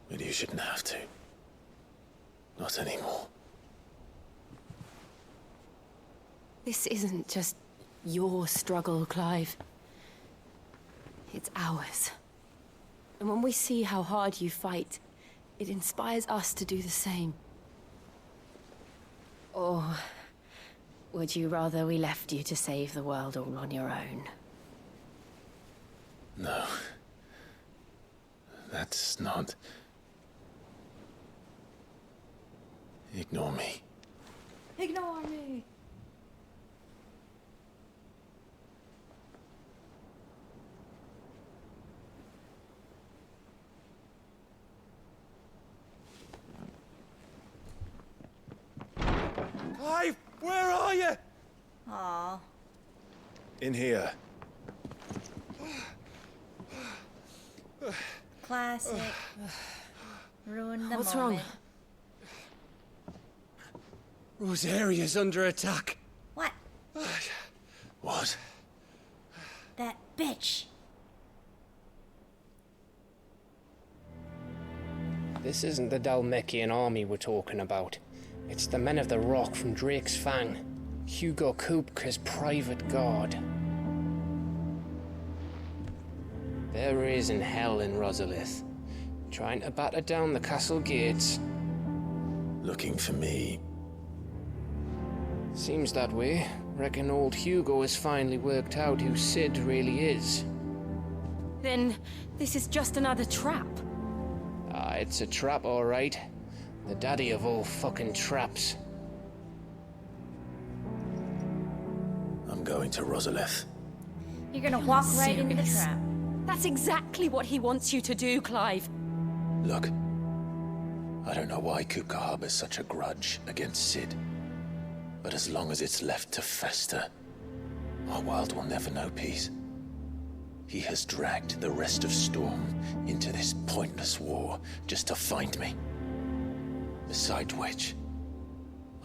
But you shouldn't have to. Not anymore. This isn't just your struggle, Clive. It's ours. And when we see how hard you fight, it inspires us to do the same. Or would you rather we left you to save the world all on your own? No. That's not... Ignore me. Ignore me. Where are you? Aw. In here. Classic. Ruined the What's moment. wrong? Rosaria's under attack. What? What? That bitch. This isn't the Dalmekian army we're talking about. It's the men of the Rock from Drake's Fang. Hugo Kupka's private guard. They're raising hell in Rosalith, trying to batter down the castle gates. Looking for me. Seems that way. Reckon old Hugo has finally worked out who Sid really is. Then this is just another trap. Ah, it's a trap, all right. The daddy of all fucking traps. I'm going to Rosalith. You're gonna walk right into the serious? trap. That's exactly what he wants you to do, Clive. Look, I don't know why Kupka harbors such a grudge against Sid. But as long as it's left to fester, our world will never know peace. He has dragged the rest of Storm into this pointless war just to find me. Besides which,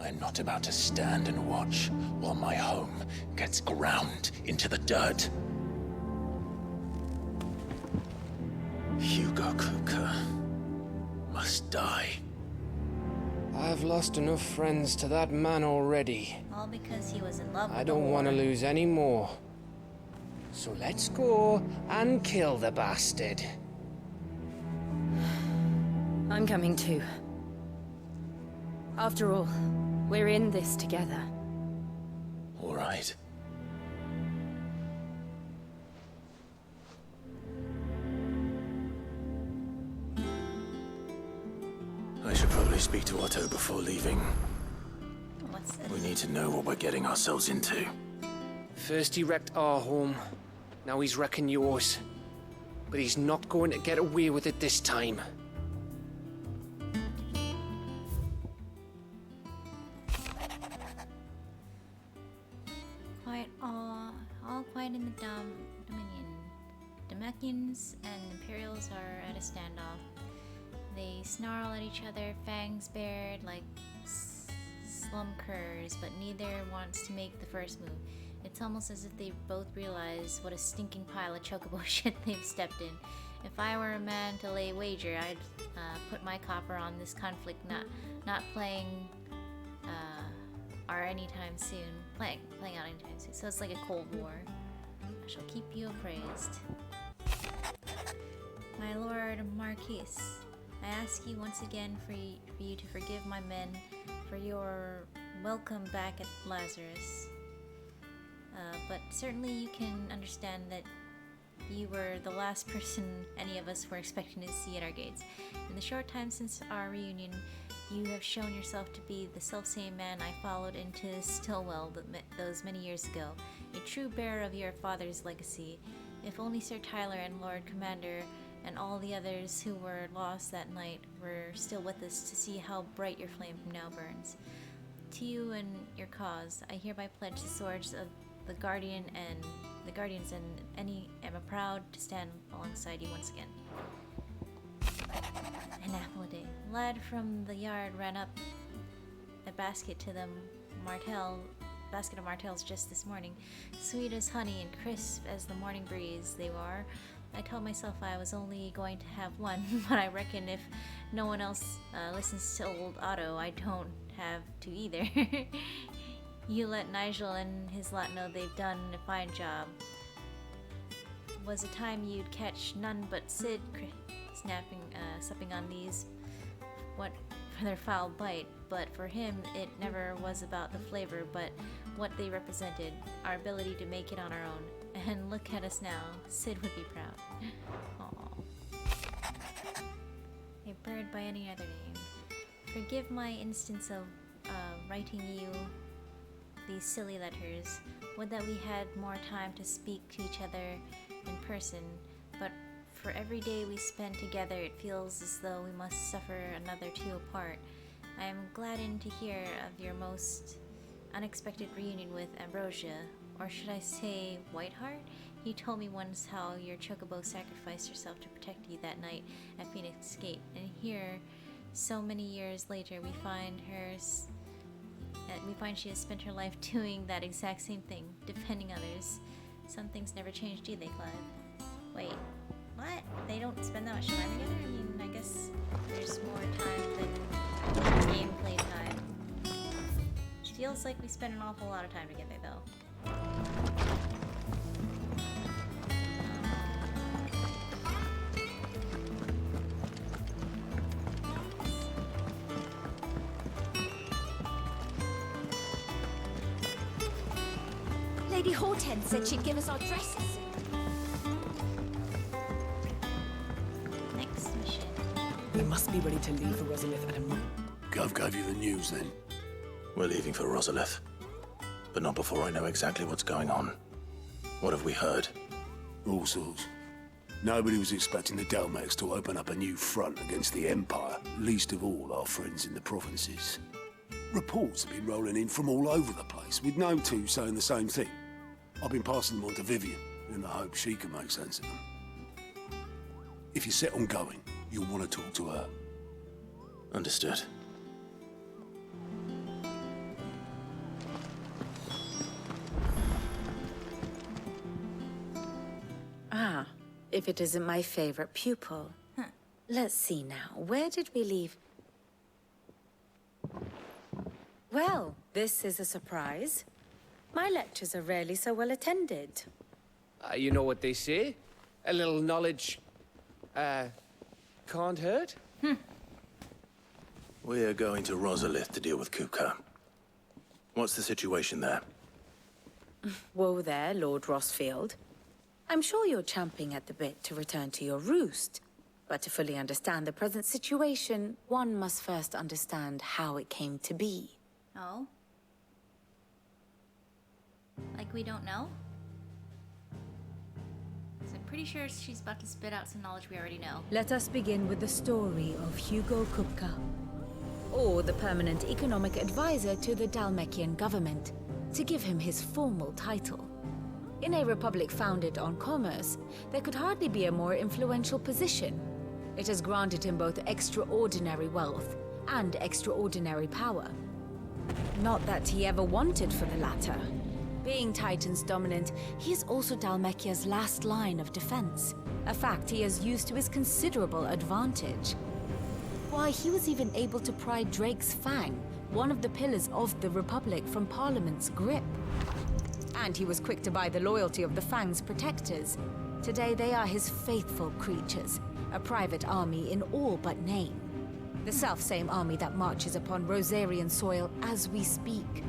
I am not about to stand and watch while my home gets ground into the dirt. Hugo Kupka must die. I've lost enough friends to that man already. All because he was in love with I don't want to lose any more. So let's go and kill the bastard. I'm coming too. After all, we're in this together. All right. I should probably speak to Otto before leaving. What's this? We need to know what we're getting ourselves into. First he wrecked our home, now he's wrecking yours. But he's not going to get away with it this time. Quiet, all quiet in the Dominion. Damekians and Imperials are at a standoff. They snarl at each other, fangs bared like slum curs, but neither wants to make the first move. It's almost as if they both realize what a stinking pile of chocobo shit they've stepped in. If I were a man to lay a wager, I'd put my copper on this conflict not playing or anytime soon. Playing out anytime soon. So it's like a Cold War. I shall keep you appraised. My Lord Marquis, I ask you once again for you to forgive my men for your welcome back at Lazarus. But certainly you can understand that you were the last person any of us were expecting to see at our gates. In the short time since our reunion, you have shown yourself to be the selfsame man I followed into Stillwell those many years ago, a true bearer of your father's legacy. If only Sir Tyler and Lord Commander and all the others who were lost that night were still with us to see how bright your flame now burns. To you and your cause, I hereby pledge the swords of the Guardians and am proud to stand alongside you once again. Anathema. Lad from the yard ran up a basket to the basket of martels just this morning. Sweet as honey and crisp as the morning breeze they were. I told myself I was only going to have one, but I reckon if no one else listens to old Otto, I don't have to either. You let Nigel and his lot know they've done a fine job. Was a time you'd catch none but Sid supping on these what for their foul bite, but for him it never was about the flavor but what they represented, our ability to make it on our own. And look at us now. Sid would be proud. Aww. A bird by any other name. Forgive my instance of writing you these silly letters. Would that we had more time to speak to each other in person, but for every day we spend together it feels as though we must suffer another two apart. I am gladdened to hear of your most unexpected reunion with Ambrosia, or should I say Whiteheart? He told me once how your chocobo sacrificed herself to protect you that night at Phoenix Gate, and here, so many years later, we find she has spent her life doing that exact same thing, defending others. Some things never change, do they, Clive? Wait, what? They don't spend that much time together? I mean, I guess there's more time than gameplay time. It feels like we spend an awful lot of time together, though. Lady Hortense said she'd give us our dresses. Next mission. We must be ready to leave for Rosalith at a moment. Gov gave you the news then? We're leaving for Rosalith, but not before I know exactly what's going on. What have we heard? All sorts. Nobody was expecting the Dalmex to open up a new front against the Empire, least of all our friends in the provinces. Reports have been rolling in from all over the place, with no two saying the same thing. I've been passing them on to Vivian, in the hope she can make sense of them. If you're set on going, you'll want to talk to her. Understood. Ah, if it isn't my favorite pupil. Let's see now, where did we leave? Well, this is a surprise. My lectures are rarely so well attended. You know what they say? A little knowledge, can't hurt? We're going to Rosalith to deal with Kupka. What's the situation there? Whoa there, Lord Rossfield. I'm sure you're champing at the bit to return to your roost. But to fully understand the present situation, one must first understand how it came to be. Oh? Like we don't know? So I'm pretty sure she's about to spit out some knowledge we already know. Let us begin with the story of Hugo Kupka, or the permanent economic advisor to the Dalmekian government, to give him his formal title. In a republic founded on commerce, there could hardly be a more influential position. It has granted him both extraordinary wealth and extraordinary power. Not that he ever wanted for the latter. Being Titan's dominant, he is also Dalmekia's last line of defense, a fact he has used to his considerable advantage. Why, he was even able to pry Drake's Fang, one of the pillars of the Republic, from Parliament's grip. And he was quick to buy the loyalty of the Fang's protectors. Today they are his faithful creatures, a private army in all but name. The self-same army that marches upon Rosarian soil as we speak.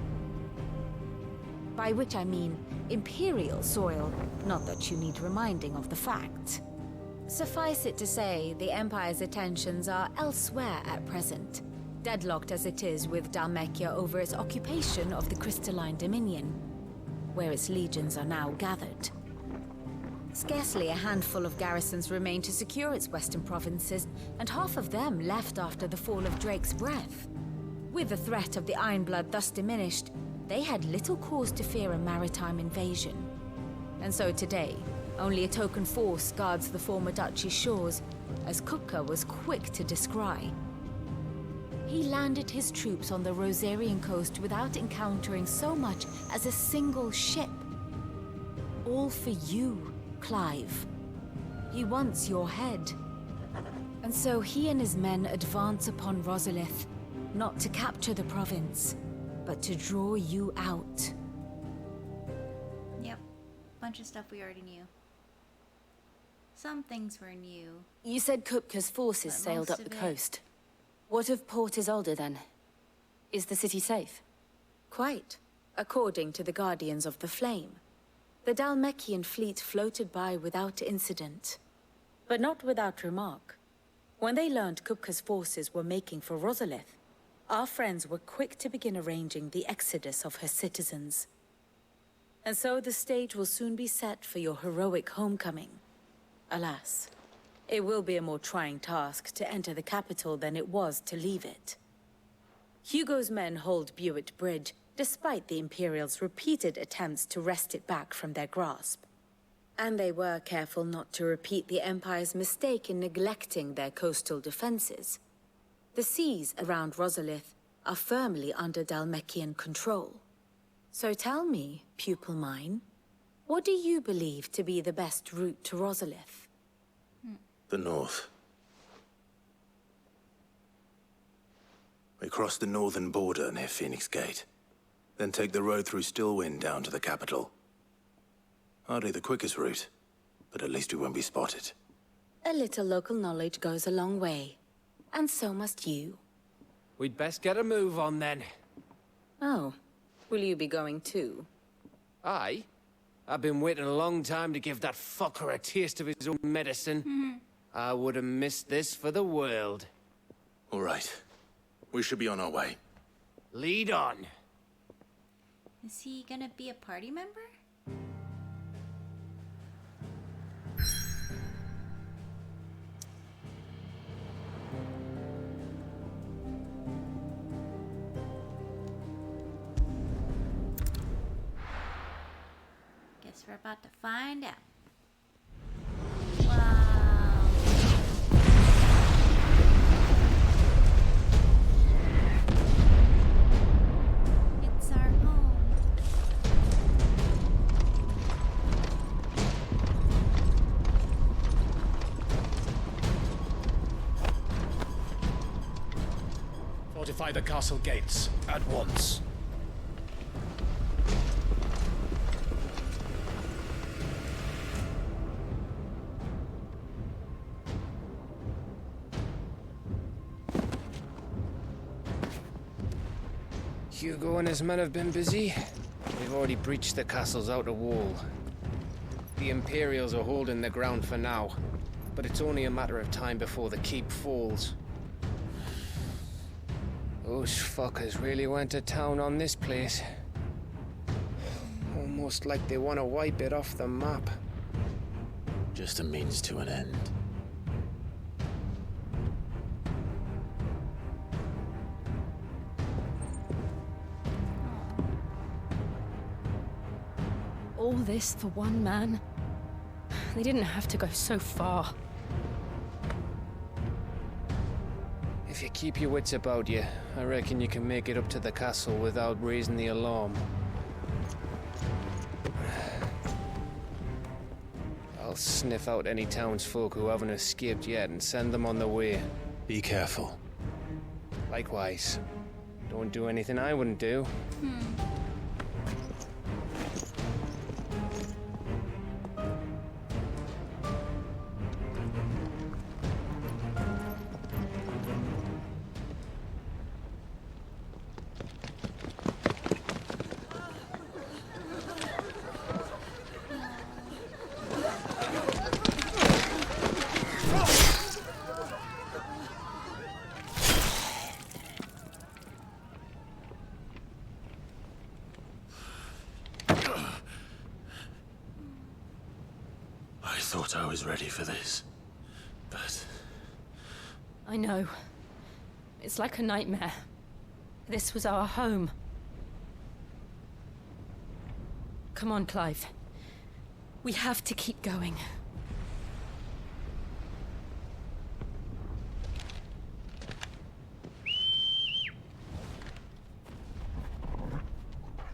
By which I mean Imperial soil, not that you need reminding of the fact. Suffice it to say, the Empire's attentions are elsewhere at present, deadlocked as it is with Dalmekia over its occupation of the Crystalline Dominion, where its legions are now gathered. Scarcely a handful of garrisons remain to secure its western provinces, and half of them left after the fall of Drake's Breath. With the threat of the Ironblood thus diminished, they had little cause to fear a maritime invasion. And so today, only a token force guards the former duchy's shores, as Kupka was quick to descry. He landed his troops on the Rosarian coast without encountering so much as a single ship. All for you, Clive. He wants your head. And so he and his men advance upon Rosalith, not to capture the province, but to draw you out. Yep. Bunch of stuff we already knew. Some things were new. You said Kupka's forces sailed up the coast. What of Port Isolde, then? Is the city safe? Quite, according to the Guardians of the Flame. The Dalmekian fleet floated by without incident. But not without remark. When they learned Kupka's forces were making for Rosalith, our friends were quick to begin arranging the exodus of her citizens. And so the stage will soon be set for your heroic homecoming. Alas, it will be a more trying task to enter the capital than it was to leave it. Hugo's men hold Buett Bridge, despite the Imperials' repeated attempts to wrest it back from their grasp. And they were careful not to repeat the Empire's mistake in neglecting their coastal defenses. The seas around Rosalith are firmly under Dhalmekian control. So tell me, pupil mine, what do you believe to be the best route to Rosalith? The north. We cross the northern border near Phoenix Gate, then take the road through Stillwind down to the capital. Hardly the quickest route, but at least we won't be spotted. A little local knowledge goes a long way, and so must you. We'd best get a move on then. Oh, will you be going too? Aye. I've been waiting a long time to give that fucker a taste of his own medicine. I would have missed this for the world. All right. We should be on our way. Lead on. Is he gonna be a party member? Guess we're about to find out. Wow. It's our home. Fortify the castle gates at once. Hugo and his men have been busy. They've already breached the castle's outer wall. The Imperials are holding the ground for now, but it's only a matter of time before the keep falls. Those fuckers really went to town on this place. Almost like they want to wipe it off the map. Just a means to an end. All this for one man? They didn't have to go so far. If you keep your wits about you, I reckon you can make it up to the castle without raising the alarm. I'll sniff out any townsfolk who haven't escaped yet and send them on their way. Be careful. Likewise. Don't do anything I wouldn't do. I thought I was ready for this, but... I know. It's like a nightmare. This was our home. Come on, Clive. We have to keep going.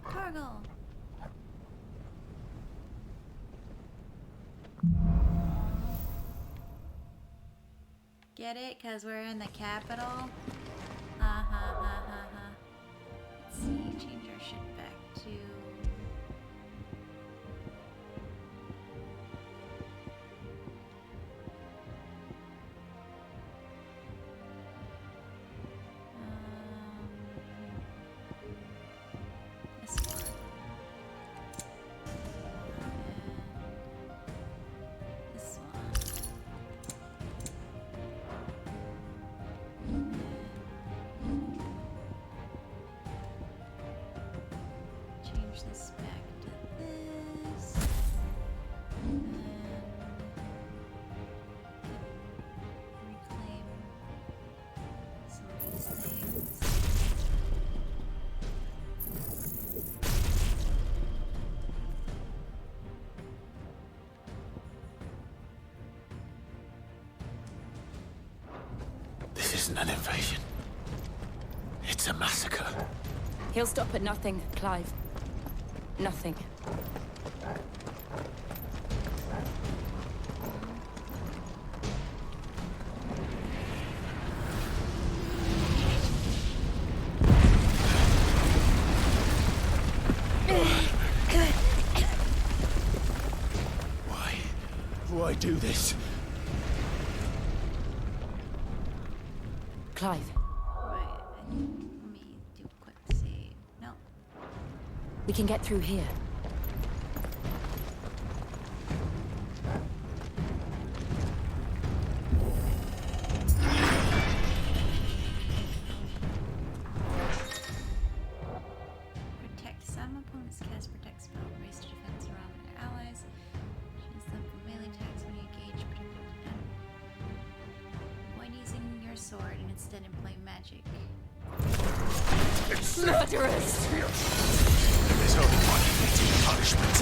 Cargo. Get it? Because we're in the capital? Let's see, change our shit back to... this one. And this one. Change this back to this. And reclaim some of these things. isn't an invasion. It's a massacre. He'll stop at nothing, Clive. Nothing. Why do this? Clive. Right. Let me do a quick save. No. We can get through here. Protect some opponents cast protect spell. Raise to defense around their allies. Choose them for melee attacks when you engage protected and avoid using your sword and instead employ magic. Murderers! There's only one fitting punishment.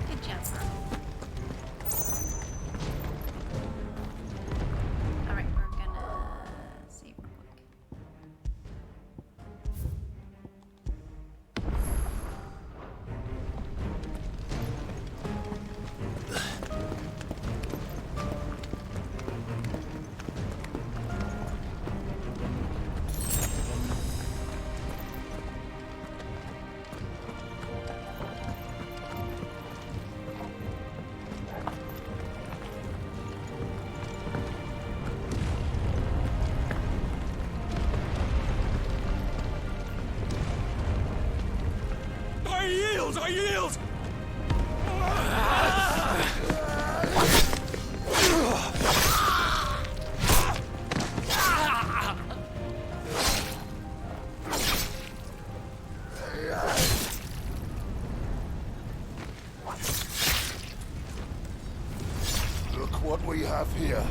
Good job, bro. Alright, we're gonna save real quick. I yield! I yield! Look what we have here.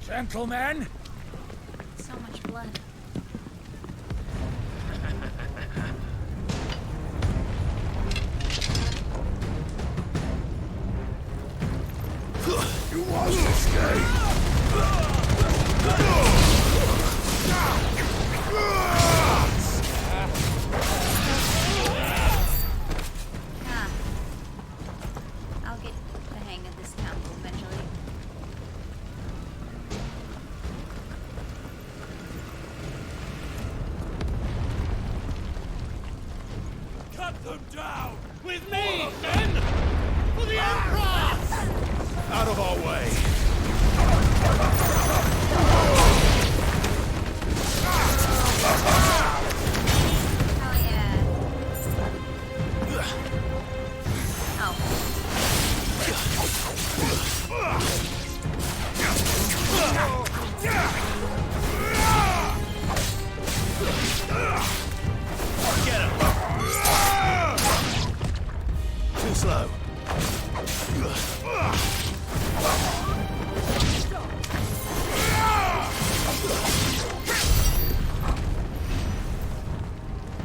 Gentlemen, So much blood. You must escape. Ah. I'll get the hang of this combo eventually. Cut them down! With me, men! For the Emperor! Out of our way! Hell yeah. Get him! Too slow.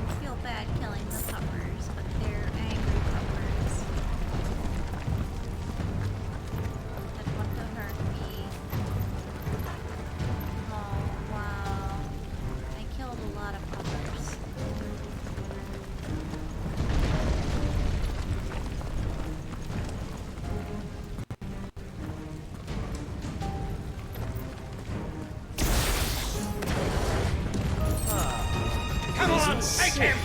I feel bad killing the puppers, but they're angry puppers that want to hurt me. Oh wow. I killed a lot of puppers. Come on, take him!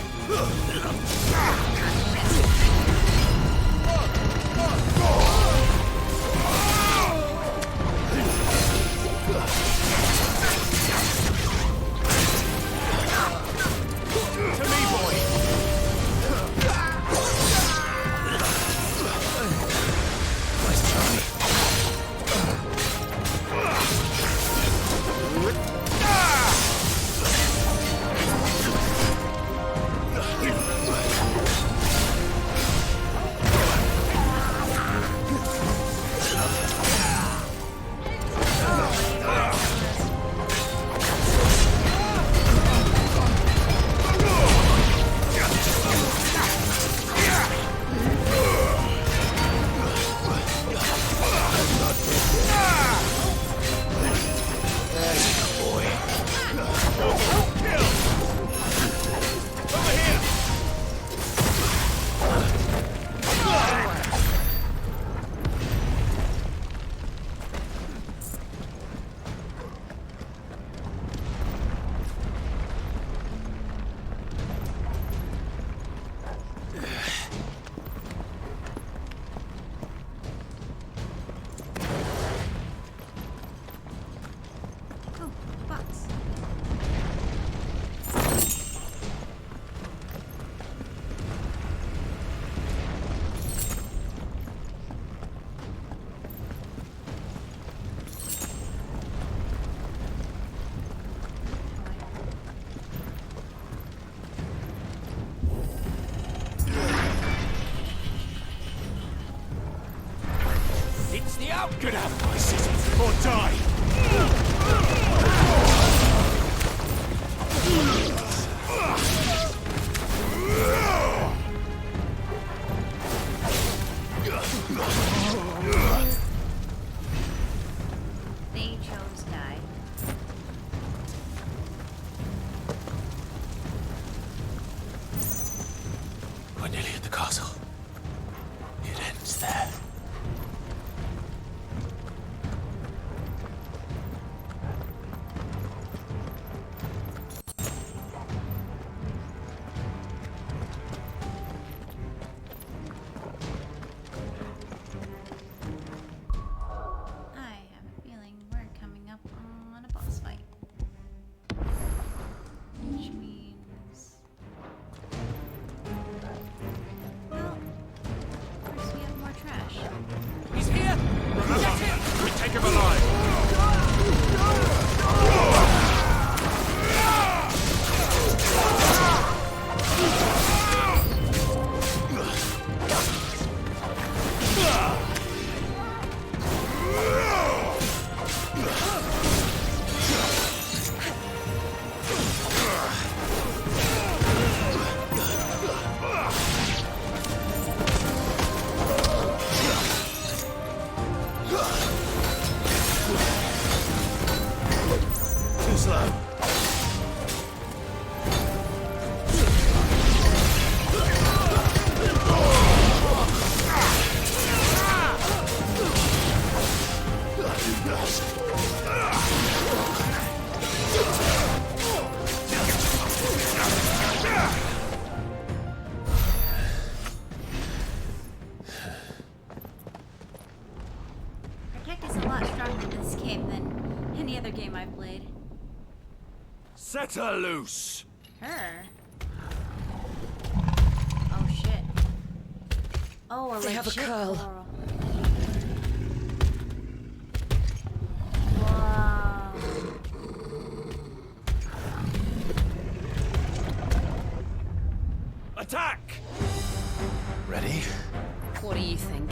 To me, boy! Nice try. Get out of my city or die! They chose die. We're nearly at the castle. It ends there. I have a feeling we're coming up on a boss fight. Which means... Well, first we have more trash. He's here! Remember, we take him alive! Too slow. Our tech is a lot stronger in this game than any other game I've played. Set her loose! Her? Oh shit. Oh, a They have a legit curl. coral. Wow. Attack! Ready? What do you think?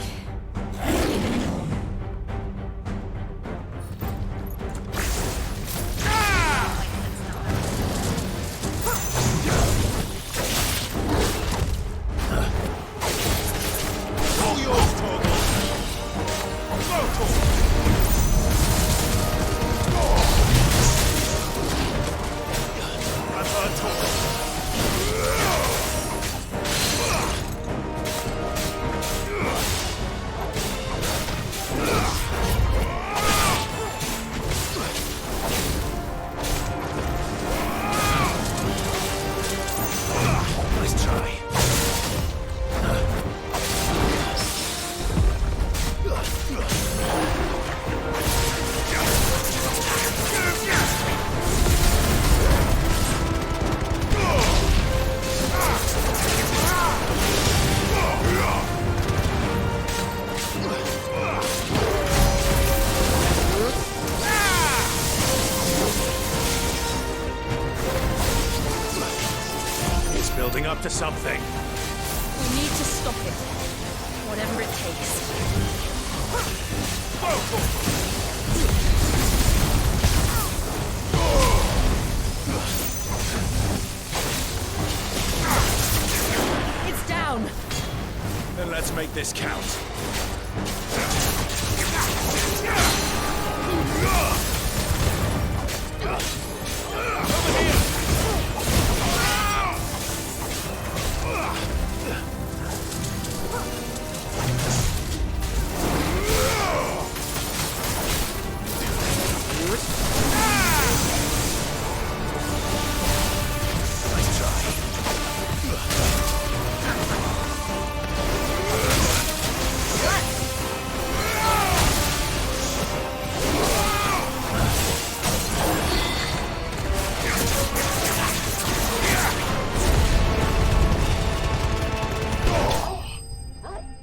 All yours, Torgal! Go, Torgal! I've heard Torgal. Nice try. He's building up to something. We need to stop it. Whatever it takes. It's down. Then let's make this count.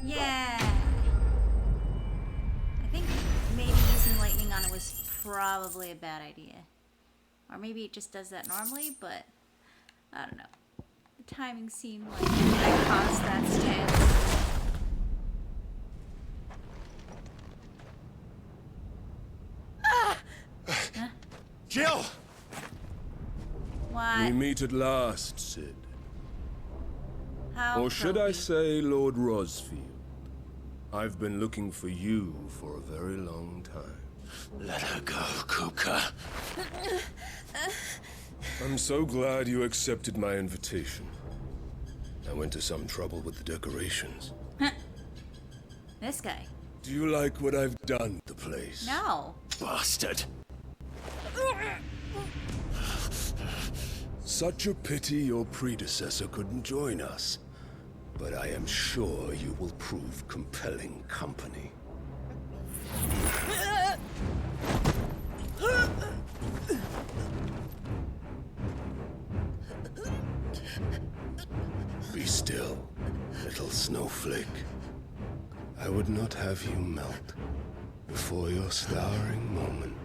Yeah. I think maybe using lightning on it was probably a bad idea. Or maybe it just does that normally, but I don't know. The timing seemed like it caused that stance. Jill! What? We meet at last, Sid. How Or should could I we- say Lord Rosfield? I've been looking for you for a very long time. Let her go, Kupka. I'm so glad you accepted my invitation. I went to some trouble with the decorations. This guy. Do you like what I've done to the place? No. Bastard! Such a pity your predecessor couldn't join us. But I am sure you will prove compelling company. Be still, little snowflake. I would not have you melt before your starring moment.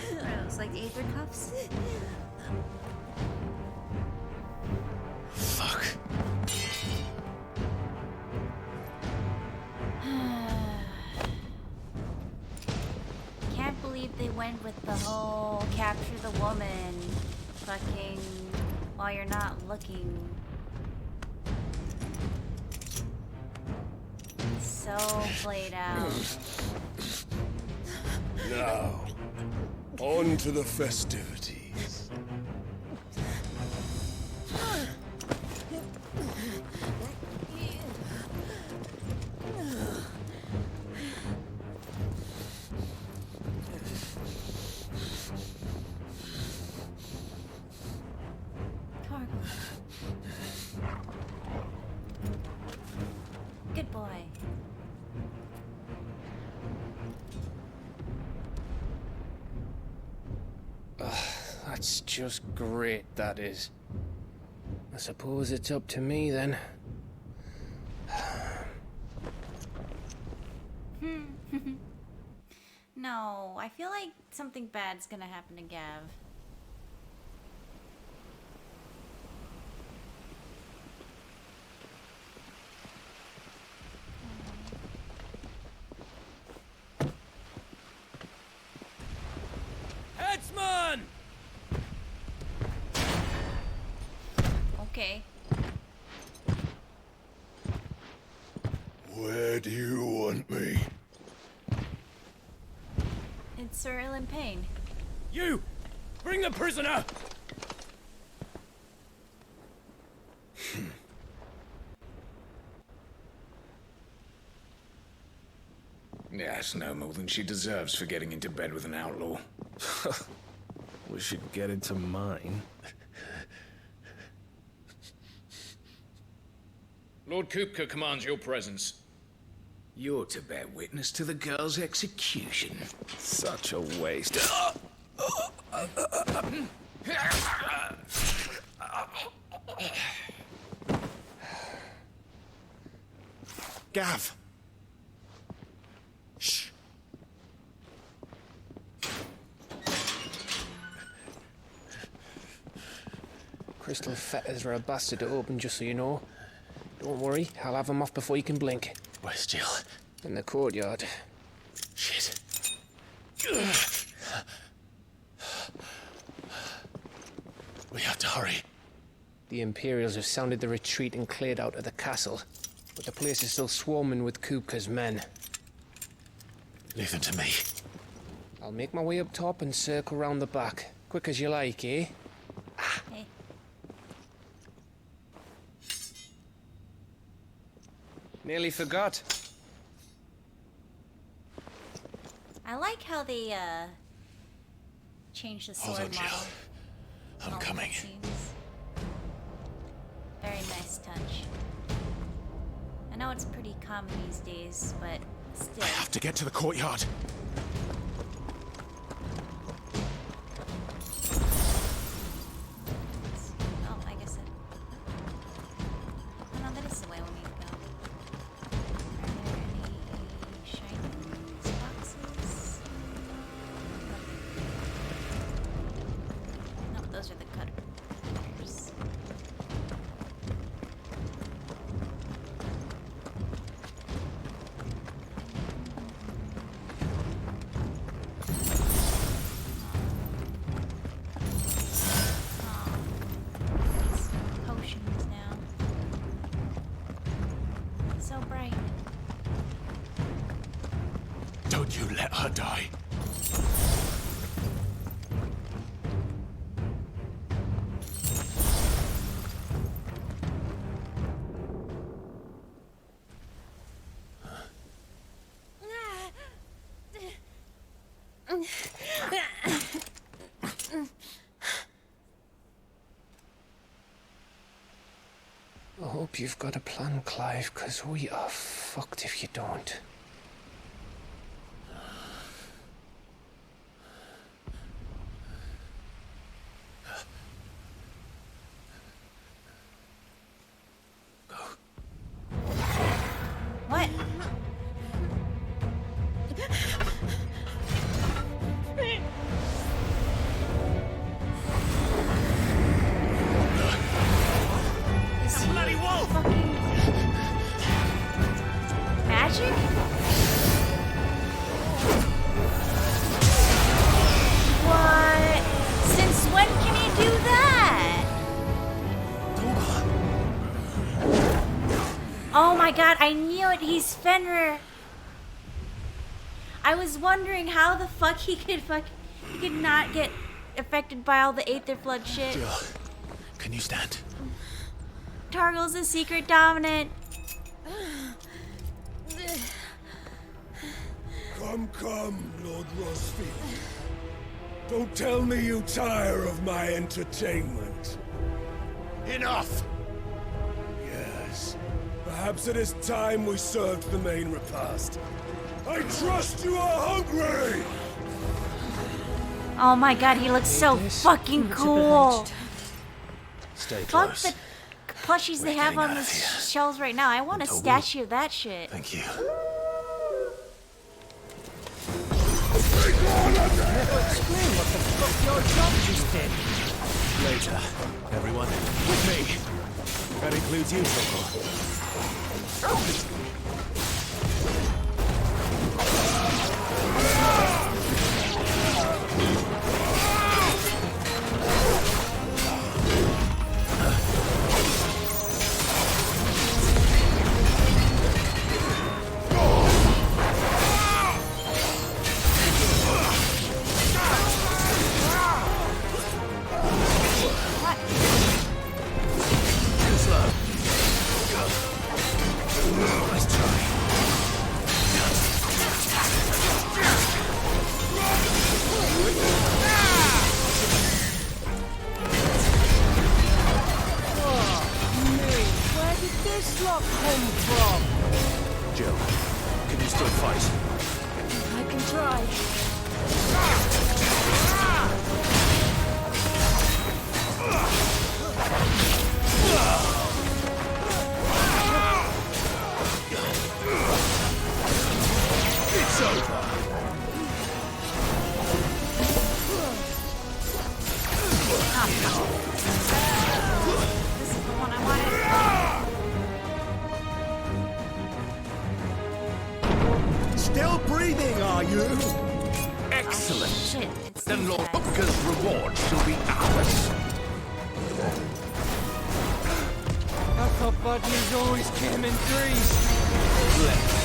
It looks like Aether cuffs. Fuck. Can't believe they went with the whole capture the woman fucking while you're not looking. So played out. Now, on to the festivities. Good boy. That's just great, that is. I suppose it's up to me then. No, I feel like something bad's gonna happen to Gav. Headsman! Okay. Where do you want me? It's Sir Ilan Payne. You! Bring the prisoner! Yes, no more than she deserves for getting into bed with an outlaw. We should get into mine. Lord Kupka commands your presence. You're to bear witness to the girl's execution. Such a waste. Gav! Shh. Crystal fetters are a bastard to open, just so you know. Don't worry, I'll have them off before you can blink. Where's Jill? In the courtyard. Shit. We have to hurry. The Imperials have sounded the retreat and cleared out of the castle, but the place is still swarming with Kupka's men. Leave them to me. I'll make my way up top and circle round the back. Quick as you like, eh? Hey. Nearly forgot. I like how they changed the Hold sword on, Jill. model. I'm All the coming. cutscenes. Very nice touch. I know it's pretty common these days, but still. I have to get to the courtyard. Oh, I guess it. Oh no, that is the way we need to go. Are there any shiny Would you let her die? I hope you've got a plan, Clive, because we are fucked if you don't. What? Is he bloody wolf! Fucking magic? What? Since when can he do that? Oh my god, I knew it. He's Fenrir. I was wondering how the fuck he could not get affected by all the Aether Flood shit. Jill, can you stand? Targle's a secret dominant. Come, Lord Rosfield. Don't tell me you tire of my entertainment. Enough! Yes. Perhaps it is time we served the main repast. I trust you are hungry! Oh my god, he looks so fucking cool. Stay Fuck close. the plushies they have on the shelves right now. I want a statue of that shit. Thank you. Explain what the fuck your job just did. Later, everyone. With me. That includes you, Toggle. Jill, can you still fight? I can try. It's over. This is the one I wanted. Still breathing, are you? Excellent. Shit, Then Lord Upker's reward shall be ours. I thought bad news always came in threes. Let it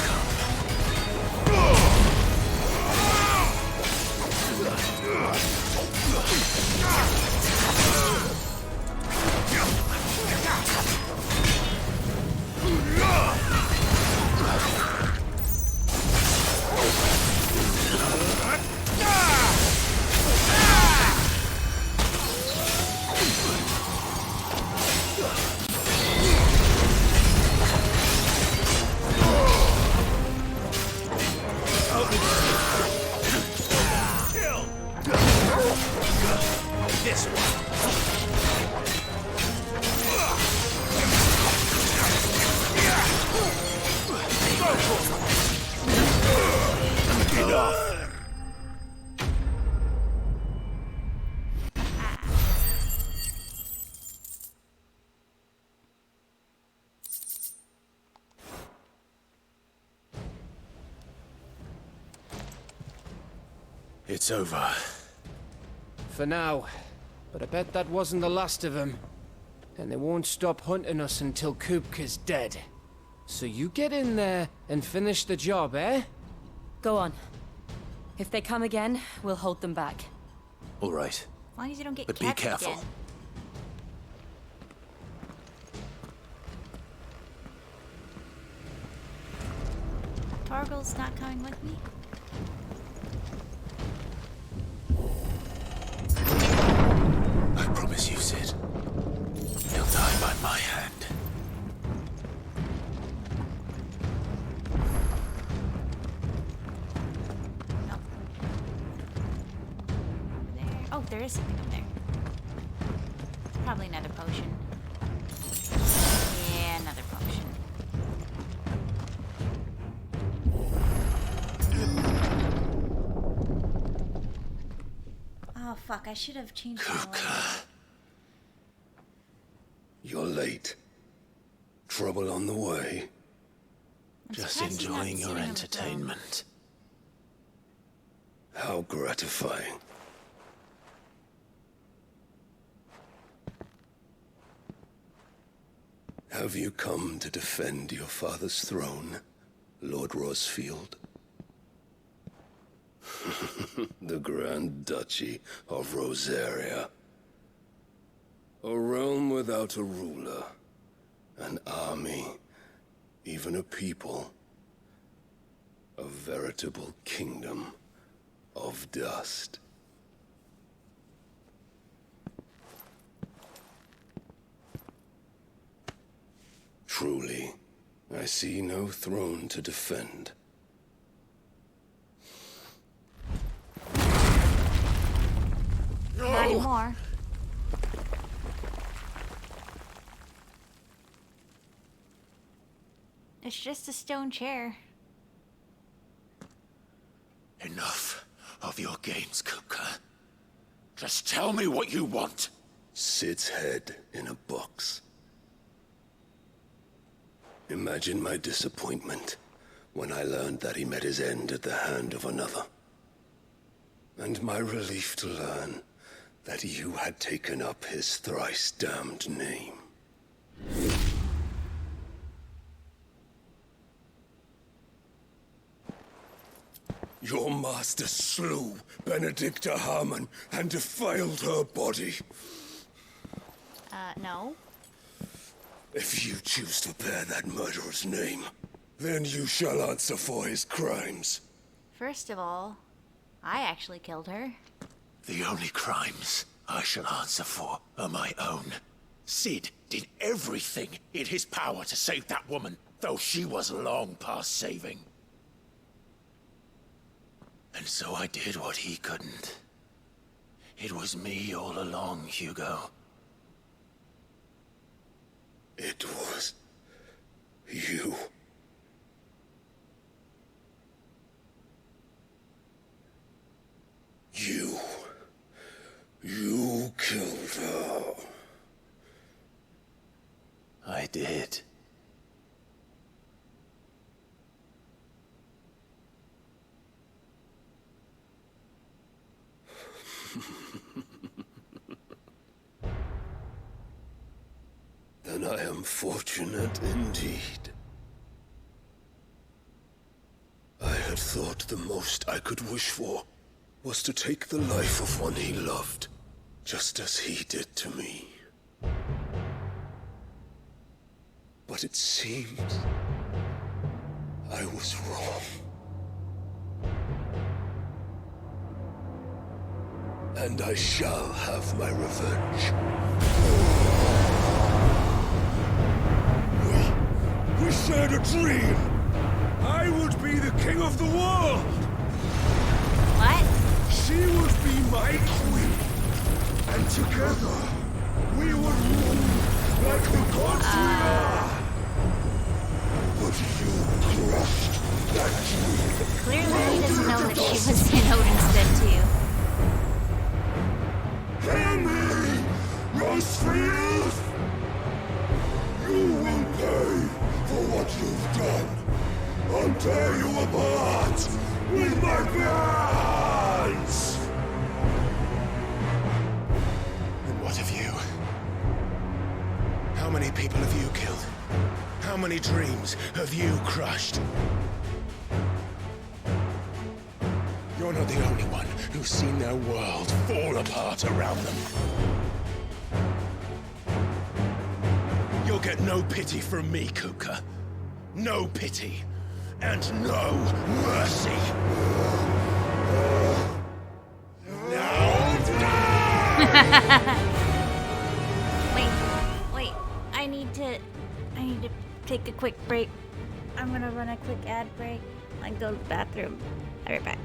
this one. Enough. It's over. For now. But I bet that wasn't the last of them. And they won't stop hunting us until Kupka's dead. So you get in there and finish the job, eh? Go on. If they come again, we'll hold them back. All right. As long as you don't get But be captured careful. again. Torgal's not coming with me? I promise you, Sid. He'll die by my hand. There. Oh, there is something up there. Probably another potion. Yeah, another potion. Oh fuck, I should have changed my light. You're late. Trouble on the way. Just enjoying your entertainment. How gratifying. Have you come to defend your father's throne, Lord Rosfield? The Grand Duchy of Rosaria. A realm without a ruler, an army, even a people. A veritable kingdom of dust. Truly, I see no throne to defend. Not anymore. It's just a stone chair. Enough of your games, Kupka. Just tell me what you want. Sid's head in a box. Imagine my disappointment when I learned that he met his end at the hand of another. And my relief to learn that you had taken up his thrice-damned name. Your master slew Benedicta Harmon and defiled her body. No. If you choose to bear that murderer's name, then you shall answer for his crimes. First of all, I actually killed her. The only crimes I shall answer for are my own. Sid did everything in his power to save that woman, though she was long past saving. And so I did what he couldn't. It was me all along, Hugo. It was you. You killed her. I did. Then I am fortunate indeed. I had thought the most I could wish for was to take the life of one he loved, just as he did to me. But it seems I was wrong. And I shall have my revenge. We shared a dream. I would be the king of the world. What? She would be my queen. And together, we would rule like the gods we are. But you crushed that dream. Clearly he doesn't know that she was in Odinstead too. Hear me, Rosefield! You will pay for what you've done. I'll tear you apart with my bare hands! And what of you? How many people have you killed? How many dreams have you crushed? You're You're not the only one who's seen their world fall apart around them. You'll get no pity from me, Kuka. No pity. And no mercy. Now die! Wait. I need to take a quick break. I'm gonna run a quick ad break and go to the bathroom. I'll be right back.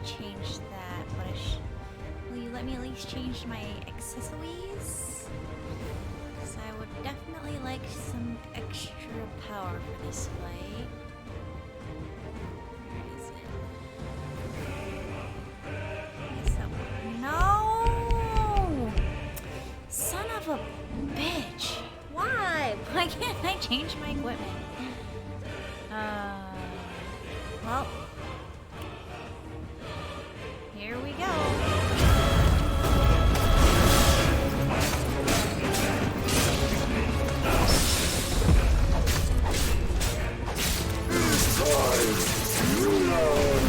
Change that, but will you let me at least change my accessories? Because I would definitely like some extra power for this fight. Where is it? So, no! Son of a bitch! Why? Why can't I change my equipment? Well. Here we go. This time, you learn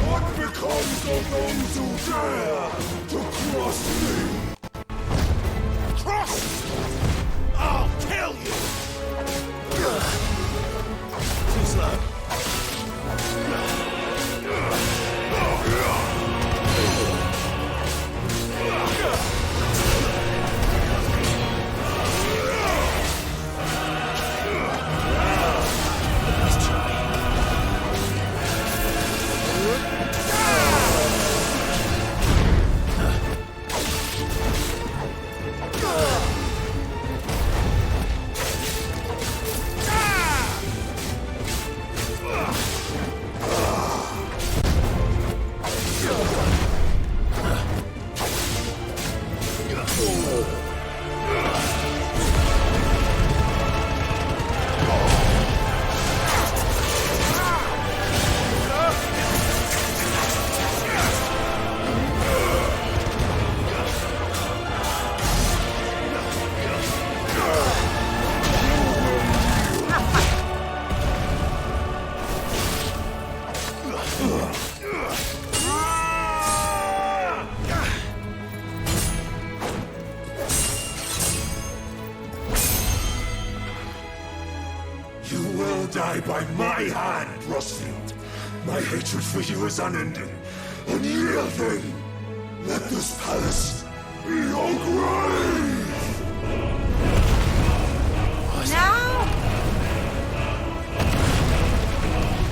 what becomes of those who dare to cross me. Cross! I'll kill you! Too slow. You will die by my hand, Rosfield. My hatred for you is unending, unyielding. Let this palace be your grave! No!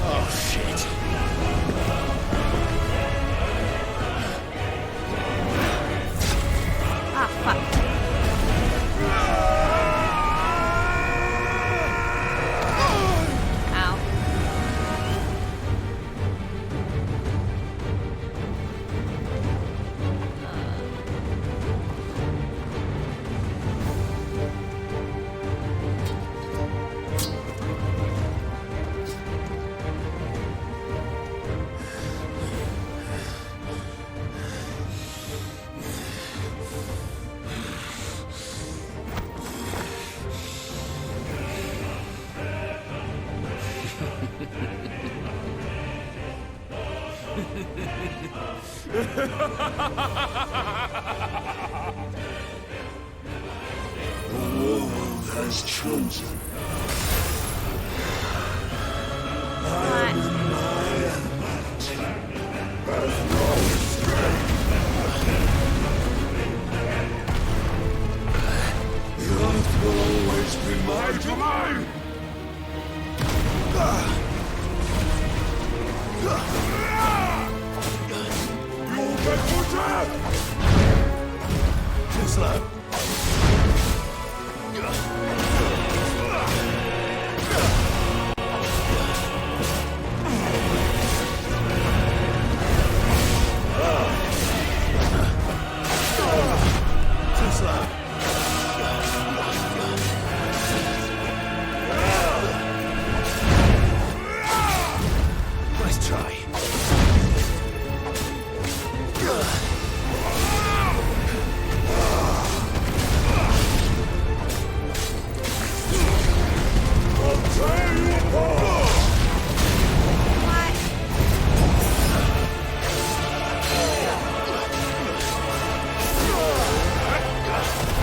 Oh, shit. Ah, fuck. Ow. The world has chosen. I am in my element. There's no escape. The earth will always be my domain. You'll get for death. Too slow. Too slow. Nice try. I'll tear you apart.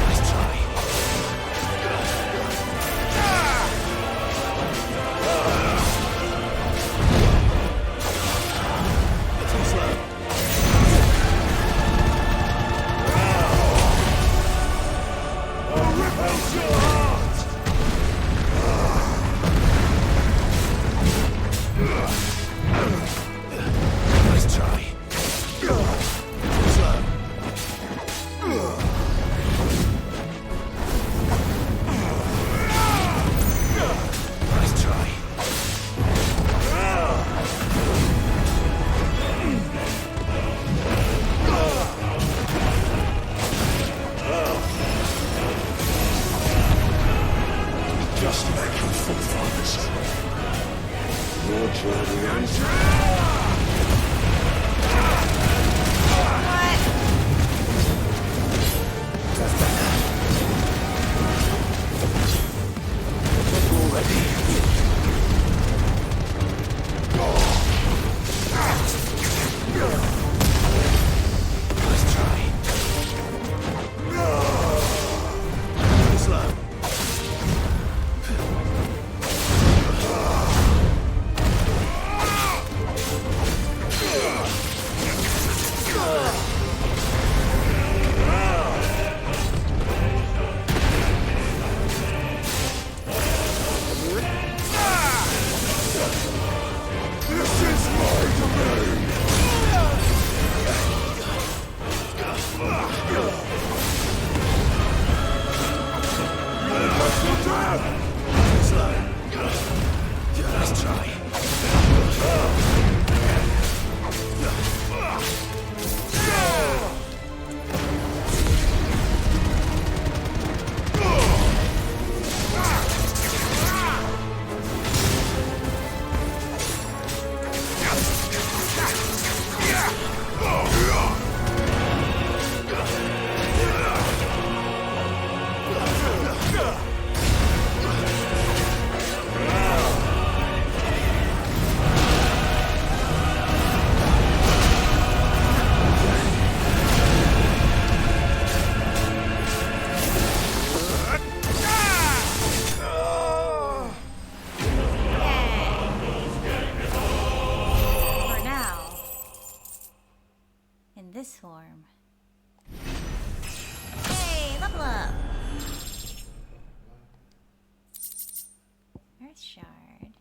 Nice try. Too slow. I'll rip out your heart. Nice try. Too slow. Nice try. Just like your forefathers. Your journey ends here. That's better. Already. Nice try. Too slow. shard.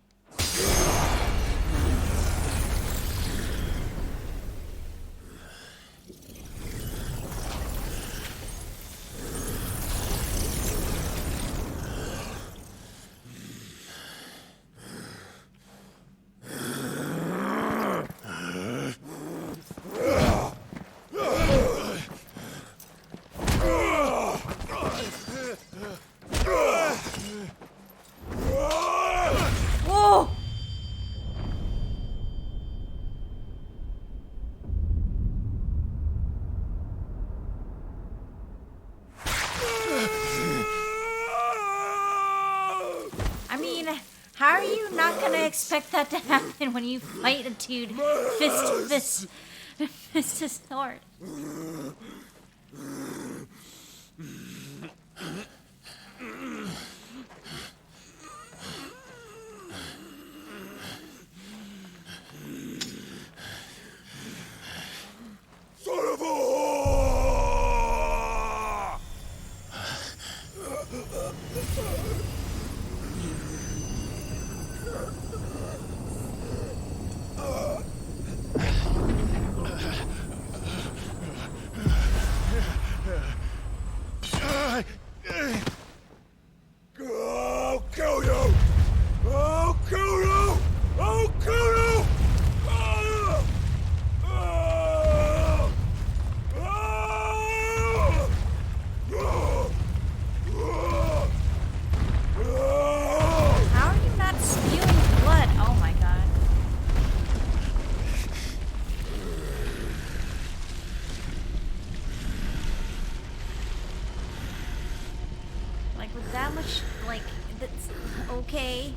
Whoa! I mean, how are you not gonna expect that to happen when you fight a dude fist to sword? Son of a whore! I'll kill you! I'll kill you! I'll kill you! How are you not spewing blood? Oh my god. Like, with that much, like, that's okay.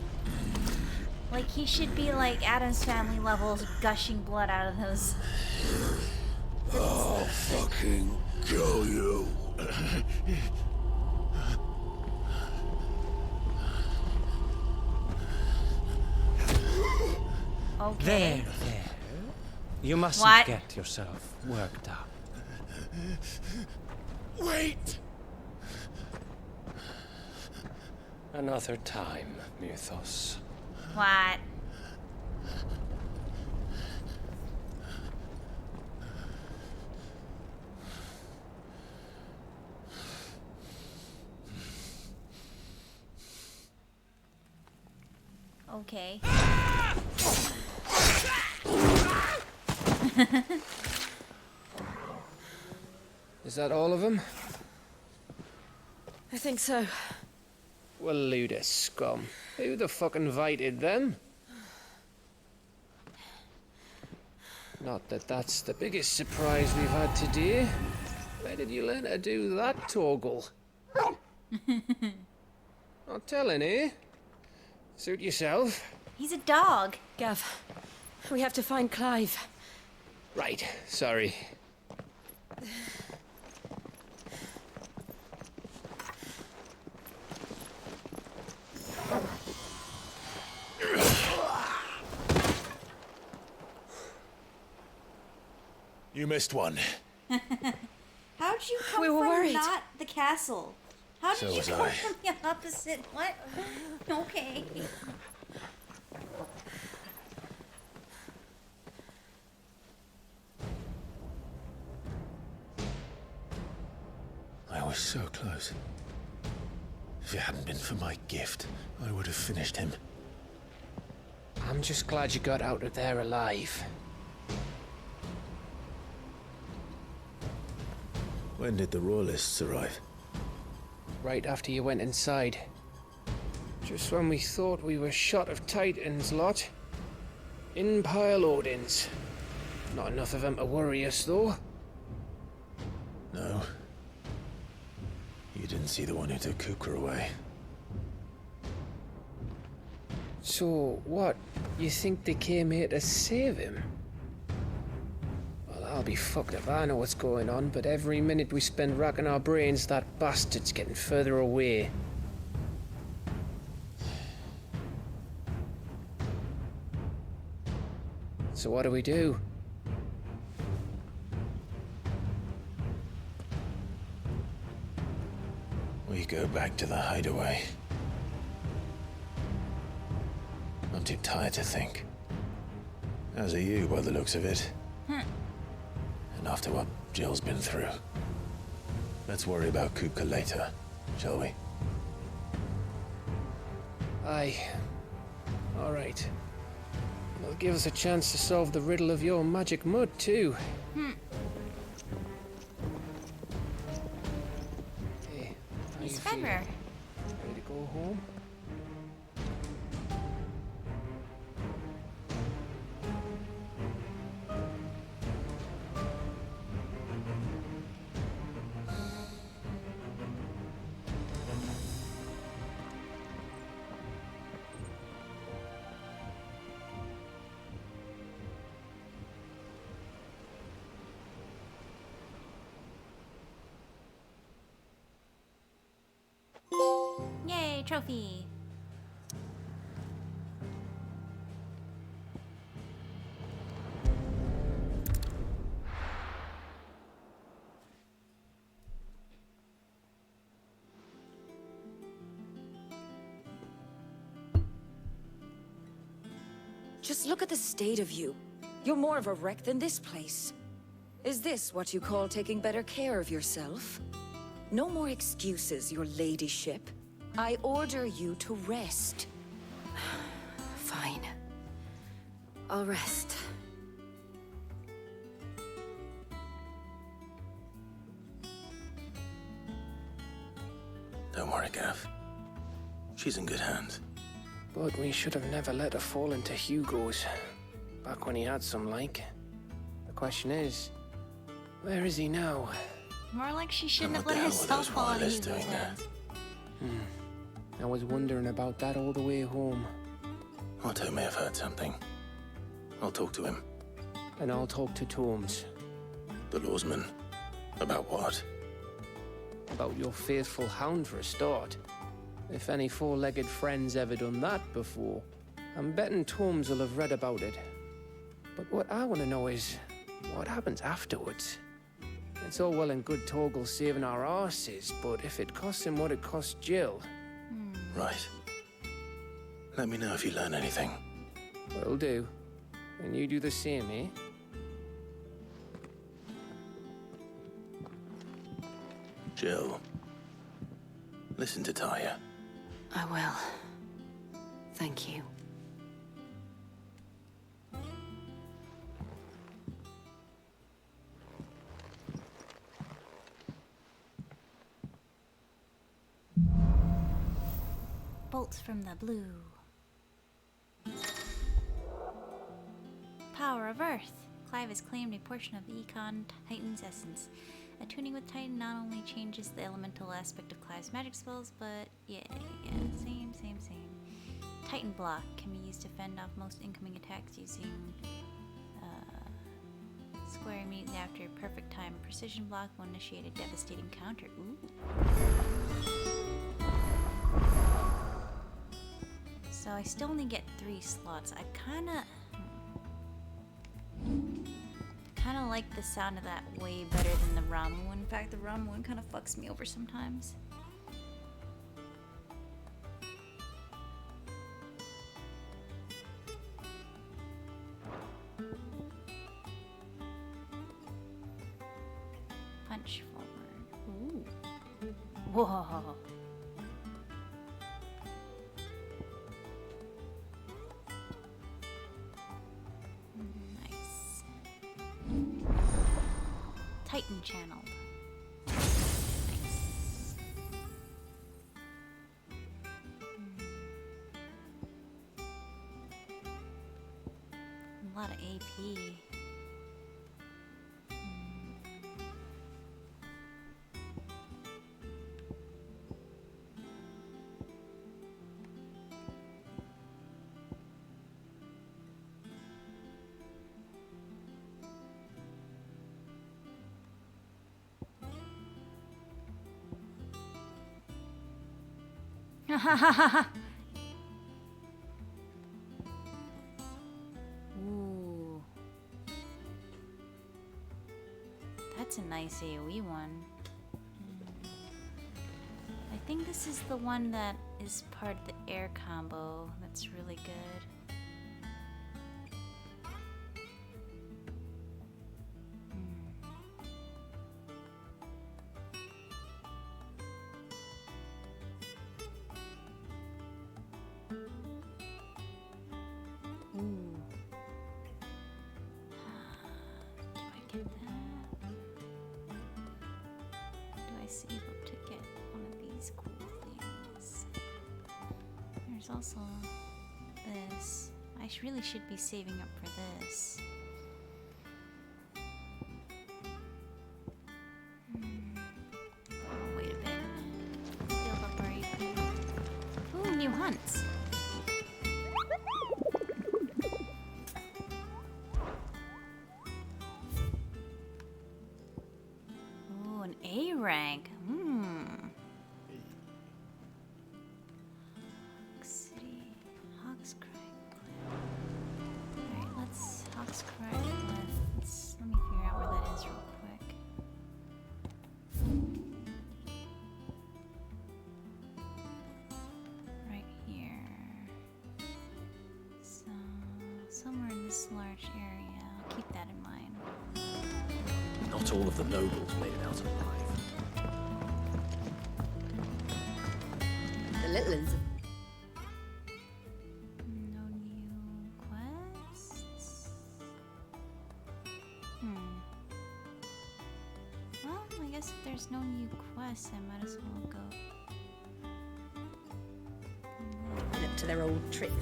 Like, he should be like Adam's Family levels, gushing blood out of those. I'll fucking kill you. Okay. There. You mustn't What? get yourself worked up. Wait! Another time, Mythos. What? Okay. Is that all of them? I think so. Well, load of scum. Who the fuck invited them? Not that that's the biggest surprise we've had today. Where did you learn to do that, Torgal? Not telling, eh? Suit yourself. He's a dog. Gav, we have to find Clive. Right, sorry. You missed one. How'd you come We were from worried. not the castle? How did So you was come I. from the opposite? What? Okay. I was so close. If it hadn't been for my gift, I would have finished him. I'm just glad you got out of there alive. When did the Royalists arrive? Right after you went inside. Just when we thought we were shot of Titans, lot. In pile Odins. Not enough of them to worry us, though. No. You didn't see the one who took Kukra away. So, what? You think they came here to save him? Well, I'll be fucked if I know what's going on, but every minute we spend racking our brains, that bastard's getting further away. So what do we do? We go back to the hideaway. I'm too tired to think. As are you, by the looks of it. And after what Jill's been through. Let's worry about Kupka later, shall we? Aye. All right. It'll give us a chance to solve the riddle of your magic mud, too. Hey, how you feeling? Ready to go home? Yay, trophy! Just look at the state of you. You're more of a wreck than this place. Is this what you call taking better care of yourself? No more excuses, your ladyship. I order you to rest. Fine. I'll rest. Don't worry, Gav. She's in good hands. But we should have never let her fall into Hugo's. Back when he had some like. The question is, where is he now? More like she shouldn't have let herself fall into Hugo's hands. I was wondering about that all the way home. Otto may have heard something. I'll talk to him. And I'll talk to Torms. The lawsman. About what? About your faithful hound for a start. If any four-legged friend's ever done that before, I'm betting Torms will have read about it. But what I want to know is, what happens afterwards? It's all well and good Torgal saving our arses, but if it costs him what it cost Jill... Right. Let me know if you learn anything. Will do. And you do the same, eh? Jill. Listen to Taya. I will. Thank you. Bolts from the blue. Power of Earth. Clive has claimed a portion of the Eikon Titan's essence. Attuning with Titan not only changes the elemental aspect of Clive's magic spells, but yeah, same. Titan block can be used to fend off most incoming attacks using square immediately after a perfect time. Precision block will initiate a devastating counter. Ooh. So I still only get 3 slots. I kinda like the sound of that way better than the Ramu one. In fact, the Ramu one kind of fucks me over sometimes. Punch forward. Ooh. Whoa. Titan channeled. Nice. A lot of AP. Ooh. That's a nice AoE one. I think this is the one that is part of the air combo. That's really good. I save up to get one of these cool things? There's also this. I really should be saving up for this. Oh, wait a bit. Build up our AP. Ooh, new hunts. Ooh, an A rank. City. Hawks Crag. Alright, let's Hawks Crag. Let me figure out where that is real quick. Right here. So, somewhere in this large area. I'll keep that in mind. Not all of the nobles made it out alive. The little ones. No new quests? Well, I guess if there's no new quests, I might as well go. Up to their old trick.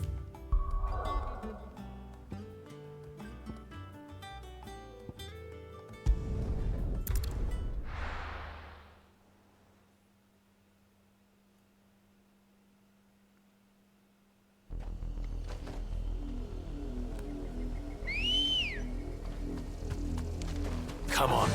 Come on.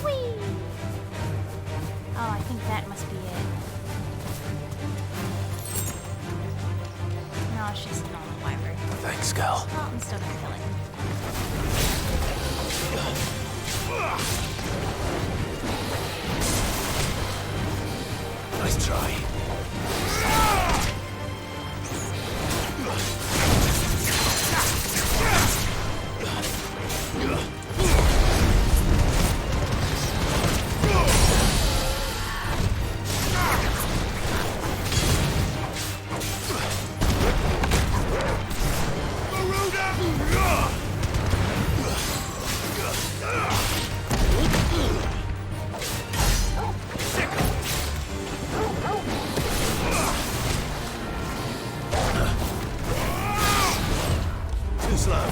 Whee! Oh, I think that must be it. No, it's just a normal wyvern. Thanks, girl. Oh, I'm still gonna kill it. Nice try. Too slow.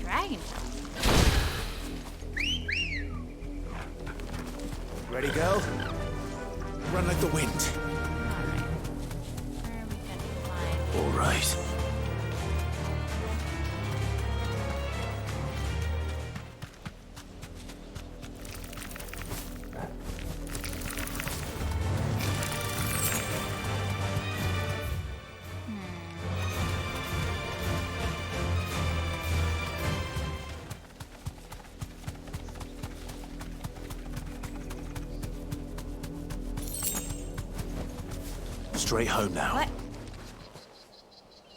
Dragon. Ready, girl? Run like the wind. All right. Straight home now. What?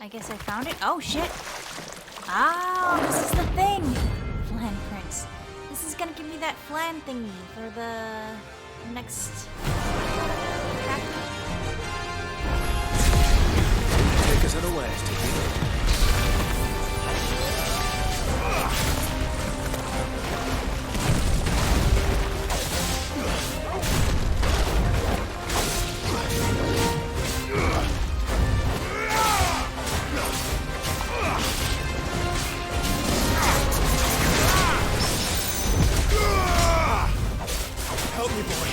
I guess I found it. Oh, shit. Oh, this is the thing. Flan prints. This is gonna give me that flan thingy for the next... Take us unawares, Tiki. Help me, boy.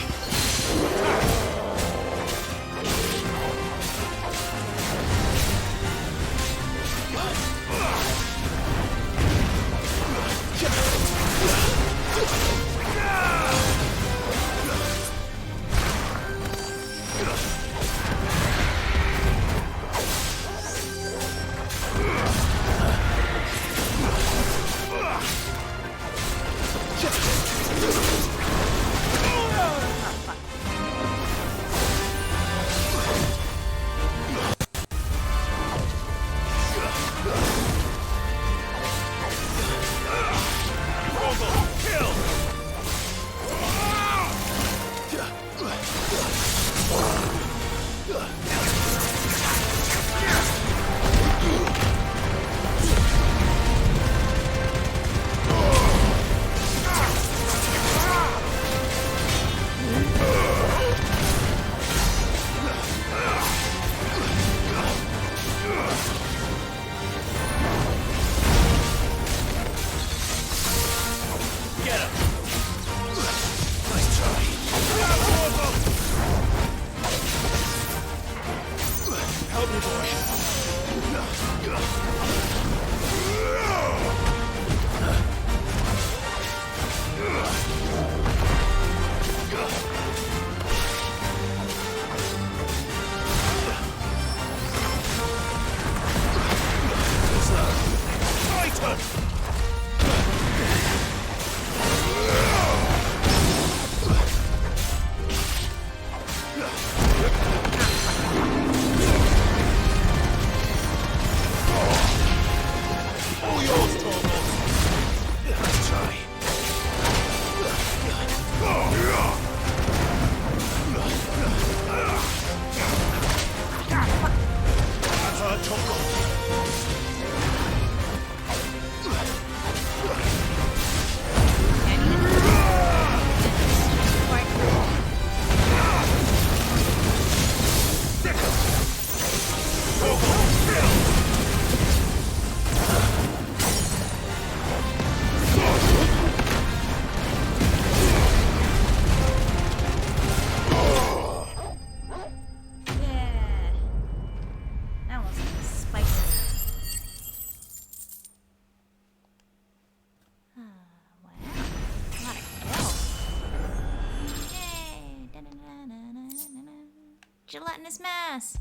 Gelatinous mass.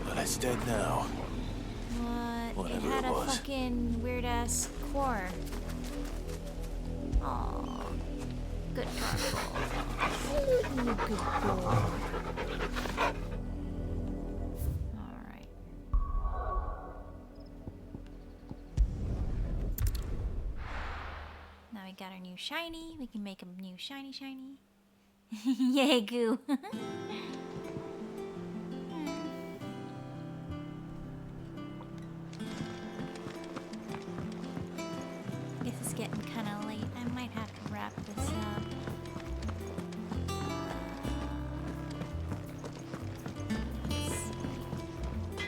Well, it's dead now. What? It Whatever had it a was. fucking weird ass core. Aw. Good cargo. Good boy. Alright. Now we got our new shiny. We can make a new shiny. Yay, goo. Guess it's getting kind of late. I might have to wrap this up.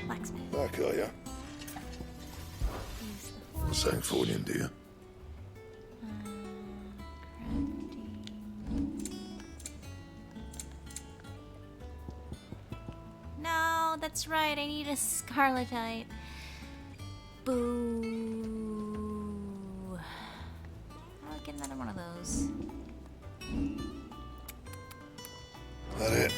Blacksmith. Back, are ya? Something for you, do you? No, that's right. I need a Scarletite. Boo. I'll get another one of those. That it?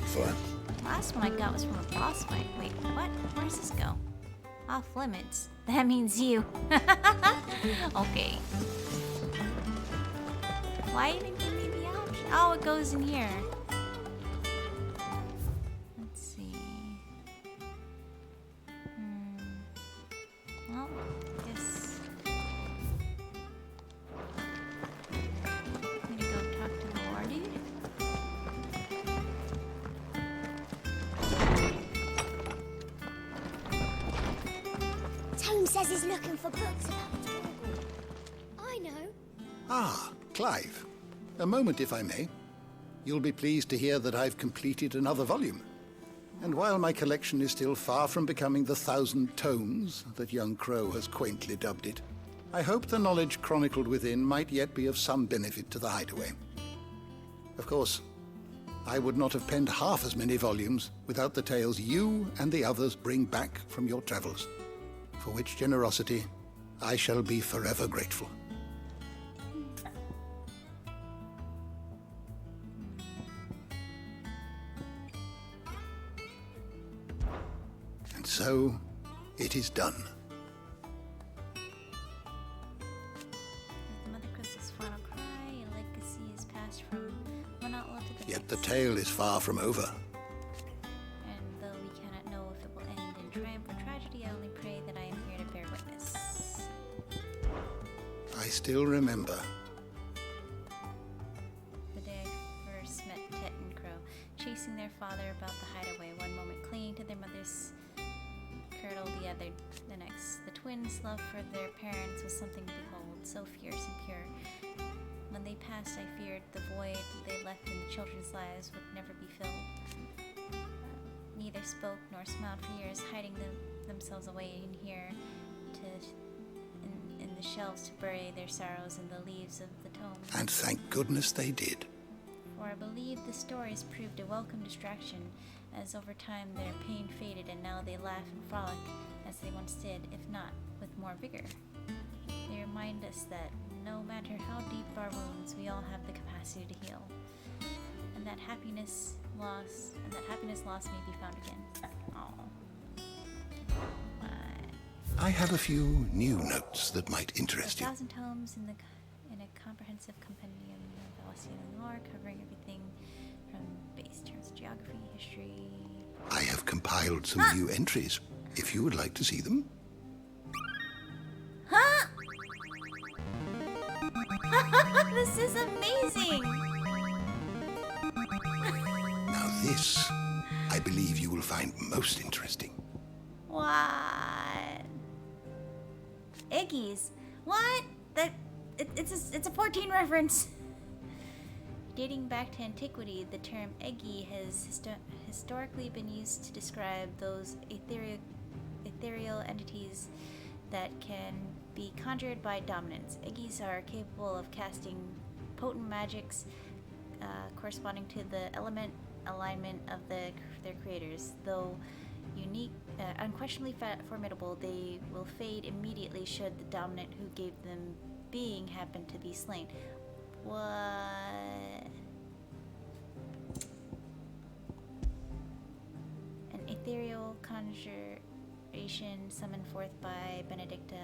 Fine. Last one I got was from a boss fight. Wait, what? Where does this go? Off limits. That means you. Okay. Why even give me the option? Oh, it goes in here. Let's see. Well, I guess I'm gonna go talk to the war dude. Tone says he's looking for books about Torgal. I know. Ah, Clive. A moment, if I may. You'll be pleased to hear that I've completed another volume. And while my collection is still far from becoming the 1,000 tomes that young Crow has quaintly dubbed it, I hope the knowledge chronicled within might yet be of some benefit to the Hideaway. Of course, I would not have penned half as many volumes without the tales you and the others bring back from your travels, for which generosity I shall be forever grateful. And so, it is done. The Mother Crystal's final cry, a legacy is passed from one outlaw to the Yet the tale is far from over. And though we cannot know if it will end in triumph or tragedy, I only pray that I am here to bear witness. I still remember. The day I first met Tet and Crow, chasing their father about the hideaway, one moment clinging to their mother's cradle, the next. The twins' love for their parents was something to behold, so fierce and pure. When they passed, I feared the void they left in the children's lives would never be filled. Neither spoke nor smiled for years, hiding themselves away in here in the shelves to bury their sorrows in the leaves of the tomes. And thank goodness they did. For I believe the stories proved a welcome distraction, as over time their pain faded and now they laugh and frolic as they once did, if not with more vigor. They remind us that no matter how deep our wounds, we all have the capacity to heal, and that happiness lost may be found again. Oh, I have a few new notes that might interest you. 1,000 tomes in a comprehensive compendium of Valesian lore, covering everything from base terms of geography, history. I have compiled some new entries, if you would like to see them. Huh? This is amazing! Now this, I believe you will find most interesting. What? Iggy's? What? It's a 14 reference. Dating back to antiquity, the term Eggy has historically been used to describe those ethereal entities that can be conjured by dominance. Eggies are capable of casting potent magics corresponding to the element alignment of their creators. Though unique, unquestionably formidable, they will fade immediately should the dominant who gave them being happen to be slain. What? conjuration summoned forth by Benedicta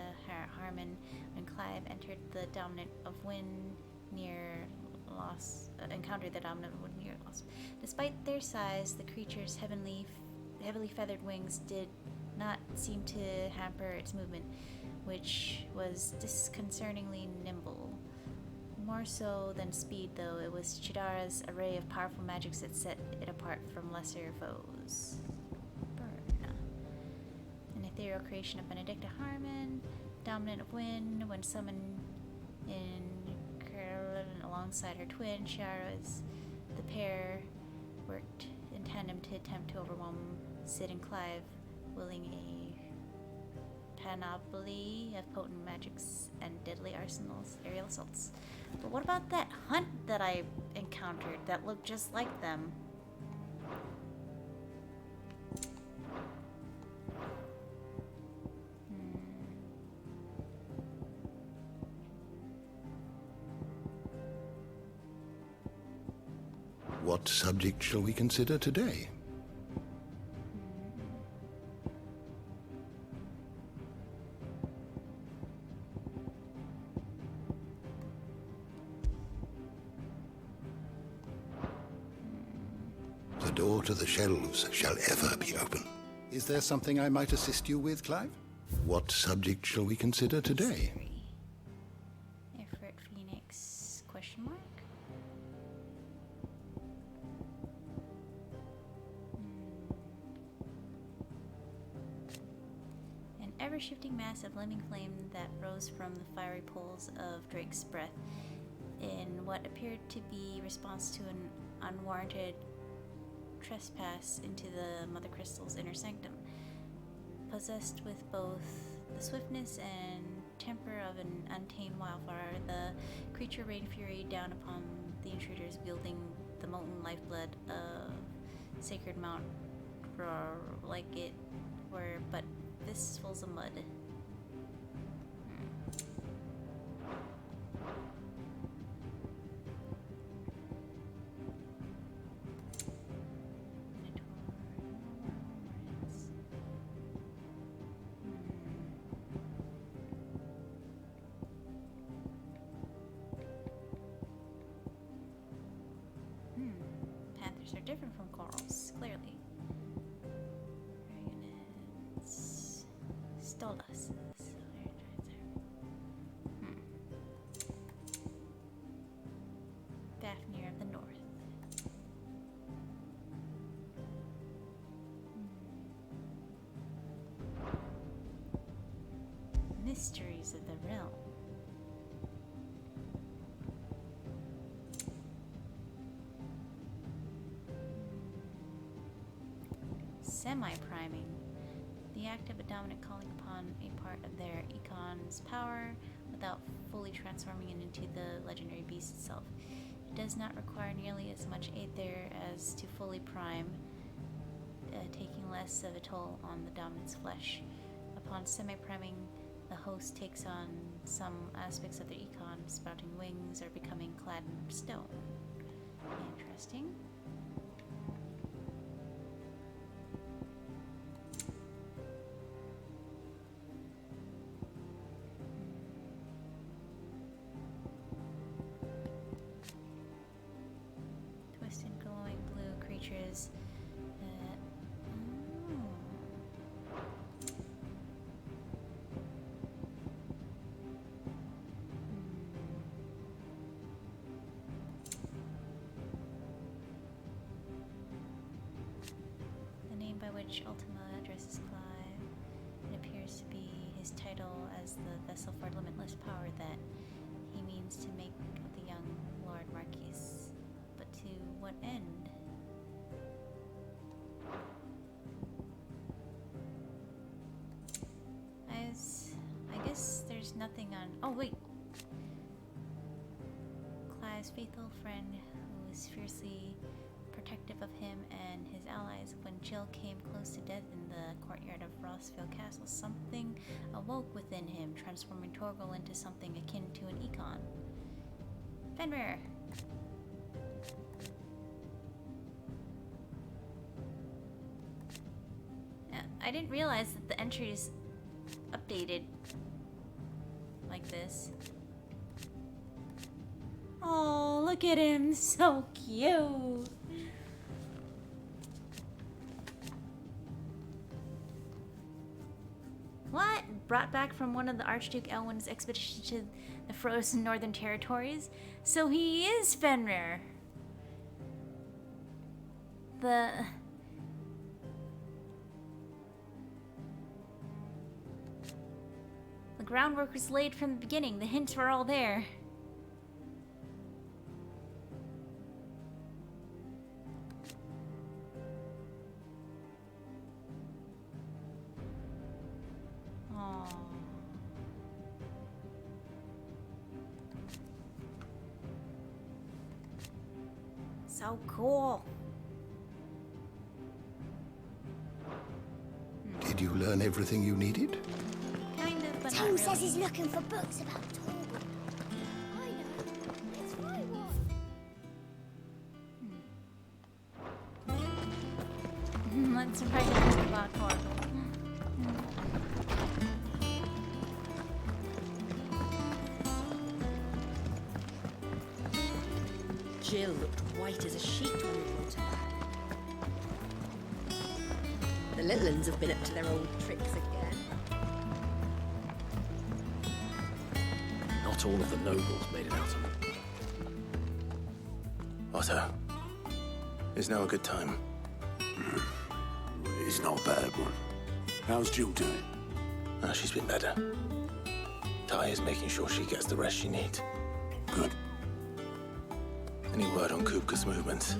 Harmon when Clive entered the Dominant of Wind near Lost. Encountered the Dominant of Wind near Lost. Despite their size, the creature's heavily feathered wings did not seem to hamper its movement, which was disconcertingly nimble. More so than speed, though, it was Chidara's array of powerful magics that set it apart from lesser foes. Burn. An ethereal creation of Benedicta Harmon, Dominant of Wind, when summoned alongside her twin, Chiara's, the pair worked in tandem to attempt to overwhelm Sid and Clive, wielding a panoply of potent magics and deadly arsenals, aerial assaults. But what about that hunt that I encountered that looked just like them? What subject shall we consider today? The door to the shelves shall ever be open. Is there something I might assist you with, Clive? What subject shall we consider today? Ifrit Phoenix, question mark? An ever-shifting mass of living flame that rose from the fiery pools of Drake's breath in what appeared to be response to an unwarranted trespass into the Mother Crystal's inner sanctum. Possessed with both the swiftness and temper of an untamed wildfire, the creature rained fury down upon the intruders, wielding the molten lifeblood of sacred Mount like it were but fistfuls of mud. Panthers are different from corals, clearly. Dragonets. Stolas. Fafnir of the North. Mysteries of the realm. Semi-priming. The act of a dominant calling upon a part of their Eikons' power without fully transforming it into the legendary beast itself. It does not require nearly as much aether as to fully prime, taking less of a toll on the dominant's flesh. Upon semi-priming, the host takes on some aspects of their Eikon, sprouting wings or becoming clad in stone. Interesting. Twisted glowing blue creatures that... The name by which Ultima addresses Clive, it appears to be his title as the vessel for limitless power that he means to make of the young Lord Marquis. But to what end? I guess there's nothing on... Oh, wait! Clive's faithful friend, who was fiercely protective of him and his allies. When Jill came close to death in the courtyard of Rossville Castle, something awoke within him, transforming Torgal into something akin to an Eikon. Fenrir! I didn't realize that the entries updated like this. Oh, look at him, so cute. What? Brought back from one of the Archduke Elwin's expeditions to the frozen northern territories? So he is Fenrir. The groundwork was laid from the beginning. The hints were all there. Aww. So cool. Did you learn everything you needed? Kind of, but Tom not says really. he's looking for books about Torgal. I know. Let's find one. Let's write a book about Torgal. Jill looked white as a sheet when we brought her back. The little uns have been up to their old tricks again. Not all of the nobles made it out of it. Otto, is now a good time? It's not a bad one. How's Jill doing? She's been better. Ty is making sure she gets the rest she needs. Good. Any word on Kupka's movements?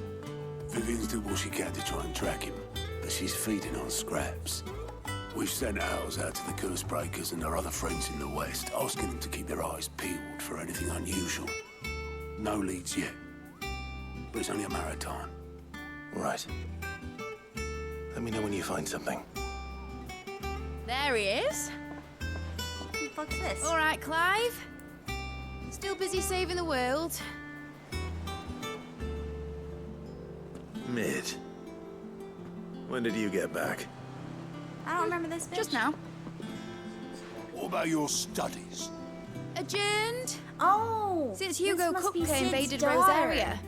Vivian's doing what she can to try and track him, but she's feeding on scraps. We've sent ours out to the curse breakers and our other friends in the west, asking them to keep their eyes peeled for anything unusual. No leads yet, but it's only a matter of time. Right. Let me know when you find something. There he is. What the fuck's this? All right, Clive. Still busy saving the world. Mid. When did you get back? I don't remember this bitch. Just now. What about your studies? Adjourned. Oh! Since Hugo this must be Kupka Sid's invaded daughter. Rosaria.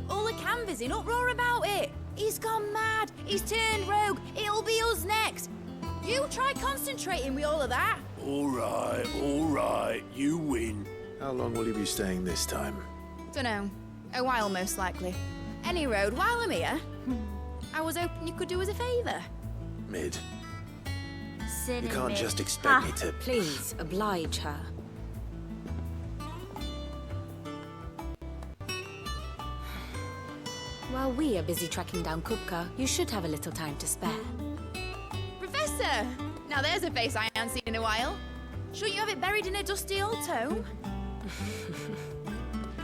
All the canvas in uproar about it. He's gone mad. He's turned rogue. It'll be us next. You try concentrating with all of that. All right, you win. How long will you be staying this time? Dunno. A while, most likely. Any road, while I'm here, I was hoping you could do us a favour. Mid. Sid You and can't Mid. just expect me to... Please, oblige her. While we are busy tracking down Kupka, you should have a little time to spare. Professor! Now there's a face I haven't seen in a while. Shouldn't you have it buried in a dusty old tome?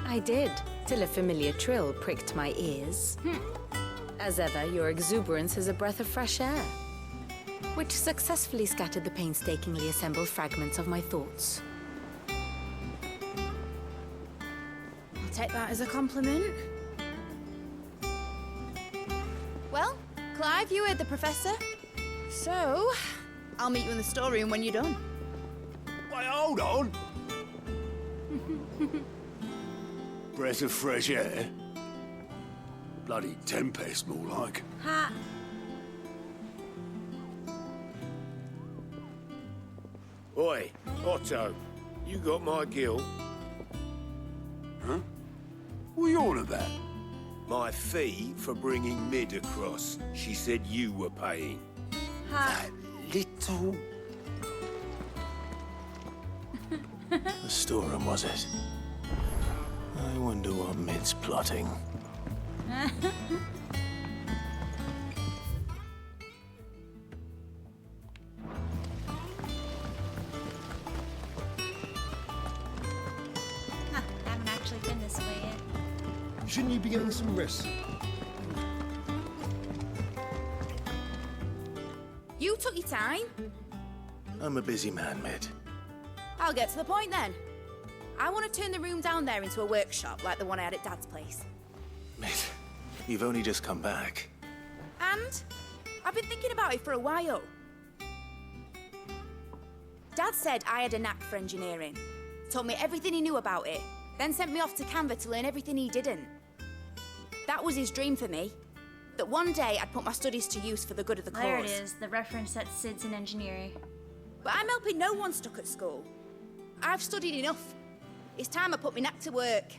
I did, till a familiar trill pricked my ears. As ever, your exuberance is a breath of fresh air, which successfully scattered the painstakingly assembled fragments of my thoughts. I'll take that as a compliment. Well, Clive, you heard the Professor. So, I'll meet you in the storeroom when you're done. Wait, hold on. Breath of fresh air. Bloody tempest, more like. Ha! Oi, Otto, you got my gill? Huh? What are you on about? My fee for bringing Mid across. She said you were paying. Ha! Little... The storeroom, was it? I wonder what Mid's plotting. Huh, haven't actually been this way yet. Shouldn't you be getting some rest? You took your time. I'm a busy man, Mid. I'll get to the point then. I want to turn the room down there into a workshop like the one I had at Dad's place. Mid, you've only just come back. And I've been thinking about it for a while. Dad said I had a knack for engineering. Told me everything he knew about it, then sent me off to Canva to learn everything he didn't. That was his dream for me. That one day I'd put my studies to use for the good of the cause. There it is, the reference that Sid's in engineering. But I'm helping no one stuck at school. I've studied enough. It's time I put my knack to work.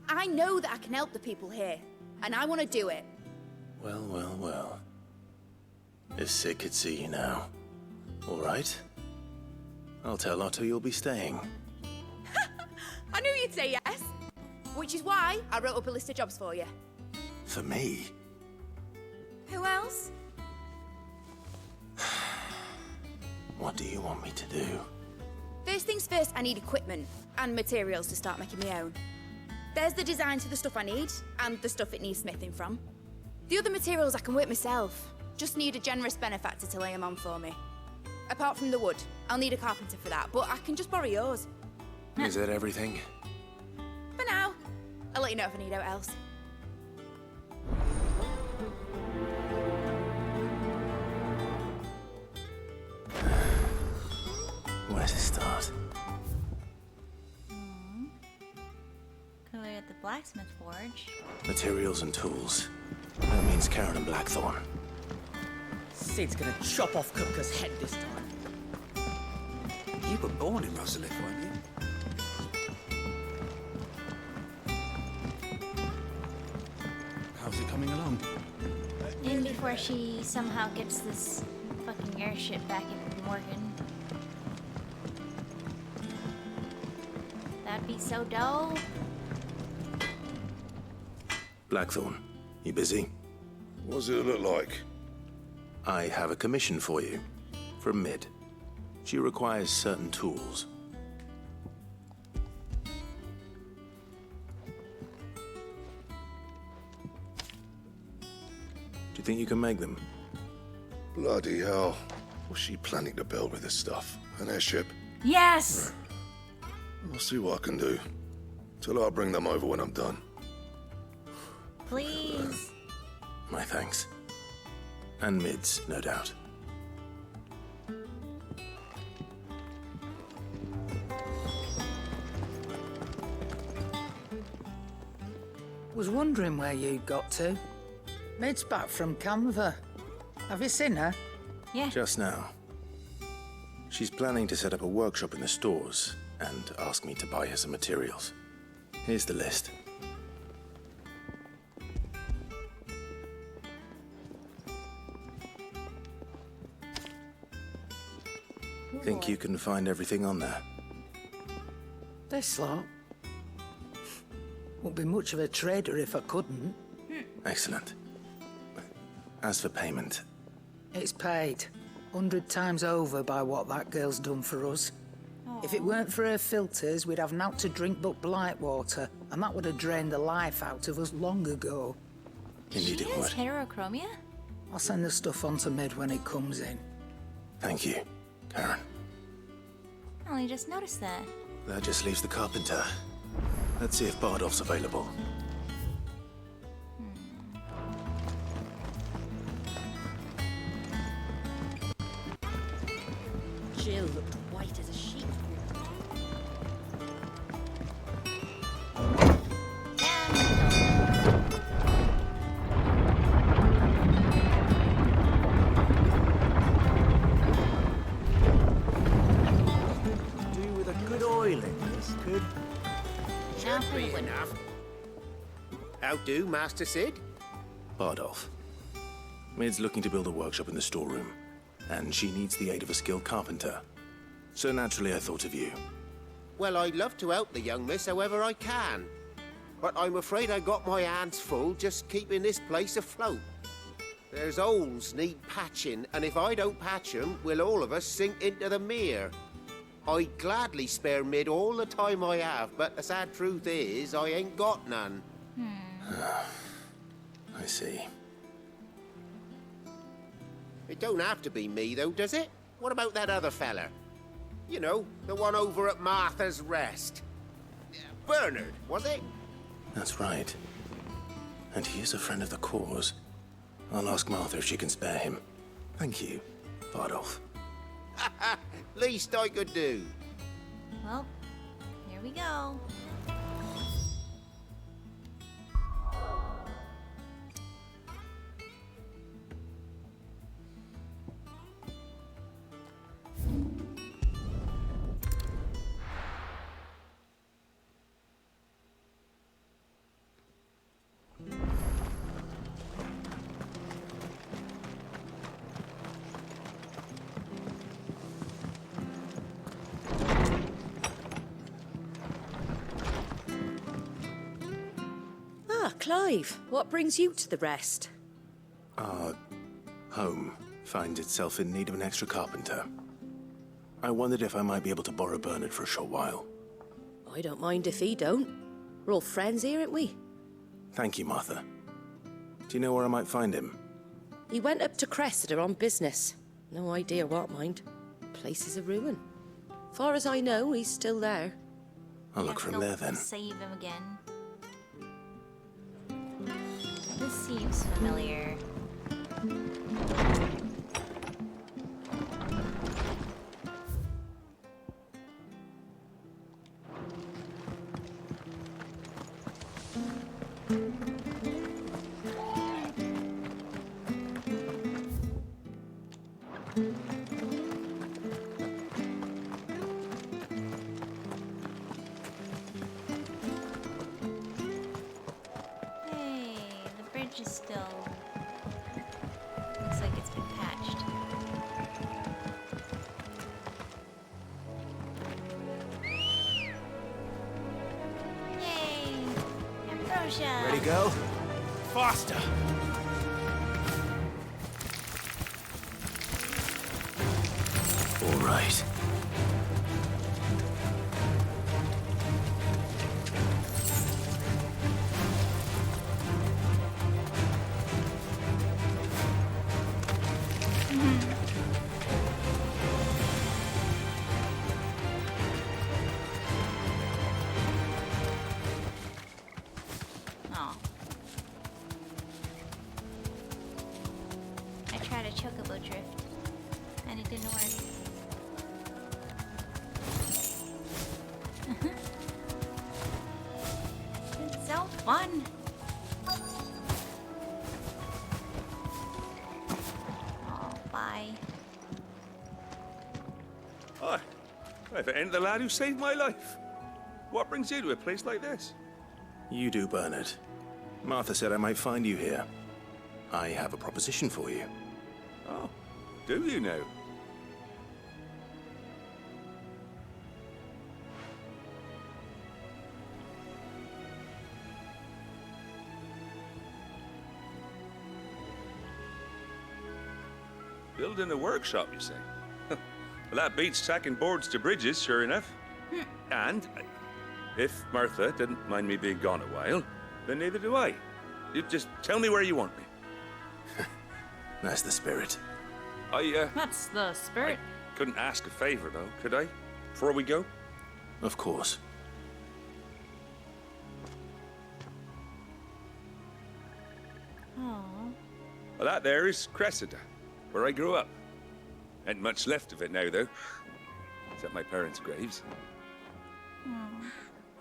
I know that I can help the people here, and I want to do it. Well, well, well. If Sid could see you now. All right. I'll tell Otto you'll be staying. I knew you'd say yes. Which is why I wrote up a list of jobs for you. For me? Who else? What do you want me to do? First things first, I need equipment and materials to start making my own. There's the designs for the stuff I need, and the stuff it needs smithing from. The other materials I can work myself. Just need a generous benefactor to lay them on for me. Apart from the wood, I'll need a carpenter for that, but I can just borrow yours. Is that everything? For now. I'll let you know if I need out else. Where to start? Clearly at the blacksmith forge. Materials and tools. That means Karen and Blackthorn. Sid's gonna chop off Kupka's head this time. You were born in Rosalith, weren't you? How's it coming along? And before she somehow gets this fucking airship back in Morgan. That'd be so dope. Blackthorn, you busy? What does it look like? I have a commission for you. From Mid. She requires certain tools. Do you think you can make them? Bloody hell. What's she planning to build with this stuff? An airship? Yes! I'll see what I can do. Tell her I'll bring them over when I'm done. Please. My thanks. And Mid's, no doubt. Was wondering where you got to. Mid's back from Canva. Have you seen her? Yeah. Just now. She's planning to set up a workshop in the stores and ask me to buy her some materials. Here's the list. Think you can find everything on there? This lot. Won't be much of a trader if I couldn't. Excellent. As for payment, It's paid 100 times over by what that girl's done for us. If it weren't for her filters, we'd have naught to drink but blight water, and that would have drained the life out of us long ago. Indeed it would. Heterochromia? I'll send the stuff on to Mid when it comes in. Thank you, Karen. I only just noticed that. That just leaves the carpenter. Let's see if Bardolph's available. Jill looked white as a sheet. Do with a good oiling, this could. Should be enough. How do, Master Sid? Bardolph. Mid's looking to build a workshop in the storeroom, and she needs the aid of a skilled carpenter. So naturally I thought of you. Well, I'd love to help the young miss however I can. But I'm afraid I got my hands full just keeping this place afloat. There's holes need patching, and if I don't patch 'em, we'll all of us sink into the mere. I'd gladly spare Mid all the time I have, but the sad truth is, I ain't got none. I see. It don't have to be me, though, does it? What about that other fella? You know, the one over at Martha's Rest. Bernard, was it? That's right. And he is a friend of the cause. I'll ask Martha if she can spare him. Thank you, Bardolph. Least I could do. Well, here we go. Clive, what brings you to the rest? Our home finds itself in need of an extra carpenter. I wondered if I might be able to borrow Bernard for a short while. I don't mind if he don't. We're all friends here, aren't we? Thank you, Martha. Do you know where I might find him? He went up to Cressida on business. No idea what, mind. Place is a ruin. Far as I know, he's still there. I'll look for him there then. Save him again. This seems familiar. Is still looks like it's been patched. Yay! Ambrosia! Ready, go? Faster! All right. Fun. Oh, bye. Hi. If it ain't the lad who saved my life. What brings you to a place like this? You do, Bernard. Martha said I might find you here. I have a proposition for you. Oh, do you now? Building a workshop, you say? Well, that beats tacking boards to bridges, sure enough. And if Martha didn't mind me being gone a while, then neither do I. You just tell me where you want me. That's the spirit. That's the spirit. I couldn't ask a favor, though, could I? Before we go? Of course. Oh. Well, that there is Cressida, where I grew up. Ain't much left of it now, though. Except my parents' graves.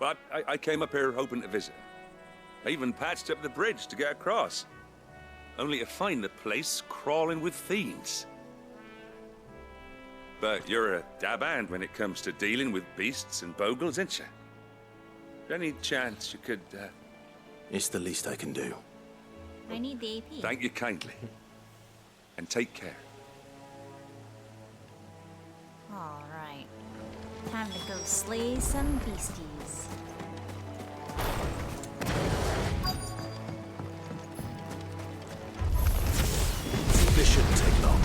But I came up here hoping to visit. I even patched up the bridge to get across. Only to find the place crawling with fiends. But you're a dab hand when it comes to dealing with beasts and bogles, ain't you? Any chance you could, It's the least I can do. I need the AP. Thank you kindly. And take care. All right. Time to go slay some beasties. This shouldn't take long.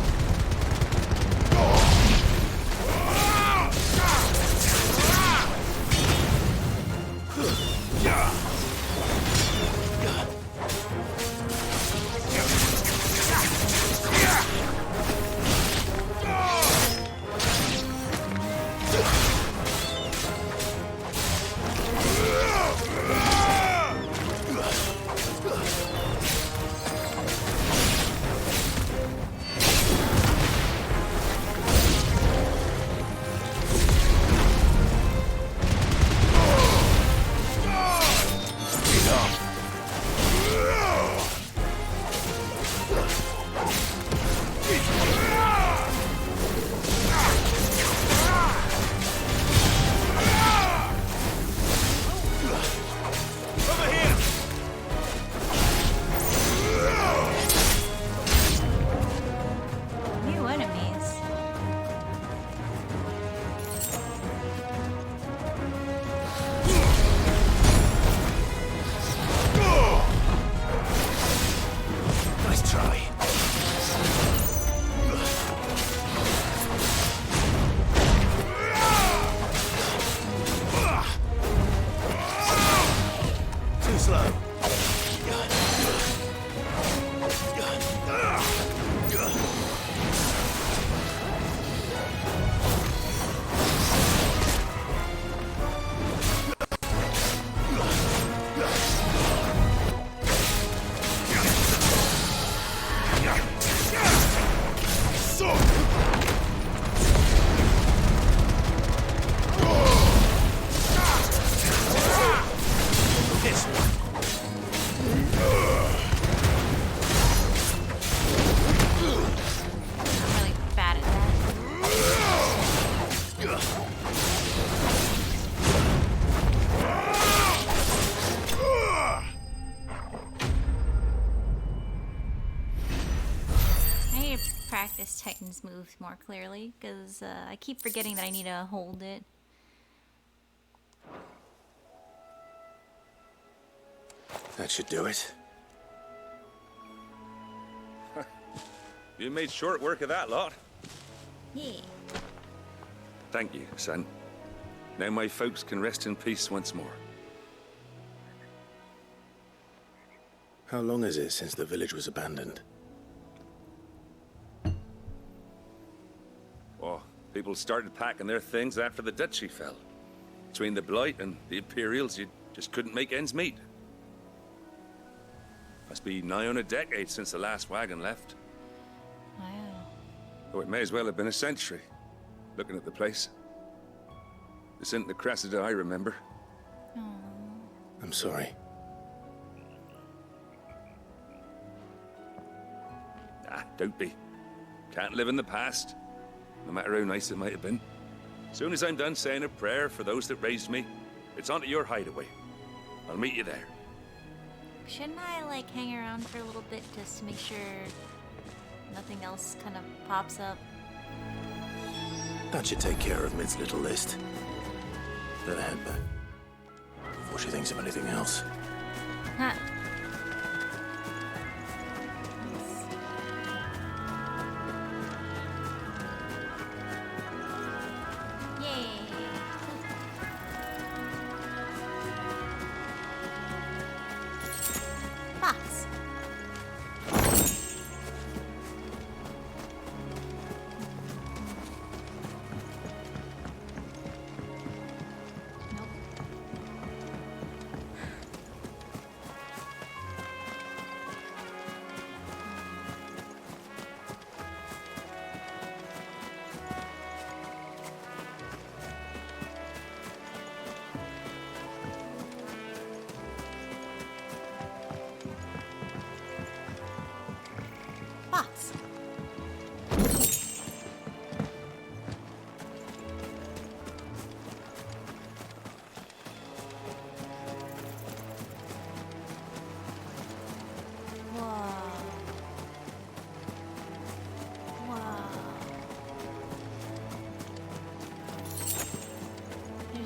Practice Titan's moves more clearly, because I keep forgetting that I need to hold it. That should do it. You made short work of that lot. Yeah. Thank you, son. Now my folks can rest in peace once more. How long is it since the village was abandoned? Oh, people started packing their things after the duchy fell. Between the Blight and the Imperials, you just couldn't make ends meet. Must be nigh on a decade since the last wagon left. Wow. Oh, it may as well have been a century, looking at the place. This isn't the Cressida I remember. Aww. I'm sorry. Ah, don't be. Can't live in the past, no matter how nice it might have been. Soon as I'm done saying a prayer for those that raised me, it's on to your hideaway. I'll meet you there. Shouldn't I, like, hang around for a little bit just to make sure nothing else kind of pops up? That should take care of Mid's little list. Better head back before she thinks of anything else. Huh.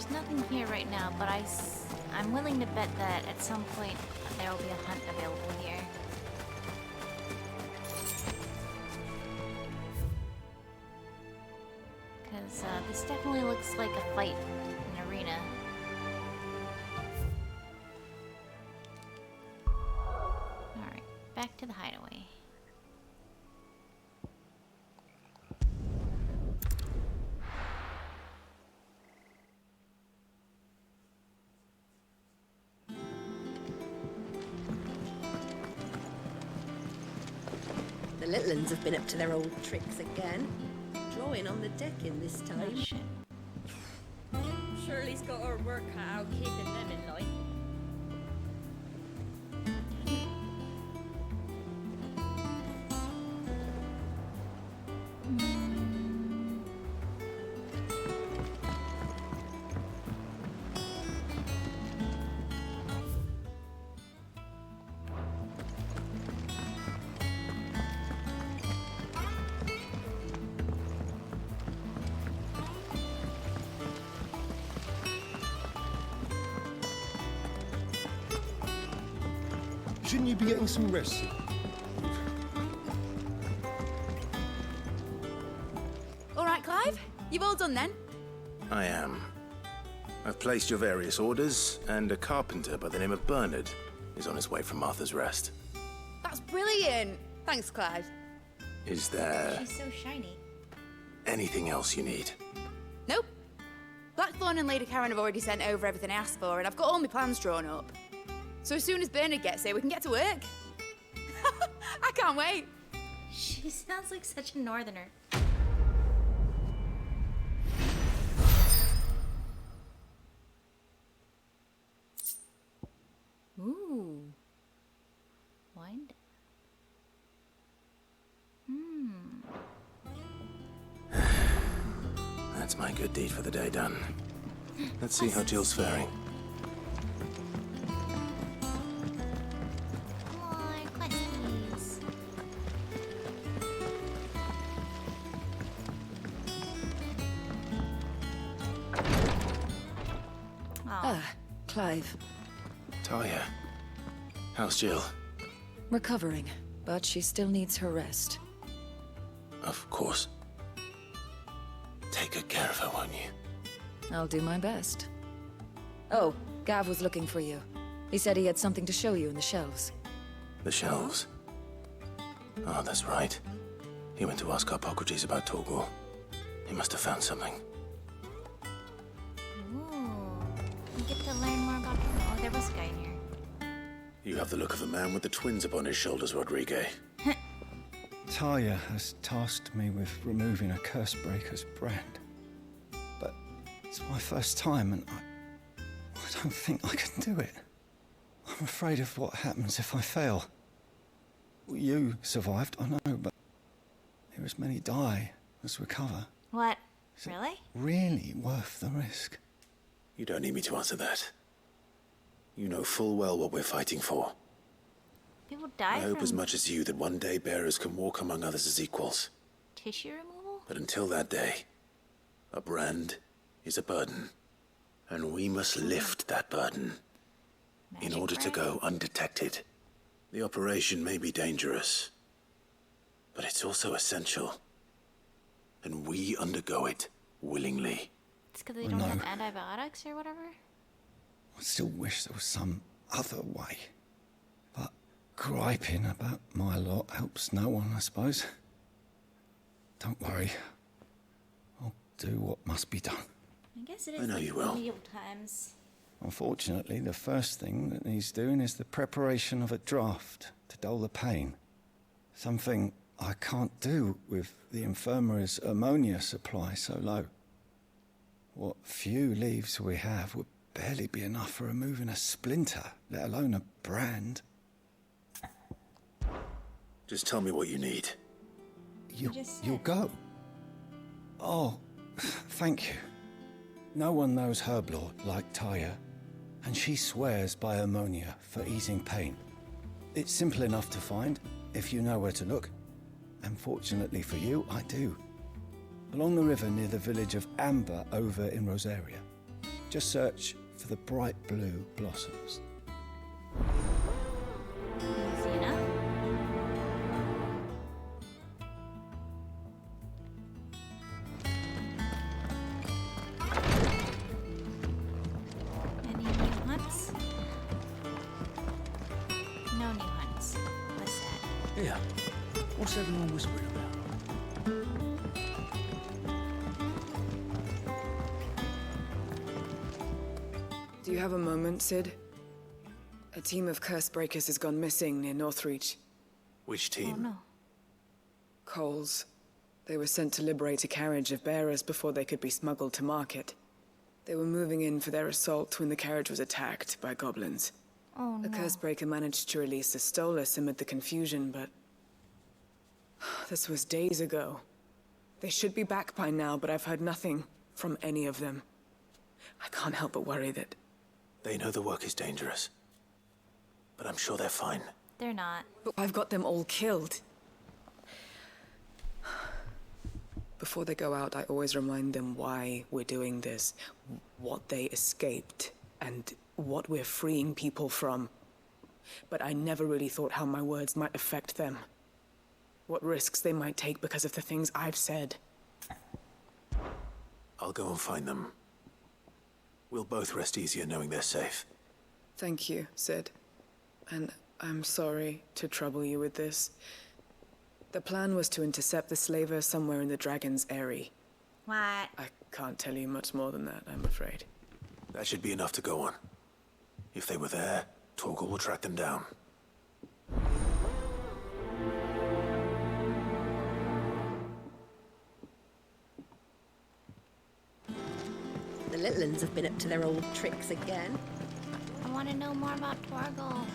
Nothing here right now, but I'm willing to bet that at some point there will be a hunt available here. Because this definitely looks like a fight in an arena. Alright, back to the hideaway. The little uns have been up to their old tricks again. Drawing on the decking this time. Oh, shit. Shirley's got her work cut out keeping them in line. Shouldn't you be getting some rest? All right, Clive. You've all done then? I am. I've placed your various orders, and a carpenter by the name of Bernard He's on his way from Martha's Rest. That's brilliant! Thanks, Clive. Is there She's so shiny. anything else you need? Nope. Blackthorn and Lady Karen have already sent over everything I asked for, and I've got all my plans drawn up. So as soon as Bernard gets here, we can get to work. I can't wait. She sounds like such a northerner. Ooh. Wind. That's my good deed for the day done. Let's see how Jill's faring. More questies. Clive. Talia, how's Jill? Recovering, but she still needs her rest. Of course. Take good care of her, won't you? I'll do my best. Oh, Gav was looking for you. He said he had something to show you in the shelves. The shelves? Oh, that's right. He went to ask Harpocrates about Torgor. He must have found something. Ooh. We get to learn more about him. Oh, there was a guy in here. You have the look of a man with the twins upon his shoulders, Rodrigue. Talia has tasked me with removing a Cursebreaker's brand. But it's my first time, and I don't think I can do it. I'm afraid of what happens if I fail. You survived, I know, but there as many die as recover. What? Really? Really worth the risk? You don't need me to answer that. You know full well what we're fighting for. People die I hope from as much as you that one day bearers can walk among others as equals. tissue removal? But until that day, a brand is a burden. And we must lift that burden in order to go undetected. The operation may be dangerous, but it's also essential. And we undergo it willingly. It's because they don't have antibiotics or whatever? I still wish there was some other way. But griping about my lot helps no one, I suppose. Don't worry. I'll do what must be done. I guess it is I know like you will. medieval times. Unfortunately, the first thing that needs doing is the preparation of a draft to dull the pain. Something I can't do with the infirmary's ammonia supply so low. What few leaves we have would barely be enough for removing a splinter, let alone a brand. Just tell me what you need. You'll go. Oh, thank you. No one knows Herblore like Talia, and she swears by ammonia for easing pain. It's simple enough to find, if you know where to look. And fortunately for you, I do. Along the river near the village of Amber over in Rosaria. Just search for the bright blue blossoms. Easy enough. Any new hunts? No new hunts. What's that? Yeah. What's everyone whispering about? Do you have a moment, Sid? A team of Cursebreakers has gone missing near Northreach. Which team? Oh no. Coles. They were sent to liberate a carriage of bearers before they could be smuggled to market. They were moving in for their assault when the carriage was attacked by goblins. Oh no. A Cursebreaker managed to release a Stolus amid the confusion, but... this was days ago. They should be back by now, but I've heard nothing from any of them. I can't help but worry that... They know the work is dangerous. But I'm sure they're fine. They're not. But I've got them all killed. Before they go out, I always remind them why we're doing this, what they escaped, and what we're freeing people from. But I never really thought how my words might affect them. What risks they might take because of the things I've said. I'll go and find them. We'll both rest easier knowing they're safe. Thank you, Sid. And I'm sorry to trouble you with this. The plan was to intercept the slaver somewhere in the Dragon's Eyrie. What? I can't tell you much more than that, I'm afraid. That should be enough to go on. If they were there, Torgal will track them down. The little uns have been up to their old tricks again. I want to know more about Torgal.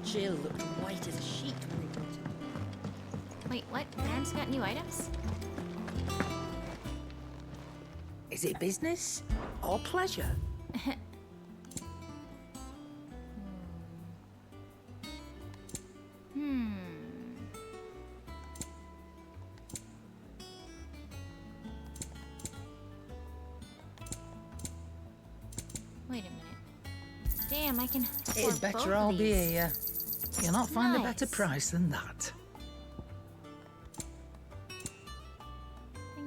Jill looked white as a sheet when we brought her. Wait, what? Baron's got new items? Is it business or pleasure? Wait a minute. Damn, I can afford It'd both better of all be these. here. You'll not find a Nice. better price than that. I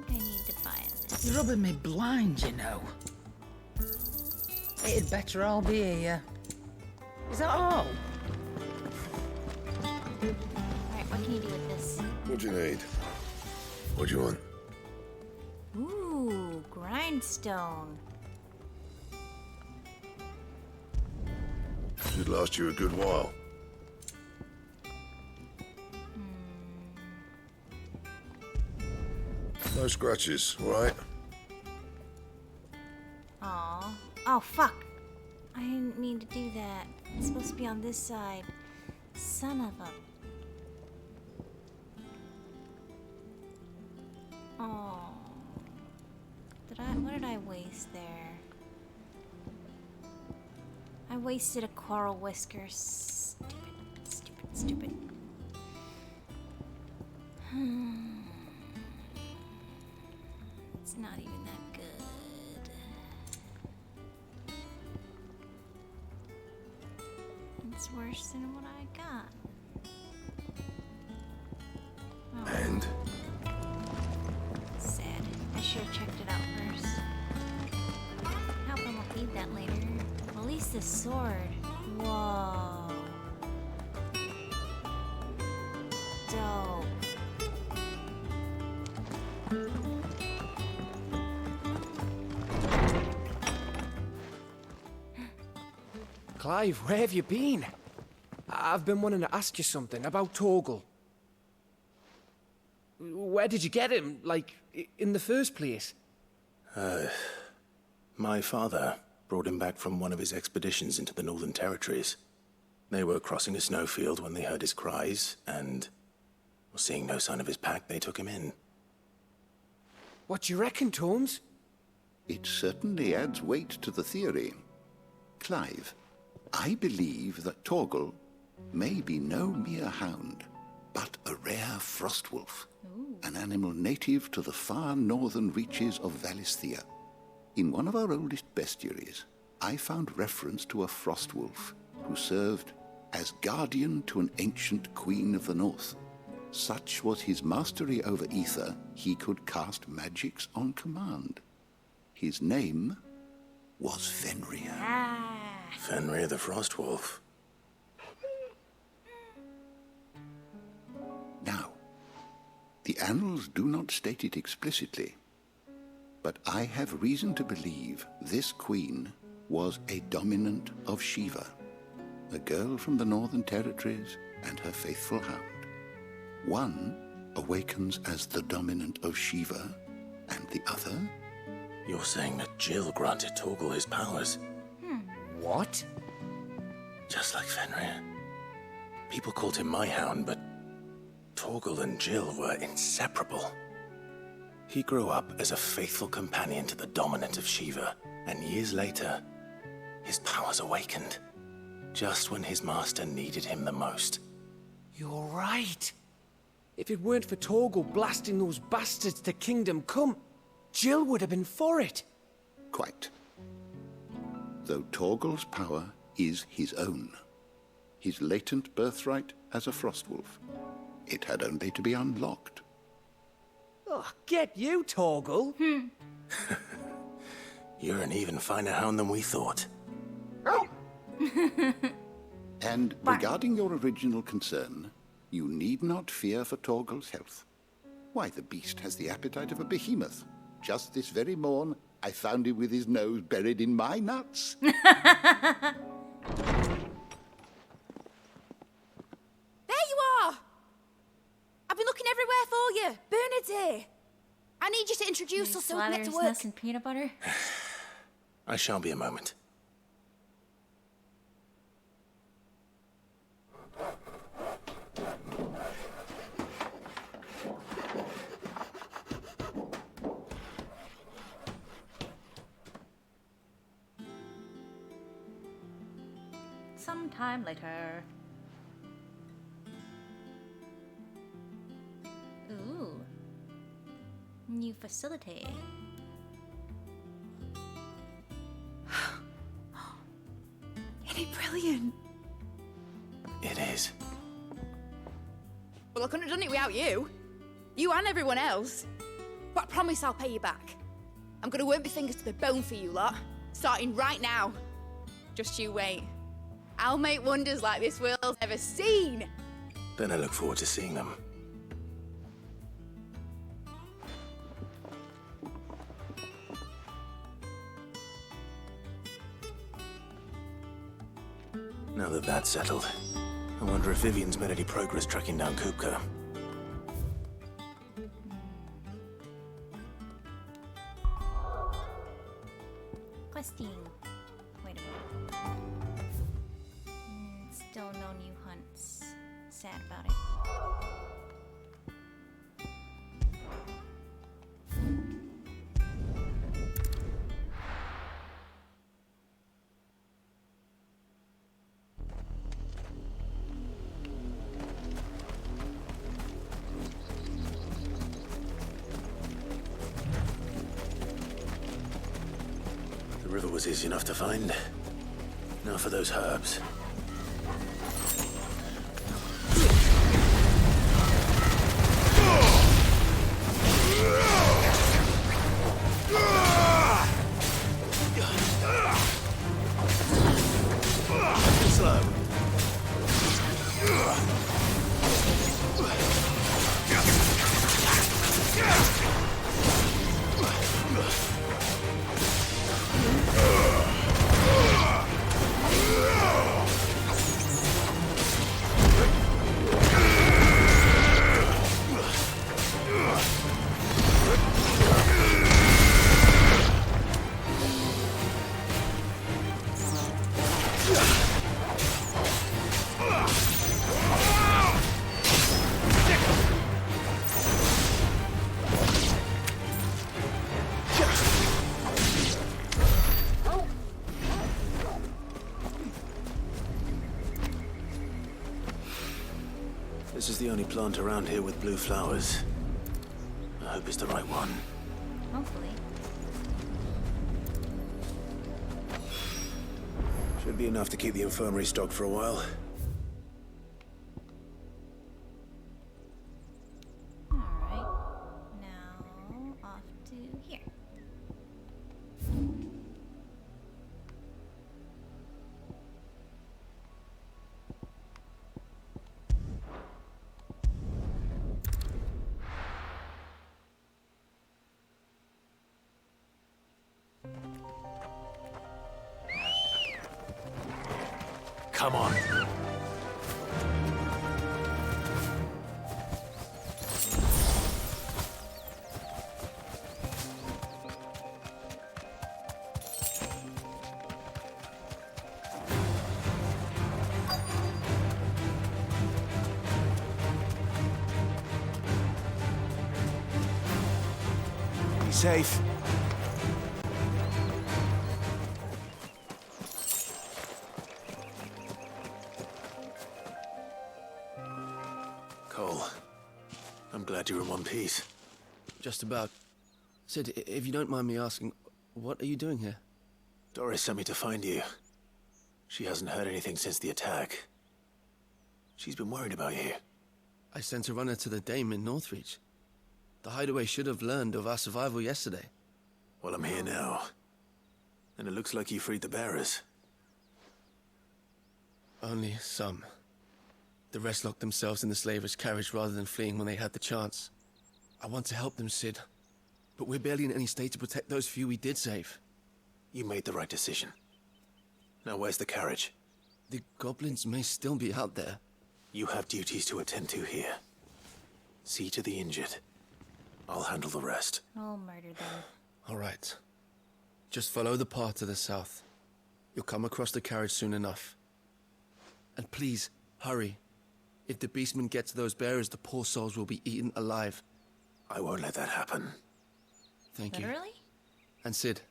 think I need to buy this. You're rubbing me blind, you know. It'd better all be here. Is that all? Alright, what can you do with this? What do you need? What do you want? Ooh, grindstone. Should last you a good while. No scratches, all right? Aw. Oh, fuck. I didn't mean to do that. It's supposed to be on this side. Son of a... Oh. What did I waste there? I wasted a coral whisker. Stupid, stupid, stupid. It's not even that good. It's worse than what I got. Oh. And? Sad. I should have checked it out first. I hope I won't need that later. At least the sword. Whoa. Dope. Clive, where have you been? I've been wanting to ask you something about Torgal. Where did you get him, like, in the first place? My father brought him back from one of his expeditions into the Northern Territories. They were crossing a snowfield when they heard his cries, and, seeing no sign of his pack, they took him in. What do you reckon, Tomes? It certainly adds weight to the theory. Clive, I believe that Torgal may be no mere hound, but a rare frostwolf, an animal native to the far northern reaches of Valisthea. In one of our oldest bestiaries, I found reference to a frostwolf who served as guardian to an ancient queen of the north. Such was his mastery over ether, he could cast magics on command. His name was Fenrir. Fenrir the Frostwolf. Now, the annals do not state it explicitly, but I have reason to believe this queen was a dominant of Shiva, a girl from the Northern Territories and her faithful hound. One awakens as the dominant of Shiva, and the other... You're saying that Jill granted Torgal his powers? What? Just like Fenrir. People called him my hound, but Torgal and Jill were inseparable. He grew up as a faithful companion to the dominant of Shiva, and years later, his powers awakened, just when his master needed him the most. You're right. If it weren't for Torgal blasting those bastards to Kingdom Come, Jill would have been for it. Quite. Though Torgal's power is his own, his latent birthright as a frostwolf, it had only to be unlocked. Oh, get you, Torgal. You're an even finer hound than we thought. And regarding your original concern, you need not fear for Torgal's health. Why, the beast has the appetite of a behemoth. Just this very morn, I found him with his nose buried in my nuts. There you are! I've been looking everywhere for you. Bernard's here. I need you to introduce us so we can get to work. Nuts and peanut butter. I shan't be a moment. Sometime later. Ooh. New facility. Isn't it brilliant? It is. Well, I couldn't have done it without you. You and everyone else. But I promise I'll pay you back. I'm gonna work my fingers to the bone for you lot. Starting right now. Just you wait. I'll make wonders like this world's never seen. Then I look forward to seeing them. Now that that's settled, I wonder if Vivian's made any progress tracking down Kupka. Questing. Wait a minute. Still no new hunts. Sad about it. The river was easy enough to find. Now for those herbs. Slow. This is the only plant around here with blue flowers. I hope it's the right one. Hopefully. Should be enough to keep the infirmary stocked for a while. Alright. Now, off to here. Come on. Be safe. Cole, I'm glad you're in one piece. Just about. Sid, if you don't mind me asking, what are you doing here? Doris sent me to find you. She hasn't heard anything since the attack. She's been worried about you. I sent a runner to the Dame in Northreach. The hideaway should have learned of our survival yesterday. Well, I'm here now. And it looks like you freed the bearers. Only some. The rest locked themselves in the slavers' carriage rather than fleeing when they had the chance. I want to help them, Cid. But we're barely in any state to protect those few we did save. You made the right decision. Now where's the carriage? The goblins may still be out there. You have duties to attend to here. See to the injured. I'll handle the rest. I'll murder them. All right. Just follow the path to the south. You'll come across the carriage soon enough. And please, hurry. If the beastmen get to those bearers, the poor souls will be eaten alive. I won't let that happen. Thank you. Literally? And Cid,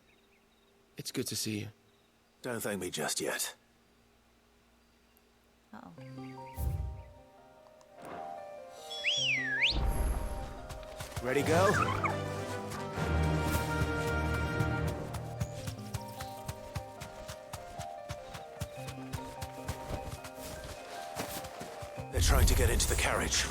it's good to see you. Don't thank me just yet. Uh-oh. Ready, go? They're trying to get into the carriage.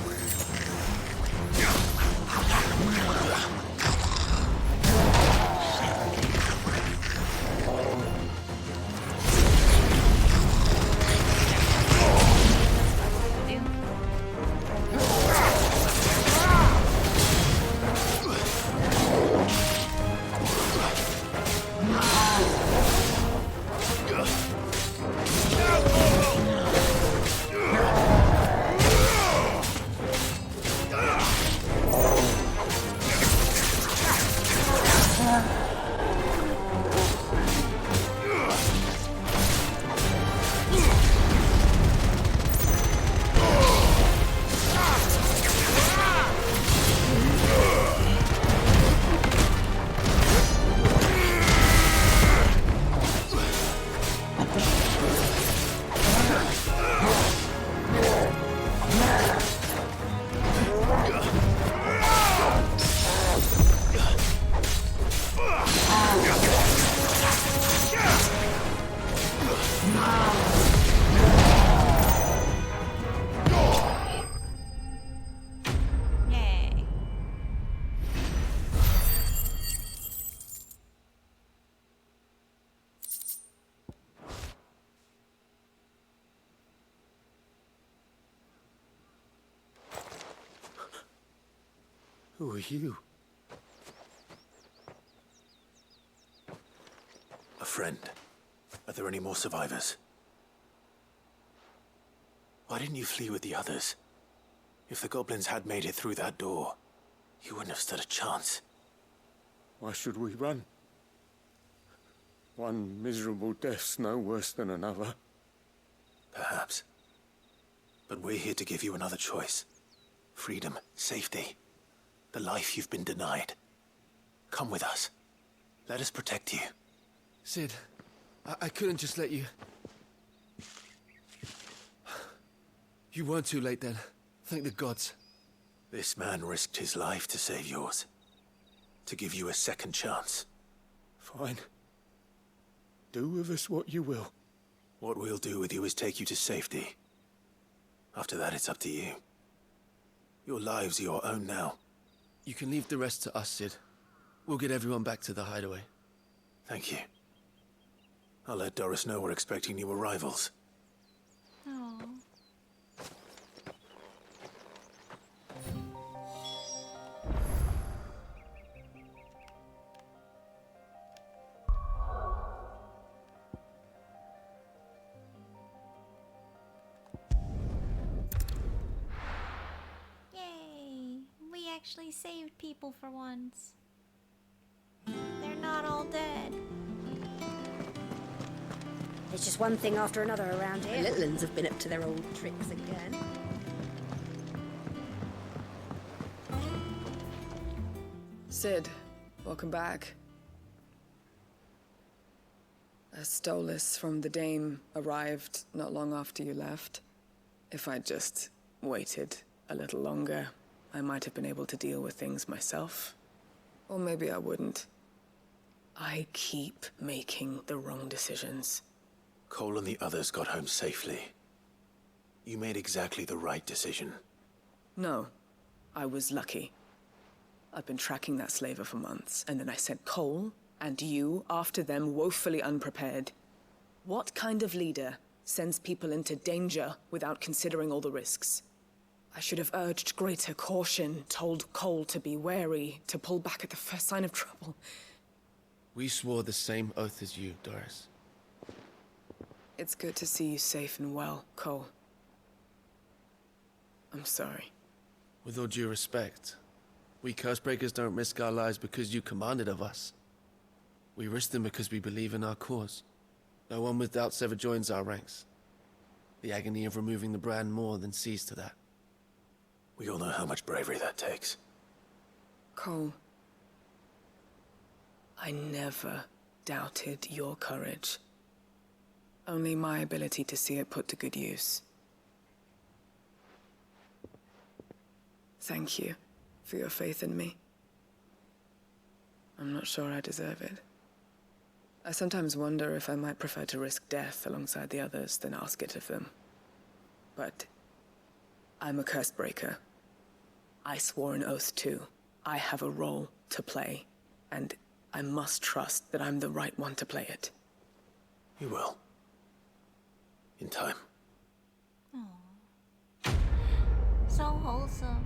Who are you? A friend. Are there any more survivors? Why didn't you flee with the others? If the goblins had made it through that door, you wouldn't have stood a chance. Why should we run? One miserable death's no worse than another. Perhaps. But we're here to give you another choice. Freedom, safety. The life you've been denied. Come with us. Let us protect you. Cid, I couldn't just let you... You weren't too late then. Thank the gods. This man risked his life to save yours. To give you a second chance. Fine. Do with us what you will. What we'll do with you is take you to safety. After that, it's up to you. Your lives are your own now. You can leave the rest to us, Cid. We'll get everyone back to the hideaway. Thank you. I'll let Doris know we're expecting new arrivals. Oh. Yay! We actually saved people for once. They're not all dead. It's just one thing after another around here. The little uns have been up to their old tricks again. Cid, welcome back. A Stolas from the Dame arrived not long after you left. If I'd just waited a little longer, I might have been able to deal with things myself. Or maybe I wouldn't. I keep making the wrong decisions. Cole and the others got home safely. You made exactly the right decision. No, I was lucky. I've been tracking that slaver for months, and then I sent Cole and you after them woefully unprepared. What kind of leader sends people into danger without considering all the risks. I should have urged greater caution, told Cole to be wary, to pull back at the first sign of trouble. We swore the same oath as you, Doris. It's good to see you safe and well, Cole. I'm sorry. With all due respect, we Cursebreakers don't risk our lives because you commanded of us. We risk them because we believe in our cause. No one with doubts ever joins our ranks. The agony of removing the brand more than sees to that. We all know how much bravery that takes. Cole, I never doubted your courage. Only my ability to see it put to good use. Thank you for your faith in me. I'm not sure I deserve it. I sometimes wonder if I might prefer to risk death alongside the others than ask it of them. But I'm a Cursebreaker. I swore an oath too. I have a role to play, and I must trust that I'm the right one to play it. You will. In time. So wholesome.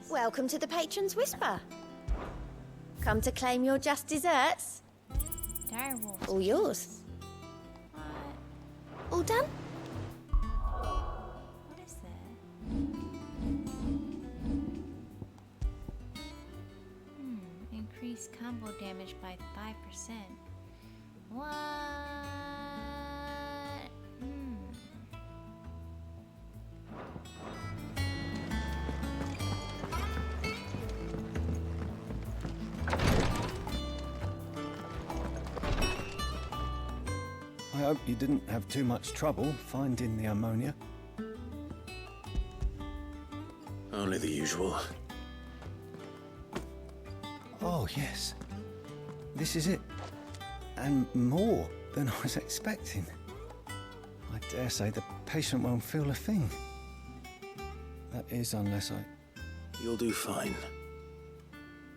Welcome to the Patron's Whisper. Come to claim your just desserts? Direwolf. All yours. All done? What is that? Increase combo damage by 5%. What? I hope you didn't have too much trouble finding the ammonia. Only the usual. Oh, yes. This is it. And more than I was expecting. I dare say the patient won't feel a thing. That is, unless I... You'll do fine.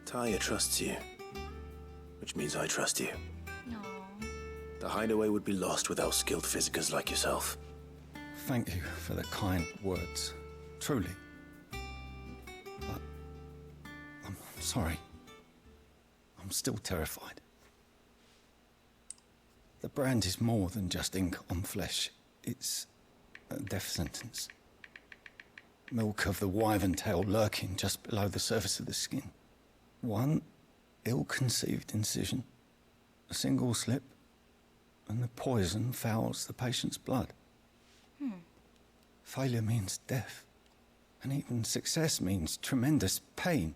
Taya trusts you. Which means I trust you. The hideaway would be lost without skilled physicers like yourself. Thank you for the kind words. Truly. But... I'm sorry. I'm still terrified. The brand is more than just ink on flesh. It's a death sentence. Milk of the wyvern tail lurking just below the surface of the skin. One ill-conceived incision, a single slip, and the poison fouls the patient's blood. Failure means death, and even success means tremendous pain.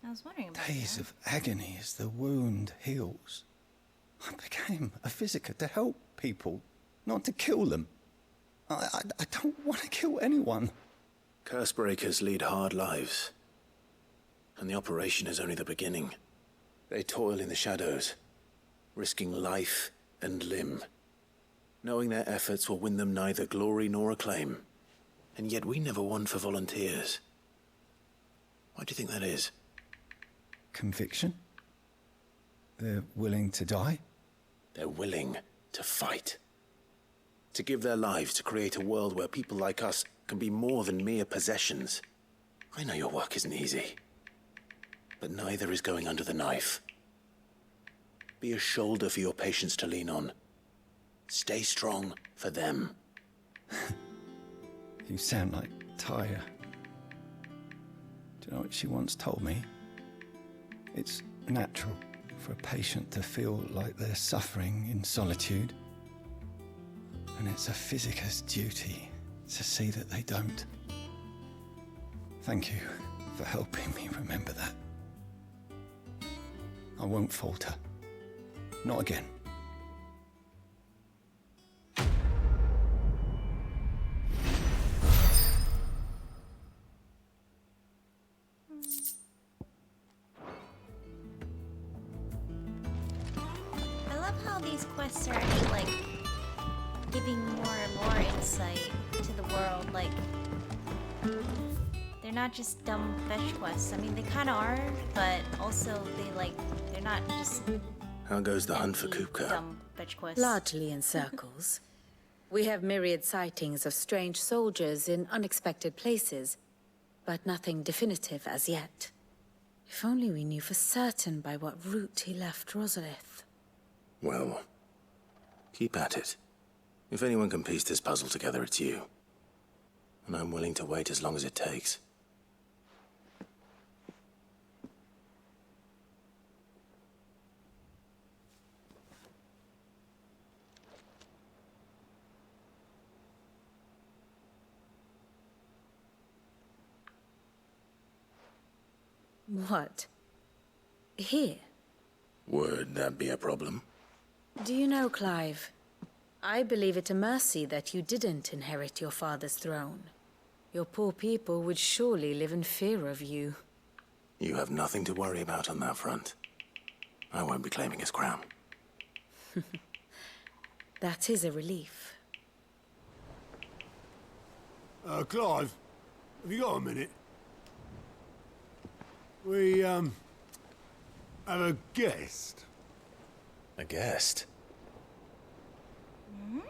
I was wondering about Days that. of agony as the wound heals. I became a physiker to help people, not to kill them. I don't want to kill anyone. Cursebreakers lead hard lives. And the operation is only the beginning. They toil in the shadows, risking life and limb, knowing their efforts will win them neither glory nor acclaim. And yet we never won for volunteers. Why do you think that is? Conviction? They're willing to die? They're willing to fight. To give their lives to create a world where people like us can be more than mere possessions. I know your work isn't easy, but neither is going under the knife. Be a shoulder for your patients to lean on. Stay strong for them. You sound like Taya. Do you know what she once told me? It's natural for a patient to feel like they're suffering in solitude. And it's a physiker's duty to see that they don't. Thank you for helping me remember that. I won't falter. Not again. how these quests are actually, like, giving more and more insight to the world. Like, they're not just dumb fetch quests. I mean, they kind of are, but also they're not just How goes the hunt for Kupka? dumb fetch quests. Largely in circles. We have myriad sightings of strange soldiers in unexpected places, but nothing definitive as yet. If only we knew for certain by what route he left Rosalith. Well, keep at it. If anyone can piece this puzzle together, it's you. And I'm willing to wait as long as it takes. What? Here? Would that be a problem? Do you know, Clive? I believe it a mercy that you didn't inherit your father's throne. Your poor people would surely live in fear of you. You have nothing to worry about on that front. I won't be claiming his crown. That is a relief. Clive, have you got a minute? We, have a guest. A guest? Hmm?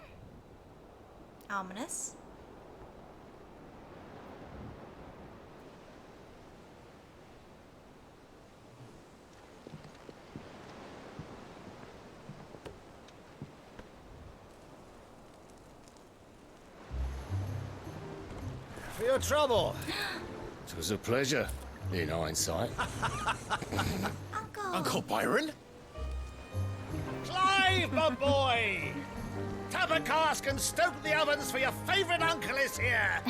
Ominous. For your trouble. It was a pleasure, in hindsight. Uncle Byron? Clive, my boy! Tap a cask and stoke the ovens for your favourite uncle is here!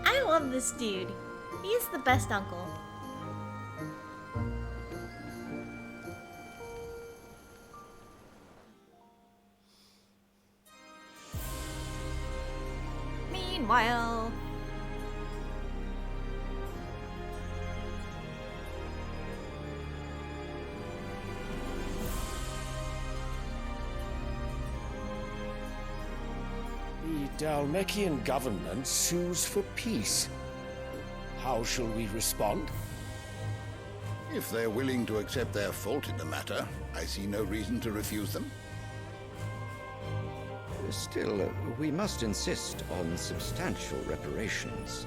I love this dude. He's the best uncle. Meanwhile... The Dalmekian government sues for peace. How shall we respond? If they're willing to accept their fault in the matter, I see no reason to refuse them. Still, we must insist on substantial reparations.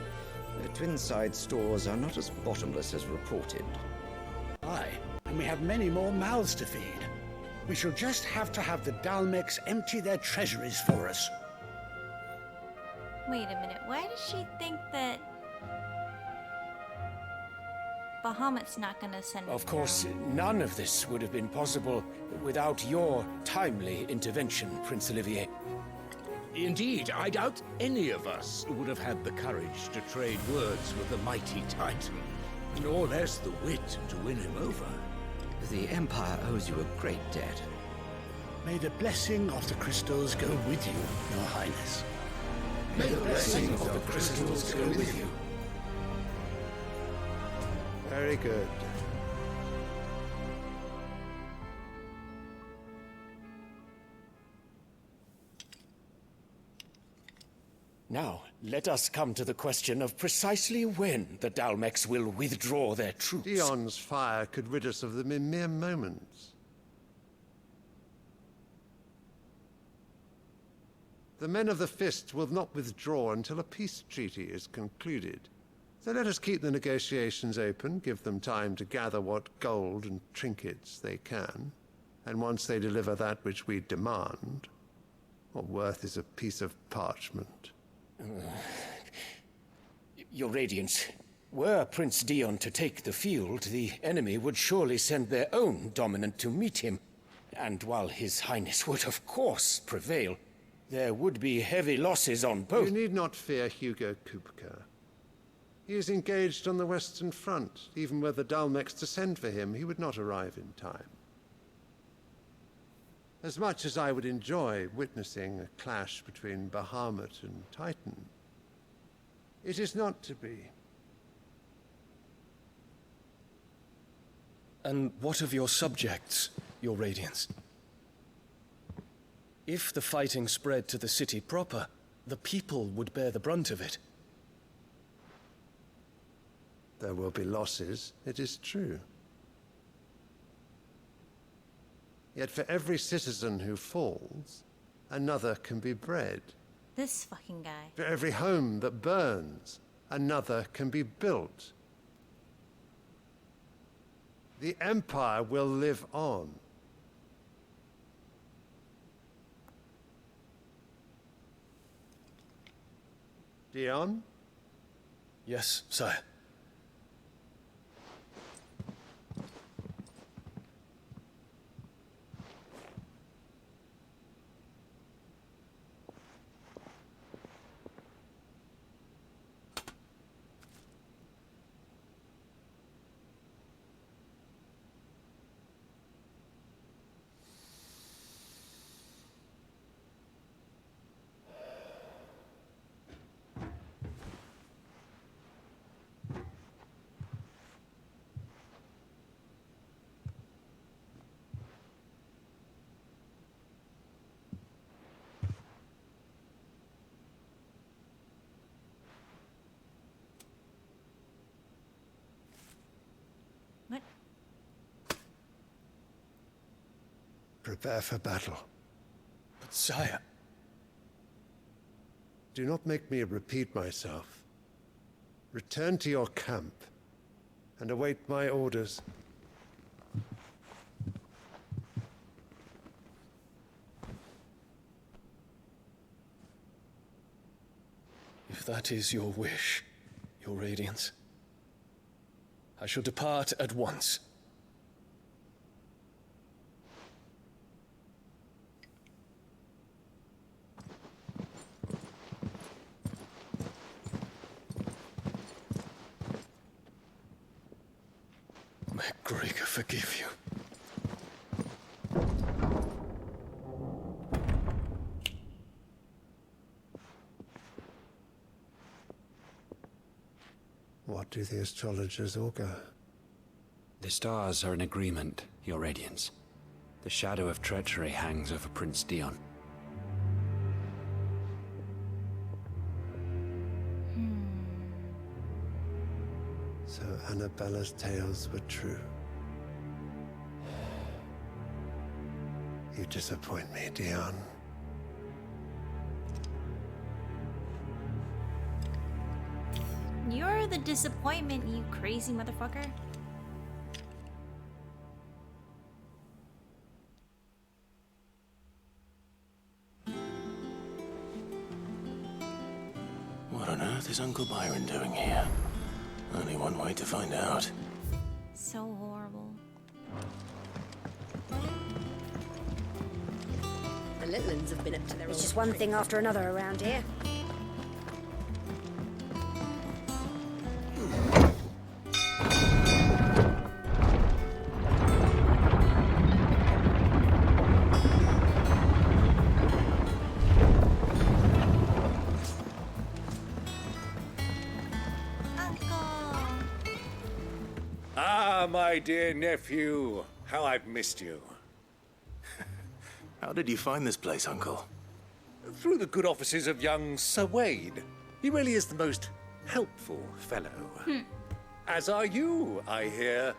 Twinside stores are not as bottomless as reported. Aye, and we have many more mouths to feed. We shall just have to have the Dalmecs empty their treasuries for us. Wait a minute, why does she think that Bahamut's not gonna send Of course, none of this would have been possible without your timely intervention, Prince Olivier. Indeed, I doubt any of us would have had the courage to trade words with the mighty Titan, nor less the wit to win him over. The Empire owes you a great debt. May the blessing of the crystals go with you, Your Highness. May the blessing of the crystals go with you. Very good. Now, let us come to the question of precisely when the Dalmecs will withdraw their troops. Dion's fire could rid us of them in mere moments. The men of the Fist will not withdraw until a peace treaty is concluded. So let us keep the negotiations open, give them time to gather what gold and trinkets they can, and once they deliver that which we demand, what worth is a piece of parchment? Your Radiance, were Prince Dion to take the field, the enemy would surely send their own dominant to meet him. And while His Highness would of course prevail, there would be heavy losses on both. You need not fear Hugo Kupka. He is engaged on the Western Front. Even were the Dalmecs to send for him, he would not arrive in time. As much as I would enjoy witnessing a clash between Bahamut and Titan, it is not to be. And what of your subjects, your Radiance? If the fighting spread to the city proper, the people would bear the brunt of it. There will be losses, it is true. Yet for every citizen who falls, another can be bred. This fucking guy. For every home that burns, another can be built. The Empire will live on. Dion? Yes, sire. What? Prepare for battle. But sire... Do not make me repeat myself. Return to your camp and await my orders. If that is your wish, your Radiance, I shall depart at once. May Gregor forgive you. What do the astrologers augur? The stars are in agreement, Your Radiance. The shadow of treachery hangs over Prince Dion. So Annabella's tales were true. You disappoint me, Dion. You're the disappointment, you crazy motherfucker. What on earth is Uncle Byron doing here? Only one way to find out. So horrible. The Litlins have been up to their It's just one thing after another around here. My dear nephew, how I've missed you. How did you find this place, Uncle? Through the good offices of young Sir Wade. He really is the most helpful fellow. As are you, I hear.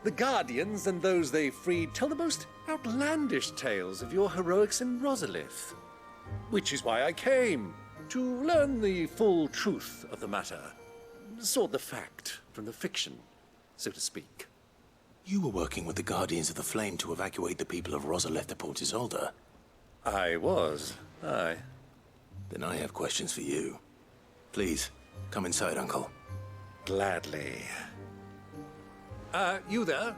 The Guardians and those they freed tell the most outlandish tales of your heroics in Rosalith. Which is why I came, to learn the full truth of the matter. Sort the fact from the fiction, so to speak. You were working with the Guardians of the Flame to evacuate the people of Rosalith to Port Isolde. I was, aye. Then I have questions for you. Please, come inside, Uncle. Gladly. You there?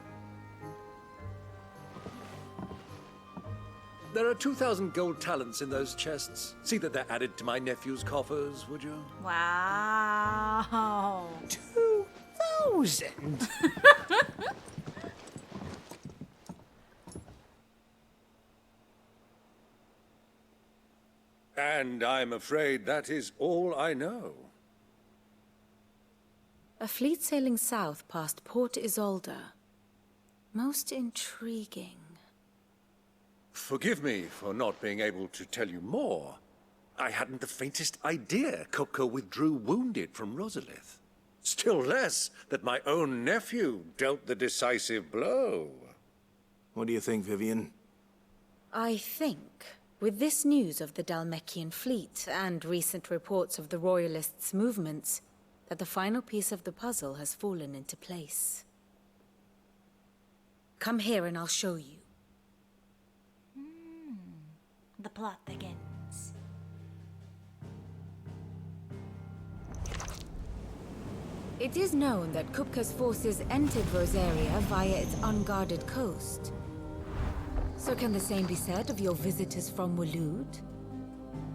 There are 2,000 gold talents in those chests. See that they're added to my nephew's coffers, would you? Wow. 2,000? And I'm afraid that is all I know. A fleet sailing south past Port Isolde. Most intriguing. Forgive me for not being able to tell you more. I hadn't the faintest idea Kupka withdrew wounded from Rosalith. Still less that my own nephew dealt the decisive blow. What do you think, Vivian? I think, with this news of the Dalmekian fleet and recent reports of the Royalists' movements, that the final piece of the puzzle has fallen into place. Come here and I'll show you. The plot begins. It is known that Kupka's forces entered Rosaria via its unguarded coast. So can the same be said of your visitors from Waloed?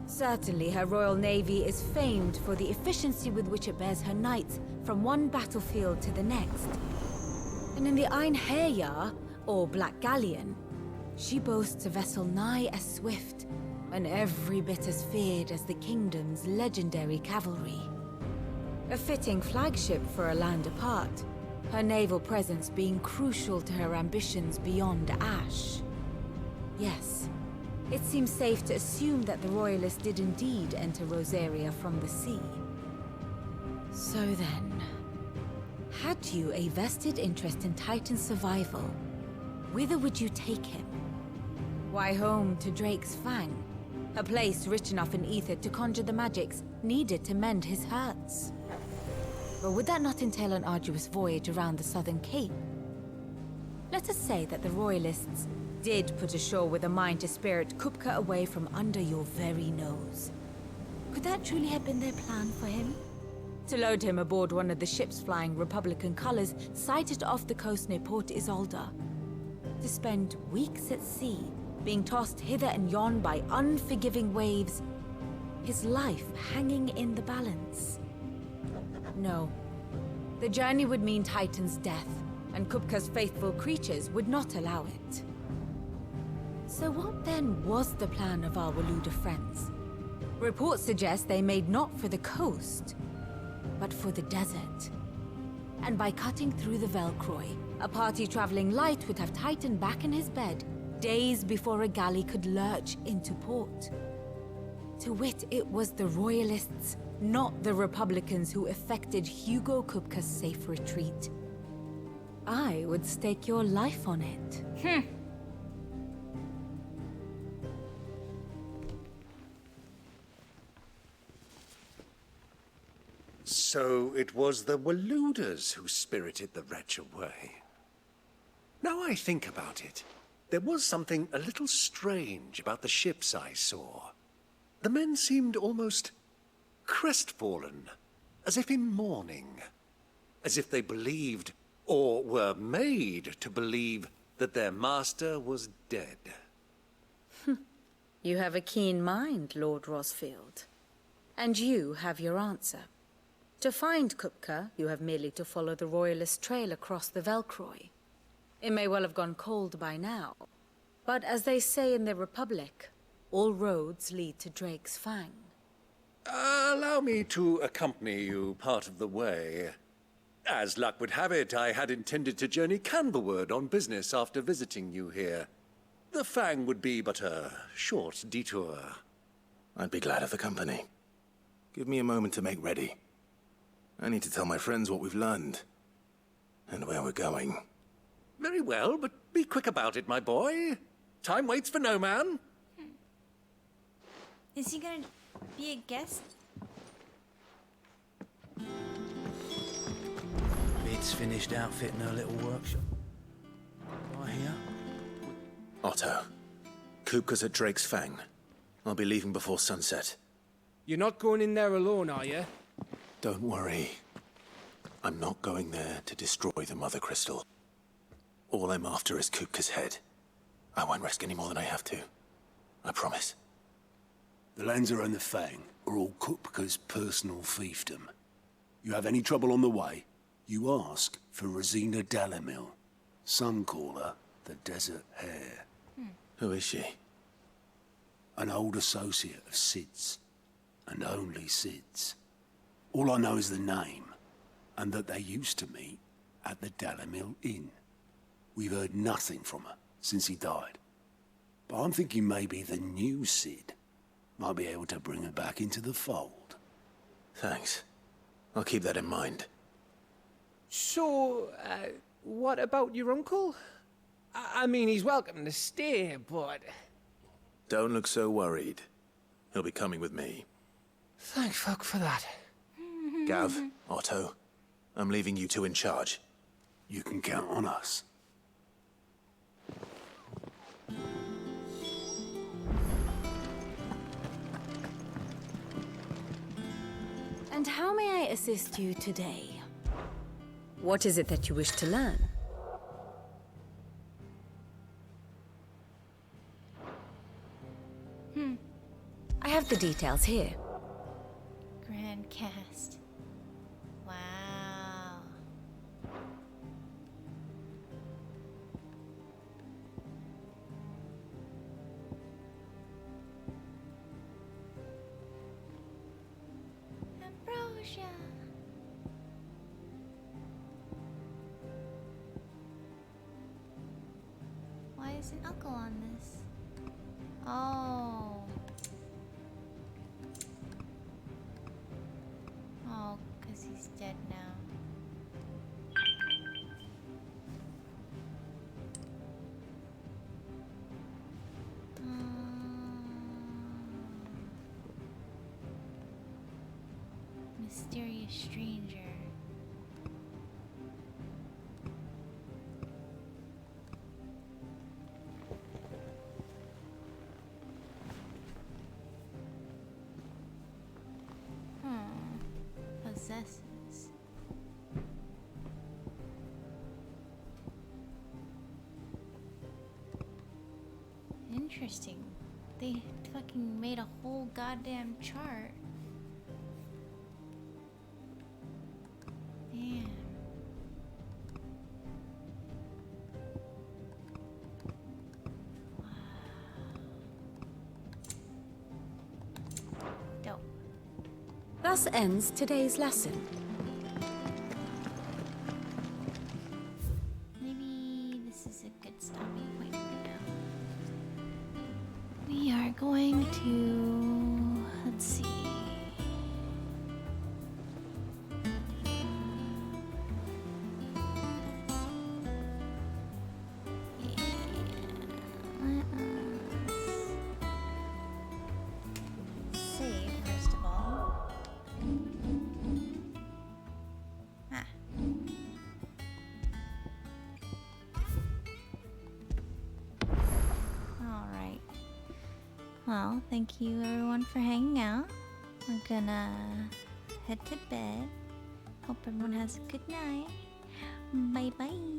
Certainly her royal navy is famed for the efficiency with which it bears her knights from one battlefield to the next. And in the Einherjar, or Black Galleon, she boasts a vessel nigh as swift and every bit as feared as the kingdom's legendary cavalry. A fitting flagship for a land apart, her naval presence being crucial to her ambitions beyond Ash. Yes, it seems safe to assume that the Royalists did indeed enter Rosaria from the sea. So then, had you a vested interest in Titan's survival, whither would you take him? Why, home to Drake's Fang, a place rich enough in ether to conjure the magics needed to mend his hurts. But would that not entail an arduous voyage around the southern cape? Let us say that the Royalists did put ashore with a mind to spirit Kupka away from under your very nose. Could that truly have been their plan for him? To load him aboard one of the ships flying Republican colors sighted off the coast near Port Isolde? To spend weeks at sea, being tossed hither and yon by unforgiving waves, his life hanging in the balance? No. The journey would mean Titan's death, and Kupka's faithful creatures would not allow it. So what then was the plan of our Waluda friends? Reports suggest they made not for the coast, but for the desert. And by cutting through the Velcroy, a party traveling light would have Titan back in his bed days before a galley could lurch into port. To wit, it was the Royalists, not the Republicans, who effected Hugo Kupka's safe retreat. I would stake your life on it. So it was the Waluders who spirited the wretch away. Now I think about it, there was something a little strange about the ships I saw. The men seemed almost crestfallen, as if in mourning, as if they believed, or were made to believe, that their master was dead. You have a keen mind, Lord Rosfield. And you have your answer. To find Kupka, you have merely to follow the Royalist trail across the Velcroy. It may well have gone cold by now, but as they say in the Republic, all roads lead to Drake's Fang. Allow me to accompany you part of the way. As luck would have it, I had intended to journey Canberward on business after visiting you here. The Fang would be but a short detour. I'd be glad of the company. Give me a moment to make ready. I need to tell my friends what we've learned, and where we're going. Very well, but be quick about it, my boy. Time waits for no man. Is he gonna be a guest? Bid's finished outfitting her little workshop. Right here. Otto, Kupka's at Drake's Fang. I'll be leaving before sunset. You're not going in there alone, are you? Don't worry. I'm not going there to destroy the Mother Crystal. All I'm after is Kupka's head. I won't risk any more than I have to. I promise. The Lancer and the Fang are all Kupka's personal fiefdom. You have any trouble on the way, you ask for Rosina Dalamil. Some call her the Desert Hare. Who is she? An old associate of Sid's, and only Sid's. All I know is the name, and that they used to meet at the Dalamil Inn. We've heard nothing from her since he died. But I'm thinking maybe the new Cid might be able to bring her back into the fold. Thanks. I'll keep that in mind. So, what about your uncle? I mean, he's welcome to stay, but... Don't look so worried. He'll be coming with me. Thank fuck for that. Gav, Otto, I'm leaving you two in charge. You can count on us. And how may I assist you today? What is it that you wish to learn? I have the details here. Grand cast. Wow. Ambrosia. Why isn't Uncle on this? Oh. Oh, because he's dead now. Mysterious stranger. Possesses. Interesting. They fucking made a whole goddamn chart. Damn. Dope. Thus ends today's lesson. Maybe this is a good stopping point for now. We are going to... let's see. Save, first of all. Ah. Alright. Well, thank you everyone for hanging out. We're gonna head to bed. Hope everyone has a good night. Bye bye.